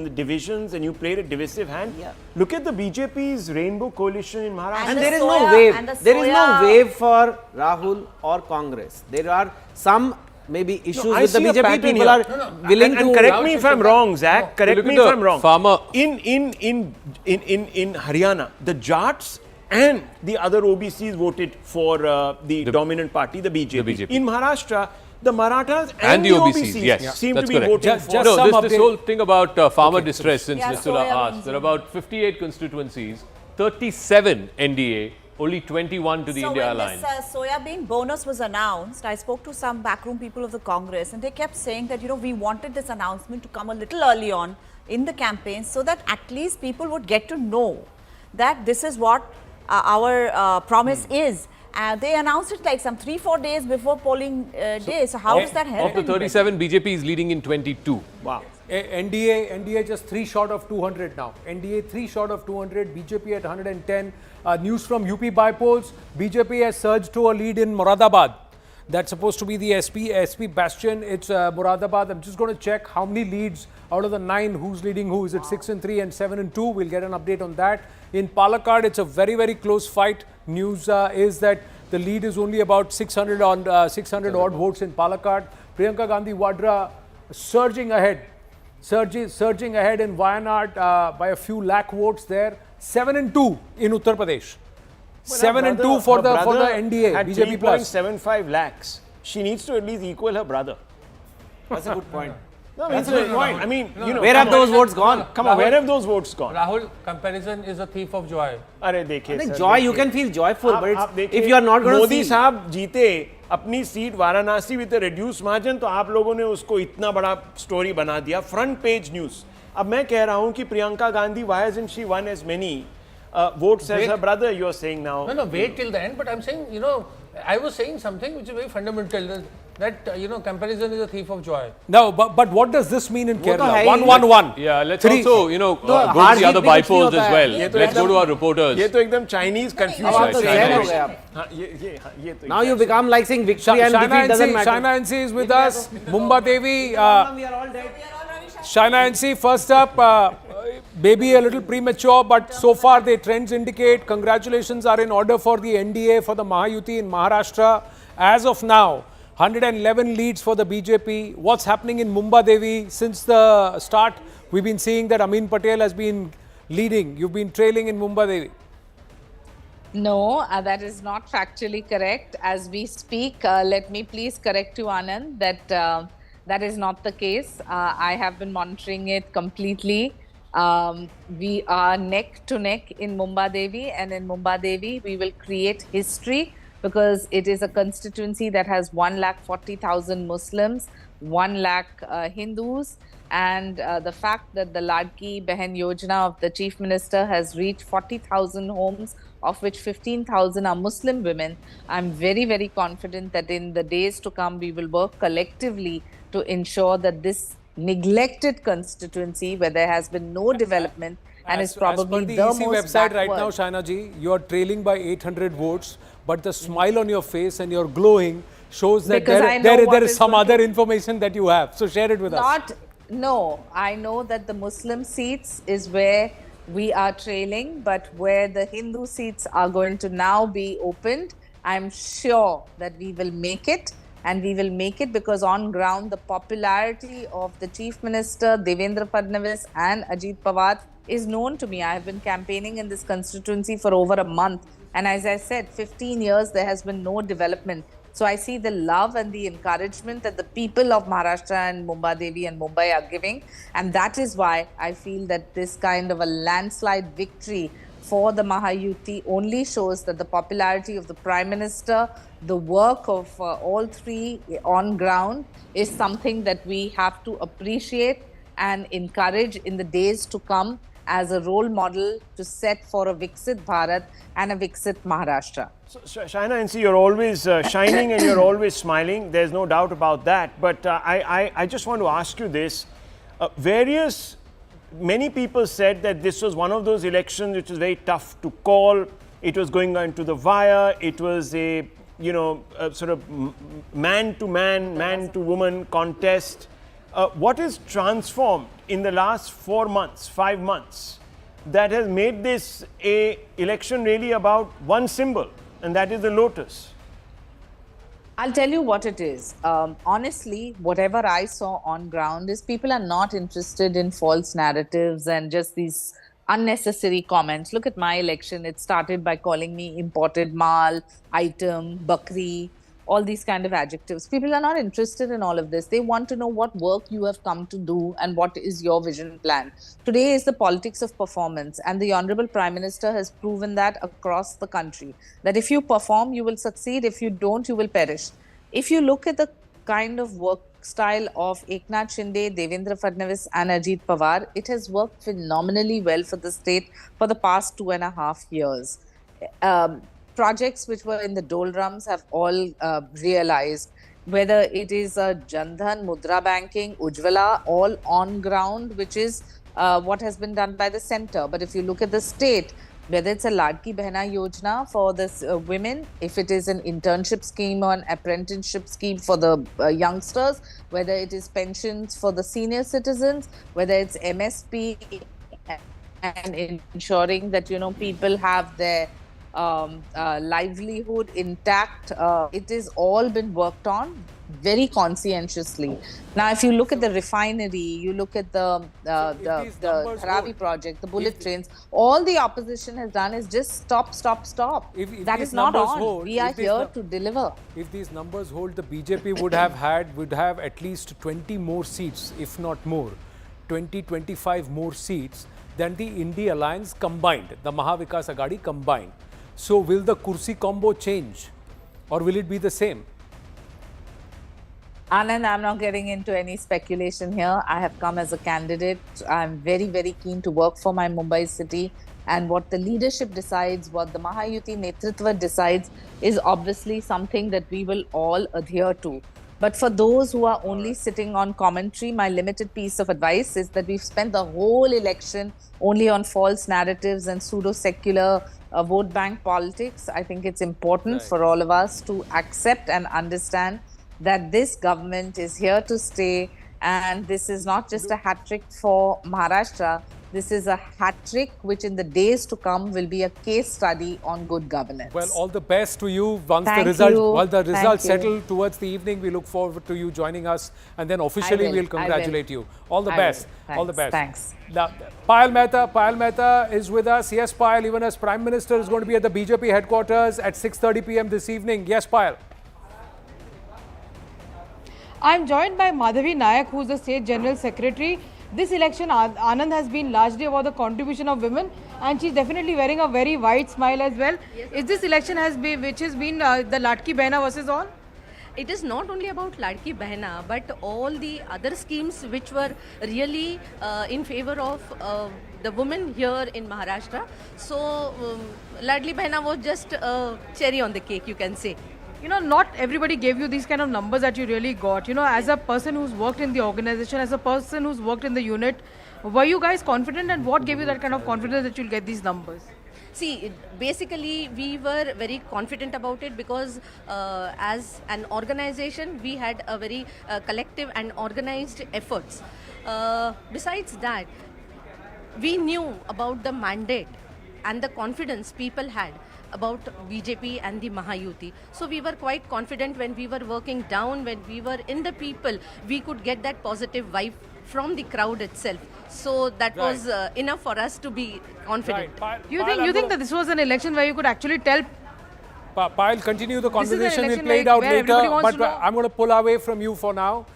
A: the divisions, and you played a divisive hand.
Q: Yeah.
A: Look at the BJP's Rainbow Coalition in Maharashtra.
Q: And there is no wave. There is no wave for Rahul or Congress. There are some maybe issues
A: No, I
Q: with the
A: see a
Q: BJP.
A: pattern
Q: People
A: here.
Q: are willing
A: and
Q: to
A: correct me if I'm wrong, Zach. Correct me if I'm wrong.
C: Farmer.
A: In Haryana, the Jats and the other OBCs voted for the dominant party, the BJP. In Maharashtra, the Marathas and the OBCs
C: yes,
A: seem
C: that's
A: to be
C: correct.
A: voting for.
C: No, this whole thing about farmer distress, since
O: Yeah,
C: Nistula
O: soya
C: asked, there are about 58 constituencies, 37 NDA, only 21 to the India
O: when
C: Alliance.
O: this soybean bonus was announced, I spoke to some backroom people of the Congress, and they kept saying that, you know, we wanted this announcement to come a little early on in the campaign, so that at least people would get to know that this is what our promise is. They announced it like some 3-4 days before polling day. So how does that help?
C: Of the 37, BJP is leading in 22.
A: Wow.
D: NDA just 3 short of 200 now. NDA 3 short of 200, BJP at 110. News from UP bypolls, BJP has surged to a lead in Moradabad. That's supposed to be the SP bastion. It's Moradabad. I'm just going to check how many leads out of the 9, who's leading who. Is it 6-3 and 7-2? We'll get an update on that. In Palakkad, it's a very, very close fight. News is that the lead is only about 600 odd votes in Palakkad. Priyanka Gandhi Vadra surging ahead. Surging ahead in Wayanad by a few lakh votes there. 7-2 in Uttar Pradesh. 7-2 for the NDA,
A: at
D: BJP plus.
A: 3.75 lakhs. She needs to at least equal her brother.
Q: That's a good point.
A: No, that's a good point. I mean, you know,
Q: where have those votes gone?
A: Come on, where have those votes gone?
R: Rahul, comparison is a thief of joy.
A: अरे देखिए sir,
Q: Joy, you
A: देखिए।
Q: can feel joyful, but
A: आप
Q: it's,
A: देखिए,
Q: if you are not going to
A: Modi
Q: see.
A: साहब जीते अपनी seat Varanasi with reduce margin, तो आप लोगों ने उसको इतना बड़ा स्टोरी बना दिया, फ्रंट पेज न्यूज. अब मैं कह रहा हूं कि Priyanka Gandhi, why hasn't she won as many votes as her brother? You are saying now.
R: No, wait till the end. But I'm saying, you know, I was saying something which is very fundamental. That you know, comparison is a thief of joy.
D: No, but what does this mean in Kerala?
C: 1-1-1. Yeah, let's also, you know, go to the other bipolls as well. Let's go to our reporters.
A: ये तो एकदम Chinese confusion है.
Q: Now you become like saying victory and defeat doesn't matter.
D: Shaina NC is with us. Mumba Devi. Shaina NC, first up, maybe a little premature, but so far the trends indicate congratulations are in order for the NDA, for the Mahayuti in Maharashtra. As of now, 111 leads for the BJP. What's happening in Mumbai Devi? Since the start, we've been seeing that Amin Patel has been leading. You've been trailing in Mumbai Devi.
E: No, that is not factually correct. As we speak, let me please correct you, Anand, that that is not the case. I have been monitoring it completely. We are neck to neck in Mumbai Devi, and in Mumbai Devi, we will create history because it is a constituency that has 140,000 Muslims, 1 lakh Hindus, and the fact that the Ladki Behan Yojana of the Chief Minister has reached 40,000 homes, of which 15,000 are Muslim women. I'm very, very confident that in the days to come, we will work collectively to ensure that this neglected constituency, where there has been no development and is probably
D: the
E: the
D: EC
E: most
D: website right
E: backward.
D: now, Shaina ji, you are trailing by 800 votes, but the smile on your face and your glowing shows that
E: Because I know what
D: there is
E: is
D: some
E: going
D: other
E: to-
D: information that you have. So share it with us.
E: No, I know that the Muslim seats is where we are trailing, but where the Hindu seats are going to now be opened, I'm sure that we will make it. And we will make it because on ground, the popularity of the Chief Minister, Devendra Fadnavis and Ajit Pawar is known to me. I have been campaigning in this constituency for over a month. And as I said, 15 years, there has been no development. So I see the love and the encouragement that the people of Maharashtra and Mumbai Devi and Mumbai are giving. And that is why I feel that this kind of a landslide victory for the Mahayuti only shows that the popularity of the Prime Minister, the work of all three on ground is something that we have to appreciate and encourage in the days to come as a role model to set for a Viksit Bharat and a Viksit Maharashtra.
A: So, Shaina, and see, you're always shining and you're always smiling. There's no doubt about that. But I just want to ask you this. Many people said that this was one of those elections which was very tough to call. It was going into the wire. It was a sort of man-to-man, man-to-woman contest. What is transformed in the last 4 months, 5 months, that has made this a election really about one symbol, and that is the lotus?
E: I'll tell you what it is. Honestly, whatever I saw on ground is people are not interested in false narratives and just these unnecessary comments. Look at my election. It started by calling me imported mal, item, bakri, all these kind of adjectives. People are not interested in all of this. They want to know what work you have come to do and what is your vision plan. Today is the politics of performance, and the Honorable Prime Minister has proven that across the country, that if you perform, you will succeed. If you don't, you will perish. If you look at the kind of work style of Eknath Shinde, Devendra Fadnavis and Ajit Pawar, it has worked phenomenally well for the state for the past 2.5 years. Projects which were in the doldrums have all realized, whether it is Jan Dhan, Mudra Banking, Ujjwala, all on ground, which is what has been done by the center. But if you look at the state, whether it's a Ladki Behna Yojana for the women, if it is an internship scheme or an apprenticeship scheme for the youngsters, whether it is pensions for the senior citizens, whether it's MSP and ensuring that, people have their livelihood intact. It is all been worked on very conscientiously. Now, if you look at the refinery, you look at the Dharavi project, the bullet trains, all the opposition has done is just stop. That is not on. We are here to deliver.
D: If these numbers hold, the BJP would have at least 20 more seats, if not more, 25 more seats than the Indie Alliance combined, the Mahavikas Aghadi combined. So will the Kursi combo change, or will it be the same?
E: Anand, I'm not getting into any speculation here. I have come as a candidate. I'm very, very keen to work for my Mumbai city. And what the leadership decides, what the Mahayuti Netritva decides, is obviously something that we will all adhere to. But for those who are only sitting on commentary, my limited piece of advice is that we've spent the whole election only on false narratives and pseudo-secular vote bank politics. I think it's important for all of us to accept and understand that this government is here to stay, and this is not just a hat trick for Maharashtra, This is a hat trick, which in the days to come will be a case study on good governance.
D: Well, all the best to you. Once
E: Thank
D: the result,
E: you.
D: while the
E: Thank
D: results
E: you.
D: settle towards the evening, we look forward to you joining us, and then officially
E: will.
D: we'll congratulate you. All the
E: I
D: best.
E: will.
D: All the best.
E: Thanks.
D: Now, Payal Mehta is with us. Yes, Payal, even as Prime Minister, is going to be at the BJP headquarters at 6:30 p.m. this evening. Yes, Payal.
J: I'm joined by Madhavi Nayak, who's the State General Secretary. This election, Anand, has been largely about the contribution of women, and she's definitely wearing a very wide smile as well. Is this election which has been the Latki Behna versus all?
P: It is not only about Ladki Behna, but all the other schemes which were really in favor of the women here in Maharashtra. So, Ladli Behna was just a cherry on the cake, you can say.
J: You know, not everybody gave you these kind of numbers that you really got. You know, as a person who's worked in the organization, as a person who's worked in the unit, were you guys confident, and what gave you that kind of confidence that you'll get these numbers?
P: See, basically we were very confident about it because as an organization we had a very collective and organized efforts. Besides that, we knew about the mandate and the confidence people had about BJP and the Mahayuti. So we were quite confident when we were working down, when we were in the people, we could get that positive vibe from the crowd itself. So that was enough for us to be confident.
J: You think that this was an election where you could actually tell?
D: Payal, continue the conversation. We'll
J: election
D: play it
J: like
D: out
J: where
D: later,
J: everybody wants
D: but
J: to know.
D: I'm going to pull away from you for now.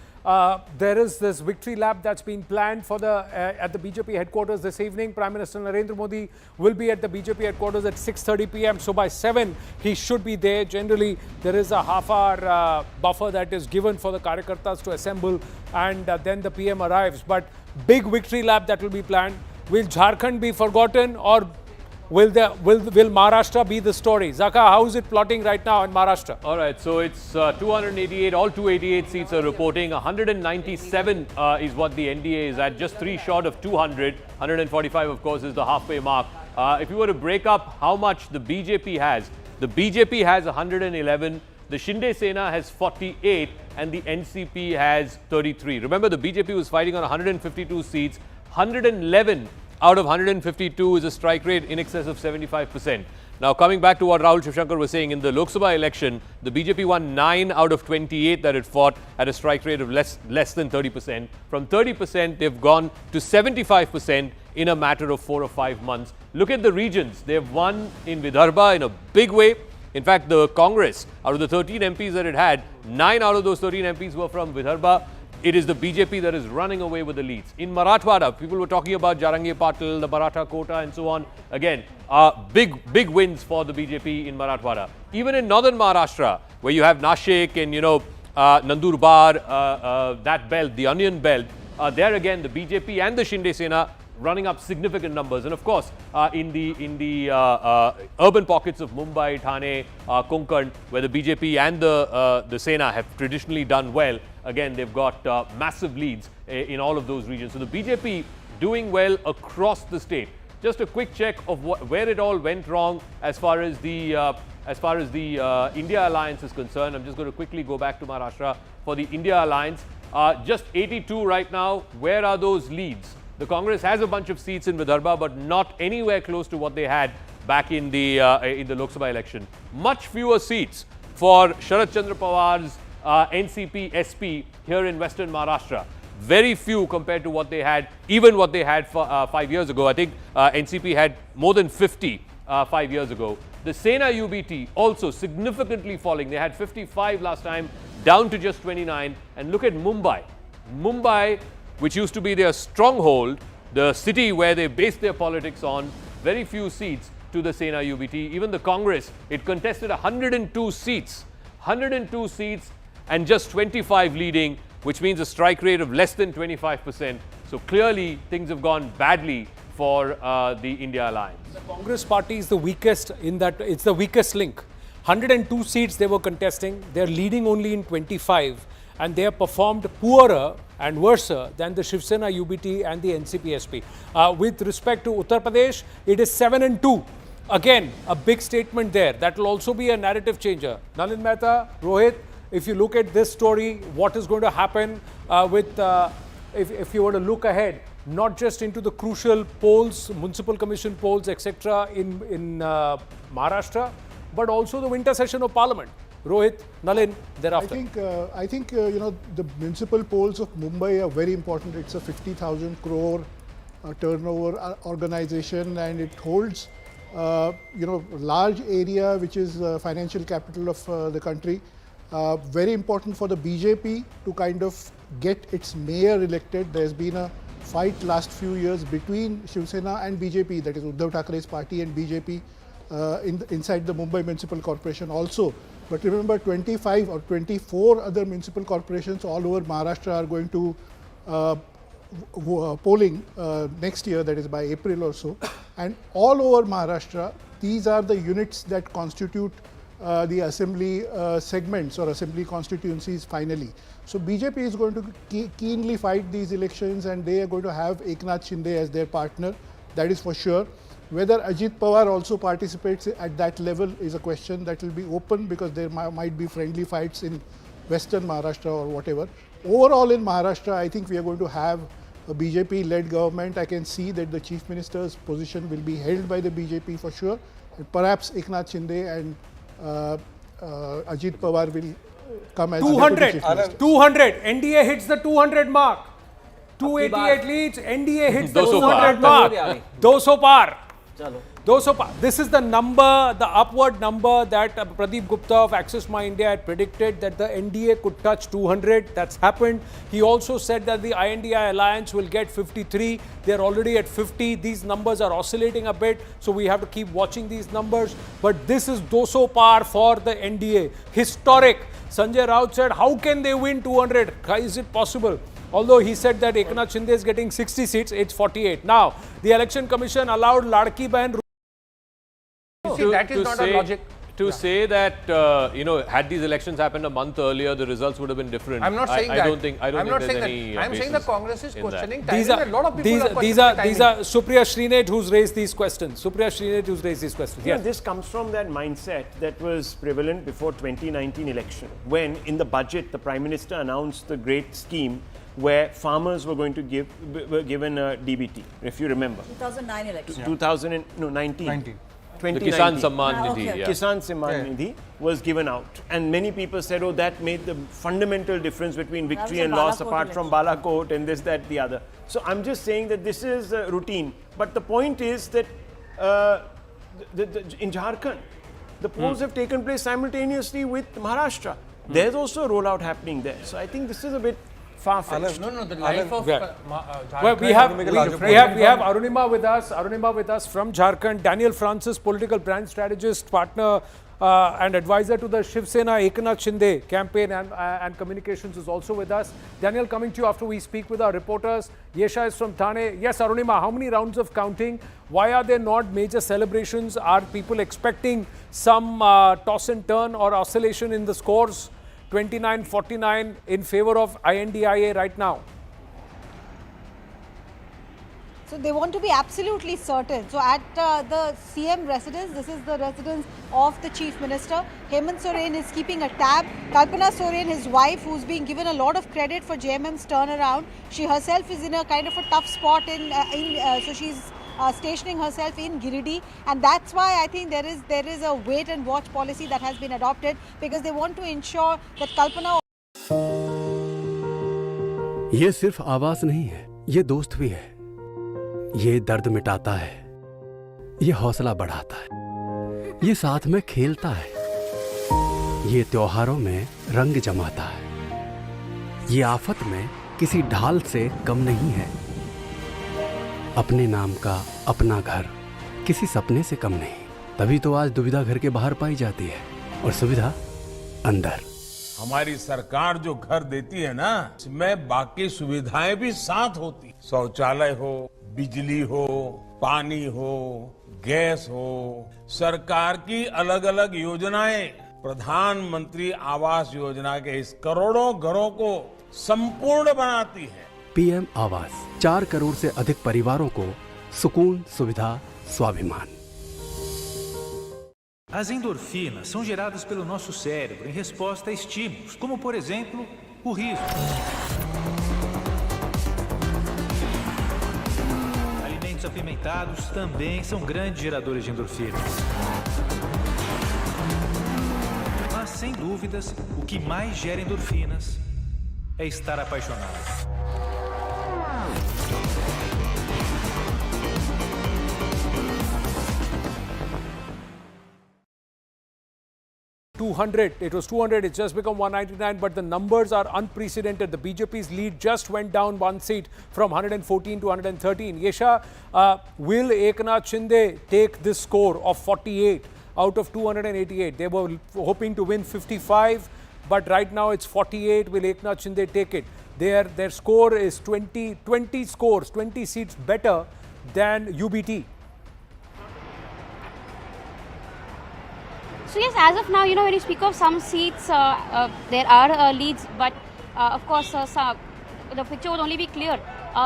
D: There is this victory lap that's been planned for at the BJP headquarters this evening. Prime Minister Narendra Modi will be at the BJP headquarters at 6:30 p.m. So by 7, he should be there. Generally, there is a half-hour buffer that is given for the Karyakartas to assemble, and then the PM arrives. But big victory lap that will be planned. Will Jharkhand be forgotten, or will Maharashtra be the story? Zaka, how is it plotting right now in Maharashtra?
C: All right, so it's 288, all 288 seats are reporting. 197 is what the NDA is at, just 3 short of 200. 145, of course, is the halfway mark. If you were to break up how much the BJP has 111, the Shinde Sena has 48, and the NCP has 33. Remember, the BJP was fighting on 152 seats. 111 out of 152 is a strike rate in excess of 75%. Now, coming back to what Rahul Shivshankar was saying, in the Lok Sabha election, the BJP won 9 out of 28 that it fought at a strike rate of less than 30%. From 30%, they've gone to 75% in a matter of 4 or 5 months. Look at the regions. They've won in Vidarbha in a big way. In fact, the Congress, out of the 13 MPs that it had, 9 out of those 13 MPs were from Vidarbha. It is the BJP that is running away with the leads. In Marathwada, people were talking about Jarangi Patil, the Maratha quota and so on. Again, big wins for the BJP in Marathwada. Even in northern Maharashtra, where you have Nashik and, Nandurbar, that belt, the onion belt, there again, the BJP and the Shinde Sena running up significant numbers. And of course, in the urban pockets of Mumbai, Thane, Konkan, where the BJP and the Sena have traditionally done well, again, they've got massive leads in all of those regions. So the BJP doing well across the state. Just a quick check of where it all went wrong as far as the India Alliance is concerned. I'm just going to quickly go back to Maharashtra for the India Alliance. Just 82 right now. Where are those leads? The Congress has a bunch of seats in Vidarbha, but not anywhere close to what they had back in the Lok Sabha election. Much fewer seats for Sharad Chandra Pawar's NCP SP here in Western Maharashtra. Very few compared to what they had, even what they had 5 years ago. I think NCP had more than 50 5 years ago. The Sena UBT also significantly falling. They had 55 last time, down to just 29. And look at Mumbai. Mumbai, which used to be their stronghold, the city where they based their politics on, very few seats to the Sena UBT. Even the Congress, it contested 102 seats. 102 seats and just 25 leading, which means a strike rate of less than 25%. So clearly, things have gone badly for the India Alliance.
D: The Congress party is the weakest in that it's the weakest link. 102 seats they were contesting. They're leading only in 25, and they have performed poorer and worse than the Shiv Sena UBT and the NCP SP. With respect to Uttar Pradesh, it is 7-2. Again, a big statement there. That will also be a narrative changer. Nalin Mehta, Rohit, if you look at this story, what is going to happen if you were to look ahead, not just into the crucial polls, municipal commission polls, etc. in Maharashtra, but also the winter session of Parliament. Rohit, Nalin, thereafter.
G: I think the municipal polls of Mumbai are very important. It's a 50,000 crore turnover organization, and it holds large area which is financial capital of the country. Very important for the BJP to kind of get its mayor elected. There's been a fight last few years between Shiv Sena and BJP, that is Uddhav Thackeray's party and BJP inside the Mumbai Municipal Corporation also. But remember, 25 or 24 other municipal corporations all over Maharashtra are going to polling next year, that is by April or so. And all over Maharashtra, these are the units that constitute the assembly segments or assembly constituencies finally. So BJP is going to keenly fight these elections, and they are going to have Eknath Shinde as their partner, that is for sure. Whether Ajit Pawar also participates at that level is a question that will be open, because there might be friendly fights in western Maharashtra or whatever. Overall in Maharashtra, I think we are going to have a BJP-led government. I can see that the Chief Minister's position will be held by the BJP for sure. And perhaps Eknath Shinde and Ajit Pawar will come as
D: 200. 200. NDA hits the 200 mark. 288 leads. NDA hits the 200 mark. 200 par. 200 par. This is the number, the upward number that Pradeep Gupta of Access My India had predicted, that the NDA could touch 200. That's happened. He also said that the INDI alliance will get 53. They're already at 50. These numbers are oscillating a bit, so we have to keep watching these numbers. But this is 200 par for the NDA. Historic. Sanjay Raut said, how can they win 200? How is it possible? Although he said that Eknath Shinde is getting 60 seats, it's 48. Now, the Election Commission allowed Ladki Bahan.
R: That is not a logic.
C: To say that, had these elections happened a month earlier, the results would have been different.
R: I'm not saying that.
C: I don't think there's any
R: I'm saying the Congress is questioning.
D: These are Supriya Srinath who's raised these questions.
A: Yes. This comes from that mindset that was prevalent before 2019 election, when in the budget the Prime Minister announced the great scheme where farmers were going to were given a DBT, if you remember.
O: 2009 election.
A: 2019.
C: The Kisan Samman Nidhi. Yeah.
A: Kisan Samman Nidhi was given out, and many people said, oh, that made the fundamental difference between victory and loss, apart from Balakot and this, that, the other. So I'm just saying that this is routine. But the point is that in Jharkhand, the polls have taken place simultaneously with Maharashtra. There's also a rollout happening there. So I think this is a bit far-fetched.
R: No, the life of
D: well, we have Arunima with us from Jharkhand. Daniel Francis, political brand strategist, partner and advisor to the Shiv Sena Eknath Shinde campaign and communications, is also with us. Daniel, coming to you after we speak with our reporters. Yesha is from Thane. Yes, Arunima, how many rounds of counting? Why are there not major celebrations? Are people expecting some toss and turn or oscillation in the scores? 29-49 in favor of INDIA right now.
I: So they want to be absolutely certain. So at the CM residence, this is the residence of the Chief Minister. Hemant Soren is keeping a tab. Kalpana Soren, his wife, who's being given a lot of credit for JMM's turnaround. She herself is in a kind of a tough spot so she's stationing herself in Giridih, and that's why I think there is a wait and watch policy that has been adopted, because they want to ensure that Kalpana.
U: ये सिर्फ आवाज नहीं है, ये दोस्त भी है। ये दर्द मिटाता है, ये हौसला बढ़ाता है, ये साथ में खेलता है, ये त्योहारों में रंग जमाता है, ये आफत में किसी ढाल से कम नहीं है। अपने नाम का अपना घर किसी सपने से कम नहीं, तभी तो आज दुविधा घर के बाहर पाई जाती है और सुविधा अंदर।
V: हमारी सरकार जो घर देती है ना, इसमें बाकी सुविधाएं भी साथ होती, शौचालय हो, बिजली हो, पानी हो, गैस हो, सरकार की अलग अलग योजनाएं, प्रधानमंत्री आवास योजना के इस करोड़ों घरों को संपूर्ण बनाती है।
U: पीएम आवास, 4 करोड़ से अधिक परिवारों को सुकून, सुविधा, स्वाभिमान।
W: As endorfinas são geradas pelo nosso cérebro em resposta a estímulos, como por exemplo, o riso. apimentados também são grandes geradores de endorfinas. Mas, sem dúvidas, o que mais gera endorfinas é estar apaixonado.
D: 200. It was 200. It's just become 199. But the numbers are unprecedented. The BJP's lead just went down one seat from 114 to 113. Yesha, will Eknath Shinde take this score of 48 out of 288? They were hoping to win 55, but right now it's 48. Will Eknath Shinde take it? Their score is 20 seats better than UBT.
N: So yes, as of now, when you speak of some seats, there are leads, but of course, the picture will only be clear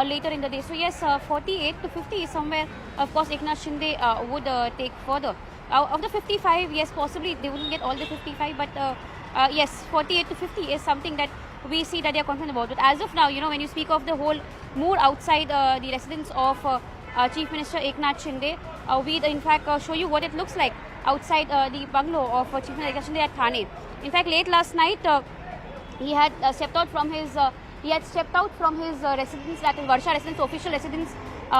N: later in the day. So yes, 48 to 50 is somewhere, of course, Eknath Shinde would take further. Of the 55, yes, possibly they wouldn't get all the 55, but yes, 48 to 50 is something that we see that they are confident about. But as of now, when you speak of the whole mood outside the residence of Chief Minister Eknath Shinde, we in fact show you what it looks like outside the bungalow of Chief Minister Eknath Shinde at Thane. In fact, late last night, he had stepped out from his residence, that is Varsha residence, official residence,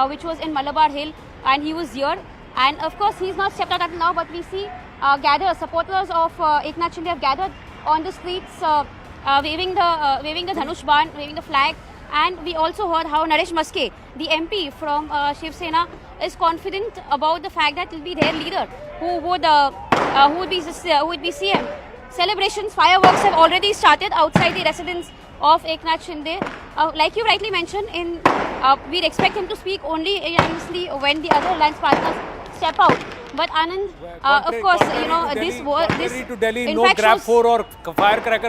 N: which was in Malabar Hill, and he was here. And of course, he's not stepped out until now, but we see supporters of Eknath Shinde have gathered on the streets, waving the Dhanush Ban, waving the flag. And we also heard how Naresh Maske, the MP from Shiv Sena, is confident about the fact that it will be their leader who would be CM. Celebrations, fireworks have already started outside the residence of Eknath Shinde. Like you rightly mentioned, we'd expect him to speak only when the other alliance partners step out. But Anand, of course, this
D: to Delhi,
N: in
D: no
N: fact
D: grab
N: shows
D: 4 or firecracker